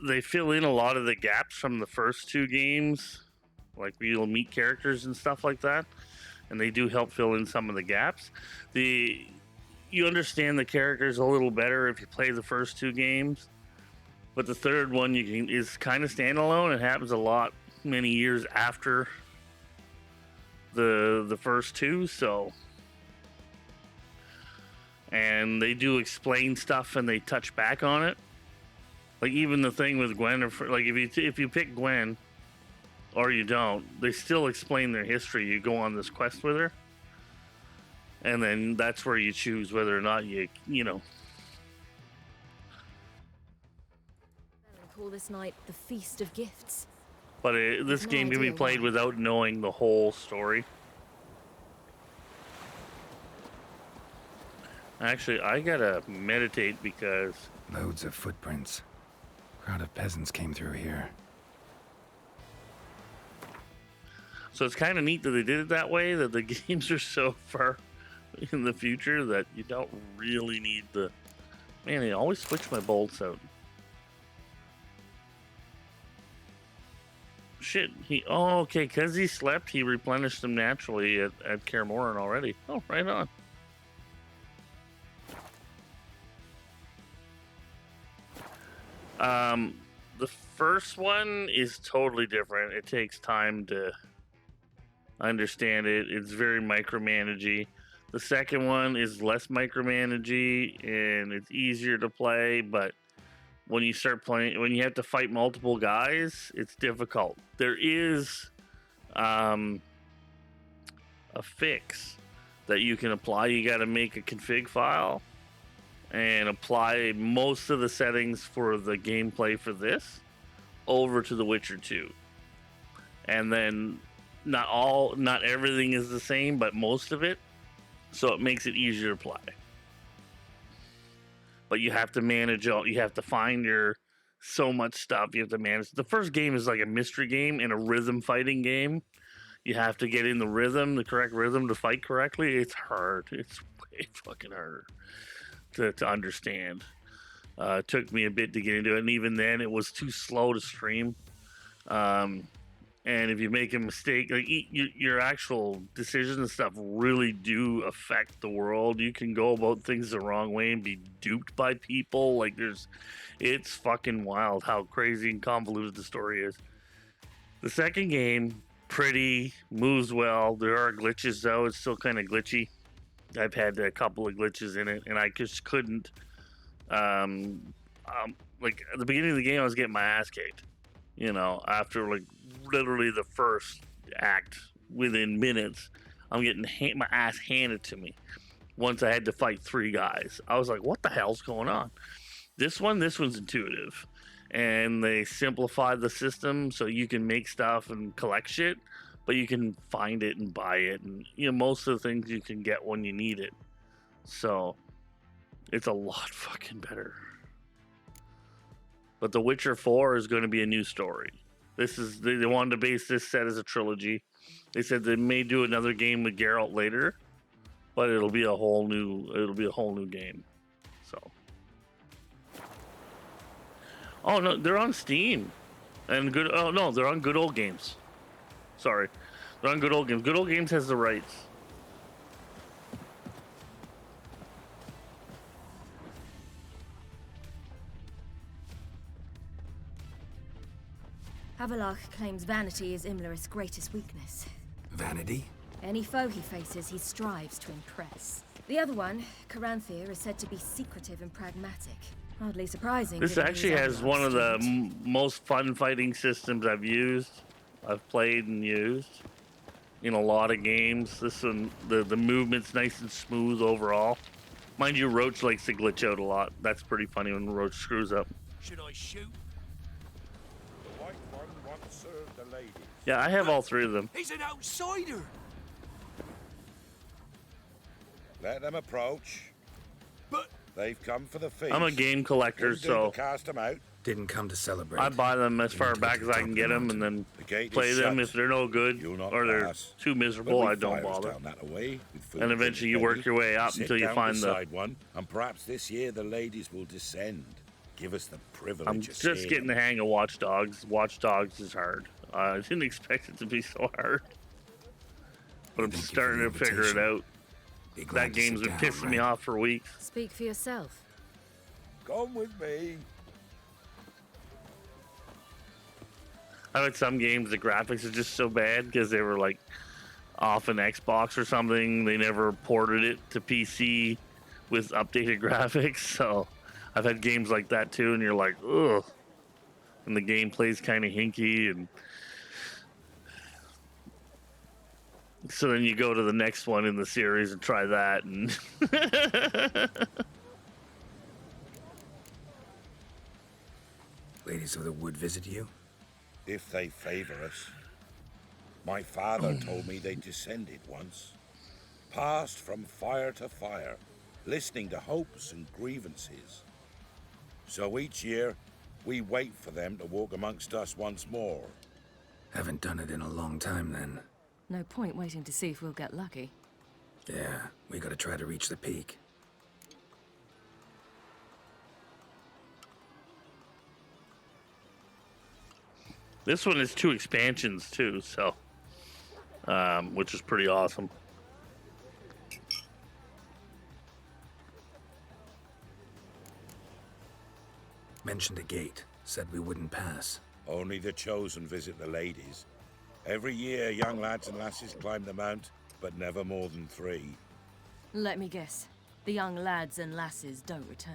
they fill in a lot of the gaps from the first two games. Like, you'll meet characters and stuff like that. And they do help fill in some of the gaps. You understand the characters a little better if you play the first two games. But the third one is kind of standalone. It happens a lot many years after the first two, so, and they do explain stuff and they touch back on it. Like even the thing with Gwen, like if you pick Gwen or you don't, they still explain their history. You go on this quest with her, and then that's where you choose whether or not you know. Call this night the Feast of Gifts. But this game can be played without knowing the whole story. Actually, I gotta meditate because... Loads of footprints. Crowd of peasants came through here. So it's kind of neat that they did it that way, that the games are so far in the future that you don't really need the... Man, they always switch my bolts out. Shit, oh, okay, because he slept, he replenished them naturally at Kaer Morhen already. Oh, right on. The first one is totally different. It takes time to understand it. It's very micromanagey. The second one is less micromanagey and it's easier to play, but when you start playing, when you have to fight multiple guys, it's difficult. There is a fix that you can apply. You got to make a config file and apply most of the settings for the gameplay for this over to The Witcher 2. And then not everything is the same, but most of it. So it makes it easier to play. But you have to manage you have to find so much stuff. You have to manage. The first game is like a mystery game and a rhythm fighting game. You have to get in the rhythm, the correct rhythm to fight correctly. It's hard. It's way fucking harder to understand. It took me a bit to get into it, and even then it was too slow to stream. And if you make a mistake, like your actual decisions and stuff really do affect the world. You can go about things the wrong way and be duped by people. Like it's fucking wild how crazy and convoluted the story is. The second game, pretty, moves well. There are glitches though. It's still kind of glitchy. I've had a couple of glitches in it, and I just couldn't. Like at the beginning of the game, I was getting my ass kicked. You know, after like literally the first act, within minutes, I'm getting my ass handed to me. Once I had to fight 3 guys, I was like, "What the hell's going on?" This one's intuitive, and they simplified the system so you can make stuff and collect shit, but you can find it and buy it, and most of the things you can get when you need it. So it's a lot fucking better. But The Witcher 4 is going to be a new story. They wanted to base this set as a trilogy. They said they may do another game with Geralt later, but it'll be a whole new game. So, oh no, they're on Steam, and good. Oh no, they're on Good Old Games. Sorry, they're on Good Old Games. Good Old Games has the rights. Havelach claims vanity is Imlerith's greatest weakness. Vanity? Any foe he faces, he strives to impress. The other one, Caranthir, is said to be secretive and pragmatic. Hardly surprising. This actually has one of the most fun fighting systems I've played and used in a lot of games. This one, the movement's nice and smooth overall. Mind you, Roach likes to glitch out a lot. That's pretty funny when Roach screws up. Should I shoot? The white one once served the lady. Yeah, I have all 3 of them. He's an outsider. Let them approach. But they've come for the feast. I'm a game collector, Wouldn't do so but cast them out. Didn't come to celebrate. I buy them as far back as I can get them, and then play them. If they're no good or they're too miserable, I don't bother. And eventually, you work your way up until you find the. One, and perhaps this year the ladies will descend. Give us the privilege. I'm of just seeing getting the them. hang of WatchDogs. WatchDogs is hard. I didn't expect it to be so hard, but I'm starting to figure it out. That game's been pissing me off for weeks. Speak for yourself. Come with me. I had some games, the graphics are just so bad because they were like off an Xbox or something. They never ported it to PC with updated graphics. So I've had games like that too, and you're like, ugh. And the gameplay's kind of hinky, and so then you go to the next one in the series and try that, and Ladies of the Wood visit you? If they favor us. My father told me they descended once, passed from fire to fire, listening to hopes and grievances. So each year, we wait for them to walk amongst us once more. Haven't done it in a long time, then. No point waiting to see if we'll get lucky. Yeah, we gotta try to reach the peak. this one is 2 expansions too, so which is pretty awesome. Mentioned a gate. Said we wouldn't pass. Only the chosen visit the ladies. Every year, young lads and lasses climb the mount, but never more than 3. Let me guess. The young lads and lasses don't return.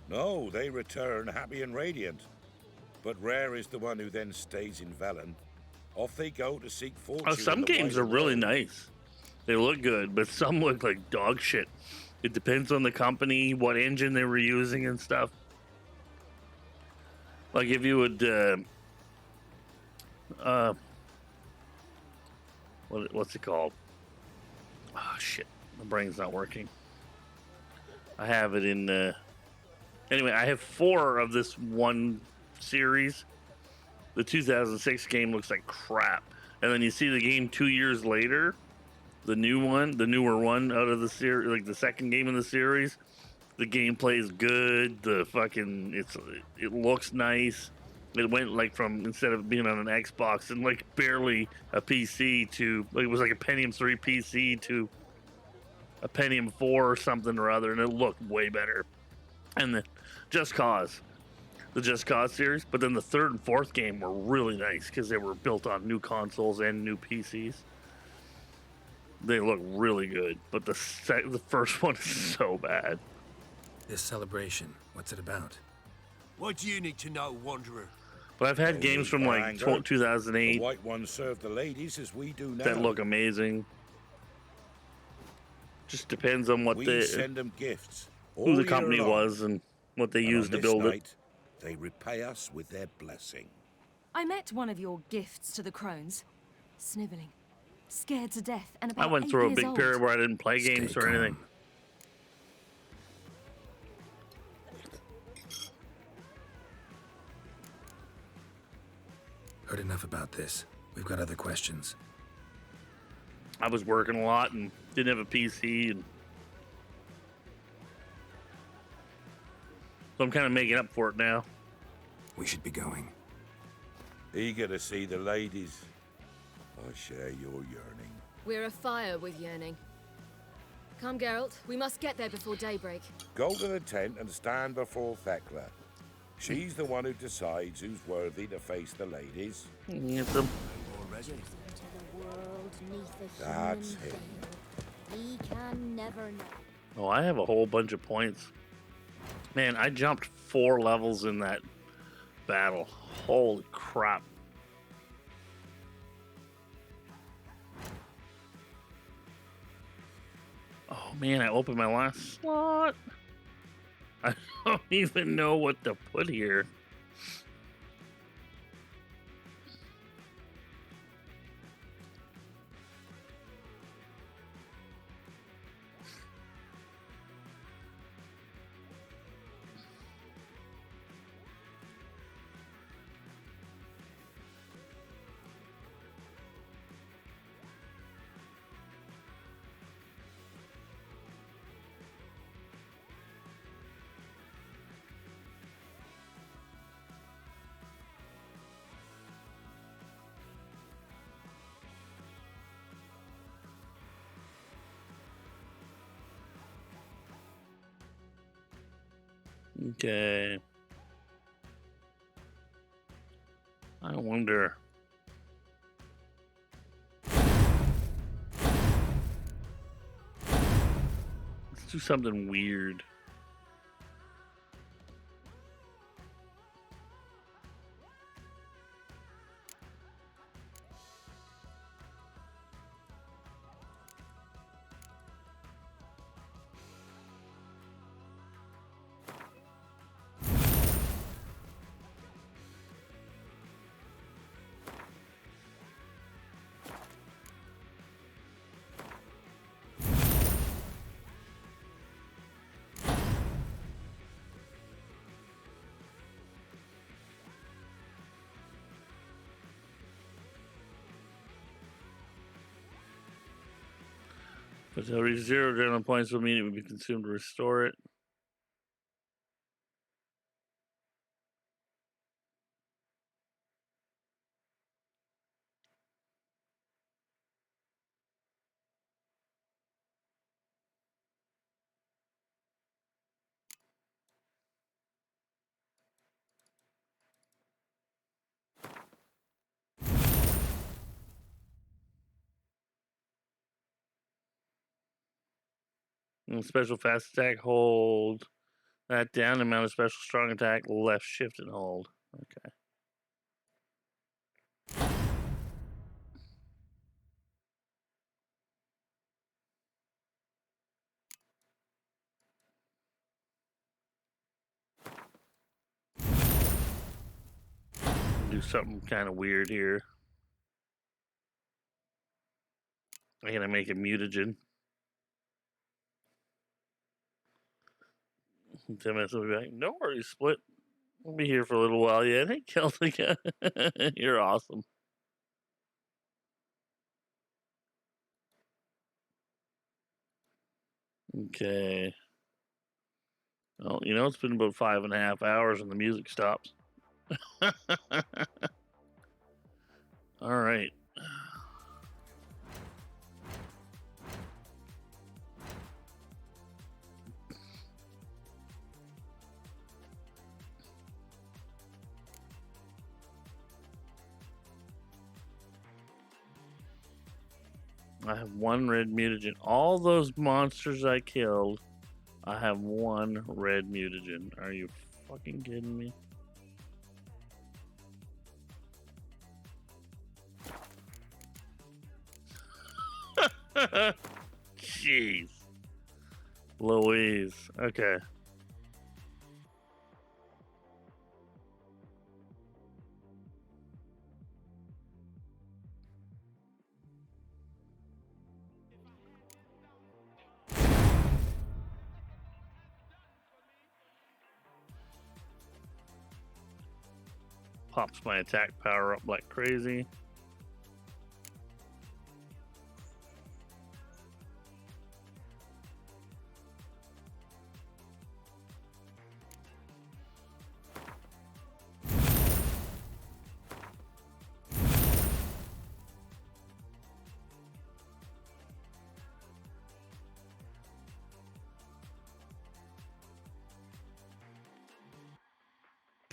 No, they return happy and radiant. But rare is the one who then stays in Velen. Off they go to seek fortune. Oh, some in the games are wider really world. nice. They look good, but some look like dog shit. It depends on the company, what engine they were using and stuff. Like if you would, what's it called? Oh shit, my brain's not working. I have it in. Anyway, I have 4 of this one series. The 2006 game looks like crap, and then you see the game 2 years later, the newer one out of the series, like the second game in the series. The gameplay is good. The fucking it looks nice. It went like from, instead of being on an Xbox and like barely a PC to, it was like a Pentium 3 PC to a Pentium 4 or something or other, and it looked way better. And the Just Cause series, but then the 3rd and 4th game were really nice because they were built on new consoles and new PCs. They look really good, but the first one is so bad. This celebration, what's it about? What do you need to know, Wanderer? But I've had games from like 2008 The white ones serve the ladies as we do now. that look amazing. Just depends on what We send them gifts. who all the year company long. was and what they And used on to this build it. night, they repay us with their blessing. I met one of your gifts to the crones. Sniveling. Scared to death and I about went 8 through a years big old. period where I didn't play games or anything. Heard enough about this. We've got other questions. I was working a lot and didn't have a PC, and so I'm kind of making up for it now. We should be going. Eager to see the ladies. I share your yearning. We're afire with yearning. Come, Geralt. We must get there before daybreak. Go to the tent and stand before Thekla. She's the one who decides who's worthy to face the ladies. Get them. That's him. We can never know. Oh, I have a whole bunch of points. Man, I jumped 4 levels in that battle. Holy crap. Oh man, I opened my last slot. I don't even know what to put here. Okay. I wonder. Let's do something weird. But every 0 adrenaline points will immediately be consumed to restore it. And special fast attack, hold that down. Amount of special strong attack, left shift and hold. Okay. Do something kind of weird here. I'm gonna make a mutagen. 10 minutes will be back. No worries, Split. We'll be here for a little while yet. Hey, Celtica. You're awesome. Okay. Well, you know, it's been about 5.5 hours and the music stops. All right. I have 1 red mutagen. All those monsters I killed, I have 1 red mutagen. Are you fucking kidding me? Jeez. Louise. Okay. Pops my attack power up like crazy.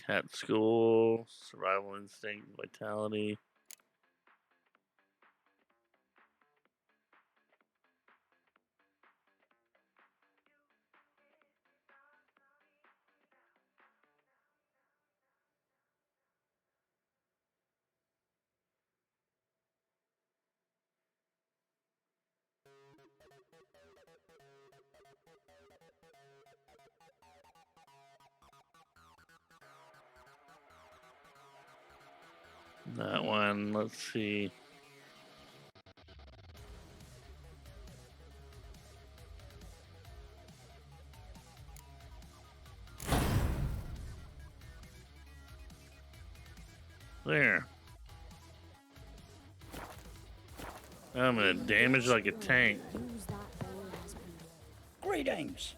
Cat school, survival instinct, vitality. That one, let's see. There. I'm gonna damage like a tank. Greetings.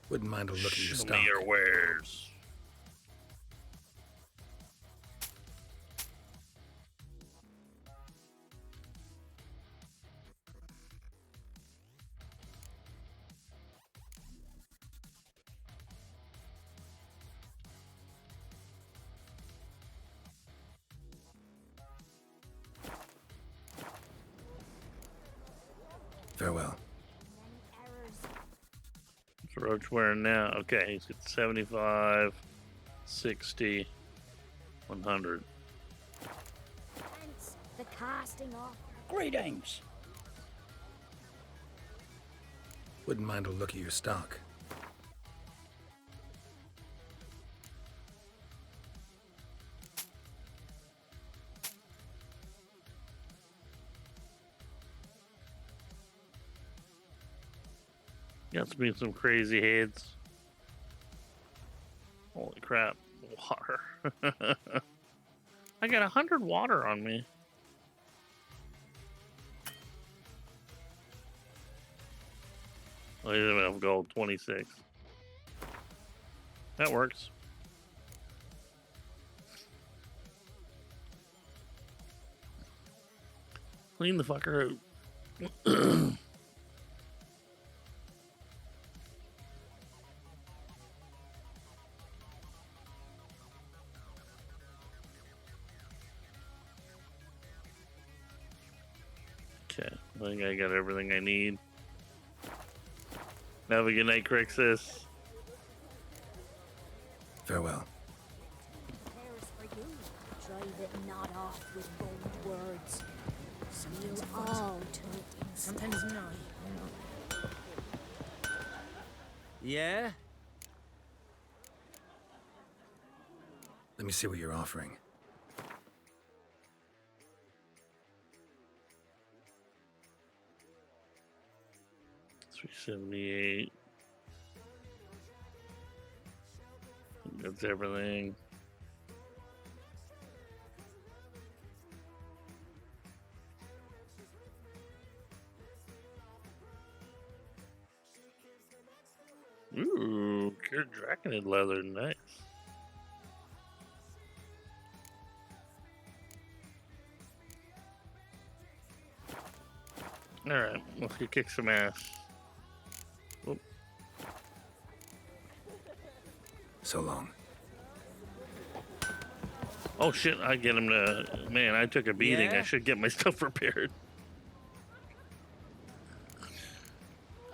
Wouldn't mind a look at your Show stock. me your wares. Farewell. What's Roach wearing now? Okay, he's got 75, 60, 100. Hence the casting off. Greetings. Wouldn't mind a look at your stock. Got me some crazy heads. Holy crap. Water. I got 100 water on me. Oh, he's enough gold. 26. That works. Clean the fucker out. Okay, I think I got everything I need. Have a good night, Crixus. Farewell. There's for you. Drive it not off with bold words. Sometimes all turn sometimes not. Yeah? Let me see what you're offering. $378. That's everything. Ooh, cured draconid leather, nice. Alright, let's go kick some ass. Oop. So long. Oh shit, I get him to... Man, I took a beating. Yeah? I should get my stuff prepared.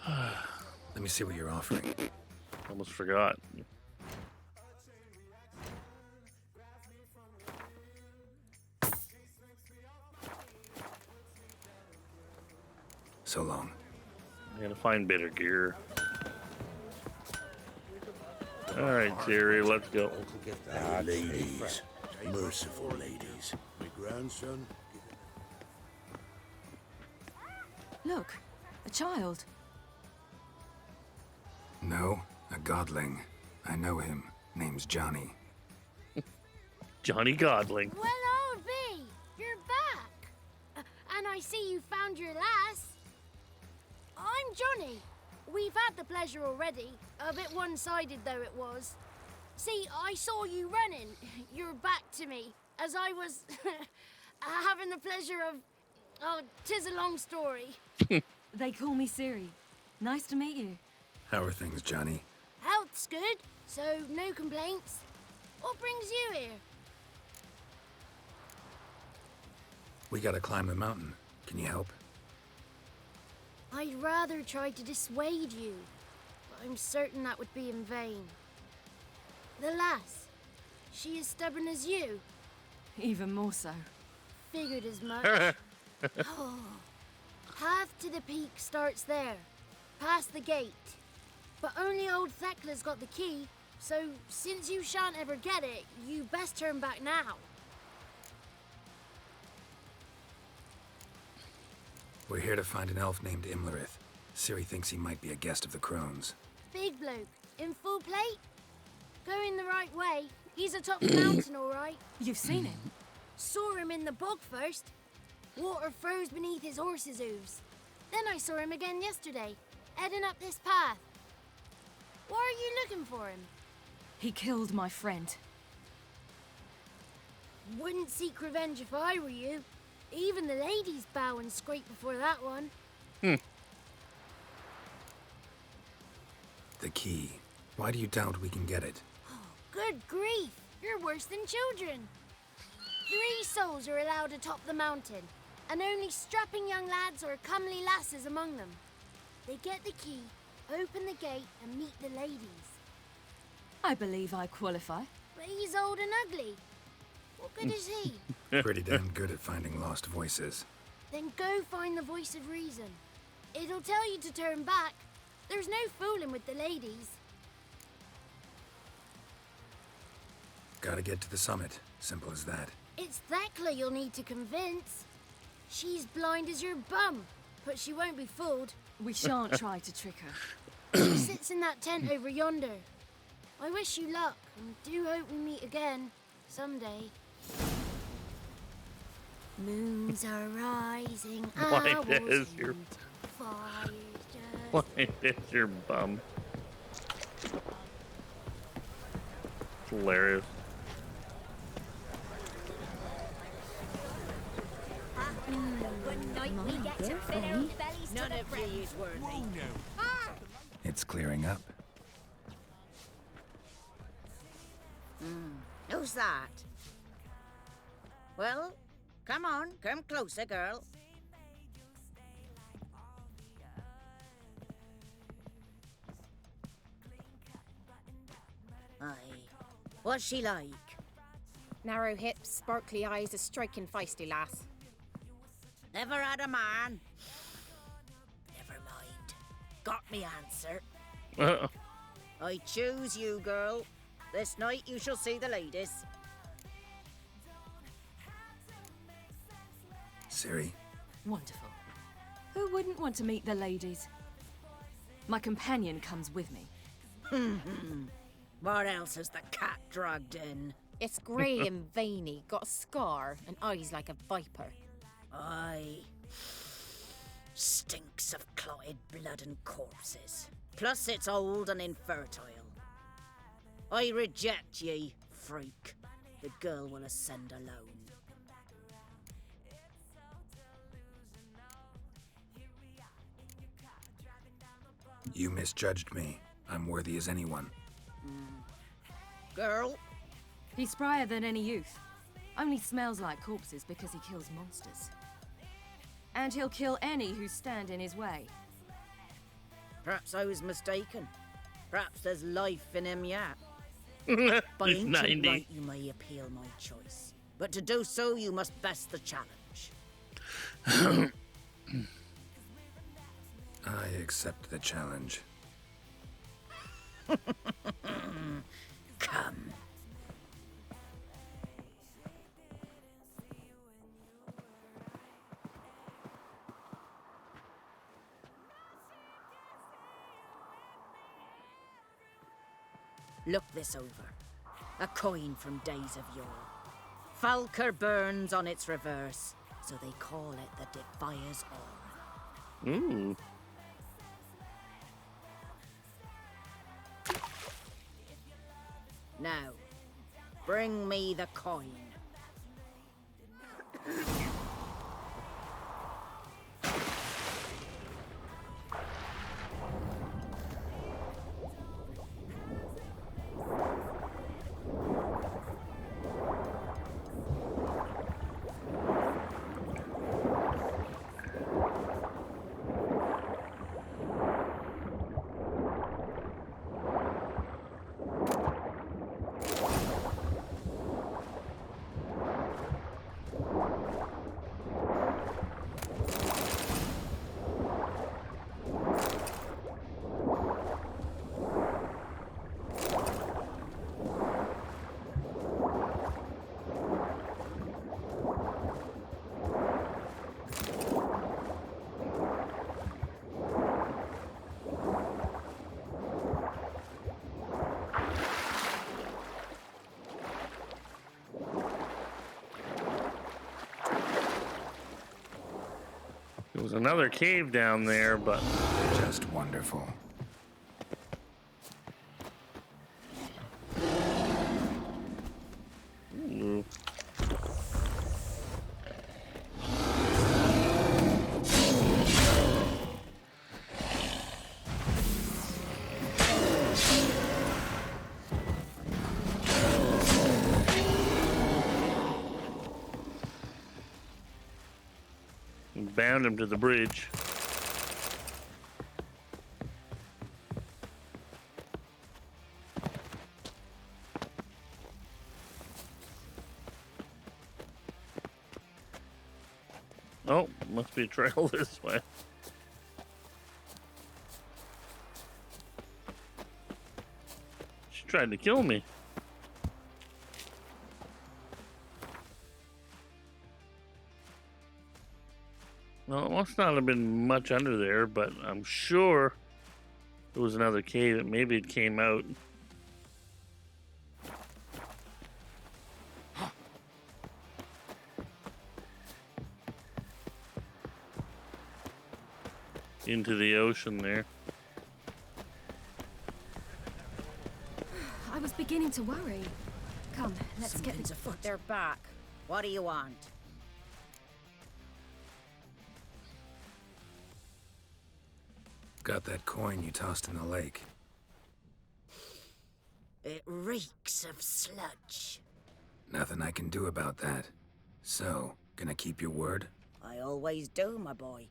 Let me see what you're offering. Almost forgot. So long. I gotta find better gear. Alright, Siri, let's go. Ah, ladies. Merciful ladies. My grandson. Look, a child. No, a godling. I know him. Name's Johnny. Johnny Godling. Well, old B, you're back. And I see you found your lass. I'm Johnny. We've had the pleasure already. A bit one-sided though it was. See, I saw you running. Your back to me. As I was having the pleasure of... Oh, 'tis a long story. They call me Siri. Nice to meet you. How are things, Johnny? Health's good, so no complaints. What brings you here? We gotta climb the mountain. Can you help? I'd rather try to dissuade you, but I'm certain that would be in vain. The lass, she as stubborn as you? Even more so. Figured as much. Oh. Path to the peak starts there, past the gate. But only old Thekla's got the key, so since you shan't ever get it, you best turn back now. We're here to find an elf named Imlerith. Ciri thinks he might be a guest of the Crones. Big bloke, in full plate? Going the right way. He's atop the mountain, all right. You've seen him? Saw him in the bog first. Water froze beneath his horse's hooves. Then I saw him again yesterday, heading up this path. Why are you looking for him? He killed my friend. Wouldn't seek revenge if I were you. Even the ladies bow and scrape before that one. The key. Why do you doubt we can get it? Good grief, you're worse than children. 3 souls are allowed atop the mountain. and only strapping young lads or comely lasses among them. They get the key, open the gate, and meet the ladies. I believe I qualify. But he's old and ugly. What good is he? Pretty damn good at finding lost voices. Then go find the voice of reason. It'll tell you to turn back. There's no fooling with the ladies. Gotta get to the summit. Simple as that. It's Thekla you'll need to convince. She's blind as your bum, but she won't be fooled. We shan't try to trick her. She sits in that tent over yonder. I wish you luck, and do hope we meet again, someday. Moons are rising. Why is your fire just... Why is your bum? It's hilarious. None of you is worthy. It's clearing up. Who's that? Well, come on, come closer, girl. Aye. What's she like? Narrow hips, sparkly eyes, a striking feisty lass. Never had a man. Never mind. Got me answer. I choose you, girl. This night you shall see the ladies. Ciri. Wonderful. Who wouldn't want to meet the ladies? My companion comes with me. What else has the cat dragged in? It's grey and veiny, got a scar, and eyes like a viper. Aye. Stinks of clotted blood and corpses. Plus it's old and infertile. I reject ye, freak. The girl will ascend alone. You misjudged me. I'm worthy as anyone. Girl? He's sprier than any youth. Only smells like corpses because he kills monsters. And he'll kill any who stand in his way. Perhaps I was mistaken. Perhaps there's life in him yet. By He's ancient 90. right, you may appeal my choice. But to do so, you must best the challenge. I accept the challenge. Come. Look this over. A coin from days of yore. Falker burns on its reverse, so they call it the Defier's Aura. Ooh. Now, bring me the coin. There was another cave down there, but just wonderful. Ooh. bound him to the bridge. Oh, must be a trail this way. She tried to kill me. Well, it must not have been much under there, but I'm sure there was another cave and maybe it came out. Into the ocean there. I was beginning to worry. Come, let's get the afoot. They're back. What do you want? Got that coin you tossed in the lake. It reeks of sludge. Nothing I can do about that. So, gonna keep your word? I always do, my boy.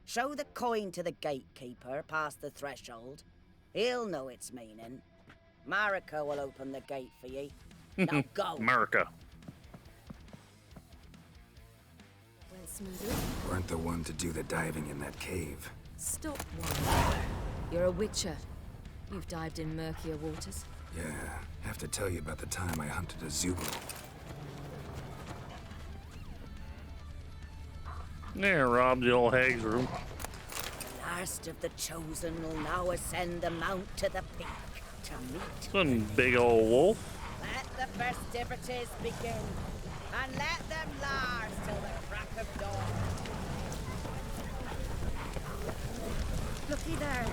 Show the coin to the gatekeeper past the threshold. He'll know its meaning. Marika will open the gate for ye. Now go. Marika. Went smoothly. Weren't the one to do the diving in that cave. Stop one. You're a witcher. You've dived in murkier waters. Yeah, have to tell you about the time I hunted a Zubul. Yeah, robbed the old hag's room. The last of the chosen will now ascend the mount to the peak to meet. One big old wolf. Let the festivities begin, and let them last till the crack of dawn. Looky there.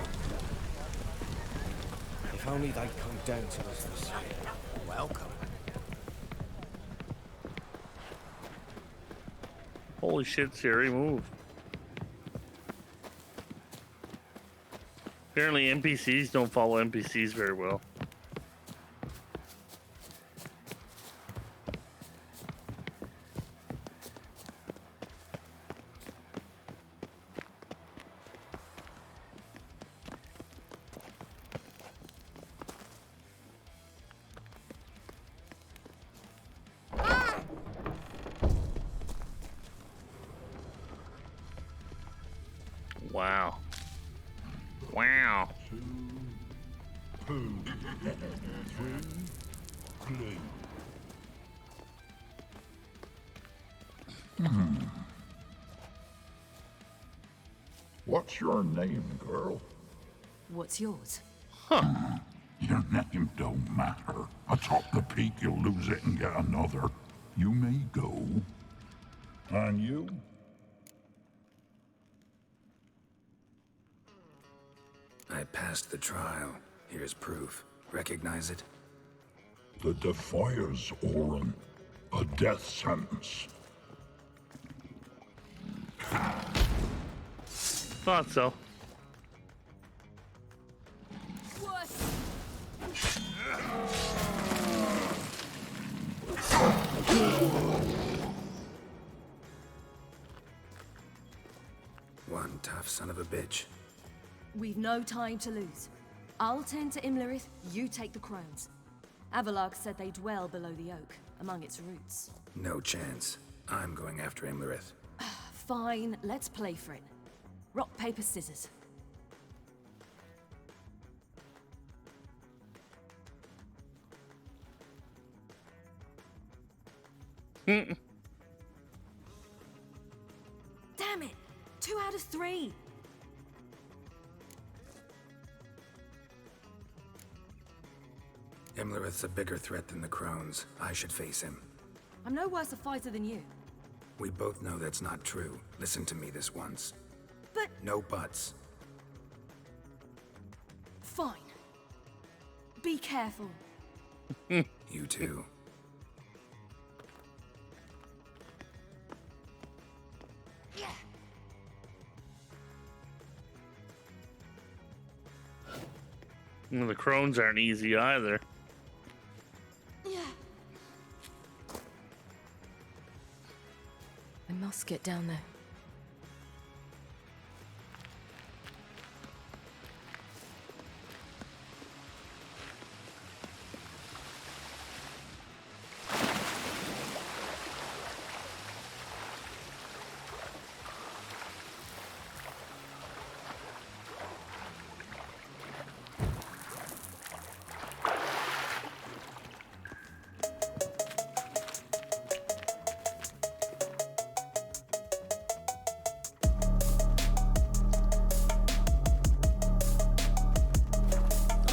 If only they'd come down to us this year. Welcome. Holy shit, Siri, move. Apparently NPCs don't follow NPCs very well. Wow. Wow. What's your name, girl? What's yours? Huh. Your name don't matter. Atop the peak, you'll lose it and get another. You may go. And you? I passed the trial. Here's proof. Recognize it? The Defier's Orin. A death sentence. Thought so. One tough son of a bitch. We've no time to lose. I'll tend to Imlerith, you take the crones. Avalark said they dwell below the oak, among its roots. No chance. I'm going after Imlerith. Fine, let's play for it. Rock, paper, scissors. Damn it! 2 out of 3! Imlerith's a bigger threat than the crones. I should face him. I'm no worse a fighter than you. We both know that's not true. Listen to me this once. But... No buts. Fine. Be careful. You too. Well, the crones aren't easy either. I must get down there.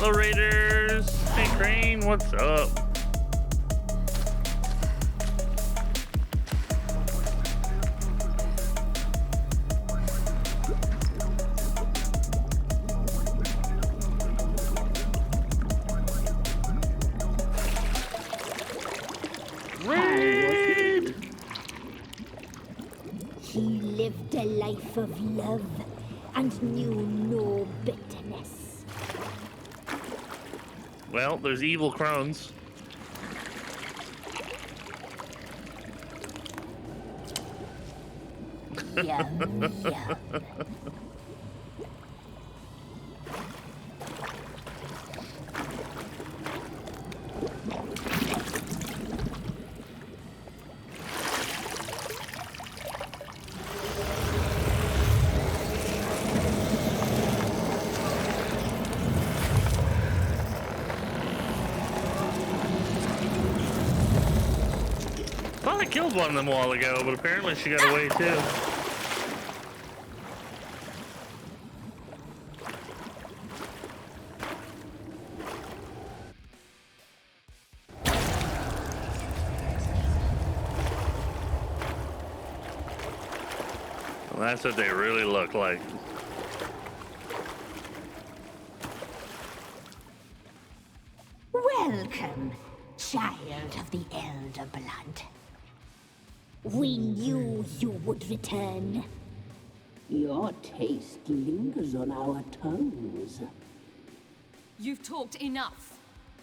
Hello, Raiders. Hey, Crane, what's up? Raid! He lived a life of love and knew no bitterness. Well, there's evil crones. Yum, yum. Thought I killed one of them a while ago, but apparently she got away too. Well, that's what they really look like. Welcome, child of the Elder Blood. We knew you would return. Your taste lingers on our tongues. You've talked enough.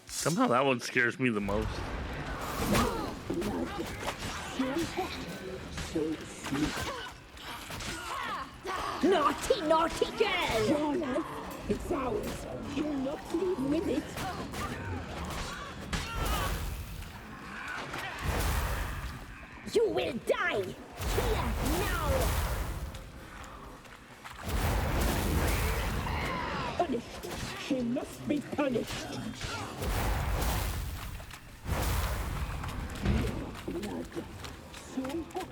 Somehow that one scares me the most. Blood, so hot, so sweet. Naughty, naughty girl! Your life, it's ours. You'll not leave with it. You will die here now! Punished. She must be punished. Blood, so hot,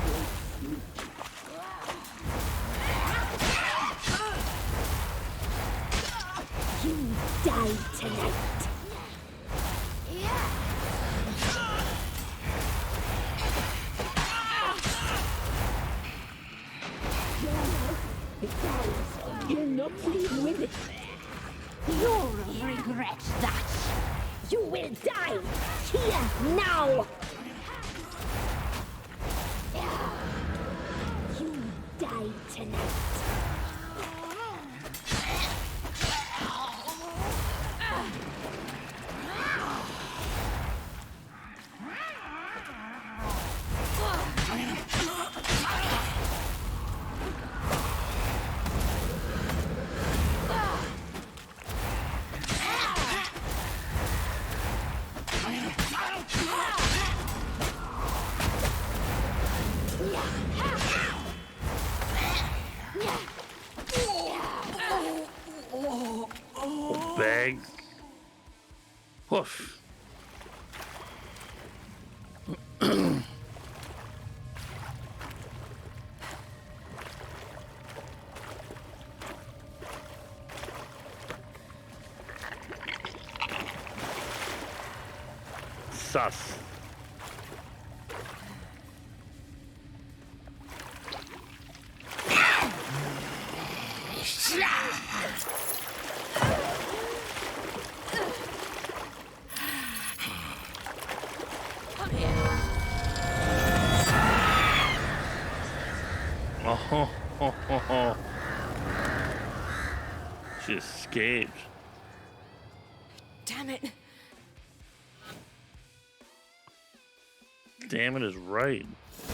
so sweet. You die tonight. It's ours. You'll not leave with it. You'll regret that. You will die here now. You die tonight. Bag. Woof. Sus. Oh, she escaped. Damn it. Damn it is right.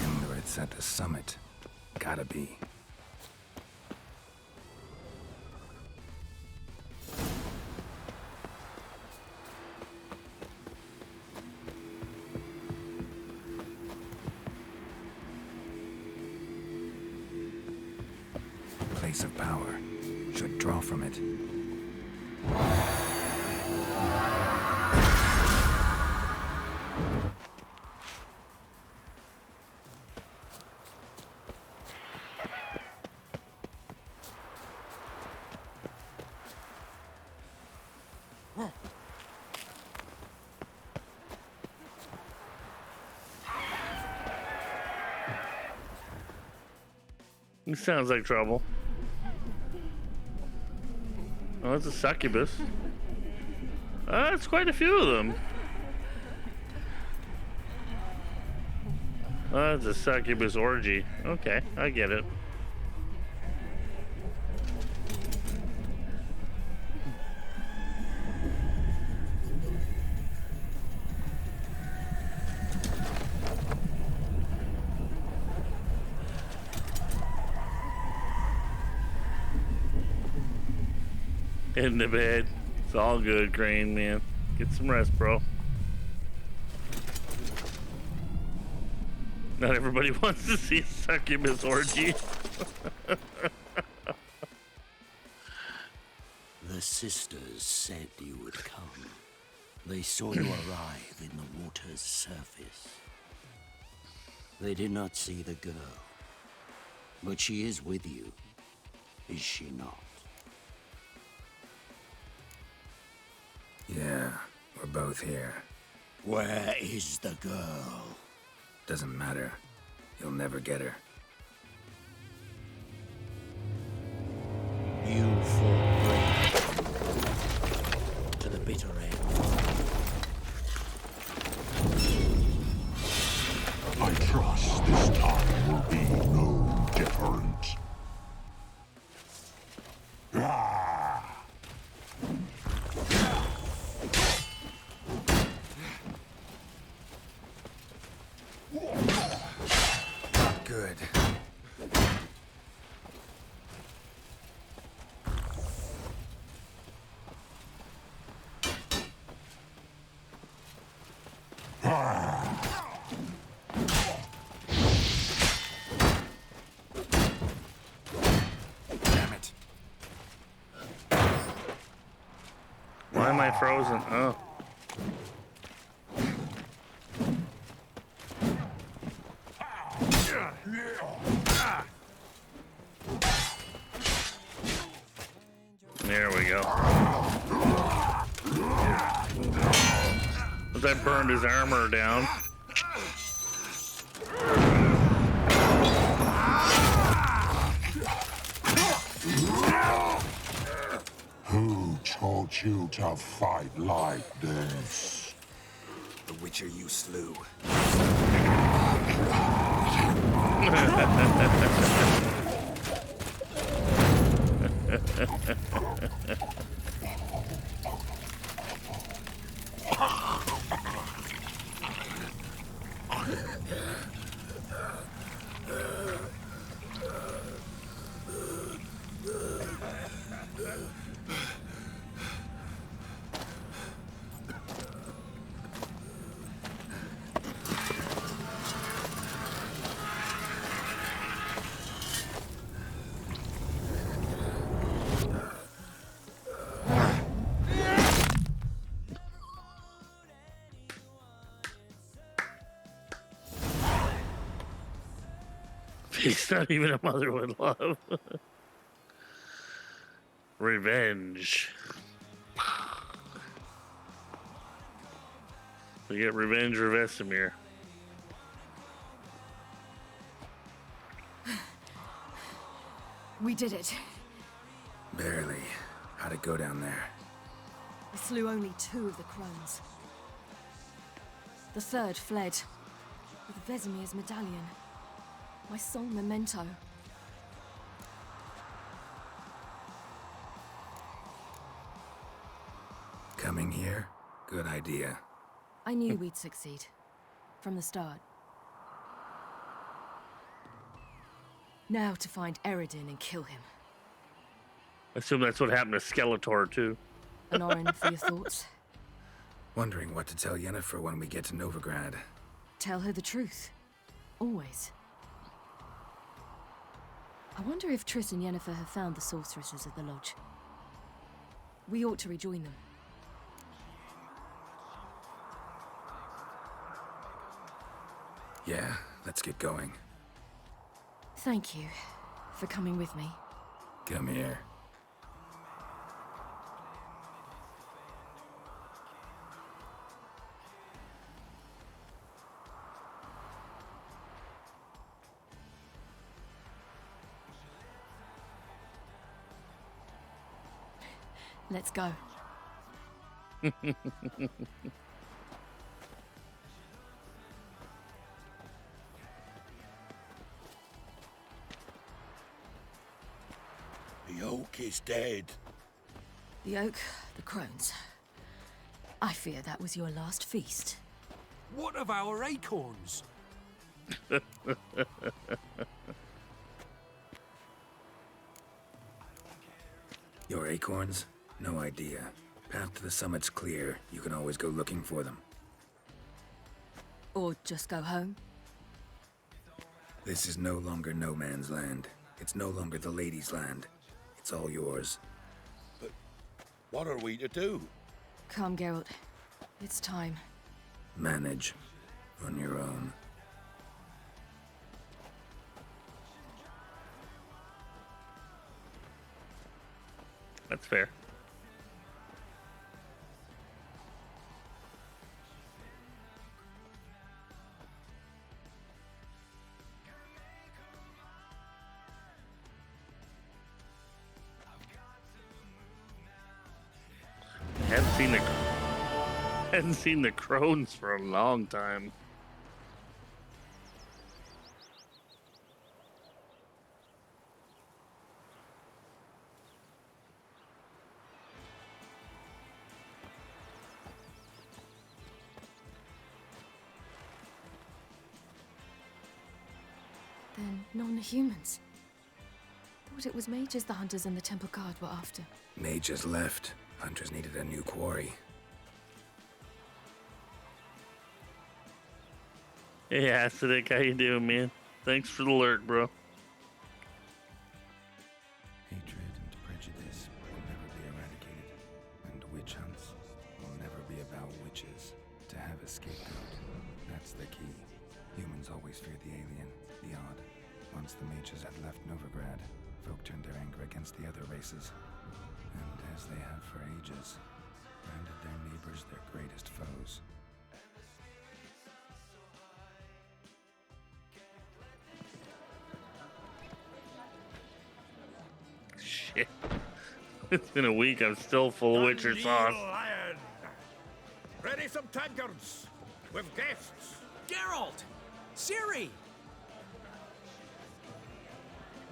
Remember, it's at the summit. Gotta be. Place of power. Should draw from it. He sounds like trouble. Oh, that's a succubus. That's quite a few of them. Oh, that's a succubus orgy. Okay, I get it. In the bed. It's all good, Crane, man. Get some rest, bro. Not everybody wants to see a succubus orgy. The sisters said you would come. They saw you arrive in the water's surface. They did not see the girl. But she is with you, is she not? Yeah, we're both here. Where is the girl? Doesn't matter. You'll never get her. You fought bravely to the bitter end. I trust this time will be no different. Good. Damn it. Why am I frozen? Oh. There we go. As I burned his armor down. Who taught you to fight like this? The Witcher you slew. He's not even a mother would love. Revenge. We get revenge for Vesemir. We did it. Barely. How'd it go down there? We slew only 2 of the crones. The third fled with Vesemir's medallion. My sole memento. Coming here? Good idea. I knew we'd succeed. From the start. Now to find Eredin and kill him. I assume that's what happened to Skeletor, too. Anorin, for your thoughts? Wondering what to tell Yennefer when we get to Novigrad. Tell her the truth. Always. I wonder if Triss and Yennefer have found the sorceresses of the Lodge. We ought to rejoin them. Yeah, let's get going. Thank you for coming with me. Come here. Let's go. The oak is dead. The oak, the crones. I fear that was your last feast. What of our acorns? Your acorns? No idea. Path to the summit's clear. You can always go looking for them. Or just go home? This is no longer no man's land. It's no longer the lady's land. It's all yours. But what are we to do? Come, Geralt. It's time. Manage. On your own. That's fair. Hadn't seen the crones for a long time. Then non-humans. Thought it was mages the hunters and the temple guard were after. Mages left. Hunters needed a new quarry. Hey, Acidic, how you doing, man? Thanks for the lurk, bro. Hatred and prejudice will never be eradicated, and witch hunts will never be about witches. To have a scapegoat, that's the key. Humans always feared the alien, the odd. Once the mages had left Novigrad, folk turned their anger against the other races. And as they have for ages, branded their neighbors their greatest foes. Shit. It's been a week. I'm still full of Witcher sauce. Lion. Ready some tankards. With guests. Geralt! Ciri!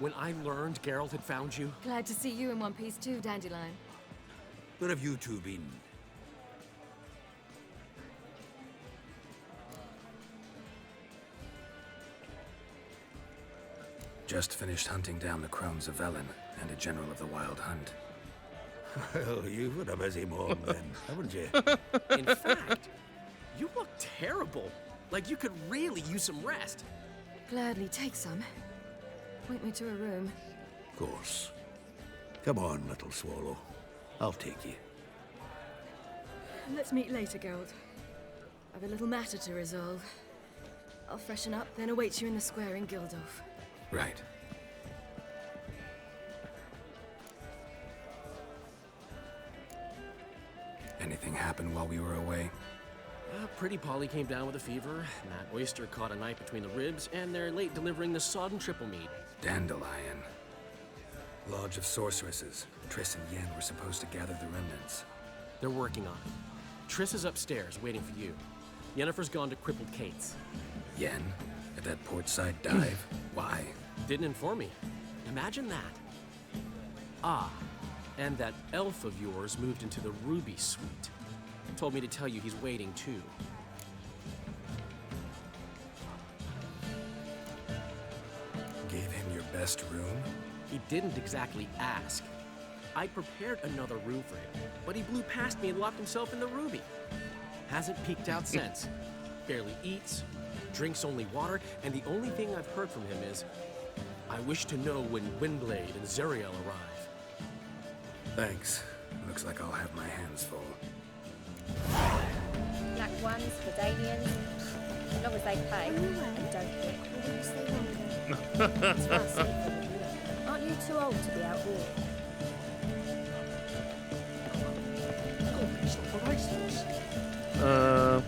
When I learned Geralt had found you, Glad to see you in one piece too, Dandelion. Where have you two been? Just finished hunting down the crones of Velen and a general of the Wild Hunt. Well, you've had a busy morning then, haven't you? in fact, you look terrible. Like you could really use some rest. Gladly take some. Point me to a room. Of course. Come on, little swallow. I'll take you. Let's meet later, Geralt. I've a little matter to resolve. I'll freshen up, then await you in the square in Gildorf. Right. Anything happen while we were away? Pretty Polly came down with a fever. Matt Oyster caught a knife between the ribs, and they're late delivering the sodden triple mead. Dandelion. Lodge of Sorceresses. Triss and Yen were supposed to gather the remnants. They're working on it. Triss is upstairs, waiting for you. Yennefer's gone to crippled Kate's. Yen? At that portside dive? Why? Didn't inform me. Imagine that. Ah, and that elf of yours moved into the Ruby Suite. Told me to tell you he's waiting too. Gave him your best room? He didn't exactly ask. I prepared another room for him, but he blew past me and locked himself in the Ruby. Hasn't peeked out since. Barely eats, drinks only water, and the only thing I've heard from him is, I wish to know when Windblade and Zeriel arrive. Thanks. Looks like I'll have my hands full. Black ones, Verdanians, as long as they pay and don't hit. It's fun safe for them. Aren't you too old to be out here? I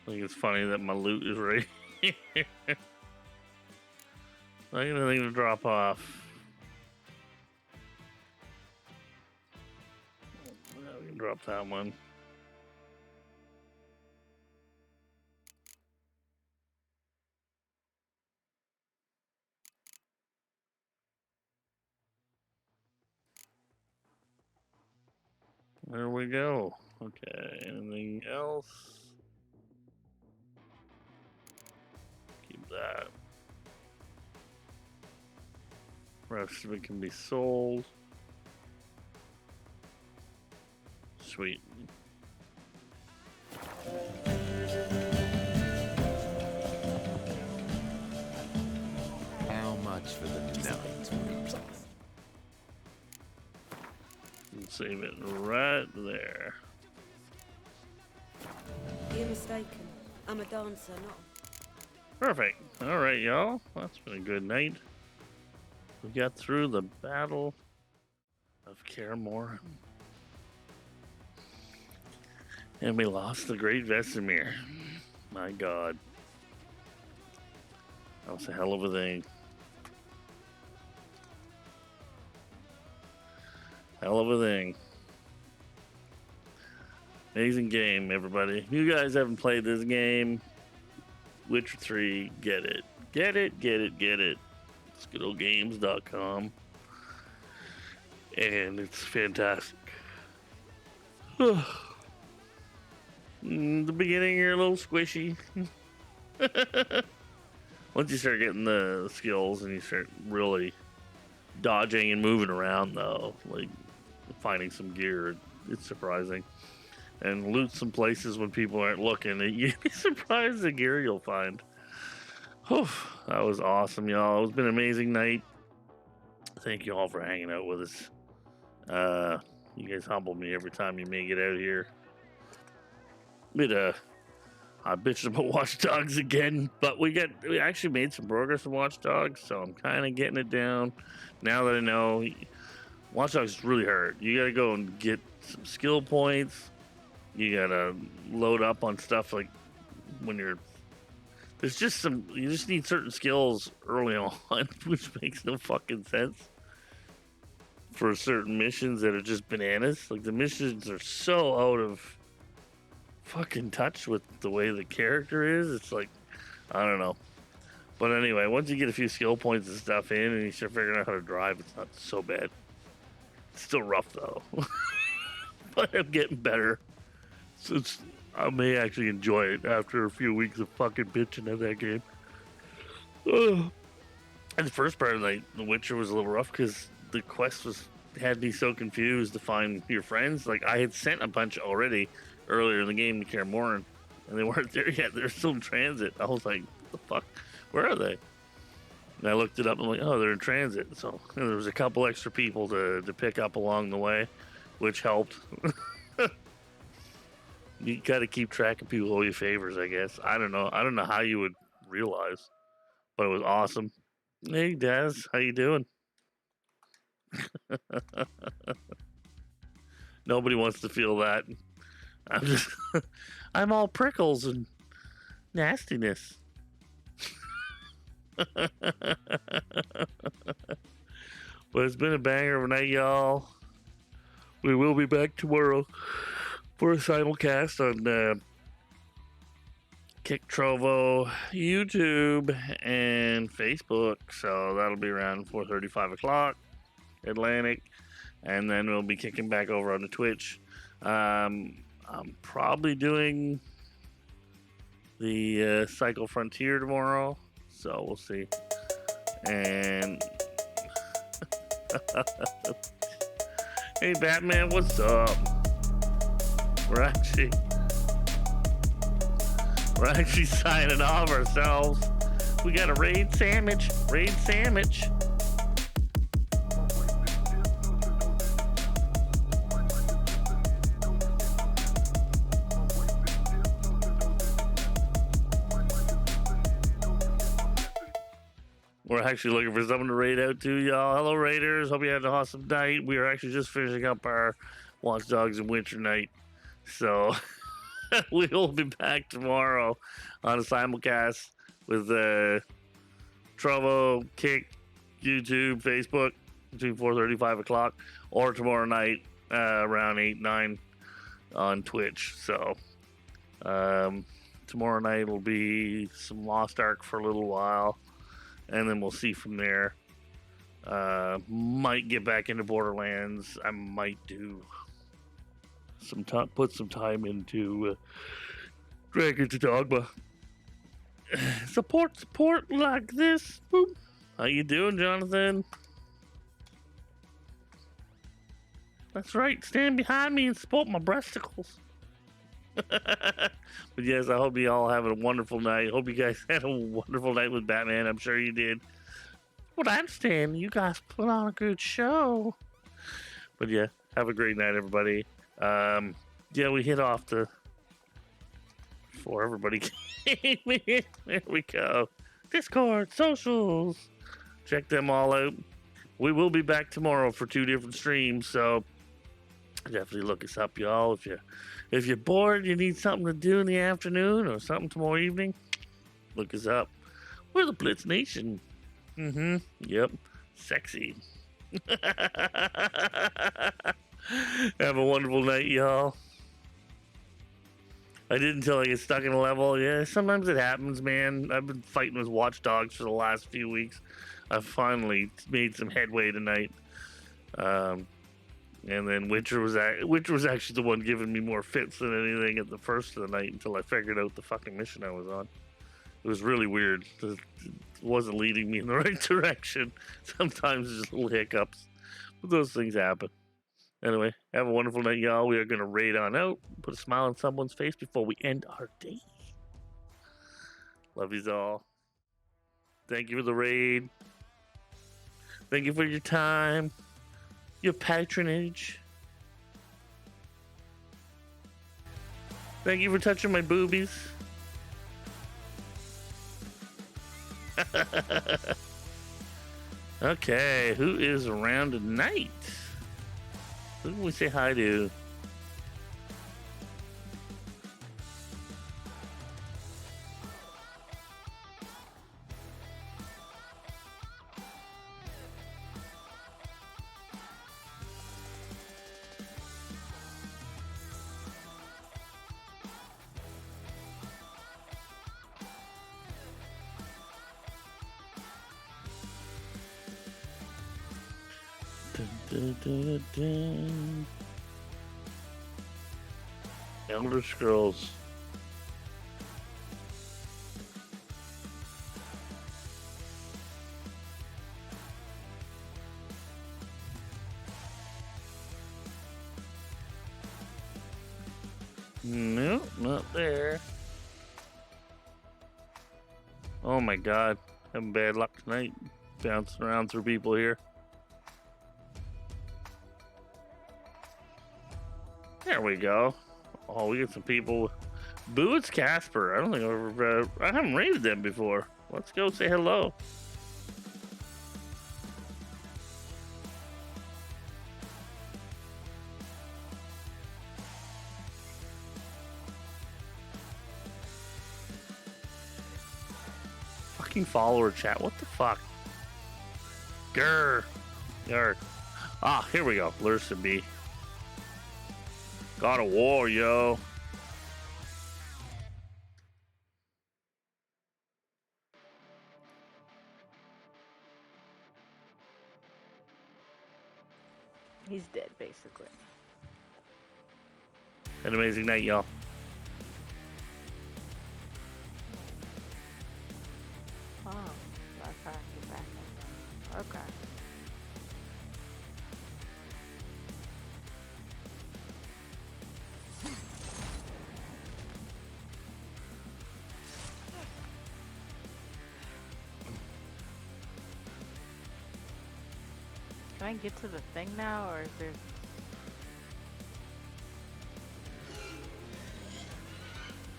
think it's funny that my loot is right here. I got anything to drop off. drop that one. There we go. Okay, anything else? Keep that. Rest of it can be sold. Sweet. How much for the night? And save it right there. You're mistaken. I'm a dancer, not Perfect. All right, y'all. That's been a good night. We got through the Battle of Kaer Morhen. And we lost the Great Vesemir. My God. That was a hell of a thing. Hell of a thing. Amazing game, everybody. If you guys haven't played this game, Witcher 3, get it. Get it, get it, get it. It's goodoldgames.com. And it's fantastic. The beginning, you're a little squishy. Once you start getting the skills and you start really dodging and moving around, though, like finding some gear, it's surprising. And loot some places when people aren't looking. You'd be surprised the gear you'll find. Whew, that was awesome, y'all. It's been an amazing night. Thank you all for hanging out with us. You guys humble me every time you make it out here. I bitched about WatchDogs again, but we actually made some progress in WatchDogs, so I'm kind of getting it down. Now that I know, WatchDogs is really hard. You gotta go and get some skill points. You gotta load up on stuff like when you just need certain skills early on, which makes no fucking sense for certain missions that are just bananas. Like the missions are so out of fucking touch with the way the character is. It's like, I don't know. But anyway, once you get a few skill points and stuff in and you start figuring out how to drive, it's not so bad. It's still rough though. But I'm getting better. So I may actually enjoy it after a few weeks of fucking bitching at that game. And the first part of the night, The Witcher was a little rough because the quest had me so confused to find your friends. Like I had sent a bunch already earlier in the game to Kaer Morhen, and they weren't there yet. They're still in transit. I was like, what the fuck? Where are they? And I looked it up and I'm like, oh, they're in transit. So there was a couple extra people to pick up along the way, which helped. You gotta keep track of people who owe you favors, I guess. I don't know how you would realize, but it was awesome. Hey, Daz, how you doing? Nobody wants to feel that. I'm all prickles and nastiness. But it's been a banger of a night, y'all. We will be back tomorrow for a simulcast on Kick Trovo, YouTube, and Facebook. So that'll be around 4:30, 5 o'clock Atlantic. And then we'll be kicking back over on the Twitch. I'm probably doing the Cycle Frontier tomorrow. So we'll see. And hey, Batman, what's up? We're actually signing off ourselves. We got a raid sandwich. We're actually looking for someone to raid out to, y'all. Hello, Raiders. Hope you had an awesome night. We are actually just finishing up our WatchDogs and Winter night. So we will be back tomorrow on a simulcast with Trovo, Kick, YouTube, Facebook between 4:30 5 o'clock, or tomorrow night around 8, 9 on Twitch. So tomorrow night will be some Lost Ark for a little while, and then we'll see from there. Might get back into Borderlands. I might do some time, put some time into Dragon's Dogma. Support like this. Boop. How you doing, Jonathan? That's right. Stand behind me and support my breasticles. But yes, I hope you all have a wonderful night. Hope you guys had a wonderful night with Batman. I'm sure you did. What I understand, you guys put on a good show. But yeah, have a great night, everybody. Yeah, we hit off before everybody came in. There we go. Discord, socials. Check them all out. We will be back tomorrow for 2 different streams, so definitely look us up, y'all. If you're bored, you need something to do in the afternoon or something tomorrow evening, look us up. We're the Blitz Nation. Yep. Sexy. Have a wonderful night, y'all. I did until I get stuck in a level. Yeah, sometimes it happens, man. I've been fighting with WatchDogs for the last few weeks. I finally made some headway tonight. And then Witcher was actually the one giving me more fits than anything at the first of the night until I figured out the fucking mission I was on. It was really weird. It wasn't leading me in the right direction. Sometimes just little hiccups. But those things happen. Anyway, have a wonderful night, y'all. We are going to raid on out. Put a smile on someone's face before we end our day. Love yous all. Thank you for the raid. Thank you for your time. Your patronage. Thank you for touching my boobies. Okay, who is around tonight? Who can we say hi to? Elder Scrolls. Nope, not there. Oh my god, having bad luck tonight. Bouncing around through people here. There we go. Oh, we get some people. Boo, it's Casper. I don't think I've ever. I haven't raided them before. Let's go say hello. Fucking follower chat. What the fuck? Grr. Grr. Ah, here we go. Lursa B. God of War, yo. He's dead, basically. An amazing night, y'all. Oh, that's how I get back in. Okay. Can I get to the thing now, or is there...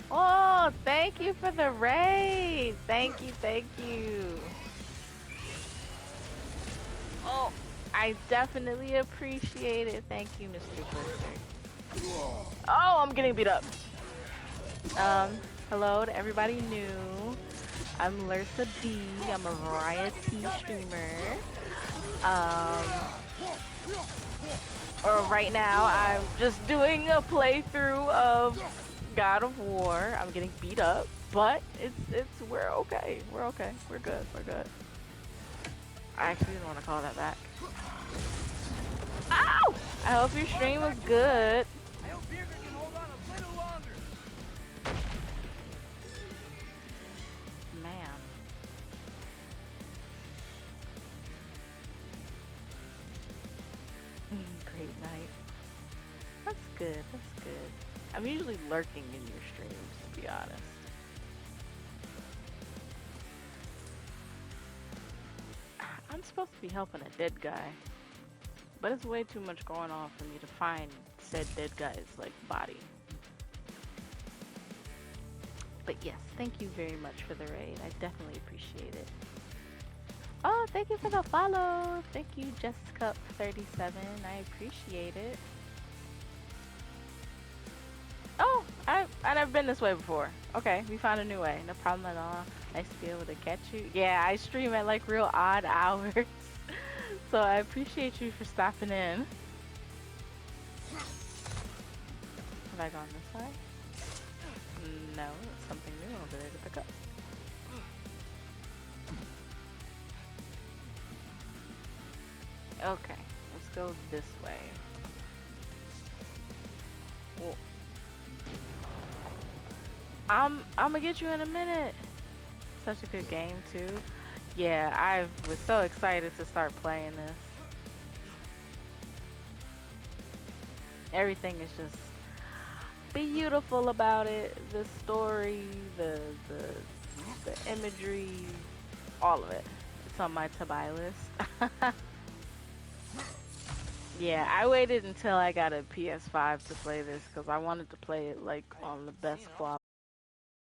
Oh, thank you for the raid! Thank you, thank you! Oh, I definitely appreciate it. Thank you, Mr. Blizzard. Oh, I'm getting beat up! Hello to everybody new. I'm Lursa B. I'm a variety streamer. Or right now, I'm just doing a playthrough of God of War. I'm getting beat up, but we're okay. We're okay. We're good. We're good. I actually didn't want to call that back. Ow! I hope your stream was good. I hope Beaver can hold on a little longer. Man. Great night. That's good. That's good. I'm usually lurking in your streams, to be honest. I'm supposed to be helping a dead guy, but it's way too much going on for me to find said dead guy's like body. But yes, thank you very much for the raid. I definitely appreciate it. Oh, thank you for the follow. Thank you, JessCup37. I appreciate it. Oh, I've never been this way before. Okay, we found a new way. No problem at all. Nice to be able to catch you. Yeah, I stream at like real odd hours. So I appreciate you for stopping in. Have I gone this way? No, it's something new over there to pick up. Okay, let's go this way. Whoa. I'm gonna get you in a minute. Such a good game too. Yeah, I was so excited to start playing this. Everything is just beautiful about it. The story, the imagery, all of it. It's on my to-buy list. Yeah, I waited until I got a PS5 to play this because I wanted to play it like on the best quality.